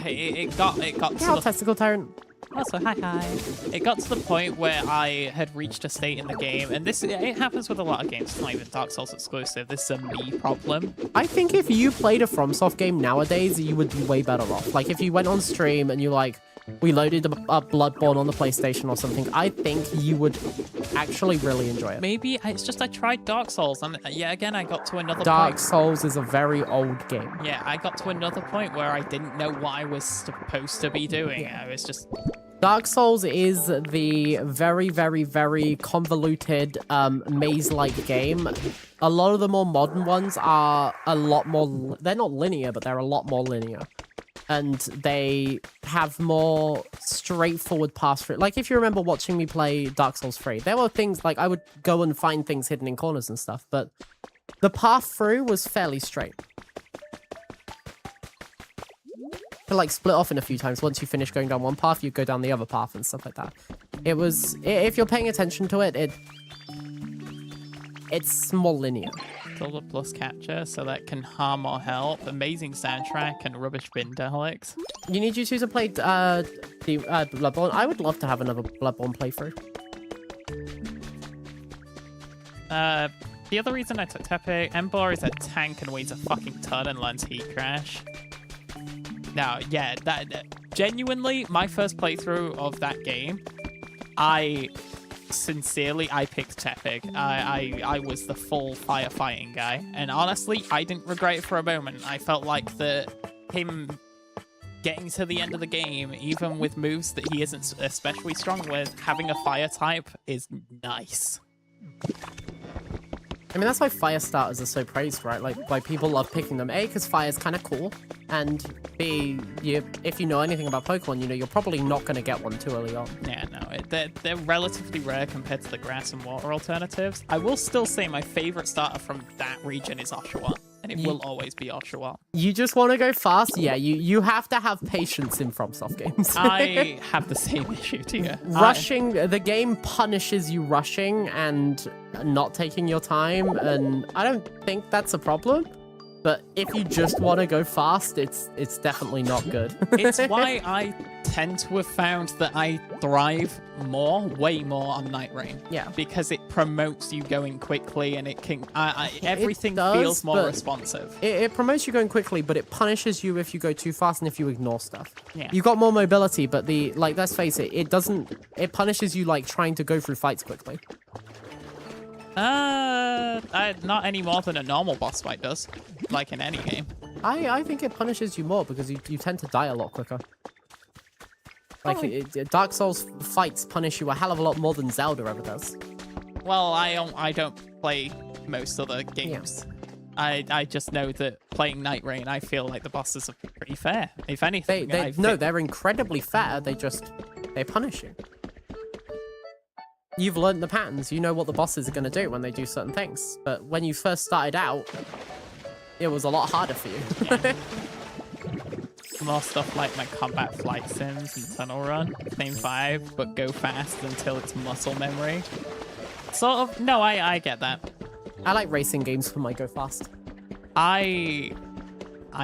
Speaker 2: It got to
Speaker 1: Yeah, testicle tyrant.
Speaker 2: Also, hi. It got to the point where I had reached a state in the game, and it happens with a lot of games. It's not even Dark Souls exclusive. This is a me problem.
Speaker 1: I think if you played a FromSoft game nowadays, you would be way better off. Like, if you went on stream and you, like, we loaded up Bloodborne on the PlayStation or something, I think you would actually really enjoy it.
Speaker 2: Maybe it's just I tried Dark Souls, and yeah, again, I got to another point.
Speaker 1: Dark Souls is a very old game.
Speaker 2: Yeah, I got to another point where I didn't know what I was supposed to be doing. I was just...
Speaker 1: Dark Souls is the very, very, very convoluted maze-like game. A lot of the more modern ones are a lot more... They're not linear, but they're a lot more linear. And they have more straightforward paths through. Like, if you remember watching me play Dark Souls 3, there were things, like, I would go and find things hidden in corners and stuff, but the path through was fairly straight. To, like, split off in a few times. Once you finish going down one path, you go down the other path and stuff like that. It was... If you're paying attention to it, it's more linear.
Speaker 2: Tilda plus capture, so that can harm or help. Amazing soundtrack and rubbish bin delicts.
Speaker 1: You need you two to play the Bloodborne. I would love to have another Bloodborne playthrough.
Speaker 2: The other reason I took Tepe, Embor is a tank and weighs a fucking ton and learns heat crash. No, yeah, genuinely, my first playthrough of that game, I picked Tepig. I was the full firefighting guy, and honestly, I didn't regret it for a moment. I felt like him getting to the end of the game, even with moves that he isn't especially strong with, having a fire type is nice.
Speaker 1: I mean, that's why fire starters are so praised, right? Like, why people love picking them. A, because fire's kind of cool, and B, if you know anything about Pokemon, you know you're probably not going to get one too early on.
Speaker 2: Yeah, no, they're relatively rare compared to the grass and water alternatives. I will still say my favorite starter from that region is Oshawott, and it will always be Oshawott.
Speaker 1: You just want to go fast? Yeah, you have to have patience in FromSoft games.
Speaker 2: I have the same issue to you.
Speaker 1: Rushing, the game punishes you rushing and not taking your time, and I don't think that's a problem. But if you just want to go fast, it's definitely not good.
Speaker 2: It's why I tend to have found that I thrive way more on Night Rain.
Speaker 1: Yeah.
Speaker 2: Because it promotes you going quickly, and it can everything
Speaker 1: does,
Speaker 2: feels more
Speaker 1: but
Speaker 2: responsive.
Speaker 1: It promotes you going quickly, but it punishes you if you go too fast and if you ignore stuff.
Speaker 2: Yeah.
Speaker 1: You got more mobility, but let's face it, it punishes you like trying to go through fights quickly.
Speaker 2: Not any more than a normal boss fight does, like in any game.
Speaker 1: I think it punishes you more because you tend to die a lot quicker. Like, Dark Souls fights punish you a hell of a lot more than Zelda ever does.
Speaker 2: Well, I don't play most other games. Yeah. I just know that playing Night Rain, I feel like the bosses are pretty fair. If anything,
Speaker 1: they're incredibly fair. They punish you. You've learned the patterns. You know what the bosses are going to do when they do certain things. But when you first started out, it was a lot harder for you.
Speaker 2: Yeah. More stuff like my combat flight sims and tunnel run. Same vibe, but go fast until it's muscle memory. Sort of. No, I get that.
Speaker 1: I like racing games for my go fast.
Speaker 2: I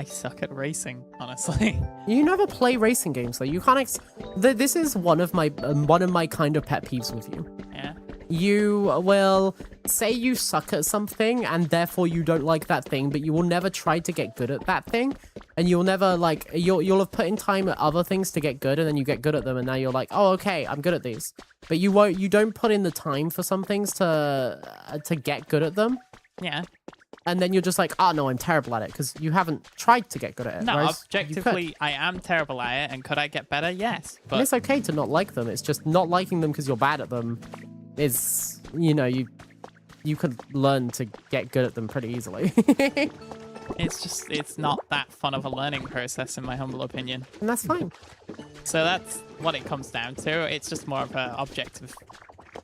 Speaker 2: suck at racing, honestly.
Speaker 1: You never play racing games though. You can't. This is one of my kind of pet peeves with you.
Speaker 2: Yeah.
Speaker 1: You will say you suck at something and therefore you don't like that thing, but you will never try to get good at that thing, and you'll never you'll have put in time at other things to get good, and then you get good at them, and now you're like, oh, okay, I'm good at these. But you don't put in the time for some things to get good at them.
Speaker 2: Yeah.
Speaker 1: And then you're just like, oh, no, I'm terrible at it, because you haven't tried to get good at it.
Speaker 2: No, objectively, I am terrible at it, and could I get better? Yes. But
Speaker 1: and it's okay to not like them. It's just not liking them because you're bad at them is, you could learn to get good at them pretty easily.
Speaker 2: it's not that fun of a learning process, in my humble opinion.
Speaker 1: And that's fine.
Speaker 2: So that's what it comes down to. It's just more of an objective...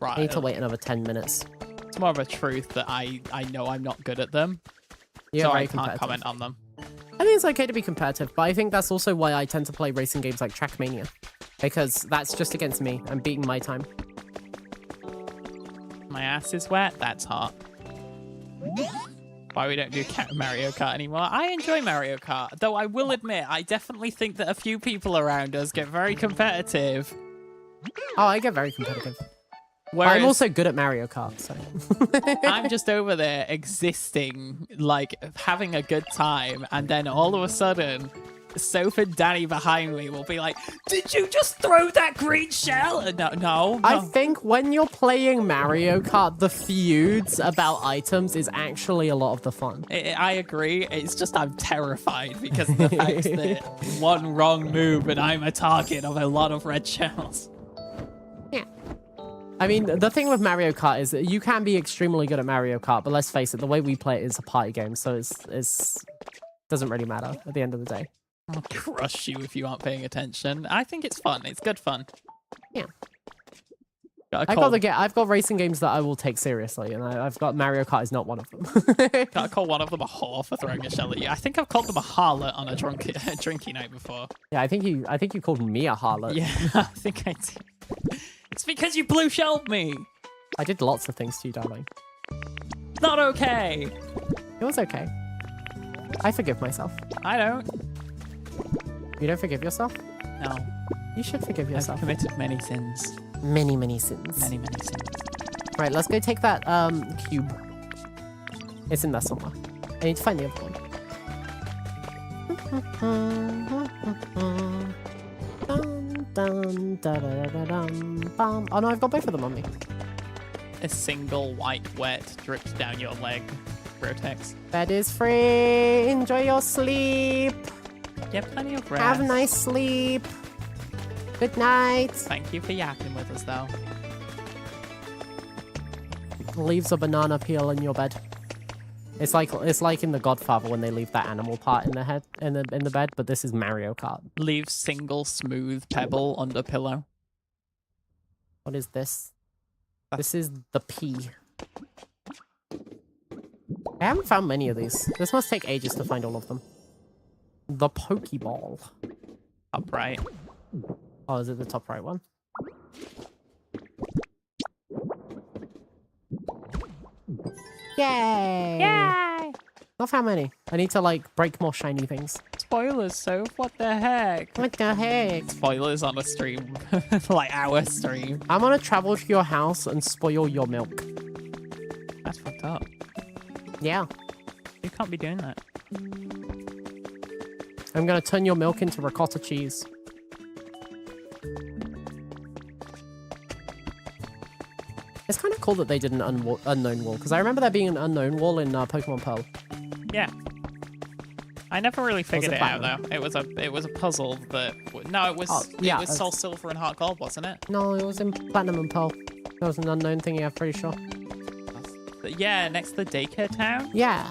Speaker 1: I need to wait another 10 minutes.
Speaker 2: It's more of a truth that I know I'm not good at them,
Speaker 1: so
Speaker 2: I can't comment on them.
Speaker 1: I think it's okay to be competitive, but I think that's also why I tend to play racing games like Trackmania, because that's just against me. I'm beating my time.
Speaker 2: My ass is wet. That's hot. Why we don't do Mario Kart anymore? I enjoy Mario Kart, though I will admit I definitely think that a few people around us get very competitive.
Speaker 1: Oh, I get very competitive.
Speaker 2: Whereas,
Speaker 1: I'm also good at Mario Kart, so...
Speaker 2: I'm just over there existing, like, having a good time, and then all of a sudden, Sofae and Danny behind me will be like, did you just throw that green shell? No.
Speaker 1: I think when you're playing Mario Kart, the feuds about items is actually a lot of the fun.
Speaker 2: I agree. It's just I'm terrified because of the fact that one wrong move and I'm a target of a lot of red shells.
Speaker 1: Yeah. I mean, the thing with Mario Kart is that you can be extremely good at Mario Kart, but let's face it, the way we play it is a party game, so it's doesn't really matter at the end of the day.
Speaker 2: I'll crush you if you aren't paying attention. I think it's fun. It's good fun.
Speaker 1: Yeah. I've got racing games that I will take seriously, and I've got Mario Kart is not one of them.
Speaker 2: Gotta call one of them a whore for throwing a shell at you. I think I've called them a harlot on a drinky night before.
Speaker 1: Yeah, I think you called me a harlot.
Speaker 2: Yeah, I think I did. It's because you blue shelled me.
Speaker 1: I did lots of things to you, darling.
Speaker 2: Not okay.
Speaker 1: It was okay. I forgive myself.
Speaker 2: I don't.
Speaker 1: You don't forgive yourself?
Speaker 2: No.
Speaker 1: You should forgive yourself.
Speaker 2: I've committed many sins.
Speaker 1: Many, many sins.
Speaker 2: Many, many sins.
Speaker 1: Right, let's go take that cube. It's in there somewhere. I need to find the other one. Dun, dun, da, da, da, dum, bum. Oh no, I've got both of them on me.
Speaker 2: A single white wet drips down your leg. Rotex.
Speaker 1: Bed is free. Enjoy your sleep.
Speaker 2: Yeah, plenty of rest.
Speaker 1: Have a nice sleep. Good night.
Speaker 2: Thank you for yapping with us, though.
Speaker 1: Leaves a banana peel in your bed. It's like in The Godfather when they leave that animal part in the head in the bed, but this is Mario Kart.
Speaker 2: Leave single smooth pebble under pillow.
Speaker 1: What is this? This is the pea. I haven't found many of these. This must take ages to find all of them. The Pokeball.
Speaker 2: Up right.
Speaker 1: Oh, is it the top right one? Yay!
Speaker 2: Yay!
Speaker 1: Not found many. I need to like break more shiny things.
Speaker 2: Spoilers, Soph. What the heck?
Speaker 1: What the heck?
Speaker 2: Spoilers on a stream. Like our stream.
Speaker 1: I'm gonna travel to your house and spoil your milk.
Speaker 2: That's fucked up.
Speaker 1: Yeah.
Speaker 2: You can't be doing that.
Speaker 1: I'm gonna turn your milk into ricotta cheese. It's kind of cool that they did an unknown wall, because I remember there being an unknown wall in Pokemon Pearl.
Speaker 2: Yeah. I never really figured
Speaker 1: it
Speaker 2: it out
Speaker 1: platinum?
Speaker 2: though. It was a puzzle that no, it was
Speaker 1: yeah,
Speaker 2: it was Soul Silver and Heart Gold, wasn't it?
Speaker 1: No, it was in Platinum and Pearl. It was an unknown thing, yeah, pretty sure.
Speaker 2: But yeah, next to the daycare town.
Speaker 1: Yeah.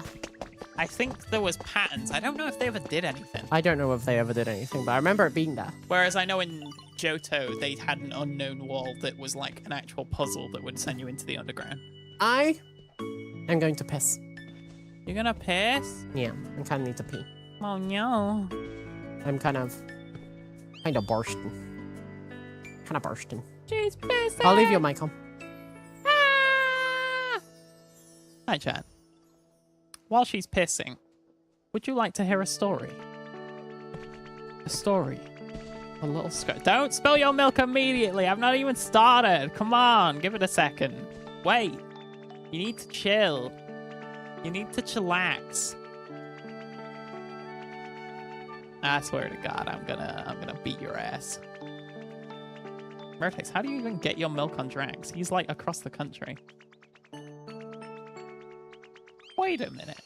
Speaker 2: I think there was patterns. I don't know if they ever did anything.
Speaker 1: I don't know if they ever did anything, but I remember it being there.
Speaker 2: Whereas I know in Johto, they had an unknown wall that was like an actual puzzle that would send you into the underground.
Speaker 1: I am going to piss.
Speaker 2: You're gonna piss?
Speaker 1: Yeah, I kind of need to pee.
Speaker 2: Oh no.
Speaker 1: I'm kind of bursting. Kind of bursting.
Speaker 2: She's pissing.
Speaker 1: I'll leave your mic on.
Speaker 2: Ah! Hi, chat. While she's pissing, would you like to hear a story? A story. A little Don't spill your milk immediately. I've not even started. Come on, give it a second. Wait. You need to chill. You need to chillax. I swear to God, I'm gonna beat your ass. Vertex, how do you even get your milk on Drax? He's like across the country. Wait a minute.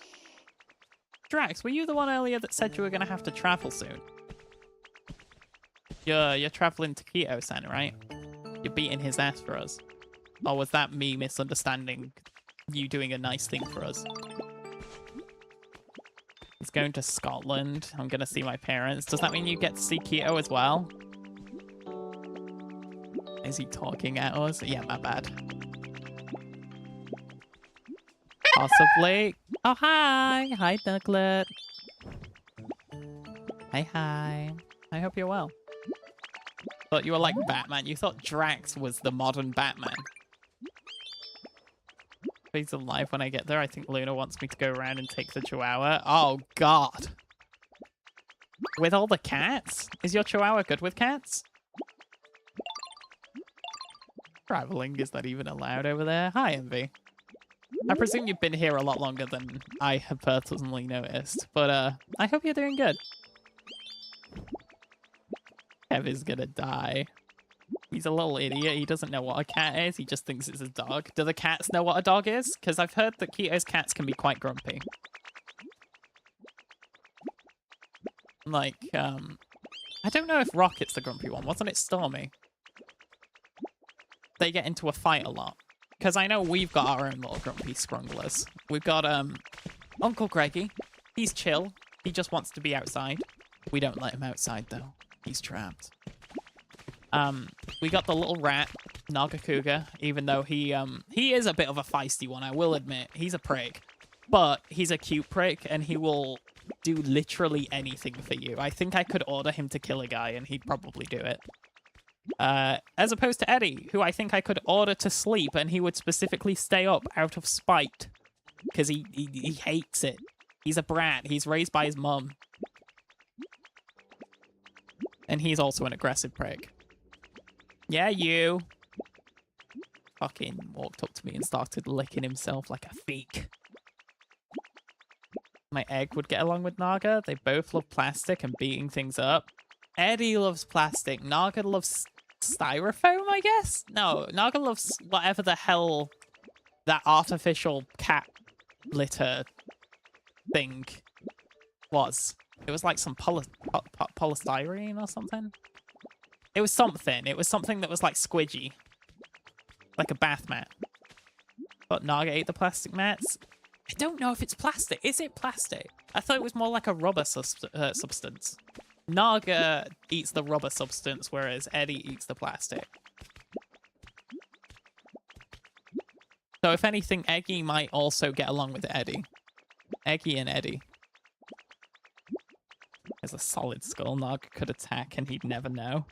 Speaker 2: Drax, were you the one earlier that said you were gonna have to travel soon? You're traveling to Keto-san, right? You're beating his ass for us. Or was that me misunderstanding you doing a nice thing for us? He's going to Scotland. I'm gonna see my parents. Does that mean you get to see Keto as well? Is he talking at us? Yeah, my bad. Possibly. Oh, hi. Hi, Douglas. Hi. I hope you're well. Thought you were like Batman. You thought Drax was the modern Batman. If he's alive when I get there, I think Luna wants me to go around and take the Chihuahua. Oh, God. With all the cats? Is your Chihuahua good with cats? Traveling, is that even allowed over there? Hi, Envy. I presume you've been here a lot longer than I have personally noticed, but I hope you're doing good. Kev is gonna die. He's a little idiot. He doesn't know what a cat is. He just thinks it's a dog. Do the cats know what a dog is? Because I've heard that Keto's cats can be quite grumpy. Like, I don't know if Rocket's the grumpy one. Wasn't it Stormy? They get into a fight a lot. Because I know we've got our own little grumpy scrunglers. We've got Uncle Greggy. He's chill. He just wants to be outside. We don't let him outside, though. He's trapped. We got the little rat, Nagakuga, even though he is a bit of a feisty one, I will admit. He's a prick. But he's a cute prick, and he will do literally anything for you. I think I could order him to kill a guy, and he'd probably do it. As opposed to Eddie, who I think I could order to sleep, and he would specifically stay up out of spite. Because he hates it. He's a brat. He's raised by his mum. And he's also an aggressive prick. Yeah, you. Fucking walked up to me and started licking himself like a feek. my egg would get along with Naga. They both love plastic and beating things up. Eddie loves plastic. Naga loves styrofoam, I guess? No, Naga loves whatever the hell that artificial cat litter thing was. It was like some polystyrene or something. It was something. It was something that was like squidgy. Like a bath mat. But Naga ate the plastic mats. I don't know if it's plastic. Is it plastic? I thought it was more like a rubber substance. Naga eats the rubber substance, whereas Eddie eats the plastic. So if anything, Eggy might also get along with Eddie. Eggy and Eddie. There's a solid skull. Naga could attack and he'd never know.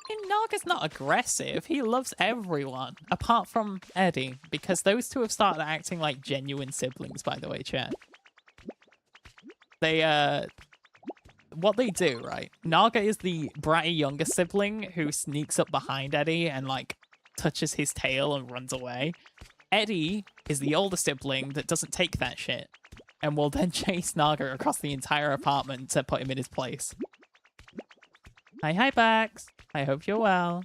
Speaker 2: And Naga's not aggressive. He loves everyone, apart from Eddie, because those two have started acting like genuine siblings, by the way, chat. They, what they do, right? Naga is the bratty younger sibling who sneaks up behind Eddie and, like, touches his tail and runs away. Eddie is the older sibling that doesn't take that shit and will then chase Naga across the entire apartment to put him in his place. Hi, Bax. I hope you're well.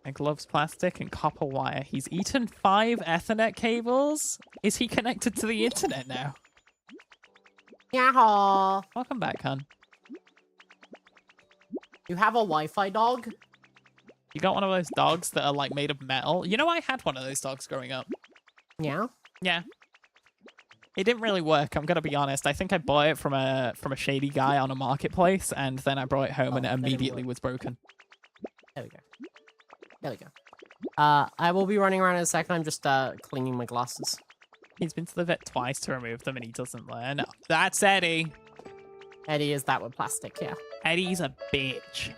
Speaker 2: My gloves, plastic, and copper wire. He's eaten 5 Ethernet cables? Is he connected to the internet now?
Speaker 3: Yaho!
Speaker 2: Welcome back, hon.
Speaker 1: You have a Wi-Fi dog?
Speaker 2: You got one of those dogs that are like made of metal? You know, I had one of those dogs growing up.
Speaker 1: Yeah?
Speaker 2: Yeah. It didn't really work, I'm gonna be honest. I think I bought it from a shady guy on a marketplace, and then I brought it home and it immediately was broken.
Speaker 1: There we go. There we go. I will be running around in a second. I'm just cleaning my glasses.
Speaker 2: He's been to the vet twice to remove them and he doesn't learn. That's Eddie.
Speaker 1: Eddie is that with plastic, yeah.
Speaker 2: Eddie's a bitch.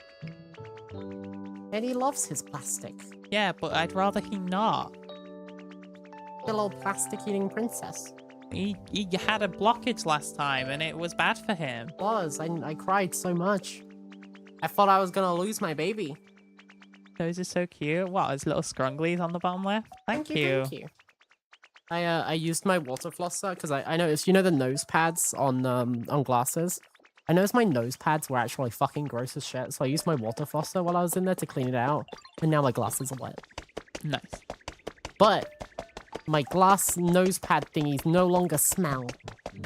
Speaker 1: Eddie loves his plastic.
Speaker 2: Yeah, but I'd rather he not.
Speaker 1: The little plastic-eating princess.
Speaker 2: He had a blockage last time and it was bad for him.
Speaker 1: It was. I cried so much. I thought I was gonna lose my baby.
Speaker 2: Those are so cute. What, his little scrunglies on the bottom left? Thank you.
Speaker 1: Thank you. I used my water flosser because I noticed, you know, the nose pads on glasses? I noticed my nose pads were actually fucking gross as shit, so I used my water flosser while I was in there to clean it out, and now my glasses are wet.
Speaker 2: Nice.
Speaker 1: But my glass nose pad thingies no longer smell,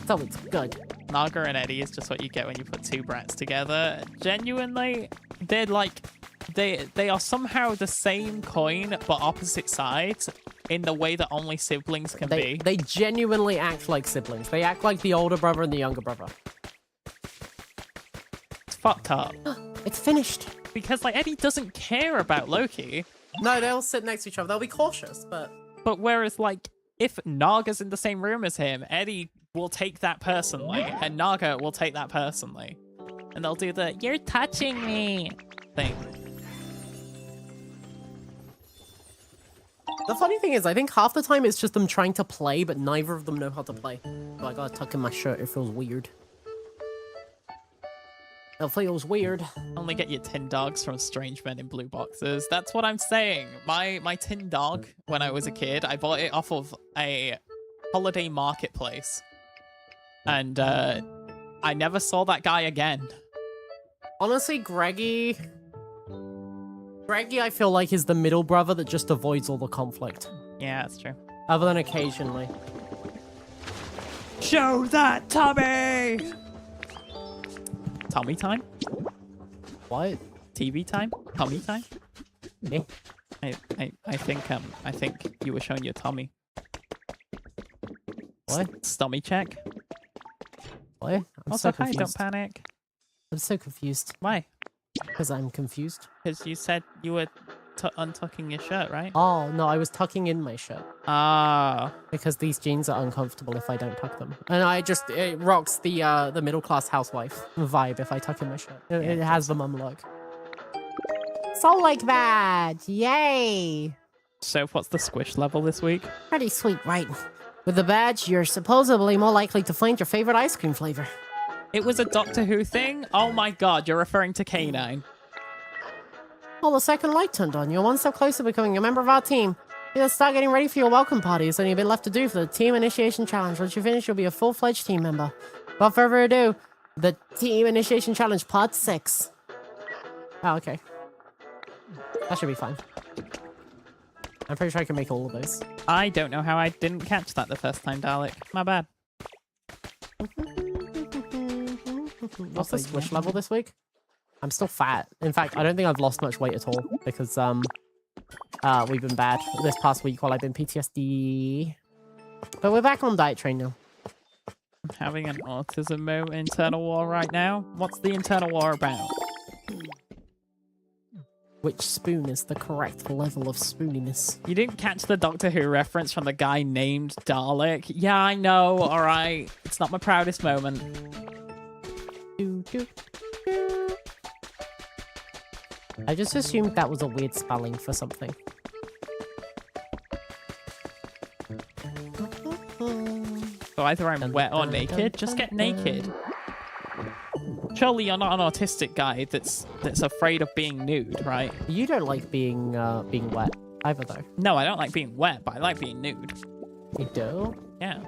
Speaker 1: so it's good.
Speaker 2: Naga and Eddie is just what you get when you put 2 brats together. Genuinely, they're like, they are somehow the same coin but opposite sides in the way that only siblings can be.
Speaker 1: They genuinely act like siblings. They act like the older brother and the younger brother.
Speaker 2: It's fucked up.
Speaker 1: It's finished.
Speaker 2: Because like Eddie doesn't care about Loki.
Speaker 1: No, they'll sit next to each other. They'll be cautious, but
Speaker 2: whereas like if Naga's in the same room as him, Eddie will take that personally and Naga will take that personally. And they'll do the "you're touching me" thing.
Speaker 1: The funny thing is, I think half the time it's just them trying to play, but neither of them know how to play. So I gotta tuck in my shirt, it feels weird. It feels weird.
Speaker 2: Only get your tin dogs from strange men in blue boxes. That's what I'm saying. My tin dog, when I was a kid, I bought it off of a holiday marketplace. And I never saw that guy again.
Speaker 1: Honestly, Greggy, I feel like, is the middle brother that just avoids all the conflict.
Speaker 2: Yeah, that's true.
Speaker 1: Other than occasionally.
Speaker 2: Show that Tommy! Tommy time?
Speaker 1: What?
Speaker 2: TV time? Tommy time?
Speaker 1: Me?
Speaker 2: I think you were showing your Tommy.
Speaker 1: What?
Speaker 2: Stomach check?
Speaker 1: What? I'm
Speaker 2: Also,
Speaker 1: so
Speaker 2: hi,
Speaker 1: confused.
Speaker 2: don't panic.
Speaker 1: I'm so confused.
Speaker 2: Why?
Speaker 1: Because I'm confused.
Speaker 2: Because you said you were untucking your shirt, right?
Speaker 1: Oh, no, I was tucking in my shirt.
Speaker 2: Ah.
Speaker 1: Because these jeans are uncomfortable if I don't tuck them. And it rocks the middle-class housewife vibe if I tuck in my shirt. It has the mum look. So like that! Yay!
Speaker 2: So what's the squish level this week?
Speaker 3: Pretty sweet, right? With the badge, you're supposedly more likely to find your favorite ice cream flavor.
Speaker 2: It was a Doctor Who thing? Oh my god, you're referring to K9.
Speaker 3: Well, the second light turned on. You're one step closer to becoming a member of our team.
Speaker 1: Let's start getting ready for your welcome party. There's only a bit left to do for the team initiation challenge. Once you finish, you'll be a full-fledged team member. Without further ado, the team initiation challenge part 6. Oh, okay. That should be fine. I'm pretty sure I can make all of those.
Speaker 2: I don't know how I didn't catch that the first time, Dalek. My bad.
Speaker 1: What's the squish level this week? I'm still fat. In fact, I don't think I've lost much weight at all because we've been bad this past week while I've been PTSD. But we're back on diet train now.
Speaker 2: I'm having an autism moment internal war right now. What's the internal war about?
Speaker 1: Which spoon is the correct level of spooniness?
Speaker 2: You didn't catch the Doctor Who reference from the guy named Dalek? Yeah, I know, alright. It's not my proudest moment.
Speaker 1: Do, do, do. I just assumed that was a weird spelling for something.
Speaker 2: So either I'm wet or naked, just get naked. Surely you're not an autistic guy that's afraid of being nude, right?
Speaker 1: You don't like being wet either, though.
Speaker 2: No, I don't like being wet, but I like being nude.
Speaker 1: You do?
Speaker 2: Yeah.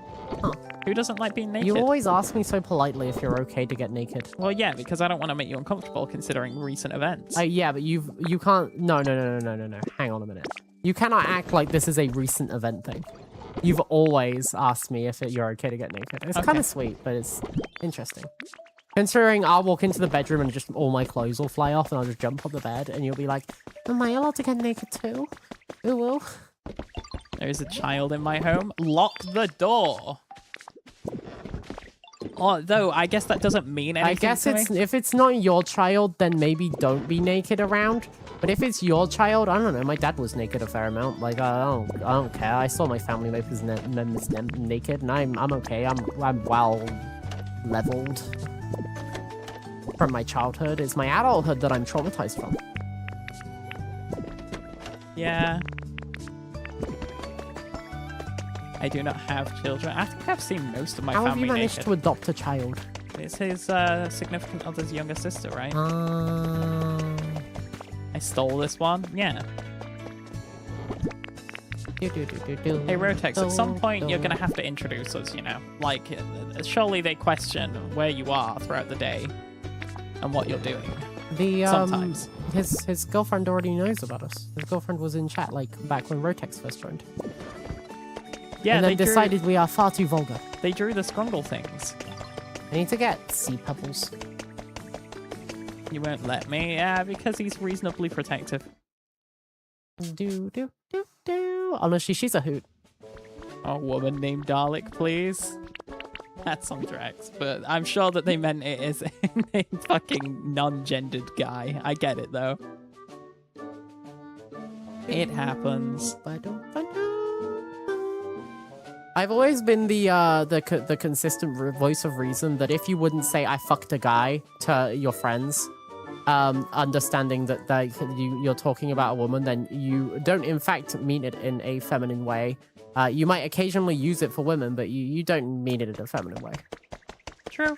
Speaker 1: Huh.
Speaker 2: Who doesn't like being naked?
Speaker 1: You always ask me so politely if you're okay to get naked.
Speaker 2: Well, yeah, because I don't want to make you uncomfortable considering recent events.
Speaker 1: Yeah, but you can't. No. Hang on a minute. You cannot act like this is a recent event thing. You've always asked me if you're okay to get naked. It's kind of sweet, but it's interesting. Considering I'll walk into the bedroom and just all my clothes will fly off and I'll just jump on the bed and you'll be like, am I allowed to get naked too? Ooh.
Speaker 2: There's a child in my home. Lock the door. Although, I guess that doesn't mean anything. I
Speaker 1: guess
Speaker 2: to me.
Speaker 1: If it's not your child, then maybe don't be naked around. But if it's your child, I don't know. My dad was naked a fair amount. Like I don't care. I saw my family members naked, and I'm okay. I'm well leveled from my childhood. It's my adulthood that I'm traumatized from.
Speaker 2: Yeah. I do not have children. I think I've seen most of my family
Speaker 1: How have you managed
Speaker 2: naked.
Speaker 1: to adopt a child?
Speaker 2: It's his significant other's younger sister, right? I stole this one. Yeah. Hey, Rotex, at some point you're going to have to introduce us, you know? Like, surely they question where you are throughout the day and what you're doing. Sometimes.
Speaker 1: His girlfriend already knows about us. His girlfriend was in chat, like, back when Rotex first joined.
Speaker 2: Yeah,
Speaker 1: and then decided we are far too vulgar.
Speaker 2: They drew the scrungle things.
Speaker 1: I need to get sea pebbles.
Speaker 2: You won't let me? Yeah, because he's reasonably protective.
Speaker 1: Do. Honestly, she's a hoot.
Speaker 2: A woman named Dalek, please. That's on Drax, but I'm sure that they meant it as a fucking non-gendered guy. I get it, though. It happens.
Speaker 1: I've always been the consistent voice of reason that if you wouldn't say I fucked a guy to your friends, understanding that you're talking about a woman, then you don't in fact mean it in a feminine way. You might occasionally use it for women, but you don't mean it in a feminine way.
Speaker 2: True.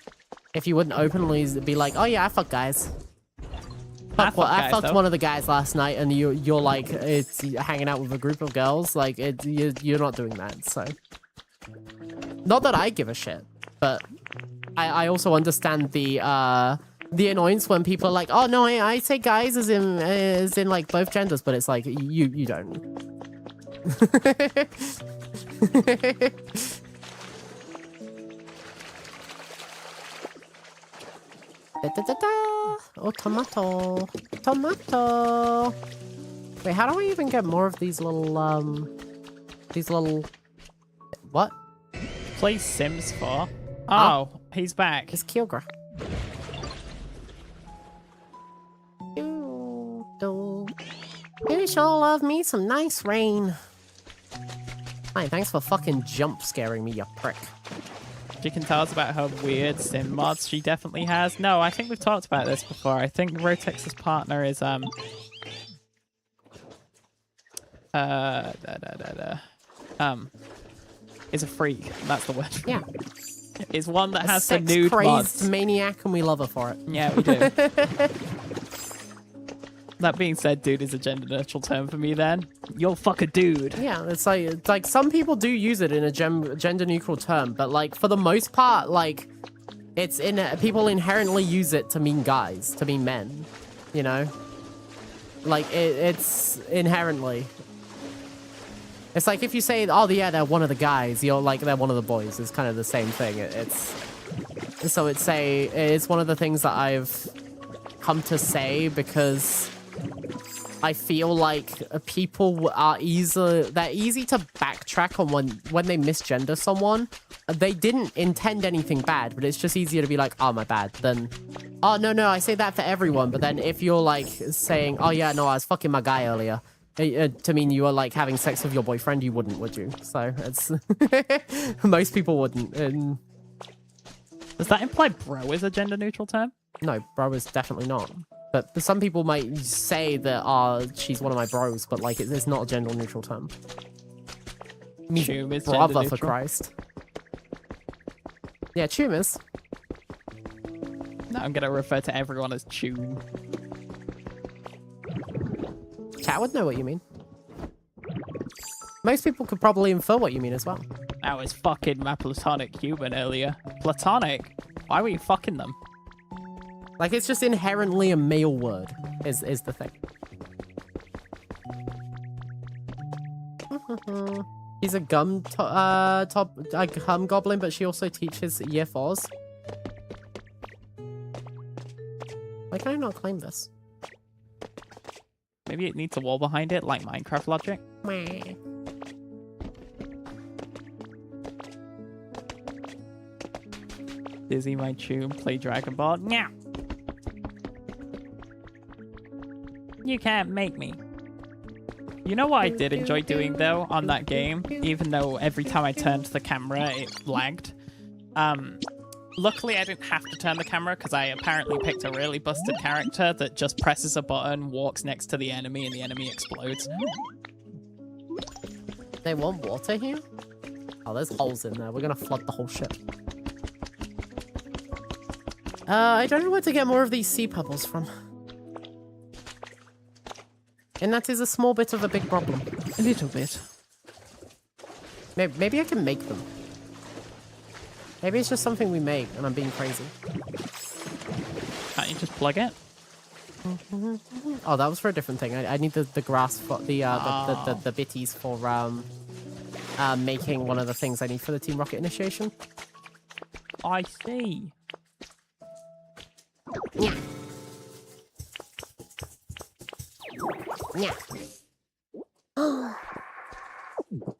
Speaker 1: If you wouldn't openly be like, oh yeah, I fuck guys. I fucked one of the guys last night, and you're like, it's hanging out with a group of girls. Like, you're not doing that, so. Not that I give a shit, but I also understand the annoyance when people are like, oh no, I say guys as in like both genders, but it's like you don't. Oh, tomato. Wait, how do I even get more of these little what?
Speaker 2: Play Sims 4. Oh, he's back.
Speaker 1: It's Kilgra. You sure love me some nice rain. Hi, thanks for fucking jump scaring me, you prick.
Speaker 2: You can tell us about her weird sim mods she definitely has. No, I think we've talked about this before. I think Rotex's partner is is a freak. That's the word.
Speaker 1: Yeah.
Speaker 2: Is one that has the
Speaker 1: sex
Speaker 2: nude
Speaker 1: crazed
Speaker 2: mods.
Speaker 1: maniac, and we love her for it.
Speaker 2: Yeah, we do. That being said, dude is a gender neutral term for me then. You'll fuck a dude.
Speaker 1: Yeah, it's like some people do use it in a gender neutral term, but like for the most part, like it's in people inherently use it to mean guys, to mean men, you know? Like it's inherently. It's like if you say, oh yeah, they're one of the guys, you're like they're one of the boys. It's kind of the same thing. It's one of the things that I've come to say because I feel like people are easy to backtrack on when they misgender someone. They didn't intend anything bad, but it's just easier to be like, oh, my bad, than, oh, no, I say that for everyone. But then if you're like saying, oh, yeah, no, I was fucking my guy earlier, to mean you were like having sex with your boyfriend, you wouldn't, would you? So it's, most people wouldn't. And
Speaker 2: Does that imply bro is a gender neutral term?
Speaker 1: no, bro is definitely not. But some people might say that, she's one of my bros, but like it's not a gender neutral term.
Speaker 2: Choom is
Speaker 1: Brother,
Speaker 2: gender
Speaker 1: for
Speaker 2: neutral.
Speaker 1: Christ. Yeah, Choom is.
Speaker 2: No, I'm gonna refer to everyone as Choom.
Speaker 1: Cat would know what you mean. Most people could probably infer what you mean as well.
Speaker 2: I was fucking my platonic human earlier. Platonic? Why were you fucking them?
Speaker 1: Like, it's just inherently a male word, is the thing. He's a gum goblin, but she also teaches year 4s. Why can I not claim this?
Speaker 2: Maybe it needs a wall behind it, like Minecraft logic.
Speaker 1: Meh.
Speaker 2: Dizzy, my Choom, play Dragon Ball. Meow. You can't make me. You know what I did enjoy doing though on that game, even though every time I turned the camera it lagged. Luckily I didn't have to turn the camera because I apparently picked a really busted character that just presses a button, walks next to the enemy, and the enemy explodes.
Speaker 1: They want water here? Oh, there's holes in there. We're gonna flood the whole ship. I don't know where to get more of these sea pebbles from. And that is a small bit of a big problem.
Speaker 2: A little bit.
Speaker 1: Maybe I can make them. Maybe it's just something we make and I'm being crazy.
Speaker 2: Can't you just plug it?
Speaker 1: Oh, that was for a different thing. I need the grass for the bitties for making one of the things I need for the Team Rocket initiation.
Speaker 2: I see.
Speaker 1: Yeah. Yeah. A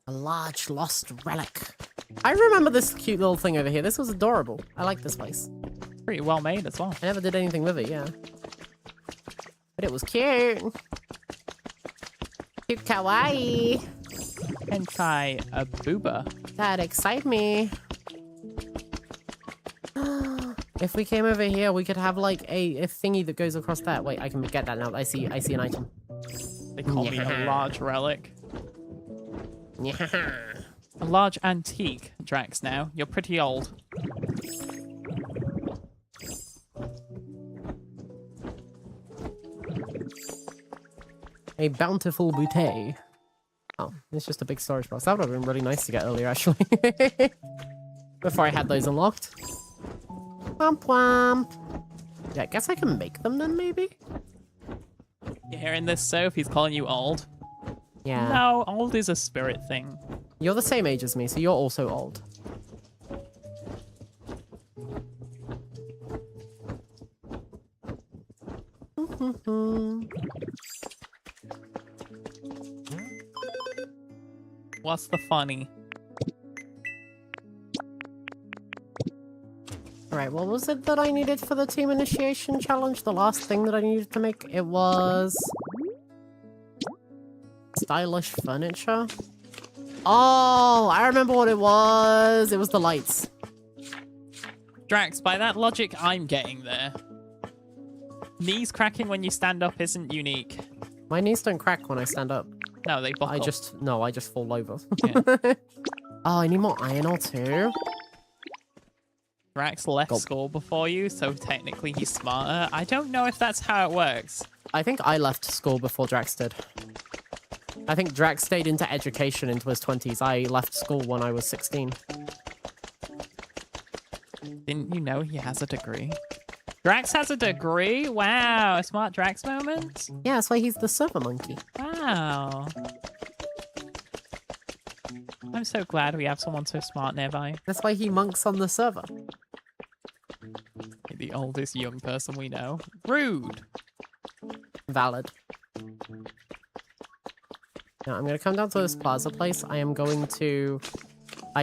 Speaker 1: large lost relic. I remember this cute little thing over here. This was adorable. I like this place.
Speaker 2: Pretty well made as well.
Speaker 1: I never did anything with it, yeah. But it was cute. Cute kawaii.
Speaker 2: Hentai a booba.
Speaker 1: That excite me. If we came over here, we could have like a thingy that goes across that. Wait, I can get that now. I see an item.
Speaker 2: They call me a
Speaker 1: Yeah.
Speaker 2: large relic.
Speaker 1: Yeah.
Speaker 2: A large antique, Drax now. You're pretty old.
Speaker 1: A bountiful bouquet. Oh, it's just a big storage box. That would have been really nice to get earlier, actually. Before I had those unlocked. Womp womp. Yeah, I guess I can make them then, maybe?
Speaker 2: You hearing this, Soph? He's calling you old.
Speaker 1: Yeah.
Speaker 2: No, old is a spirit thing.
Speaker 1: You're the same age as me, so you're also old.
Speaker 2: What's the funny?
Speaker 1: Alright, what was it that I needed for the team initiation challenge? The last thing that I needed to make? It was... stylish furniture? Oh, I remember what it was. It was the lights.
Speaker 2: Drax, by that logic, I'm getting there. Knees cracking when you stand up isn't unique.
Speaker 1: My knees don't crack when I stand up.
Speaker 2: No, they buckle.
Speaker 1: I just fall over.
Speaker 2: Yeah.
Speaker 1: Oh, I need more iron ore too.
Speaker 2: Drax left
Speaker 1: Gulp.
Speaker 2: school before you, so technically he's smarter. I don't know if that's how it works.
Speaker 1: I think I left school before Drax did. I think Drax stayed into education into his 20s. I left school when I was 16.
Speaker 2: Didn't you know he has a degree? Drax has a degree? Wow, a smart Drax moment?
Speaker 1: Yeah, that's why he's the server monkey.
Speaker 2: Wow. I'm so glad we have someone so smart nearby.
Speaker 1: That's why he monks on the server.
Speaker 2: The oldest young person we know. Rude.
Speaker 1: Valid. Now, I'm going to come down to this plaza place. I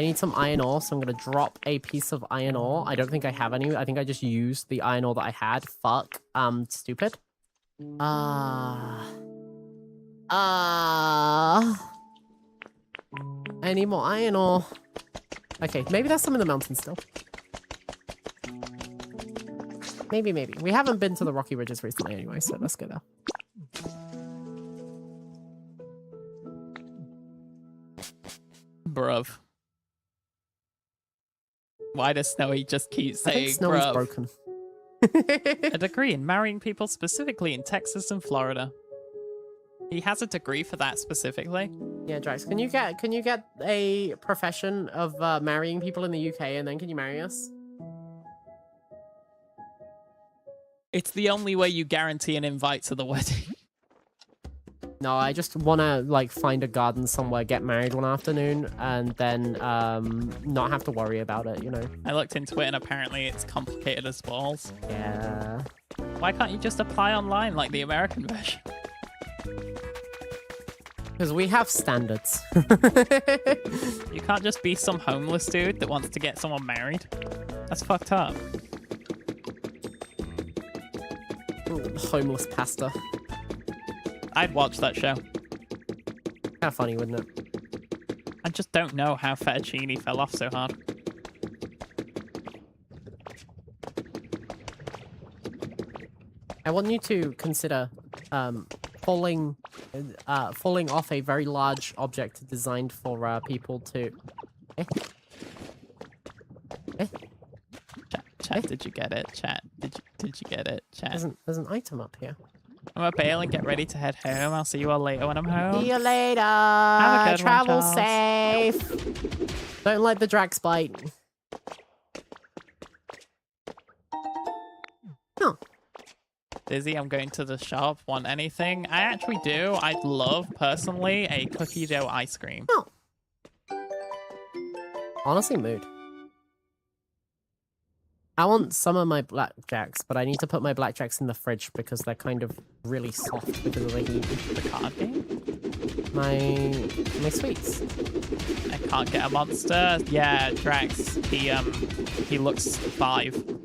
Speaker 1: need some iron ore, so I'm going to drop a piece of iron ore. I don't think I have any. I think I just used the iron ore that I had. Fuck. Stupid. I need more iron ore. Okay, maybe there's some in the mountains still. Maybe. We haven't been to the Rocky Ridges recently anyway, so let's go there.
Speaker 2: Bruv. Why does Snowy just keep
Speaker 1: I think
Speaker 2: saying
Speaker 1: Snowy's
Speaker 2: bruv?
Speaker 1: broken.
Speaker 2: A degree in marrying people specifically in Texas and Florida. He has a degree for that specifically.
Speaker 1: Yeah, Drax, can you get a profession of marrying people in the UK and then can you marry us?
Speaker 2: It's the only way you guarantee an invite to the wedding.
Speaker 1: No, I just want to, like, find a garden somewhere, get married one afternoon, and then not have to worry about it, you know?
Speaker 2: I looked into it and apparently it's complicated as balls.
Speaker 1: Yeah.
Speaker 2: Why can't you just apply online like the American version?
Speaker 1: Because we have standards.
Speaker 2: You can't just be some homeless dude that wants to get someone married. That's fucked up.
Speaker 1: Ooh, homeless pastor.
Speaker 2: I'd watch that show.
Speaker 1: Kind of funny, wouldn't it?
Speaker 2: I just don't know how fettuccine fell off so hard.
Speaker 1: I want you to consider falling off a very large object designed for people to...
Speaker 2: Chat, did you get it? Chat, did you get it? Chat.
Speaker 1: There's an item up here.
Speaker 2: I'm gonna bail and get ready to head home. I'll see you all later when I'm home.
Speaker 3: See you later.
Speaker 2: Have a good
Speaker 3: Travel
Speaker 2: one,
Speaker 3: safe.
Speaker 1: Don't let the Drax bite. Oh.
Speaker 2: Dizzy, I'm going to the shop. Want anything? I actually do. I'd love, personally, a cookie dough ice cream.
Speaker 1: Oh. Honestly, mood. I want some of my blackjacks, but I need to put my blackjacks in the fridge because they're kind of really soft because of the heat.
Speaker 2: The card game?
Speaker 1: My sweets.
Speaker 2: I can't get a monster. Yeah, Drax. He looks 5.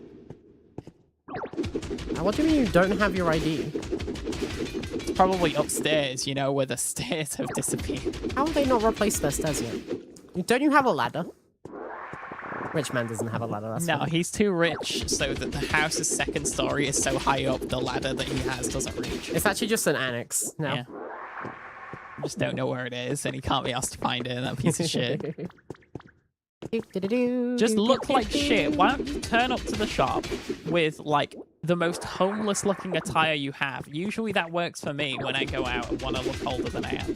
Speaker 1: What do you mean you don't have your ID?
Speaker 2: It's probably upstairs, you know, where the stairs have disappeared.
Speaker 1: How have they not replaced their stairs yet? Don't you have a ladder? Rich man doesn't have a ladder. That's
Speaker 2: No,
Speaker 1: fine.
Speaker 2: he's too rich so that the house's second story is so high up the ladder that he has doesn't reach.
Speaker 1: It's actually just an annex now.
Speaker 2: Yeah. I just don't know where it is, and he can't be asked to find it, that piece of shit. Just look like shit. Why don't you turn up to the shop with, like, the most homeless looking attire you have? Usually that works for me when I go out and want to look older than I am.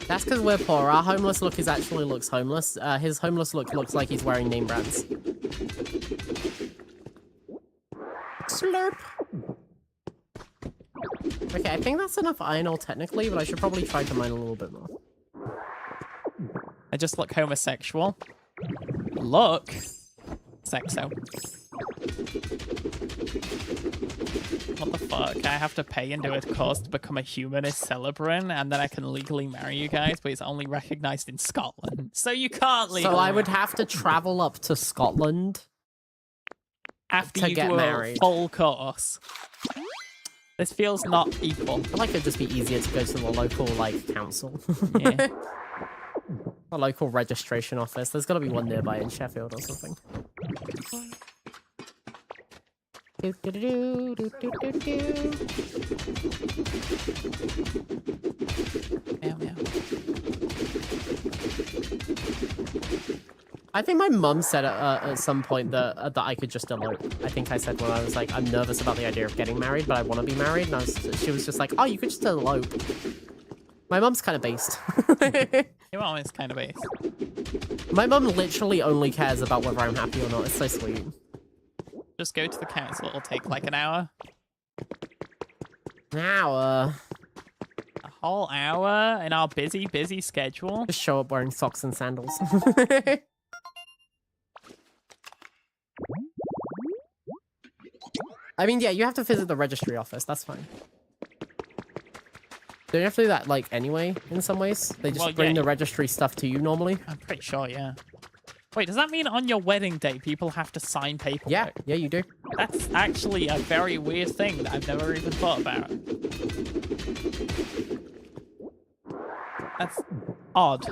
Speaker 1: That's because we're poor. Our homeless look actually looks homeless. His homeless look looks like he's wearing name brands. Slurp. Okay, I think that's enough iron ore technically, but I should probably try to mine a little bit more.
Speaker 2: I just look homosexual. Look. Sexo. What the fuck? I have to pay and do a course to become a humanist celebrant, and then I can legally marry you guys, but it's only recognised in Scotland. So you can't legally.
Speaker 1: So I would have to travel up to Scotland
Speaker 2: after
Speaker 1: to
Speaker 2: you
Speaker 1: get
Speaker 2: do a
Speaker 1: married.
Speaker 2: full course. This feels not equal.
Speaker 1: I feel like it'd just be easier to go to the local, like, council.
Speaker 2: Yeah.
Speaker 1: A local registration office. There's got to be one nearby in Sheffield or something.
Speaker 2: Meow, meow.
Speaker 1: I think my mum said at some point that I could just elope. I think I said when I was like, I'm nervous about the idea of getting married, but I want to be married. And she was just like, oh, you could just elope. My mum's kind of based.
Speaker 2: Your mom is kind of based.
Speaker 1: My mum literally only cares about whether I'm happy or not. It's so sweet.
Speaker 2: Just go to the council. It'll take like an hour.
Speaker 1: An hour.
Speaker 2: A whole hour in our busy schedule.
Speaker 1: Just show up wearing socks and sandals. I mean, yeah, you have to visit the registry office. That's fine. Don't you have to do that, like, anyway, in some ways? They just bring the registry stuff to you normally?
Speaker 2: I'm pretty sure, yeah. Wait, does that mean on your wedding day, people have to sign paperwork?
Speaker 1: Yeah, you do.
Speaker 2: That's actually a very weird thing that I've never even thought about. That's odd.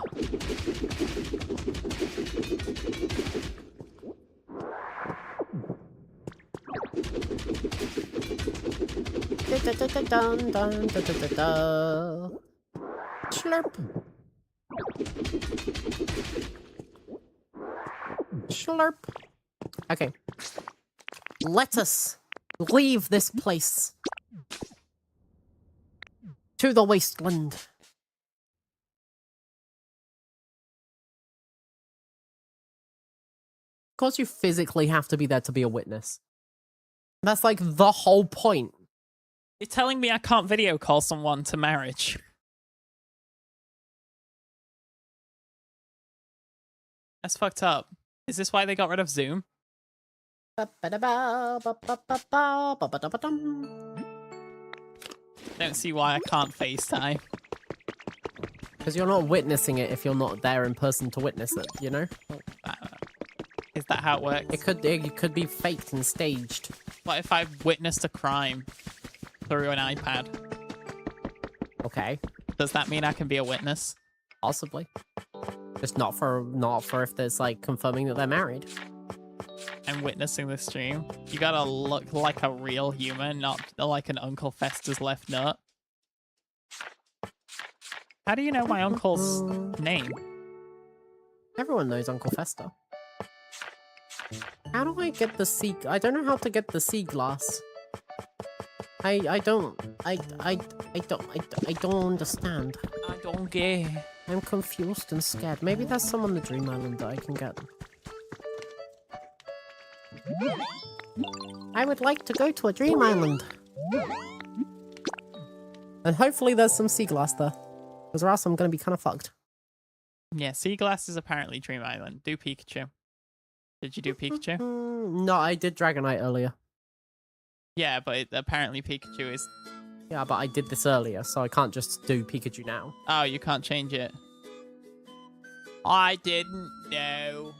Speaker 1: Slurp. Slurp. Okay. Let us leave this place to the wasteland. Of course, you physically have to be there to be a witness. That's like the whole point.
Speaker 2: You're telling me I can't video call someone to marriage? That's fucked up. Is this why they got rid of Zoom? Don't see why I can't FaceTime.
Speaker 1: Because you're not witnessing it if you're not there in person to witness it, you know?
Speaker 2: Is that how it works?
Speaker 1: It could be faked and staged.
Speaker 2: What if I've witnessed a crime through an iPad?
Speaker 1: Okay.
Speaker 2: Does that mean I can be a witness?
Speaker 1: Possibly. Just not for if there's like confirming that they're married.
Speaker 2: I'm witnessing the stream. You gotta look like a real human, not like an Uncle Fester's left nut. How do you know my uncle's name?
Speaker 1: Everyone knows Uncle Fester. How do I get the sea? I don't know how to get the sea glass. I don't understand.
Speaker 2: I don't get.
Speaker 1: I'm confused and scared. Maybe there's some on the Dream Island that I can get. I would like to go to a Dream Island. And hopefully there's some sea glass there. Because or else I'm going to be kind of fucked.
Speaker 2: Yeah, sea glass is apparently Dream Island. Do Pikachu. Did you do Pikachu?
Speaker 1: No, I did Dragonite earlier.
Speaker 2: Yeah, but apparently Pikachu is...
Speaker 1: Yeah, but I did this earlier, so I can't just do Pikachu now.
Speaker 2: Oh, you can't change it. I didn't know.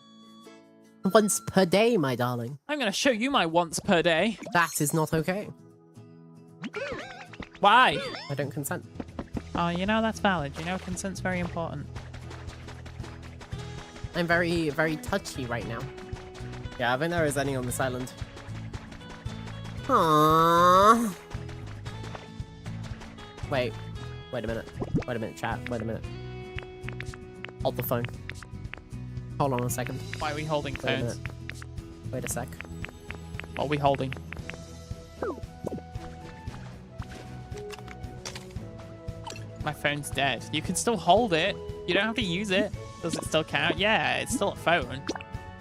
Speaker 1: Once per day, my darling.
Speaker 2: I'm going to show you my once per day.
Speaker 1: That is not okay.
Speaker 2: Why?
Speaker 1: I don't consent.
Speaker 2: Oh, you know, that's valid. You know, consent's very important.
Speaker 1: I'm very, very touchy right now. Yeah, I think there is any on this island. Aww. Wait a minute. Wait a minute, chat. Wait a minute. Hold the phone. Hold on a second.
Speaker 2: Why are we holding phones?
Speaker 1: Wait a sec.
Speaker 2: What are we holding? My phone's dead. You can still hold it. You don't have to use it. Does it still count? Yeah, it's still a phone.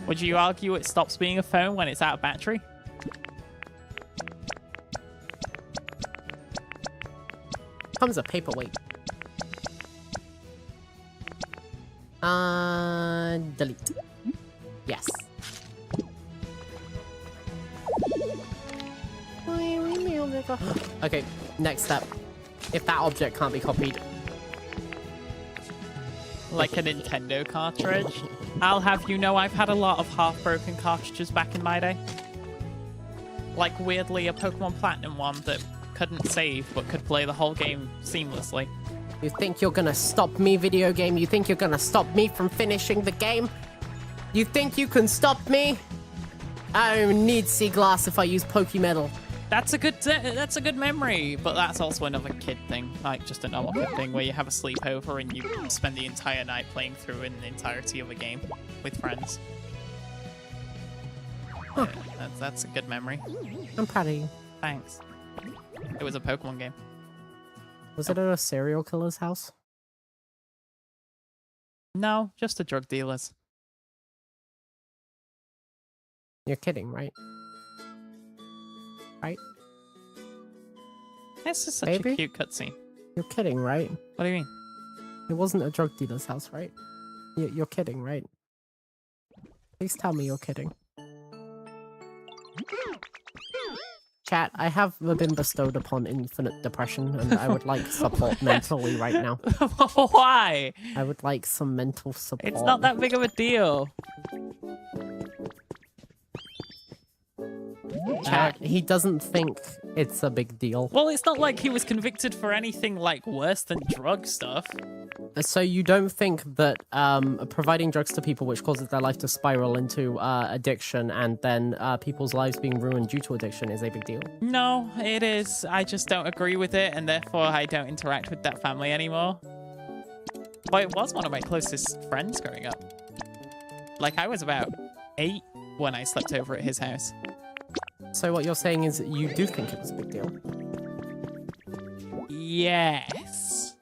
Speaker 2: Would you argue it stops being a phone when it's out of battery?
Speaker 1: Comes a paperweight. Delete. Yes. Okay, next step. If that object can't be copied.
Speaker 2: Like a Nintendo cartridge? I'll have you know I've had a lot of half-broken cartridges back in my day. Like, weirdly, a Pokemon Platinum one that couldn't save but could play the whole game seamlessly.
Speaker 1: You think you're gonna stop me, video game? You think you're gonna stop me from finishing the game? You think you can stop me? I don't even need sea glass if I use Pokemetal.
Speaker 2: That's a good memory, but that's also another kid thing, like just a normal kid thing where you have a sleepover and you spend the entire night playing through in the entirety of a game with friends.
Speaker 1: Huh.
Speaker 2: That's a good memory.
Speaker 1: I'm proud of you.
Speaker 2: Thanks. It was a Pokemon game.
Speaker 1: Was it at a serial killer's house?
Speaker 2: No, just a drug dealer's.
Speaker 1: You're kidding, right? Right?
Speaker 2: This is such
Speaker 1: Maybe?
Speaker 2: a cute cutscene.
Speaker 1: You're kidding, right?
Speaker 2: What do you mean?
Speaker 1: It wasn't a drug dealer's house, right? You're kidding, right? Please tell me you're kidding. Chat, I have been bestowed upon infinite depression, and I would like support mentally right now.
Speaker 2: Why?
Speaker 1: I would like some mental support.
Speaker 2: It's not that big of a deal.
Speaker 1: Chat, he doesn't think it's a big deal.
Speaker 2: Well, it's not like he was convicted for anything like worse than drug stuff.
Speaker 1: So you don't think that providing drugs to people which causes their life to spiral into addiction and then people's lives being ruined due to addiction is a big deal?
Speaker 2: No, it is. I just don't agree with it, and therefore I don't interact with that family anymore. But it was one of my closest friends growing up. Like, I was about 8 when I slept over at his house.
Speaker 1: So what you're saying is that you do think it was a big deal?
Speaker 2: Yes.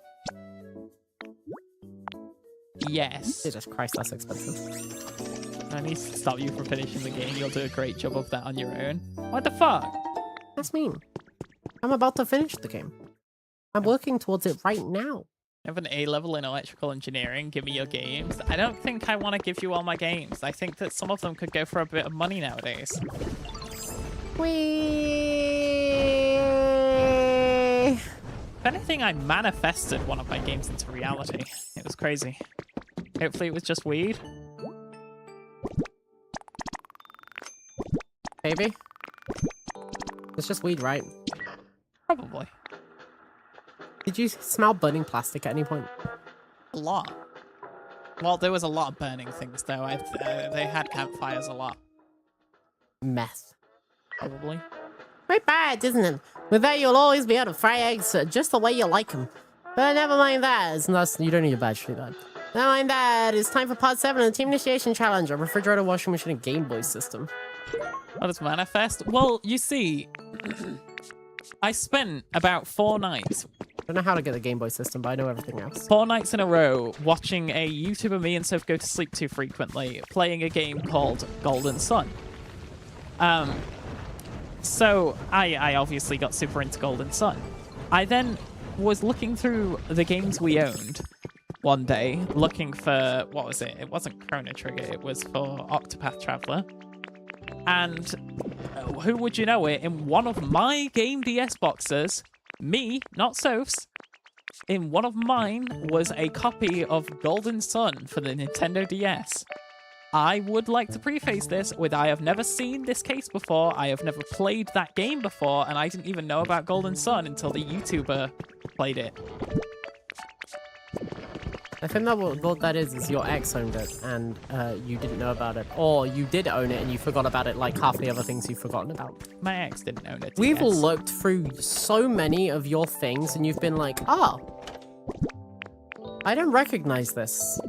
Speaker 2: Yes.
Speaker 1: Jesus Christ, that's expensive.
Speaker 2: I need to stop you from finishing the game. You'll do a great job of that on your own. What the fuck?
Speaker 1: That's mean. I'm about to finish the game. I'm working towards it right now.
Speaker 2: You have an A-level in electrical engineering. Give me your games. I don't think I want to give you all my games. I think that some of them could go for a bit of money nowadays. If anything, I manifested one of my games into reality. It was crazy. Hopefully it was just weed.
Speaker 1: Baby? It's just weed, right?
Speaker 2: Probably.
Speaker 1: Did you smell burning plastic at any point?
Speaker 2: A lot. Well, there was a lot of burning things, though. They had campfires a lot.
Speaker 1: Meth.
Speaker 2: Probably.
Speaker 3: Quite bad, isn't it? With that, you'll always be able to fry eggs just the way you like them. But never mind that.
Speaker 1: It's not, you don't need a badge to do that.
Speaker 3: Never mind that. It's time for Pod 7 of the Team Initiation Challenge.
Speaker 1: A refrigerator, washing machine, and Game Boy system.
Speaker 2: What does manifest? Well, you see, I spent about 4 nights.
Speaker 1: I don't know how to get the Game Boy system, but I know everything else.
Speaker 2: 4 nights in a row watching a YouTuber me and Soph go to sleep too frequently, playing a game called Golden Sun. So I obviously got super into Golden Sun. I then was looking through the games we owned one day, looking for, what was it? It wasn't Chrono Trigger, it was for Octopath Traveler. And who would you know it, in one of my Game DS boxes, me, not Soph's, in one of mine was a copy of Golden Sun for the Nintendo DS. I would like to preface this with I have never seen this case before, I have never played that game before, and I didn't even know about Golden Sun until the YouTuber played it.
Speaker 1: I think that what that is your ex owned it and you didn't know about it. Or you did own it and you forgot about it like half the other things you've forgotten about.
Speaker 2: My ex didn't own it.
Speaker 1: We've looked through so many of your things and you've been like, oh, I don't recognize this.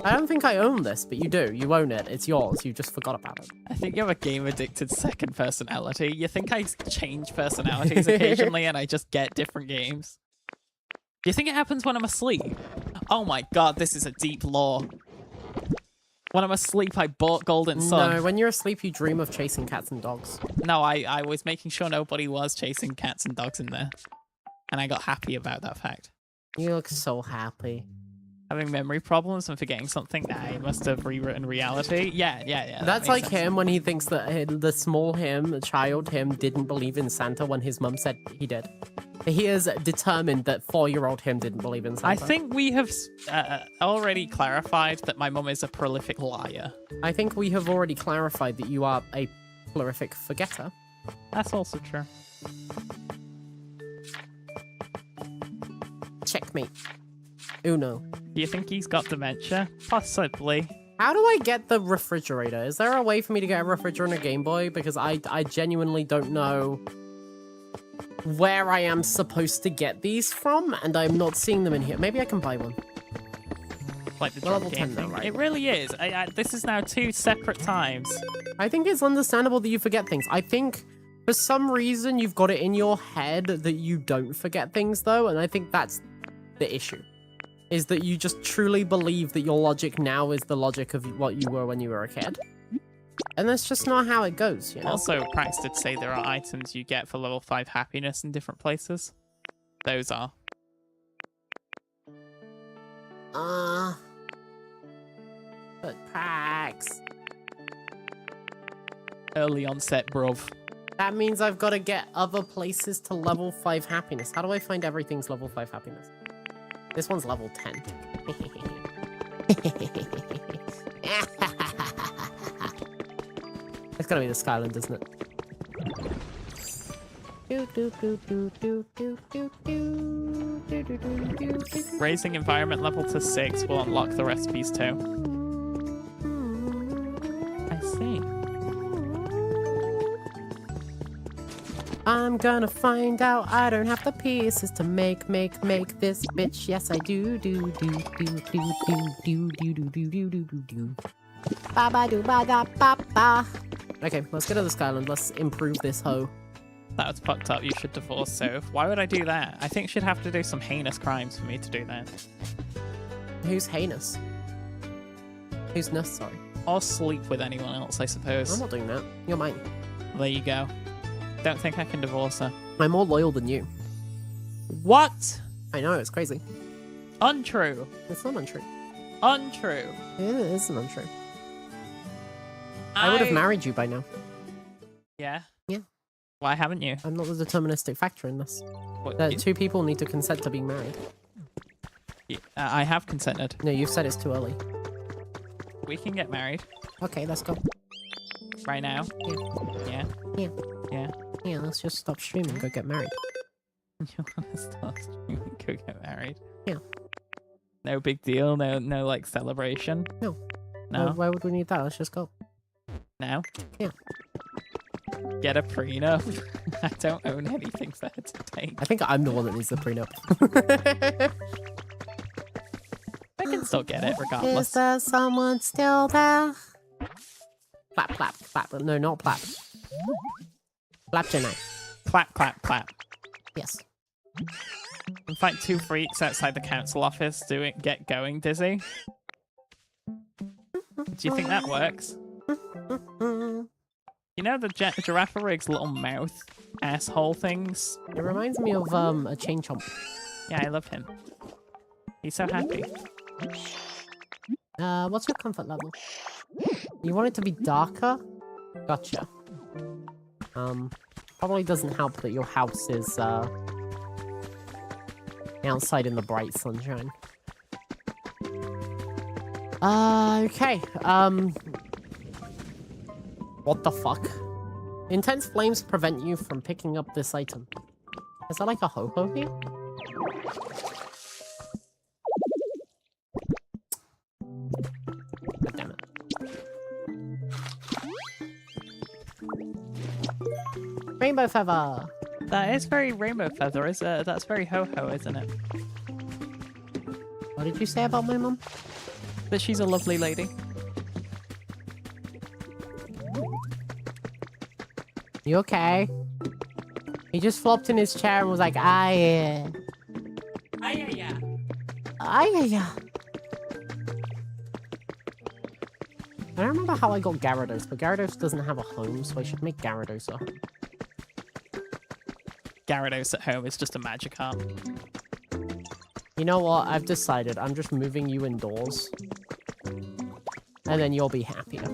Speaker 1: I don't think I own this, but you do. You own it. It's yours. You just forgot about it.
Speaker 2: I think you have a game-addicted second personality. You think I change personalities occasionally and I just get different games? Do you think it happens when I'm asleep? Oh my god, this is a deep lore. When I'm asleep, I bought Golden Sun.
Speaker 1: No, when you're asleep, you dream of chasing cats and dogs.
Speaker 2: No, I was making sure nobody was chasing cats and dogs in there. And I got happy about that fact.
Speaker 1: You look so happy.
Speaker 2: Having memory problems and forgetting something that I must have rewritten reality. Yeah.
Speaker 1: That's like him when he thinks that the small him, the child him, didn't believe in Santa when his mum said he did. He is determined that 4-year-old him didn't believe in Santa.
Speaker 2: I think we have already clarified that my mum is a prolific liar.
Speaker 1: I think we have already clarified that you are a prolific forgetter.
Speaker 2: That's also true.
Speaker 1: Checkmate. Uno.
Speaker 2: Do you think he's got dementia? Possibly.
Speaker 1: How do I get the refrigerator? Is there a way for me to get a refrigerator in a Game Boy? Because I genuinely don't know where I am supposed to get these from, and I'm not seeing them in here. Maybe I can buy one.
Speaker 2: Like the
Speaker 1: We're level
Speaker 2: drum game
Speaker 1: 10 now,
Speaker 2: thing.
Speaker 1: right?
Speaker 2: It really is. This is now 2 separate times.
Speaker 1: I think it's understandable that you forget things. I think for some reason you've got it in your head that you don't forget things, though, and I think that's the issue. Is that you just truly believe that your logic now is the logic of what you were when you were a kid. And that's just not how it goes, you know?
Speaker 2: Also, Prax did say there are items you get for level 5 happiness in different places. Those are.
Speaker 1: But Prax.
Speaker 2: Early onset, bruv.
Speaker 1: That means I've got to get other places to level 5 happiness. How do I find everything's level 5 happiness? This one's level 10. It's gotta be the Skyland, isn't it?
Speaker 2: Raising environment level to 6 will unlock the recipes too. I see.
Speaker 1: I'm gonna find out. I don't have the pieces to make this bitch. Yes, I do. Ba ba do ba da ba ba. Okay, let's go to the Skyland. Let's improve this hoe.
Speaker 2: That was fucked up. You should divorce Soph. Why would I do that? I think she'd have to do some heinous crimes for me to do that.
Speaker 1: Who's heinous? Who's nuts? Sorry.
Speaker 2: Or sleep with anyone else, I suppose.
Speaker 1: I'm not doing that. You're mine.
Speaker 2: There you go. Don't think I can divorce her.
Speaker 1: I'm more loyal than you.
Speaker 2: What?
Speaker 1: I know, it's crazy.
Speaker 2: Untrue.
Speaker 1: It's not untrue.
Speaker 2: Untrue.
Speaker 1: It isn't untrue. I would have married you by now.
Speaker 2: Yeah?
Speaker 1: Yeah.
Speaker 2: Why haven't you?
Speaker 1: I'm not the deterministic factor in this.
Speaker 2: What,
Speaker 1: Two people need to consent to being married.
Speaker 2: I have consented.
Speaker 1: No, you've said it's too early.
Speaker 2: We can get married.
Speaker 1: Okay, let's go.
Speaker 2: Right now?
Speaker 1: Yeah.
Speaker 2: Yeah?
Speaker 1: Yeah.
Speaker 2: Yeah?
Speaker 1: Yeah, let's just stop streaming and go get married.
Speaker 2: You want to start streaming, go get married?
Speaker 1: Yeah.
Speaker 2: No big deal? No like celebration?
Speaker 1: No.
Speaker 2: No?
Speaker 1: Why would we need that? Let's just go.
Speaker 2: Now?
Speaker 1: Yeah.
Speaker 2: Get a prenup? I don't own anything for her to take.
Speaker 1: I think I'm the one that needs the prenup.
Speaker 2: I can still get it
Speaker 1: Is
Speaker 2: regardless.
Speaker 1: there someone still there? Clap, clap, clap. No, not clap. Clap tonight.
Speaker 2: Clap, clap, clap.
Speaker 1: Yes.
Speaker 2: And fight 2 freaks outside the council office get going dizzy. Do you think that works? You know the Giraffe Rig's little mouth asshole things?
Speaker 1: It reminds me of a chain chomp.
Speaker 2: Yeah, I love him. He's so happy.
Speaker 1: What's your comfort level? You want it to be darker? Gotcha. Probably doesn't help that your house is outside in the bright sunshine. Okay. What the fuck? Intense flames prevent you from picking up this item. Is that like a ho-ho here? God damn it. Rainbow feather!
Speaker 2: That is very rainbow feather, that's very ho-ho, isn't it?
Speaker 1: What did you say about my mum?
Speaker 2: That she's a lovely lady.
Speaker 1: You okay? He just flopped in his chair and was like, ah, yeah.
Speaker 2: Ah, yeah.
Speaker 1: Ah, yeah. I don't remember how I got Gyarados, but Gyarados doesn't have a home, so I should make Gyarados a home.
Speaker 2: Gyarados at home is just a Magikarp.
Speaker 1: You know what? I've decided. I'm just moving you indoors. And then you'll be happier.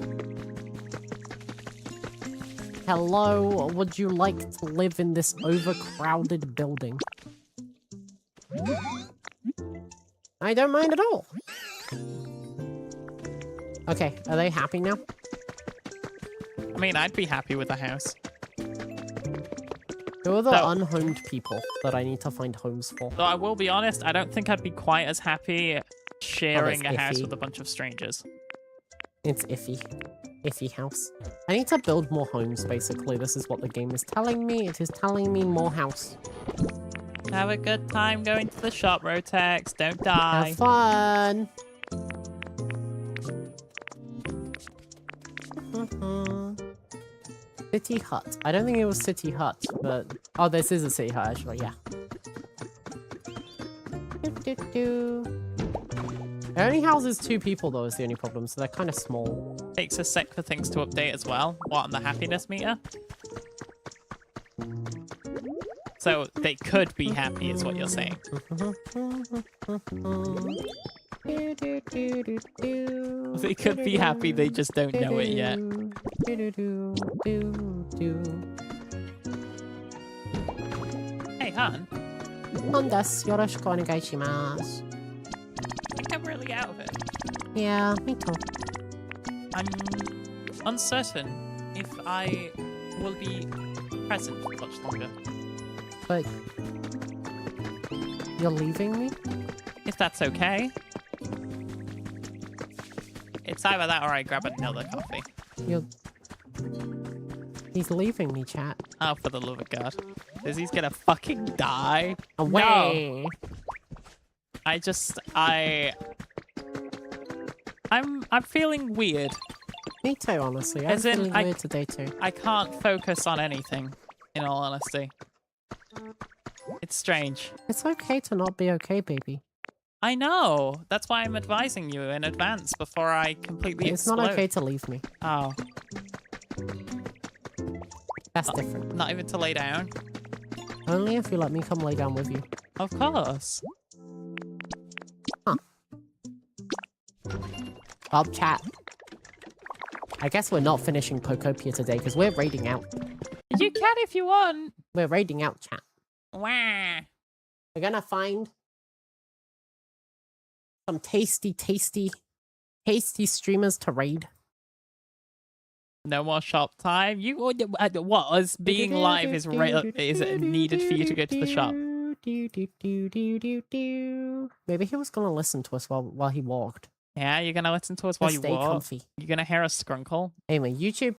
Speaker 1: Hello, would you like to live in this overcrowded building? I don't mind at all. Okay, are they happy now?
Speaker 2: I mean, I'd be happy with a house.
Speaker 1: Who are the
Speaker 2: So-
Speaker 1: unhomed people that I need to find homes for?
Speaker 2: Though I will be honest, I don't think I'd be quite as happy sharing a house
Speaker 1: iffy.
Speaker 2: with a bunch of strangers.
Speaker 1: It's iffy. Iffy house. I need to build more homes, basically. This is what the game is telling me. It is telling me more house.
Speaker 2: Have a good time going to the shop, Rotex. Don't die.
Speaker 1: Have fun! City hut. I don't think it was city hut, but... Oh, this is a city hut, actually, yeah. It only houses 2 people, though, is the only problem, so they're kind of small.
Speaker 2: Takes a sec for things to update as well. What, on the happiness meter? So they could be happy, is what you're saying. They could be happy, they just don't know it yet. Hey, Han.
Speaker 3: Yoroshiku onegaishimasu.
Speaker 2: I think I'm really out of it.
Speaker 3: Yeah, me too.
Speaker 2: I'm uncertain if I will be present for much longer.
Speaker 1: But... You're leaving me?
Speaker 2: If that's okay. It's either that or I grab another coffee.
Speaker 1: You're... He's leaving me, chat.
Speaker 2: Oh, for the love of God. He's gonna fucking die.
Speaker 1: Away!
Speaker 2: No. I'm feeling weird.
Speaker 1: Me too, honestly. I'm
Speaker 2: As in,
Speaker 1: feeling weird today too.
Speaker 2: I can't focus on anything, in all honesty. It's strange.
Speaker 1: It's okay to not be okay, baby.
Speaker 2: I know. That's why I'm advising you in advance before I completely
Speaker 1: It's
Speaker 2: explode.
Speaker 1: not okay to leave me.
Speaker 2: Oh,
Speaker 1: That's different.
Speaker 2: not even to lay down?
Speaker 1: Only if you let me come lay down with you.
Speaker 2: Of course.
Speaker 1: Bob, chat. I guess we're not finishing Pokopia today because we're raiding out.
Speaker 2: You can if you want.
Speaker 1: We're raiding out, chat.
Speaker 2: Wah.
Speaker 1: We're gonna find some tasty streamers to raid.
Speaker 2: No more shop time. You what? Us being live is needed for you to go to the shop.
Speaker 1: Maybe he was gonna listen to us while he walked.
Speaker 2: Yeah, you're gonna listen to us while you
Speaker 1: Stay
Speaker 2: walk.
Speaker 1: comfy.
Speaker 2: You're gonna hear us skrunkle.
Speaker 1: Anyway, YouTube,